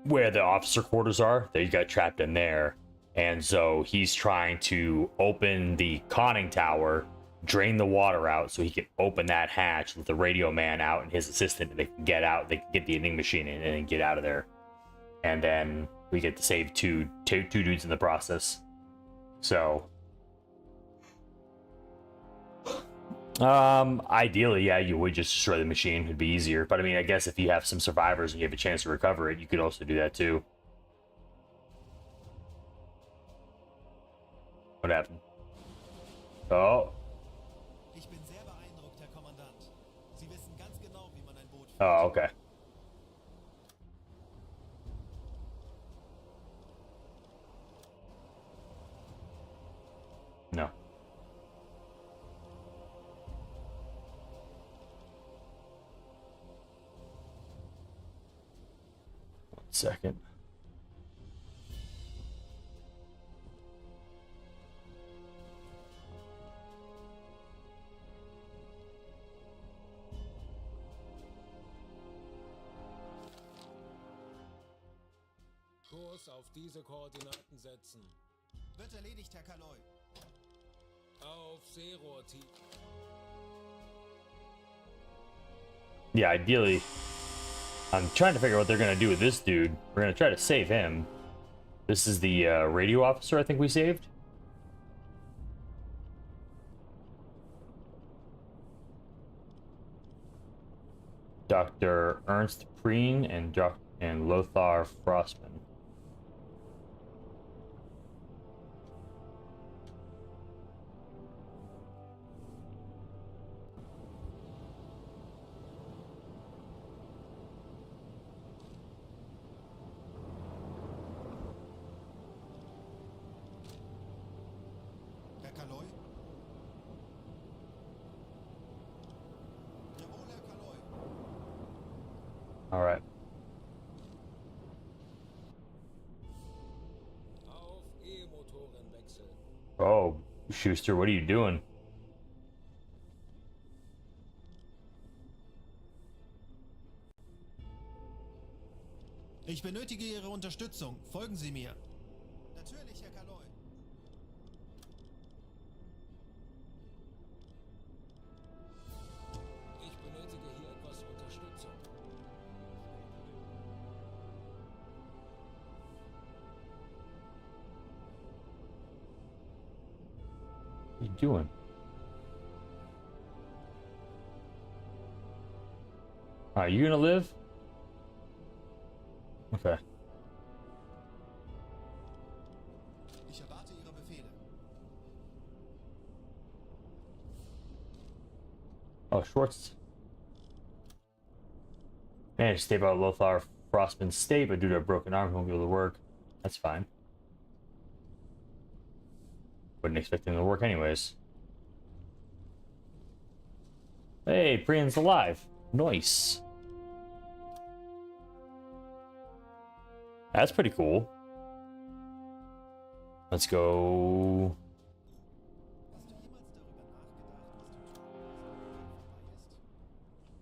A: where the officer quarters are. They got trapped in there. And so he's trying to open the conning tower, drain the water out so he can open that hatch, let the radio man out and his assistant, and they can get out, they can get the Enigma machine in and then get out of there. And then we get to save two dudes in the process. So ideally, yeah, you would just destroy the machine. It'd be easier. But I mean, I guess if you have some survivors and you have a chance to recover it, you could also do that too. What happened? Oh.
G: Ich bin sehr beeindruckt, Herr Kommandant. Sie wissen ganz genau, wie man ein Boot führt.
A: Oh, okay. No. One second.
B: Kurs auf diese Koordinaten setzen.
G: Wird erledigt, Herr Kaloy.
B: Auf Seerohrtief.
A: Yeah, ideally, I'm trying to figure out what they're gonna do with this dude. We're gonna try to save him. This is the radio officer I think we saved. Dr. Ernst Preen and Lothar Frostman.
G: Herr Kaloy? Jawohl, Herr Kaloy.
A: All right.
B: Auf E-Motoren wechseln.
A: Oh, Schuster, what are you doing?
G: Ich benötige Ihre Unterstützung. Folgen Sie mir. Natürlich, Herr Kaloy.
B: Ich benötige hier etwas Unterstützung.
A: What are you doing? Are you gonna live? Okay.
G: Ich erwarte Ihre Befehle.
A: Oh, Schwartz. Managed to stay out Lothar Frostman's state, but due to a broken arm, he won't be able to work. That's fine. Wouldn't expect him to work anyways. Hey, Priyan's alive. Nice. That's pretty cool. Let's go.
G: Hast du jemals darüber nachgedacht, was vorbei ist?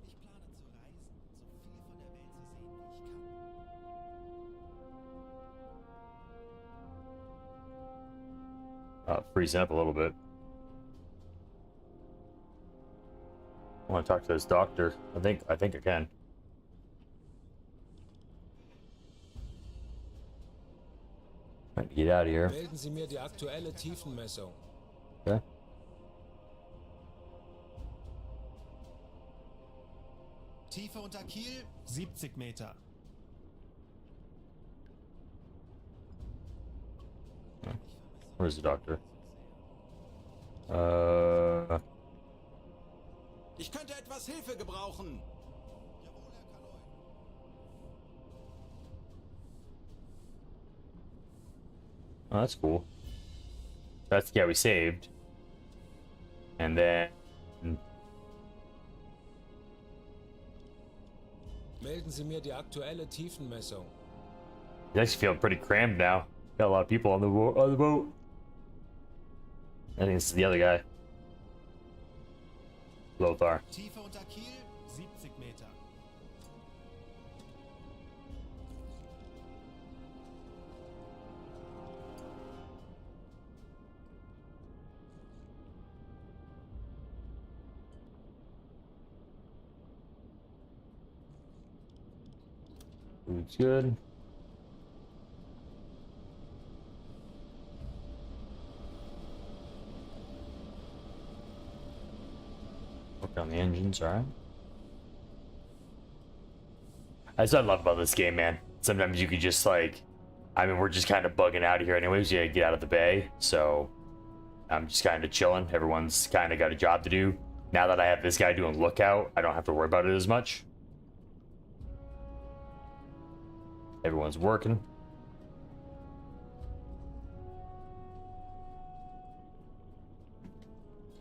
G: Ich plane zu reisen, so viel von der Welt zu sehen, wie ich kann.
A: Freezing up a little bit. I want to talk to this doctor. I think I can. Trying to get out of here.
B: Melden Sie mir die aktuelle Tiefenmessung.
A: Okay.
G: Tiefe unter Kiel, 70 Meter.
A: Where's the doctor?
H: Ich könnte etwas Hilfe gebrauchen.
G: Jawohl, Herr Kaloy.
A: Oh, that's cool. That's the guy we saved. And then
B: Melden Sie mir die aktuelle Tiefenmessung.
A: he's actually feeling pretty crammed now. Got a lot of people on the boat. I think this is the other guy. Lothar.
G: Tiefe unter Kiel, 70 Meter.
A: Food's good. Work on the engines, alright. That's what I love about this game, man. Sometimes you could just like, I mean, we're just kind of bugging out of here anyways. You gotta get out of the bay, so I'm just kind of chilling. Everyone's kind of got a job to do. Now that I have this guy doing lookout, I don't have to worry about it as much. Everyone's working.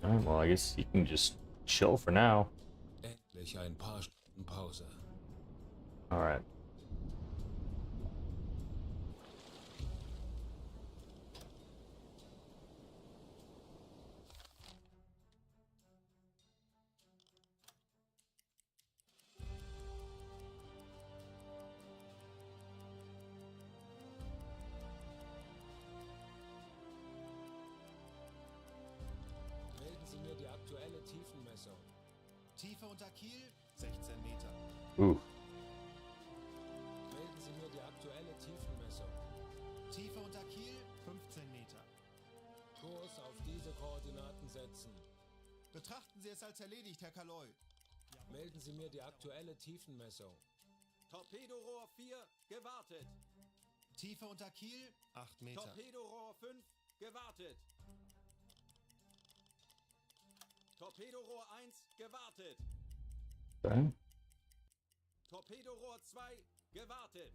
A: Alright, well, I guess you can just chill for now.
B: Endlich ein paar Stunden Pause.
A: Alright.
B: Melden Sie mir die aktuelle Tiefenmessung.
G: Tiefe unter Kiel, 16 Meter.
A: Ooh.
B: Melden Sie mir die aktuelle Tiefenmessung.
G: Tiefe unter Kiel, 15 Meter.
B: Kurs auf diese Koordinaten setzen.
G: Betrachten Sie es als erledigt, Herr Kaloy.
B: Melden Sie mir die aktuelle Tiefenmessung.
H: Torpedorohr 4, gewartet.
G: Tiefe unter Kiel, 8 Meter.
H: Torpedorohr 5, gewartet. Torpedorohr 1, gewartet.
A: Okay.
H: Torpedorohr 2, gewartet.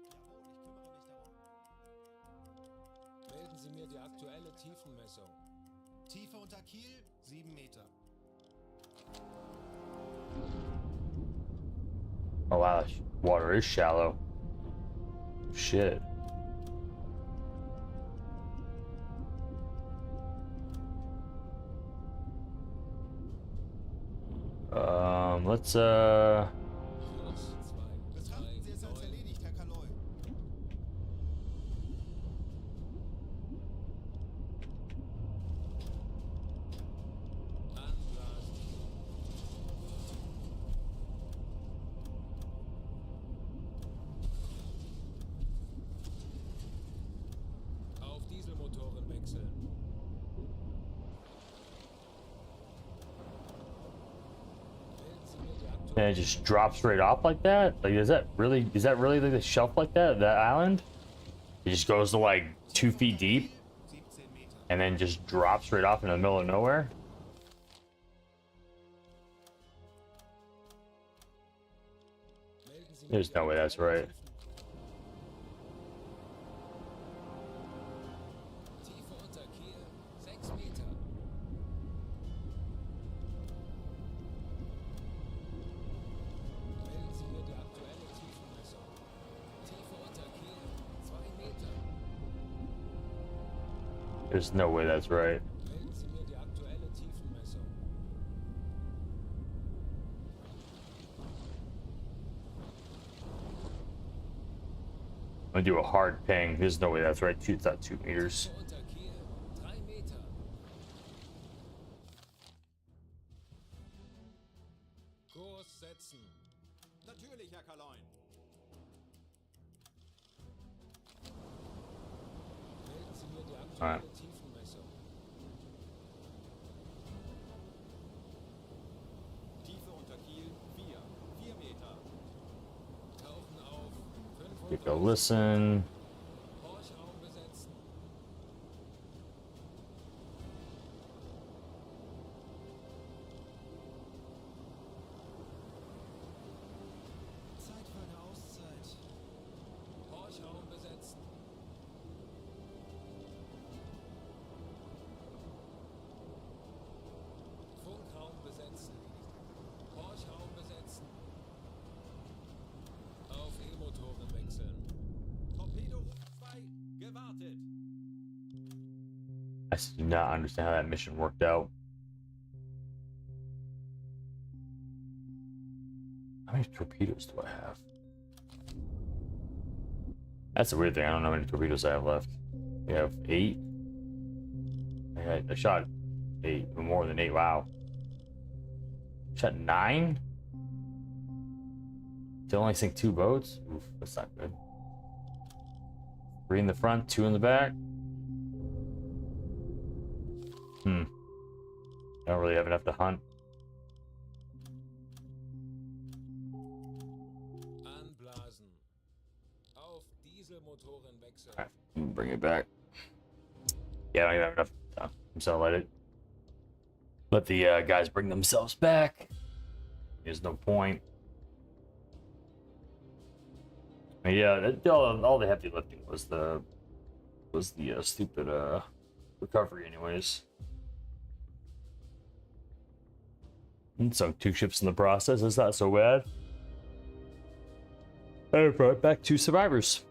G: Jawohl, ich kümmere mich darum.
B: Melden Sie mir die aktuelle Tiefenmessung.
G: Tiefe unter Kiel, 7 Meter.
A: Oh wow, water is shallow. Shit. Let's
B: Kurs 2,
G: Betrachten Sie es als erledigt, Herr Kaloy.
B: Anblasen. Auf Dieselmotoren wechseln. Melden Sie mir die aktuelle
A: and it just drops straight off like that. Like, is that really like the shelf like that? That island? It just goes to like 2 feet deep,
G: 17 Meter.
A: and then just drops straight off in the middle of nowhere. There's no way that's right.
B: Tiefe unter Kiel 6 Meter. Melden Sie mir die aktuelle Tiefenmessung. Tiefe unter Kiel 2 Meter.
A: There's no way that's right.
B: Melden Sie mir die aktuelle Tiefenmessung.
A: I'm gonna do a hard ping. There's no way that's right. It's not 2 meters.
B: Tiefe unter Kiel 3 Meter. Kurs setzen.
H: Natürlich, Herr Kaloin.
B: Melden Sie mir die
A: Alright.
B: aktuelle Tiefenmessung.
H: Tiefe unter Kiel 4 Meter.
B: Tauchen auf.
A: You go listen.
B: Horchraum besetzen.
G: Zeit für eine Auszeit.
B: Horchraum besetzen. Funkraum besetzen. Horchraum besetzen. Auf E-Motoren wechseln.
H: Torpedo 2 gewartet.
A: I do not understand how that mission worked out. How many torpedoes do I have? That's the weird thing. I don't know how many torpedoes I have left. We have 8. I shot 8, more than 8. Wow. Shot 9? To only sink 2 boats? Oof, that's not good. 3 in the front, 2 in the back. I don't really have enough to hunt.
B: Anblasen. Auf Dieselmotoren wechseln.
A: Alright, bring it back. Yeah, I don't even have enough time. So let the guys bring themselves back. There's no point. I mean, yeah, all the heavy lifting was the stupid recovery, anyways. And sunk 2 ships in the process. It's not so bad. And brought back 2 survivors.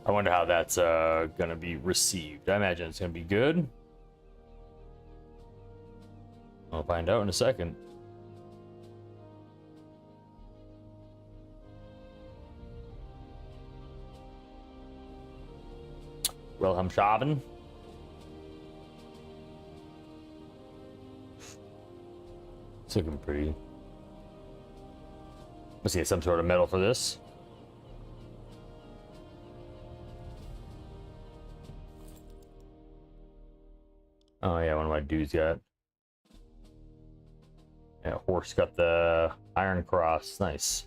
A: I wonder how that's gonna be received. I imagine it's gonna be good. I'll find out in a second. Wilhelmshaven. It's looking pretty. Let's get some sort of medal for this. Oh yeah, one of my dudes got. Yeah, horse got the Iron Cross. Nice.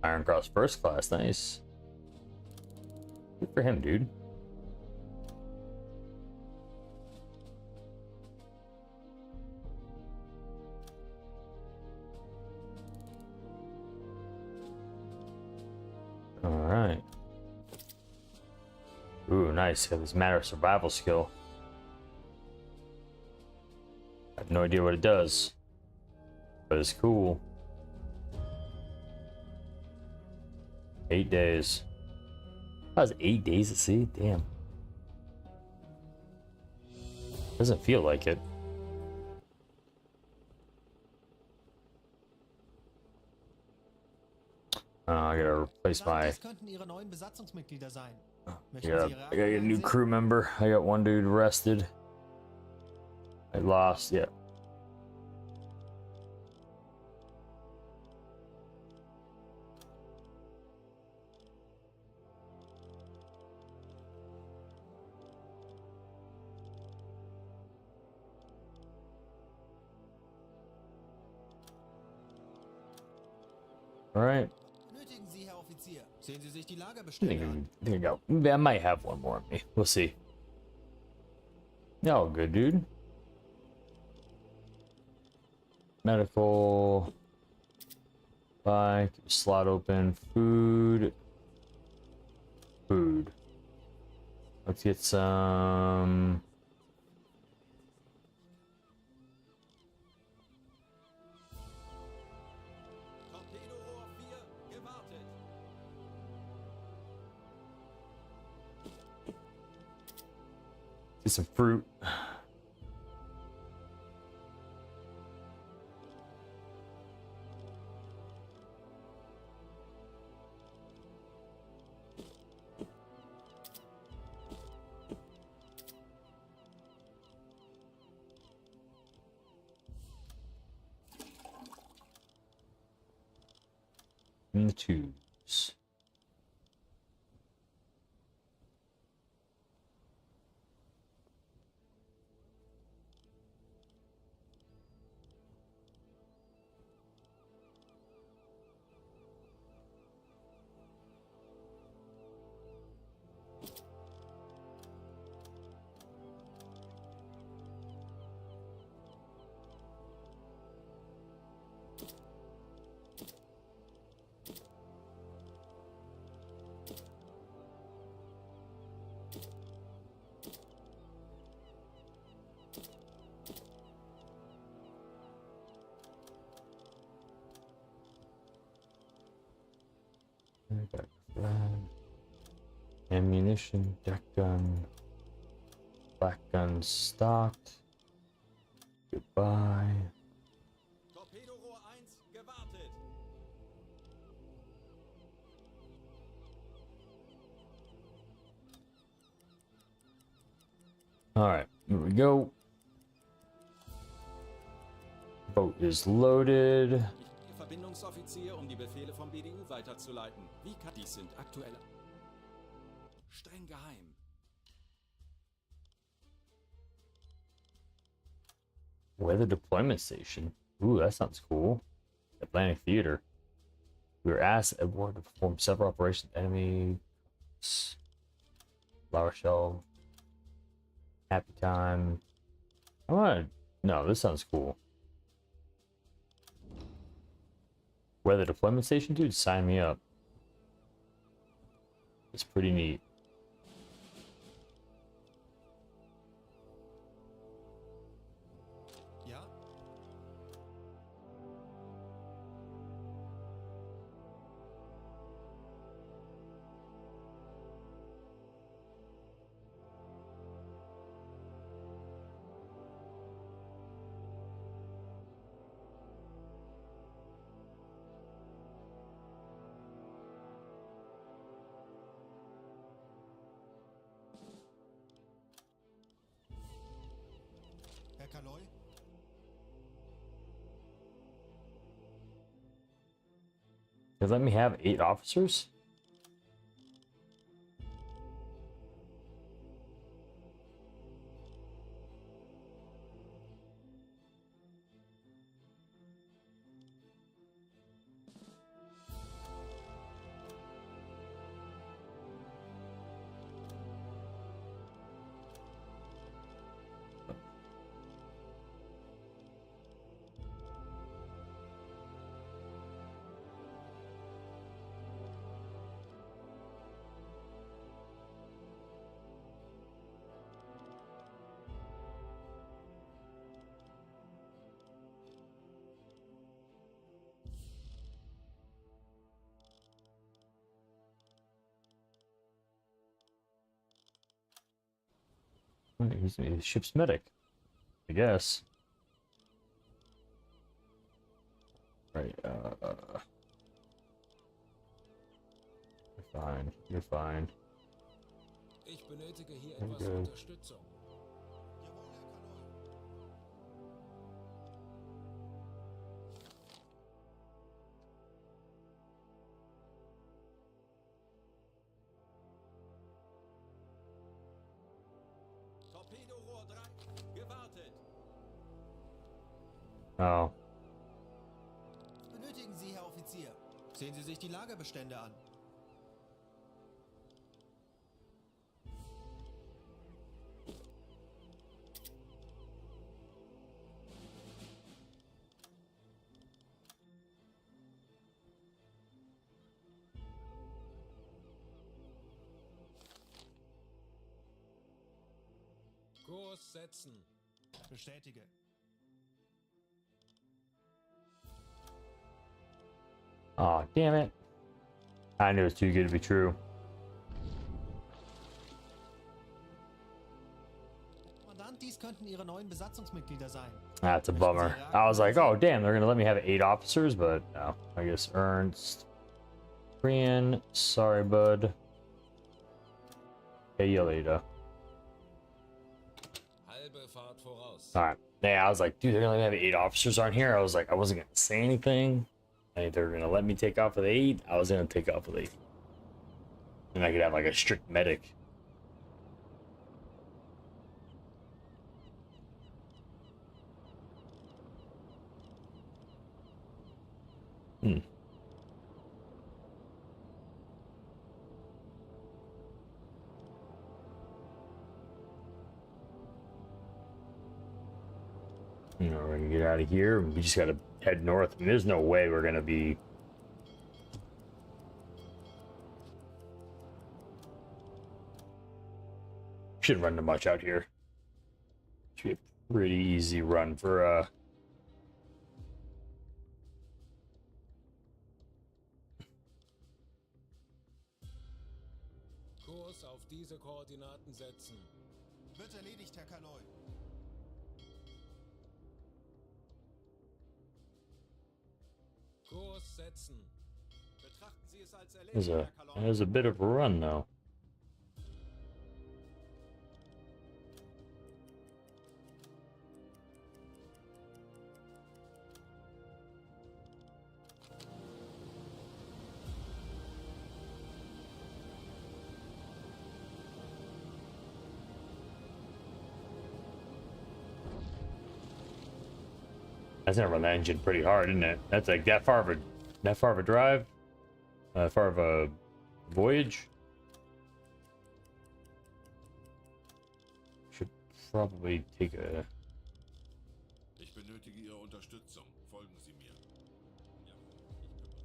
A: Iron Cross first class. Nice. Good for him, dude. All right. Ooh, nice. Got this matter of survival skill. I have no idea what it does, but it's cool. 8 days. That was 8 days at sea? Damn. Doesn't feel like it. I gotta replace my.
G: Das könnten Ihre neuen Besatzungsmitglieder sein. Möchten
A: Yeah,
G: Sie Ihre
A: I gotta get a new
G: Akten
A: crew member. I got one dude arrested. I lost, yeah. All right.
G: Benötigen Sie, Herr Offizier. Sehen Sie sich die
A: I
G: Lagerbestellung an.
A: think I might have one more on me. We'll see. Yeah, all good, dude. Medical. Bike. Slot open. Food. Food. Let's get some.
H: Torpedorohr 4, gewartet.
A: Get some fruit. In the tubes. Back flag. Ammunition, deck gun, black gun stocked. Goodbye.
H: Torpedorohr 1, gewartet.
A: All right, here we go. Boat is loaded.
H: Ihr Verbindungsoffizier, um die Befehle vom BDU weiterzuleiten. Wie kann dies sind aktuell streng geheim.
A: Weather deployment station. Ooh, that sounds cool. Atlantic Theater. We were asked at war to perform several operations. Enemy. Flower Shell. Happy Time. I want to. No, this sounds cool. Weather deployment station, dude, sign me up. It's pretty neat.
H: Ja? Herr Kaloy?
A: Does it let me have 8 officers? He's the ship's medic, I guess. Right, you're fine, you're fine.
B: Ich benötige hier
A: Okay.
B: etwas Unterstützung.
H: Jawohl, Herr Kaloy. Torpedorohr 3, gewartet.
A: Oh,
G: Benötigen Sie, Herr Offizier? Sehen Sie sich die Lagerbestände an.
B: Kurs setzen.
H: Bestätige.
A: Oh, damn it. I knew it was too good to be true.
G: Kommandant, dies könnten Ihre neuen Besatzungsmitglieder sein.
A: That's a bummer. I was like, oh, damn, they're gonna let me have 8 officers, but no. I guess Ernst. Korean. Sorry, bud. Hey, you later.
B: Halbe Fahrt voraus.
A: Alright. Yeah, I was like, dude, they're gonna let me have 8 officers on here. I was like, I wasn't gonna say anything. Like, they're gonna let me take off with 8. I was gonna take off with 8. And I could have like a strict medic. Hmm. You know, we're gonna get out of here. We just gotta head north. I mean, there's no way we're gonna be. Shouldn't run too much out here. Should be a pretty easy run for
B: Kurs auf diese Koordinaten setzen.
G: Wird erledigt, Herr Kaloy.
B: Kurs setzen.
H: Betrachten Sie es als erledigt, Herr Kaloy.
A: there's a bit of a run though. That's gonna run that engine pretty hard, isn't it? That's like that far of a drive, far of a voyage. Should probably take a.
F: Ich benötige Ihre Unterstützung. Folgen Sie mir. Ja, ich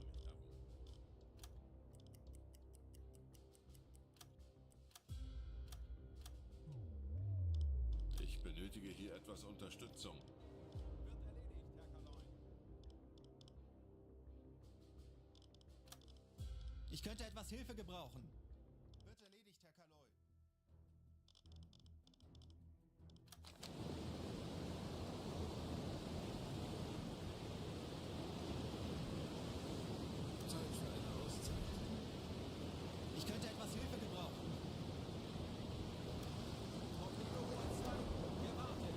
F: kümmere mich darum. Ich benötige hier etwas Unterstützung.
G: Ich könnte etwas Hilfe gebrauchen. Wird erledigt, Herr Kaloy.
B: Zeit für eine Auszeit.
G: Ich könnte etwas Hilfe gebrauchen.
H: Torpedo Hoher 2. Gewartet.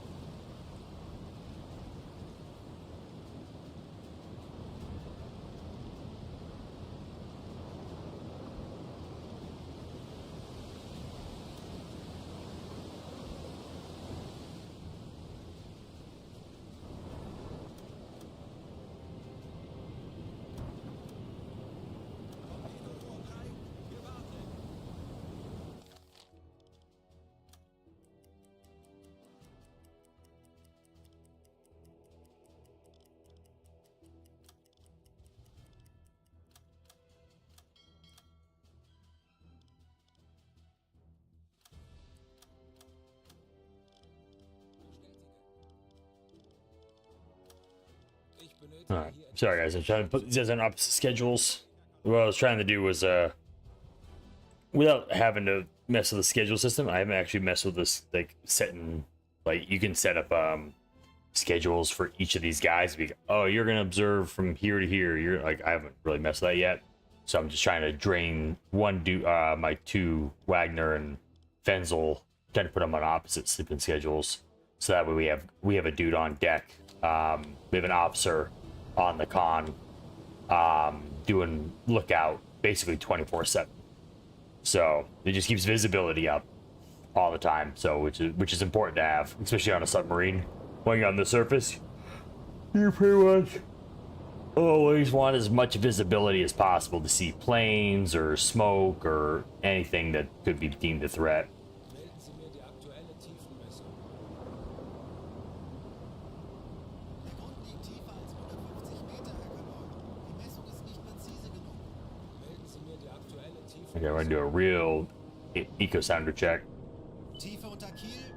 H: Torpedo Hoher 3. Gewartet.
B: Ich benötige
A: Alright,
B: hier
A: sorry guys, I'm trying to put these guys on opposite schedules. What I was trying to do was, without having to mess with the schedule system, I haven't actually messed with this, like, setting, like, you can set up, schedules for each of these guys. Oh, you're gonna observe from here to here. You're like, I haven't really messed with that yet. So I'm just trying to drain my 2 Wagner and Fenzel, trying to put them on opposite sleeping schedules. So that way we have a dude on deck. We have an officer on the con, doing lookout basically 24/7. So it just keeps visibility up all the time. So which is important to have, especially on a submarine. When you're on the surface, you pretty much always want as much visibility as possible to see planes or smoke or anything that could be deemed a threat.
B: Melden Sie mir die aktuelle Tiefenmessung.
G: Der Grund liegt tiefer als 150 Meter, Herr Kaloy. Die Messung ist nicht präzise genug.
B: Melden Sie mir die aktuelle
A: Okay, we're
B: Tiefenmessung.
A: gonna do a real eco sounder check.
G: Tiefe unter Kiel.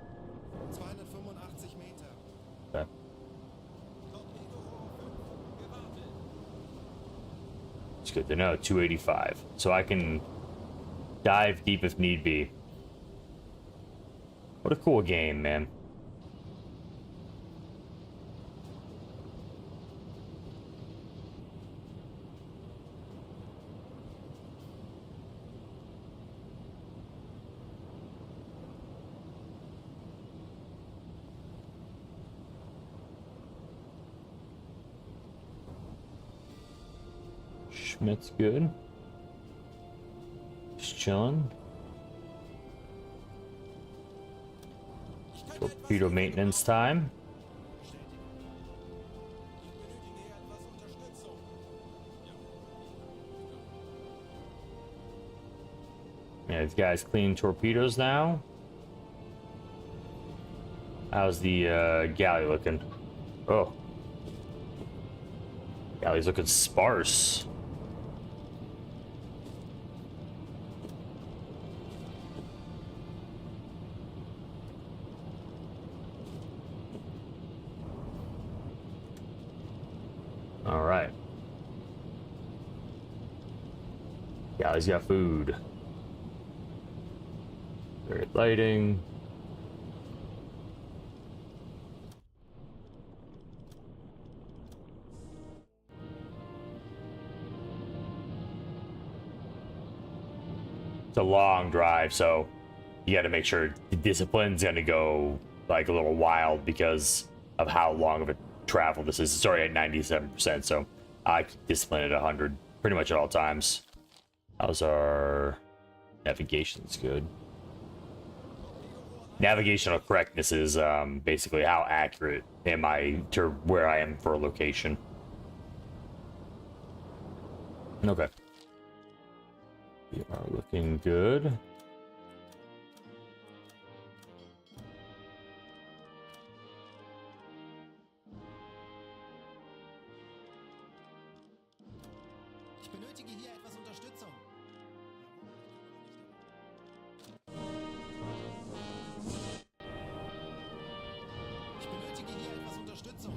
G: 2
A: good to know. 285. So I can dive deep if need be. What a cool game, man. Schmidt's good. Just chilling. Torpedo maintenance time. Yeah, these guys clean torpedoes now. How's the galley looking? Oh. Galley's looking sparse. Alright. Galley's got food. Great lighting. It's a long drive, so you got to make sure the discipline's going to go like a little wild because of how long of a travel this is. It's already at 97%, so I keep discipline at 100 pretty much at all times. How's our navigation's good? Navigational correctness is basically how accurate am I to where I am for a location. Okay. We are looking good.
G: Ich benötige hier etwas Unterstützung. Ich benötige hier etwas Unterstützung.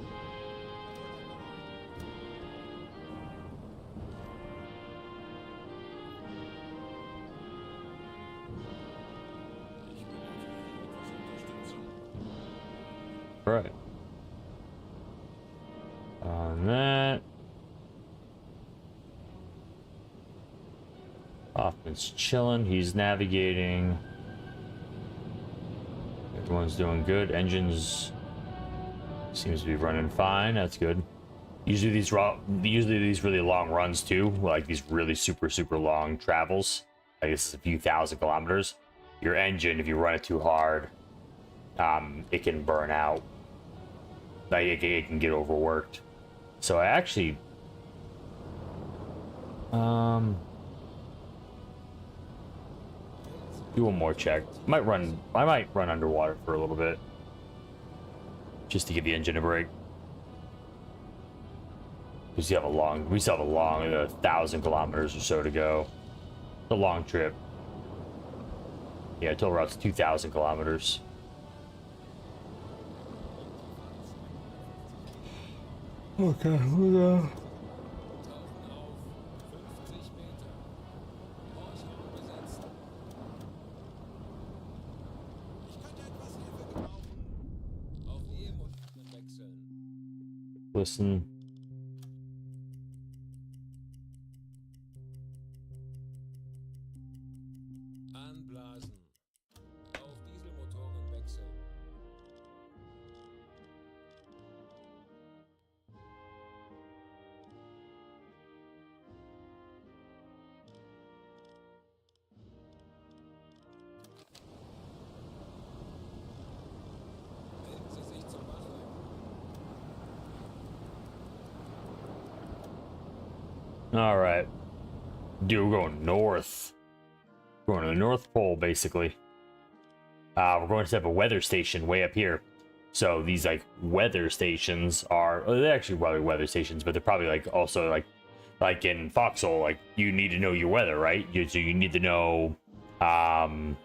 A: Right. On that. Hoffman's chilling. He's navigating. Everyone's doing good. Engines seems to be running fine. That's good. Usually these really long runs too, like these really super long travels. Like this is a few thousand kilometers. Your engine, if you run it too hard, it can burn out. Like it can get overworked. So I actually do one more check. I might run underwater for a little bit. Just to give the engine a break. We still have a long 1,000 kilometers or so to go. It's a long trip. Yeah, total route's 2,000 kilometers. Okay,
B: Tauchen auf 50 Meter. Foxhole besetzt.
H: Ich könnte etwas Hilfe gebrauchen.
B: Auf E-Motoren wechseln.
A: Listen.
B: Anblasen. Auf Dieselmotoren wechseln. Melden Sie sich zur Wache.
A: All right. Dude, we're going north. We're going to the North Pole, basically. We're going to set up a weather station way up here. So these like weather stations are, well, they're actually probably weather stations, but they're probably like also like in Foxhole, like you need to know your weather, right? So you need to know. I'm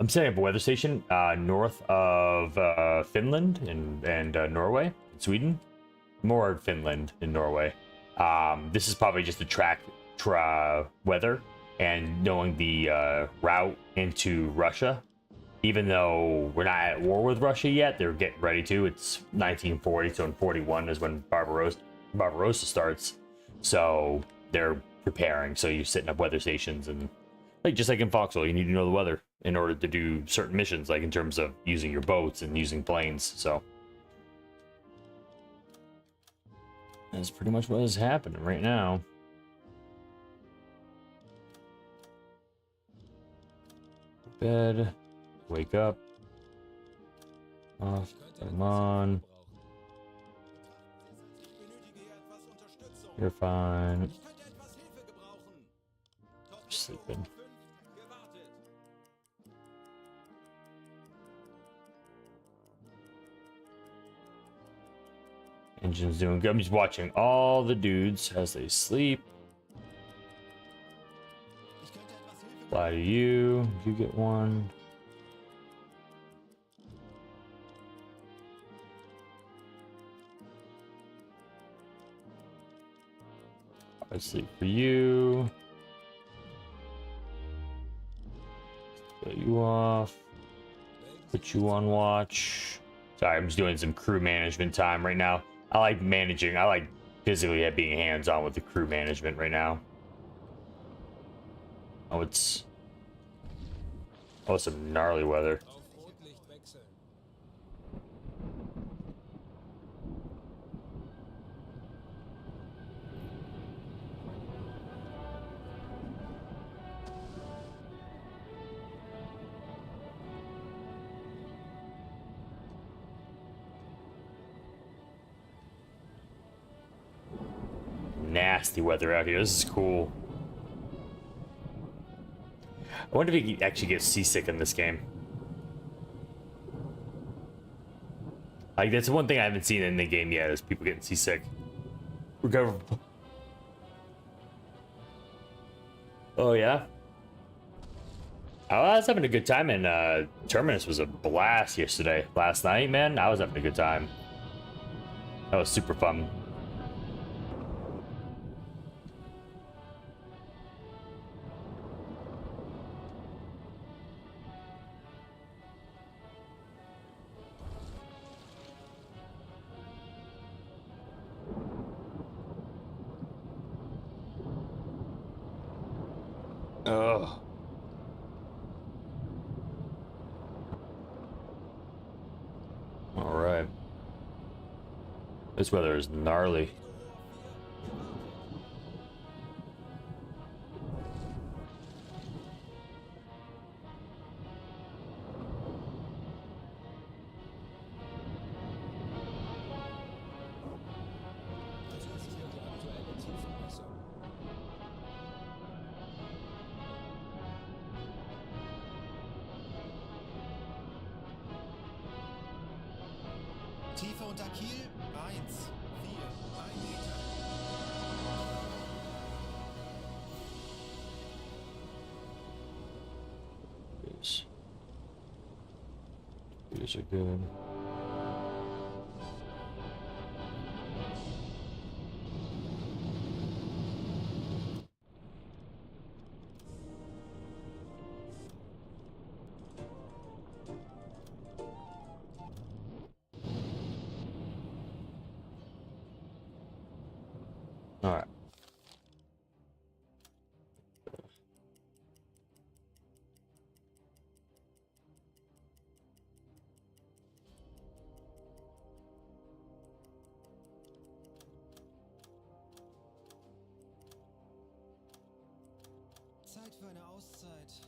A: setting up a weather station north of Finland and Norway, Sweden, more Finland and Norway. This is probably just the track weather and knowing the route into Russia. Even though we're not at war with Russia yet, they're getting ready to. It's 1940, so in 41 is when Barbarossa starts. So they're preparing. So you're setting up weather stations, and like just like in Foxhole, you need to know the weather in order to do certain missions, like in terms of using your boats and using planes. So that's pretty much what is happening right now. Bed, wake up. Off, come on. You're fine. Sleeping. Engine's doing good. I'm just watching all the dudes as they sleep. Fly to you. You get one. I sleep for you. Put you off. Put you on watch. Sorry, I'm just doing some crew management time right now. I like managing. I like physically being hands-on with the crew management right now. Oh, it's some gnarly weather. Nasty weather out here. This is cool. I wonder if you can actually get seasick in this game. Like, that's one thing I haven't seen in the game yet, is people getting seasick. Recover. Oh, yeah? I was having a good time, and Terminus was a blast yesterday. Last night, man, I was having a good time. That was super fun. Oh. All right. This weather is gnarly.
G: Tiefe unter Kiel 1, 4, 1 Meter.
A: These are good. All right.
G: Zeit für eine Auszeit.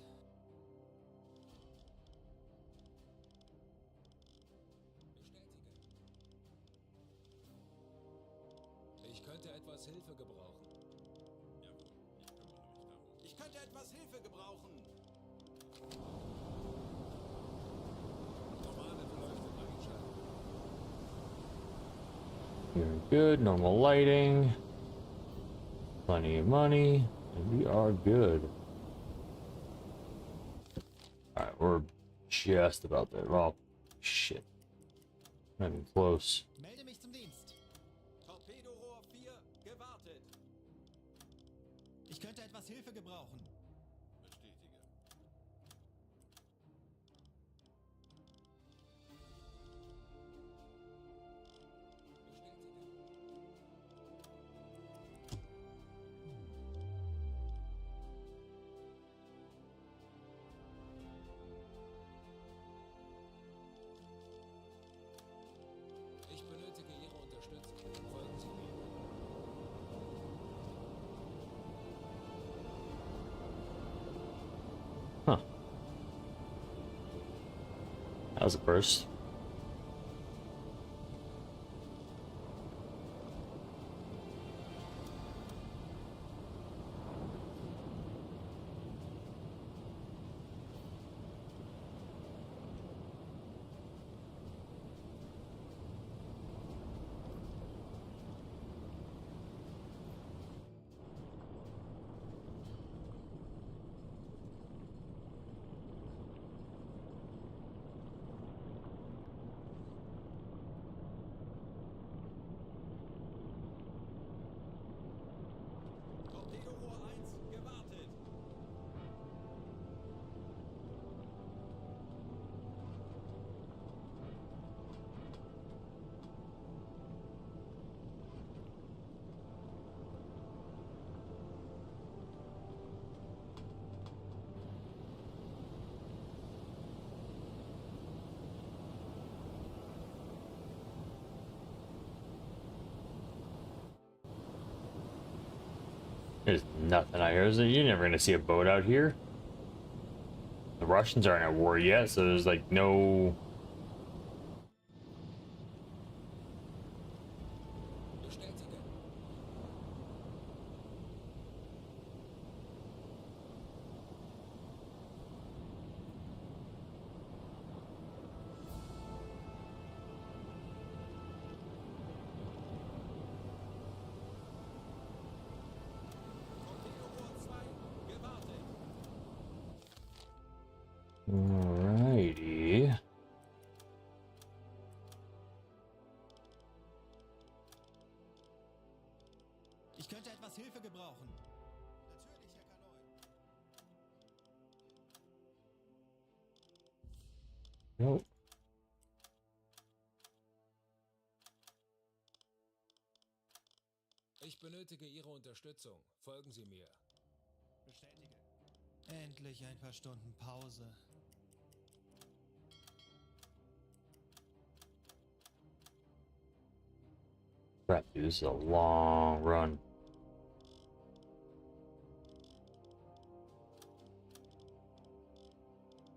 B: Bestätige. Ich könnte etwas Hilfe gebrauchen.
H: Ich könnte etwas Hilfe gebrauchen.
B: Normale Beleuchtung einschalten.
A: You're good. Normal lighting. Plenty of money. And we are good. Alright, we're just about there. Oh, shit. Not even close.
G: Melde mich zum Dienst.
H: Torpedorohr 4 gewartet.
G: Ich könnte etwas Hilfe gebrauchen.
F: Bestätige.
B: Ich benötige Ihre Unterstützung. Folgen Sie mir.
A: Huh. That was a burst.
H: Torpedorohr 1 gewartet.
A: There's nothing out here. You're never gonna see a boat out here. The Russians aren't at war yet, so there's like no.
B: Bestätige.
H: Torpedorohr 2 gewartet.
A: Alrighty.
G: Ich könnte etwas Hilfe gebrauchen.
H: Natürlich, Herr Kanoi.
A: Nope.
B: Ich benötige Ihre Unterstützung. Folgen Sie mir.
G: Bestätige. Endlich ein paar Stunden Pause.
A: Crap, dude, this is a long run.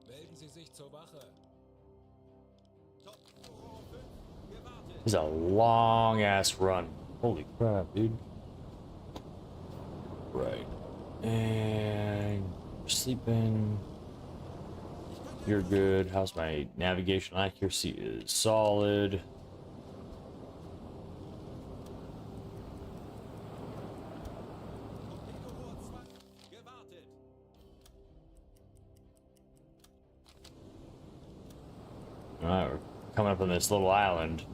B: Melden Sie sich zur Wache.
H: Torpedorohr 5 gewartet.
A: This is a long ass run. Holy crap, dude. Right. And you're sleeping. You're good. How's my navigation accuracy? Is solid.
H: Torpedorohr 2 gewartet.
A: Alright, we're coming up on this little island.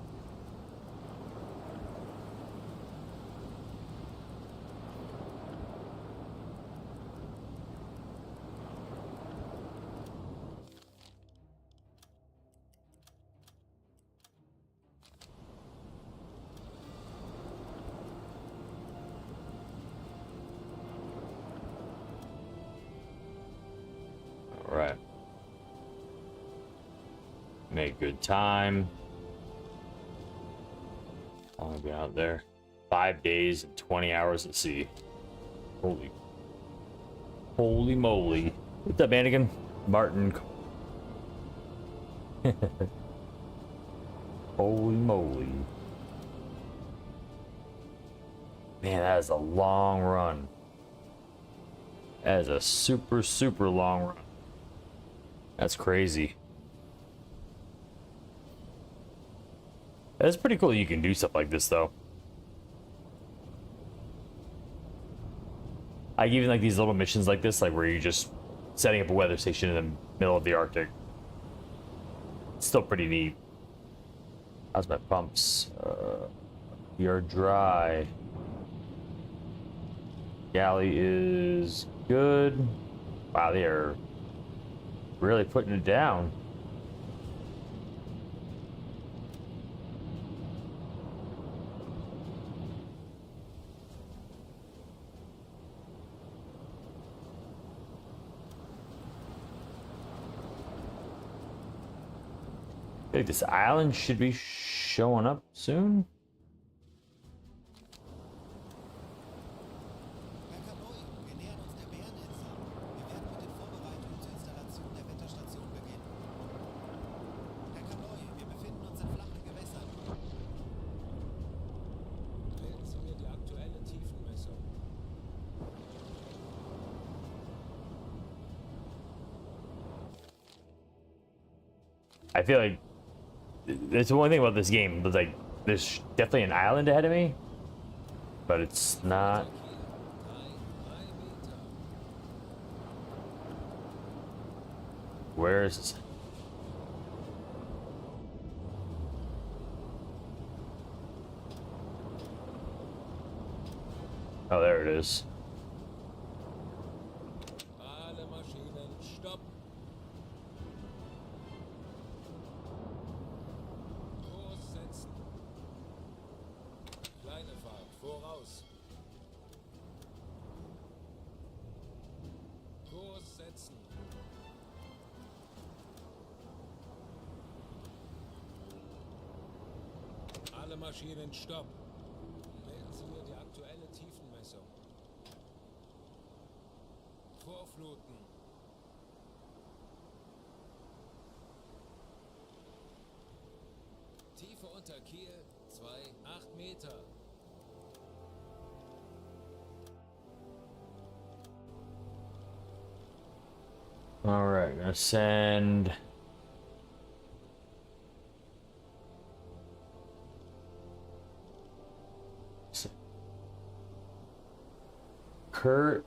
A: Alright. Make good time. I'll be out there. 5 days and 20 hours at sea. Holy moly. What's up, Anakin? Martin. Holy moly. Man, that is a long run. That is a super, super long run. That's crazy. That's pretty cool you can do stuff like this, though. Like, even like these little missions like this, like where you're just setting up a weather station in the middle of the Arctic. It's still pretty neat. How's my pumps? You're dry. Galley is good. Wow, they are really putting it down. I think this island should be showing up soon.
G: Herr Kanoi, wir nähern uns der Bäreninsel. Wir werden mit den Vorbereitungen zur Installation der Wetterstation beginnen. Herr Kanoi, wir befinden uns in flachen Gewässern.
B: Wählen Sie mir die aktuelle Tiefenmessung.
A: I feel like that's the one thing about this game. But like, there's definitely an island ahead of me, but it's not. Where is this? Oh, there it is.
B: Alle Maschinen, stopp! Kurs setzen. Kleine Fahrt, voraus. Kurs setzen. Alle Maschinen, stopp! Wählen Sie mir die aktuelle Tiefenmessung. Vorfluten. Tiefe unter Kiel 2,8 Meter.
A: All right, gonna send. Kurt.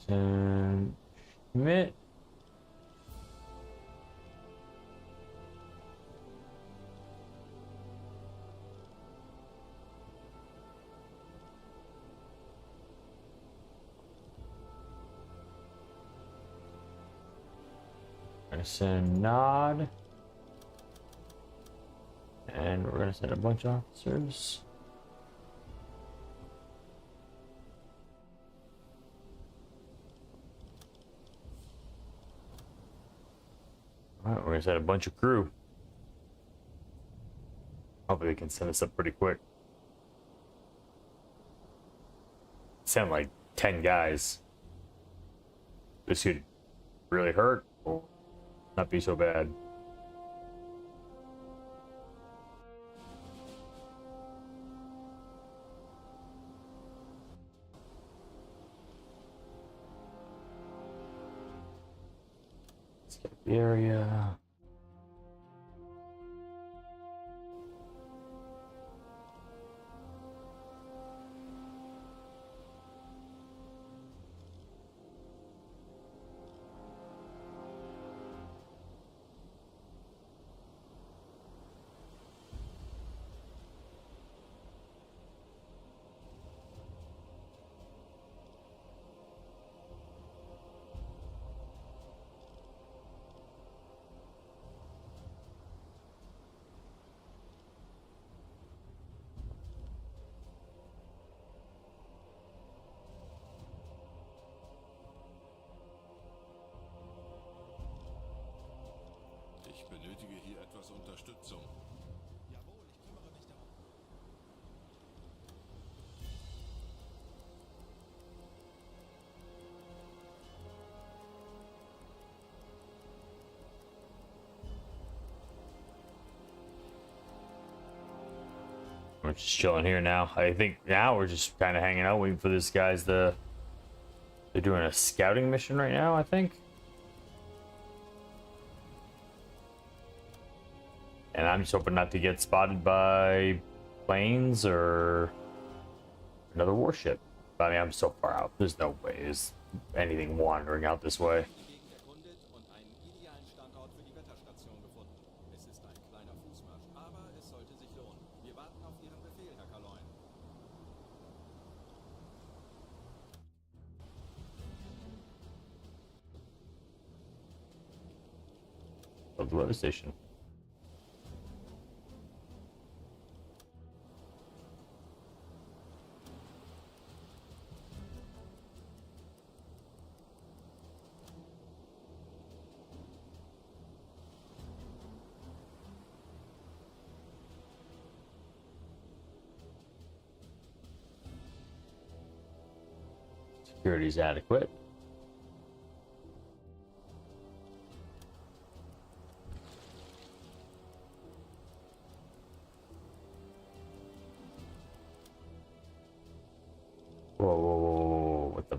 A: And Schmidt. Gonna send Nod. And we're gonna send a bunch of officers. Alright, we're gonna send a bunch of crew. Hopefully they can send us up pretty quick. Send like 10 guys. This could really hurt or not be so bad. Let's get the area.
F: Ich benötige hier etwas Unterstützung.
G: Jawohl, ich kümmere mich darum.
A: We're just chilling here now. I think now we're just kind of hanging out, waiting for this guys to They're doing a scouting mission right now, I think. And I'm just hoping not to get spotted by planes or another warship. But I mean, I'm so far out. There's no way there's anything wandering out this way.
I: Die Gegend erkundet und einen idealen Standort für die Wetterstation gefunden. Es ist ein kleiner Fußmarsch, aber es sollte sich lohnen. Wir warten auf Ihren Befehl, Herr Kaloin.
A: Of the weather station. Security is adequate. Whoa, whoa, whoa, whoa, whoa, what the?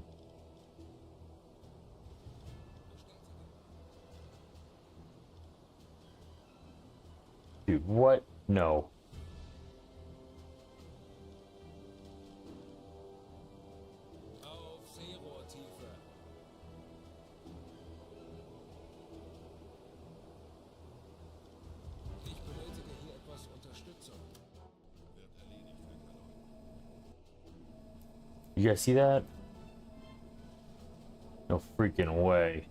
A: Dude, what? No.
B: Auf Seerohrtiefe. Ich benötige hier etwas Unterstützung.
F: Wird erledigt, Herr Kaloin.
A: You guys see that? No freaking way.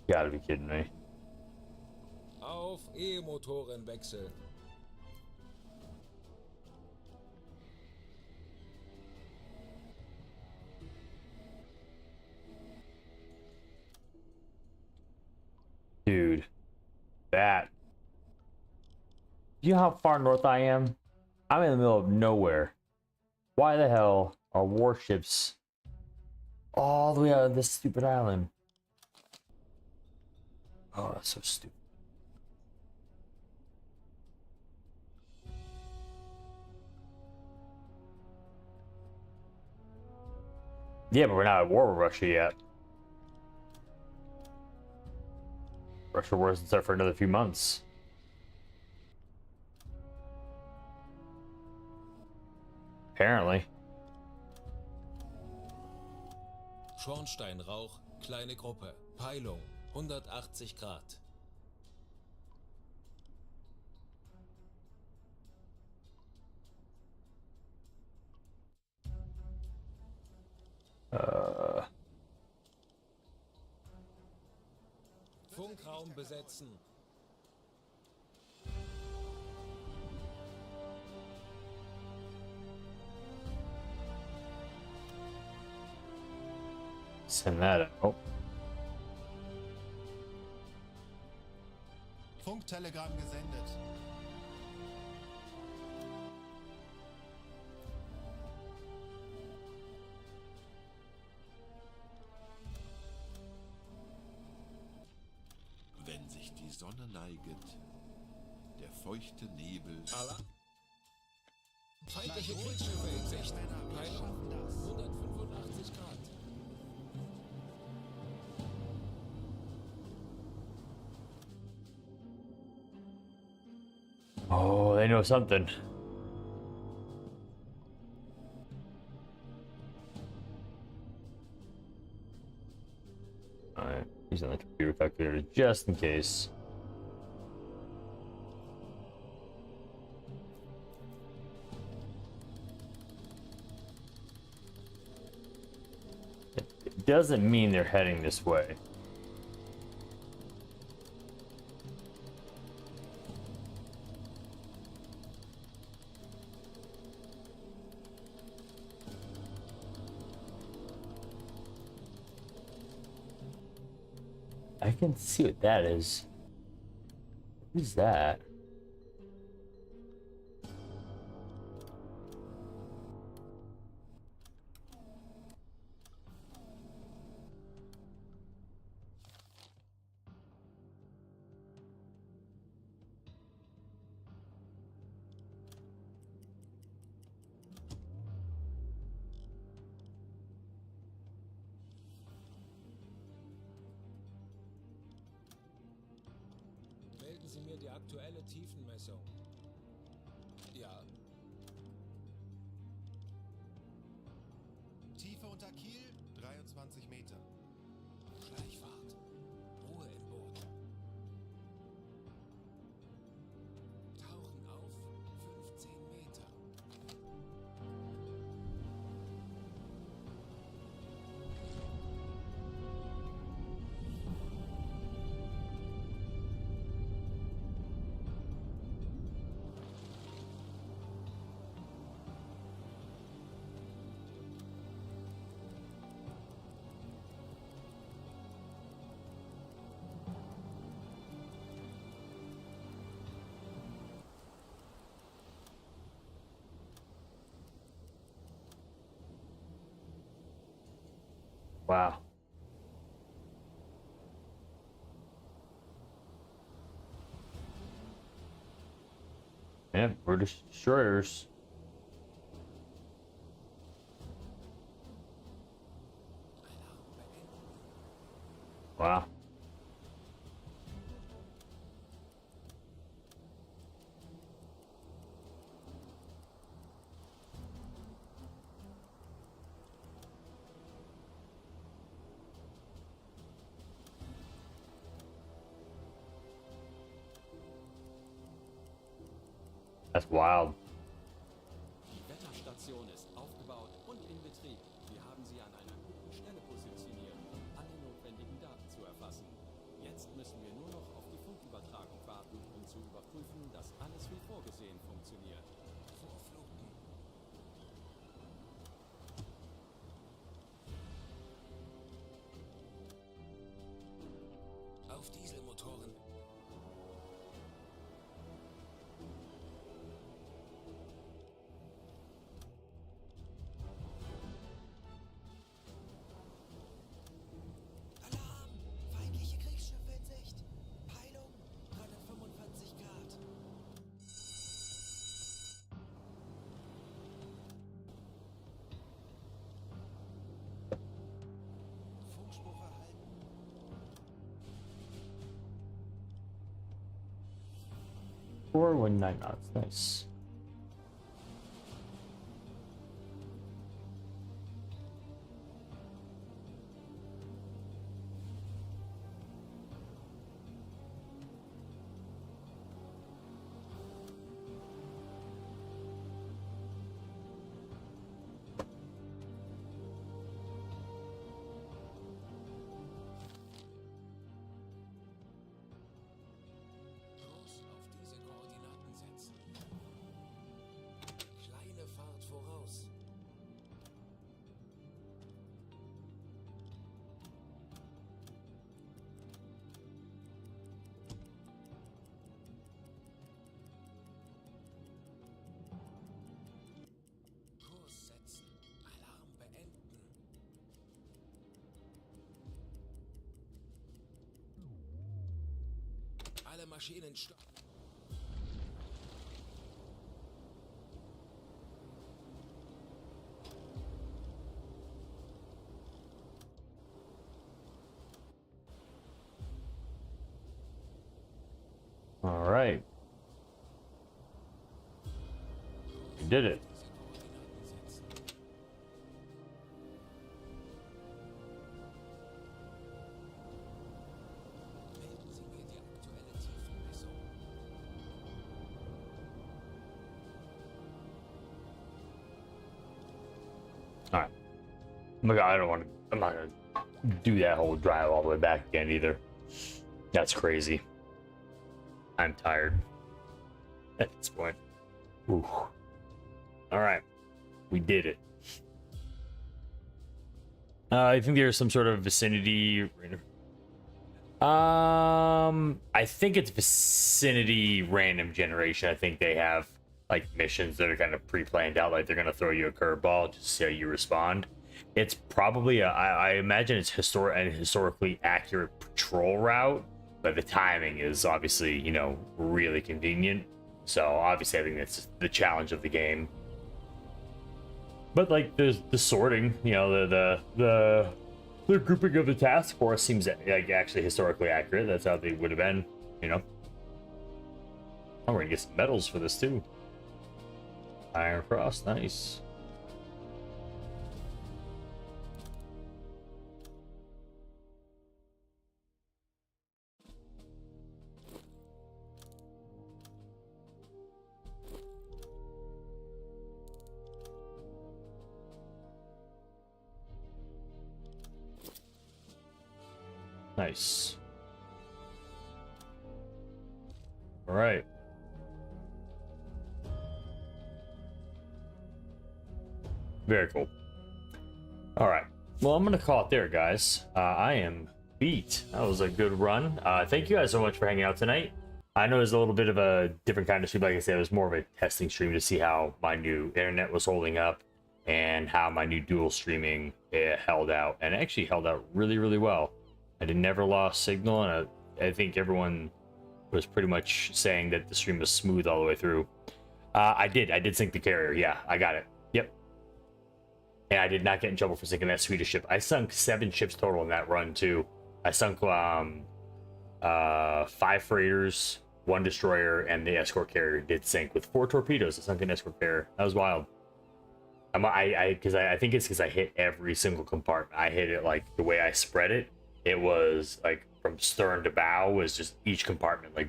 A: You gotta be kidding me.
B: Auf E-Motoren wechseln.
A: Dude. That. You know how far north I am? I'm in the middle of nowhere. Why the hell are warships all the way out of this stupid island? Oh, that's so stupid. Yeah, but we're not at war with Russia yet. Russia war doesn't start for another few months. Apparently.
B: Schornsteinrauch, kleine Gruppe. Peilung 180 Grad. Funkraum besetzen.
A: Send that out.
G: Funktelegramm gesendet.
F: Wenn sich die Sonne neiget, der feuchte Nebel.
B: Feindliche Kriegsschiffe in Sicht. Peilung 185 Grad.
A: Oh, they know something. Alright, using the computer calculator just in case. It doesn't mean they're heading this way. I can see what that is. What is that?
B: mir die aktuelle Tiefenmessung. Ja,
G: Tiefe unter Kiel 23 Meter.
B: Schleichfahrt. Ruhe im Boot. Tauchen auf 15 Meter.
A: Wow. Yeah, British destroyers. Wow. That's wild.
I: Die Wetterstation ist aufgebaut und in Betrieb. Wir haben sie an einer guten Stelle positioniert, um alle notwendigen Daten zu erfassen. Jetzt müssen wir nur noch auf die Funkübertragung warten, um zu überprüfen, dass alles wie vorgesehen funktioniert.
B: Vorfluten. Auf Dieselmotoren.
G: Alarm! Feindliche Kriegsschiffe in Sicht. Peilung 345 Grad. Funkspruch erhalten.
A: 419 knots. Nice.
B: Kurs auf diese Koordinaten setzen. Kleine Fahrt voraus. Kurs setzen. Alarm beenden. Alle Maschinen stoppen.
A: All right. We did it.
B: Diese Koordinaten setzen. Melden Sie mir die aktuelle Tiefenmessung.
A: All right. Look, I don't want to. I'm not gonna do that whole drive all the way back again either. That's crazy. I'm tired at this point. Ooh. All right, we did it. I think there's some sort of vicinity. I think it's vicinity random generation. I think they have like missions that are kind of pre-planned out, like they're gonna throw you a curveball just to see how you respond. It's probably I imagine it's historically accurate patrol route, but the timing is obviously, you know, really convenient. So obviously I think that's the challenge of the game. But like the sorting, you know, the grouping of the task force seems like actually historically accurate. That's how they would have been, you know. Oh, we're gonna get some medals for this too. Iron Cross, nice. Nice. All right. Very cool. All right. Well, I'm going to call it there, guys. I am beat. That was a good run. Thank you guys so much for hanging out tonight. I know it's a little bit of a different kind of stream. Like I said, it was more of a testing stream to see how my new internet was holding up and how my new dual streaming held out. And it actually held out really, really well. I never lost signal, and I think everyone was pretty much saying that the stream was smooth all the way through. I did sink the carrier. Yeah, I got it. Yep. And I did not get in trouble for sinking that Swedish ship. I sunk 7 ships total in that run too. I sunk 5 freighters, 1 destroyer, and the escort carrier did sink with 4 torpedoes. I sunk an escort carrier. That was wild. I think it's because I hit every single compartment. I hit it like the way I spread it. It was like from stern to bow was just each compartment, like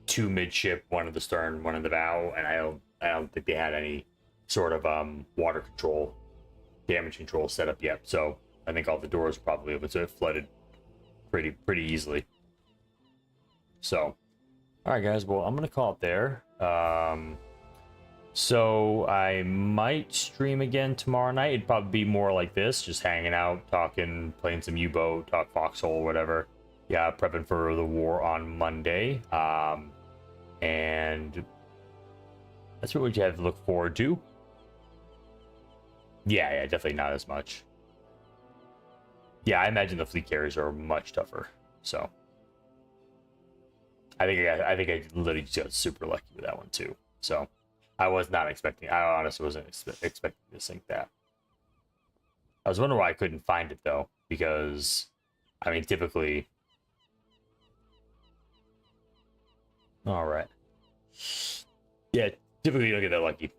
A: 2 midship, 1 at the stern, 1 in the bow, and I don't think they had any sort of water control, damage control set up yet. So I think all the doors probably open, so it flooded pretty easily. So, all right, guys. Well, I'm gonna call it there. So I might stream again tomorrow night. It'd probably be more like this, just hanging out, talking, playing some UBOAT, talk Foxhole, whatever. Yeah, prepping for the war on Monday. And that's what you have to look forward to. Yeah, definitely not as much. Yeah, I imagine the fleet carriers are much tougher. So I think I literally just got super lucky with that one too. So I was not expecting. I honestly wasn't expecting to sink that. I was wondering why I couldn't find it though, because I mean, typically. All right. Yeah, typically you don't get that lucky.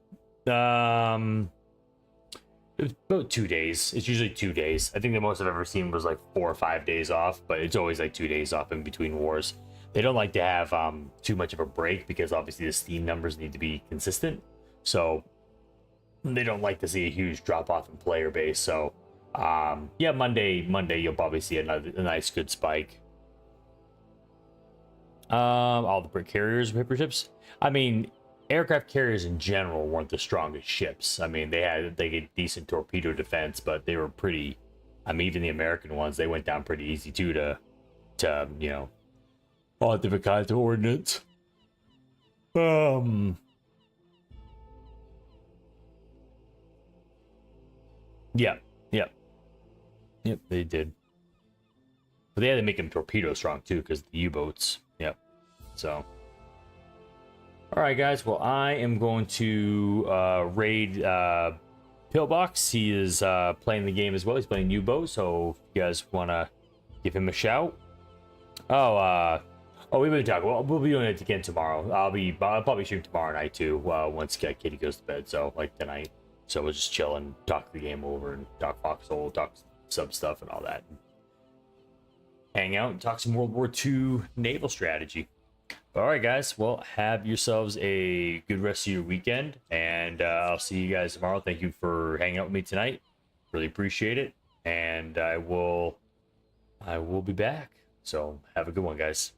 A: It was about 2 days. It's usually 2 days. I think the most I've ever seen was like 4 or 5 days off, but it's always like 2 days off in between wars. They don't like to have too much of a break because obviously the Steam numbers need to be consistent. So they don't like to see a huge drop off in player base. So yeah, Monday you'll probably see a nice good spike. All the brick carriers, paper ships. I mean, aircraft carriers in general weren't the strongest ships. I mean, they had decent torpedo defense, but they were pretty. I mean, even the American ones, they went down pretty easy too to you know, all different kinds of ordnance. Yep, they did. But they had to make them torpedo strong too, because the U-boats. Yep. So. All right, guys. Well, I am going to raid Pillbox. He is playing the game as well. He's playing U-boat. So if you guys want to give him a shout. Oh, we've been talking. Well, we'll be doing it again tomorrow. I'll probably stream tomorrow night too. Once Kitty goes to bed. So like tonight. So we'll just chill and talk the game over and talk Foxhole, talk sub stuff and all that. Hang out and talk some World War II naval strategy. All right, guys. Well, have yourselves a good rest of your weekend, and I'll see you guys tomorrow. Thank you for hanging out with me tonight. Really appreciate it, and I will be back. So have a good one, guys.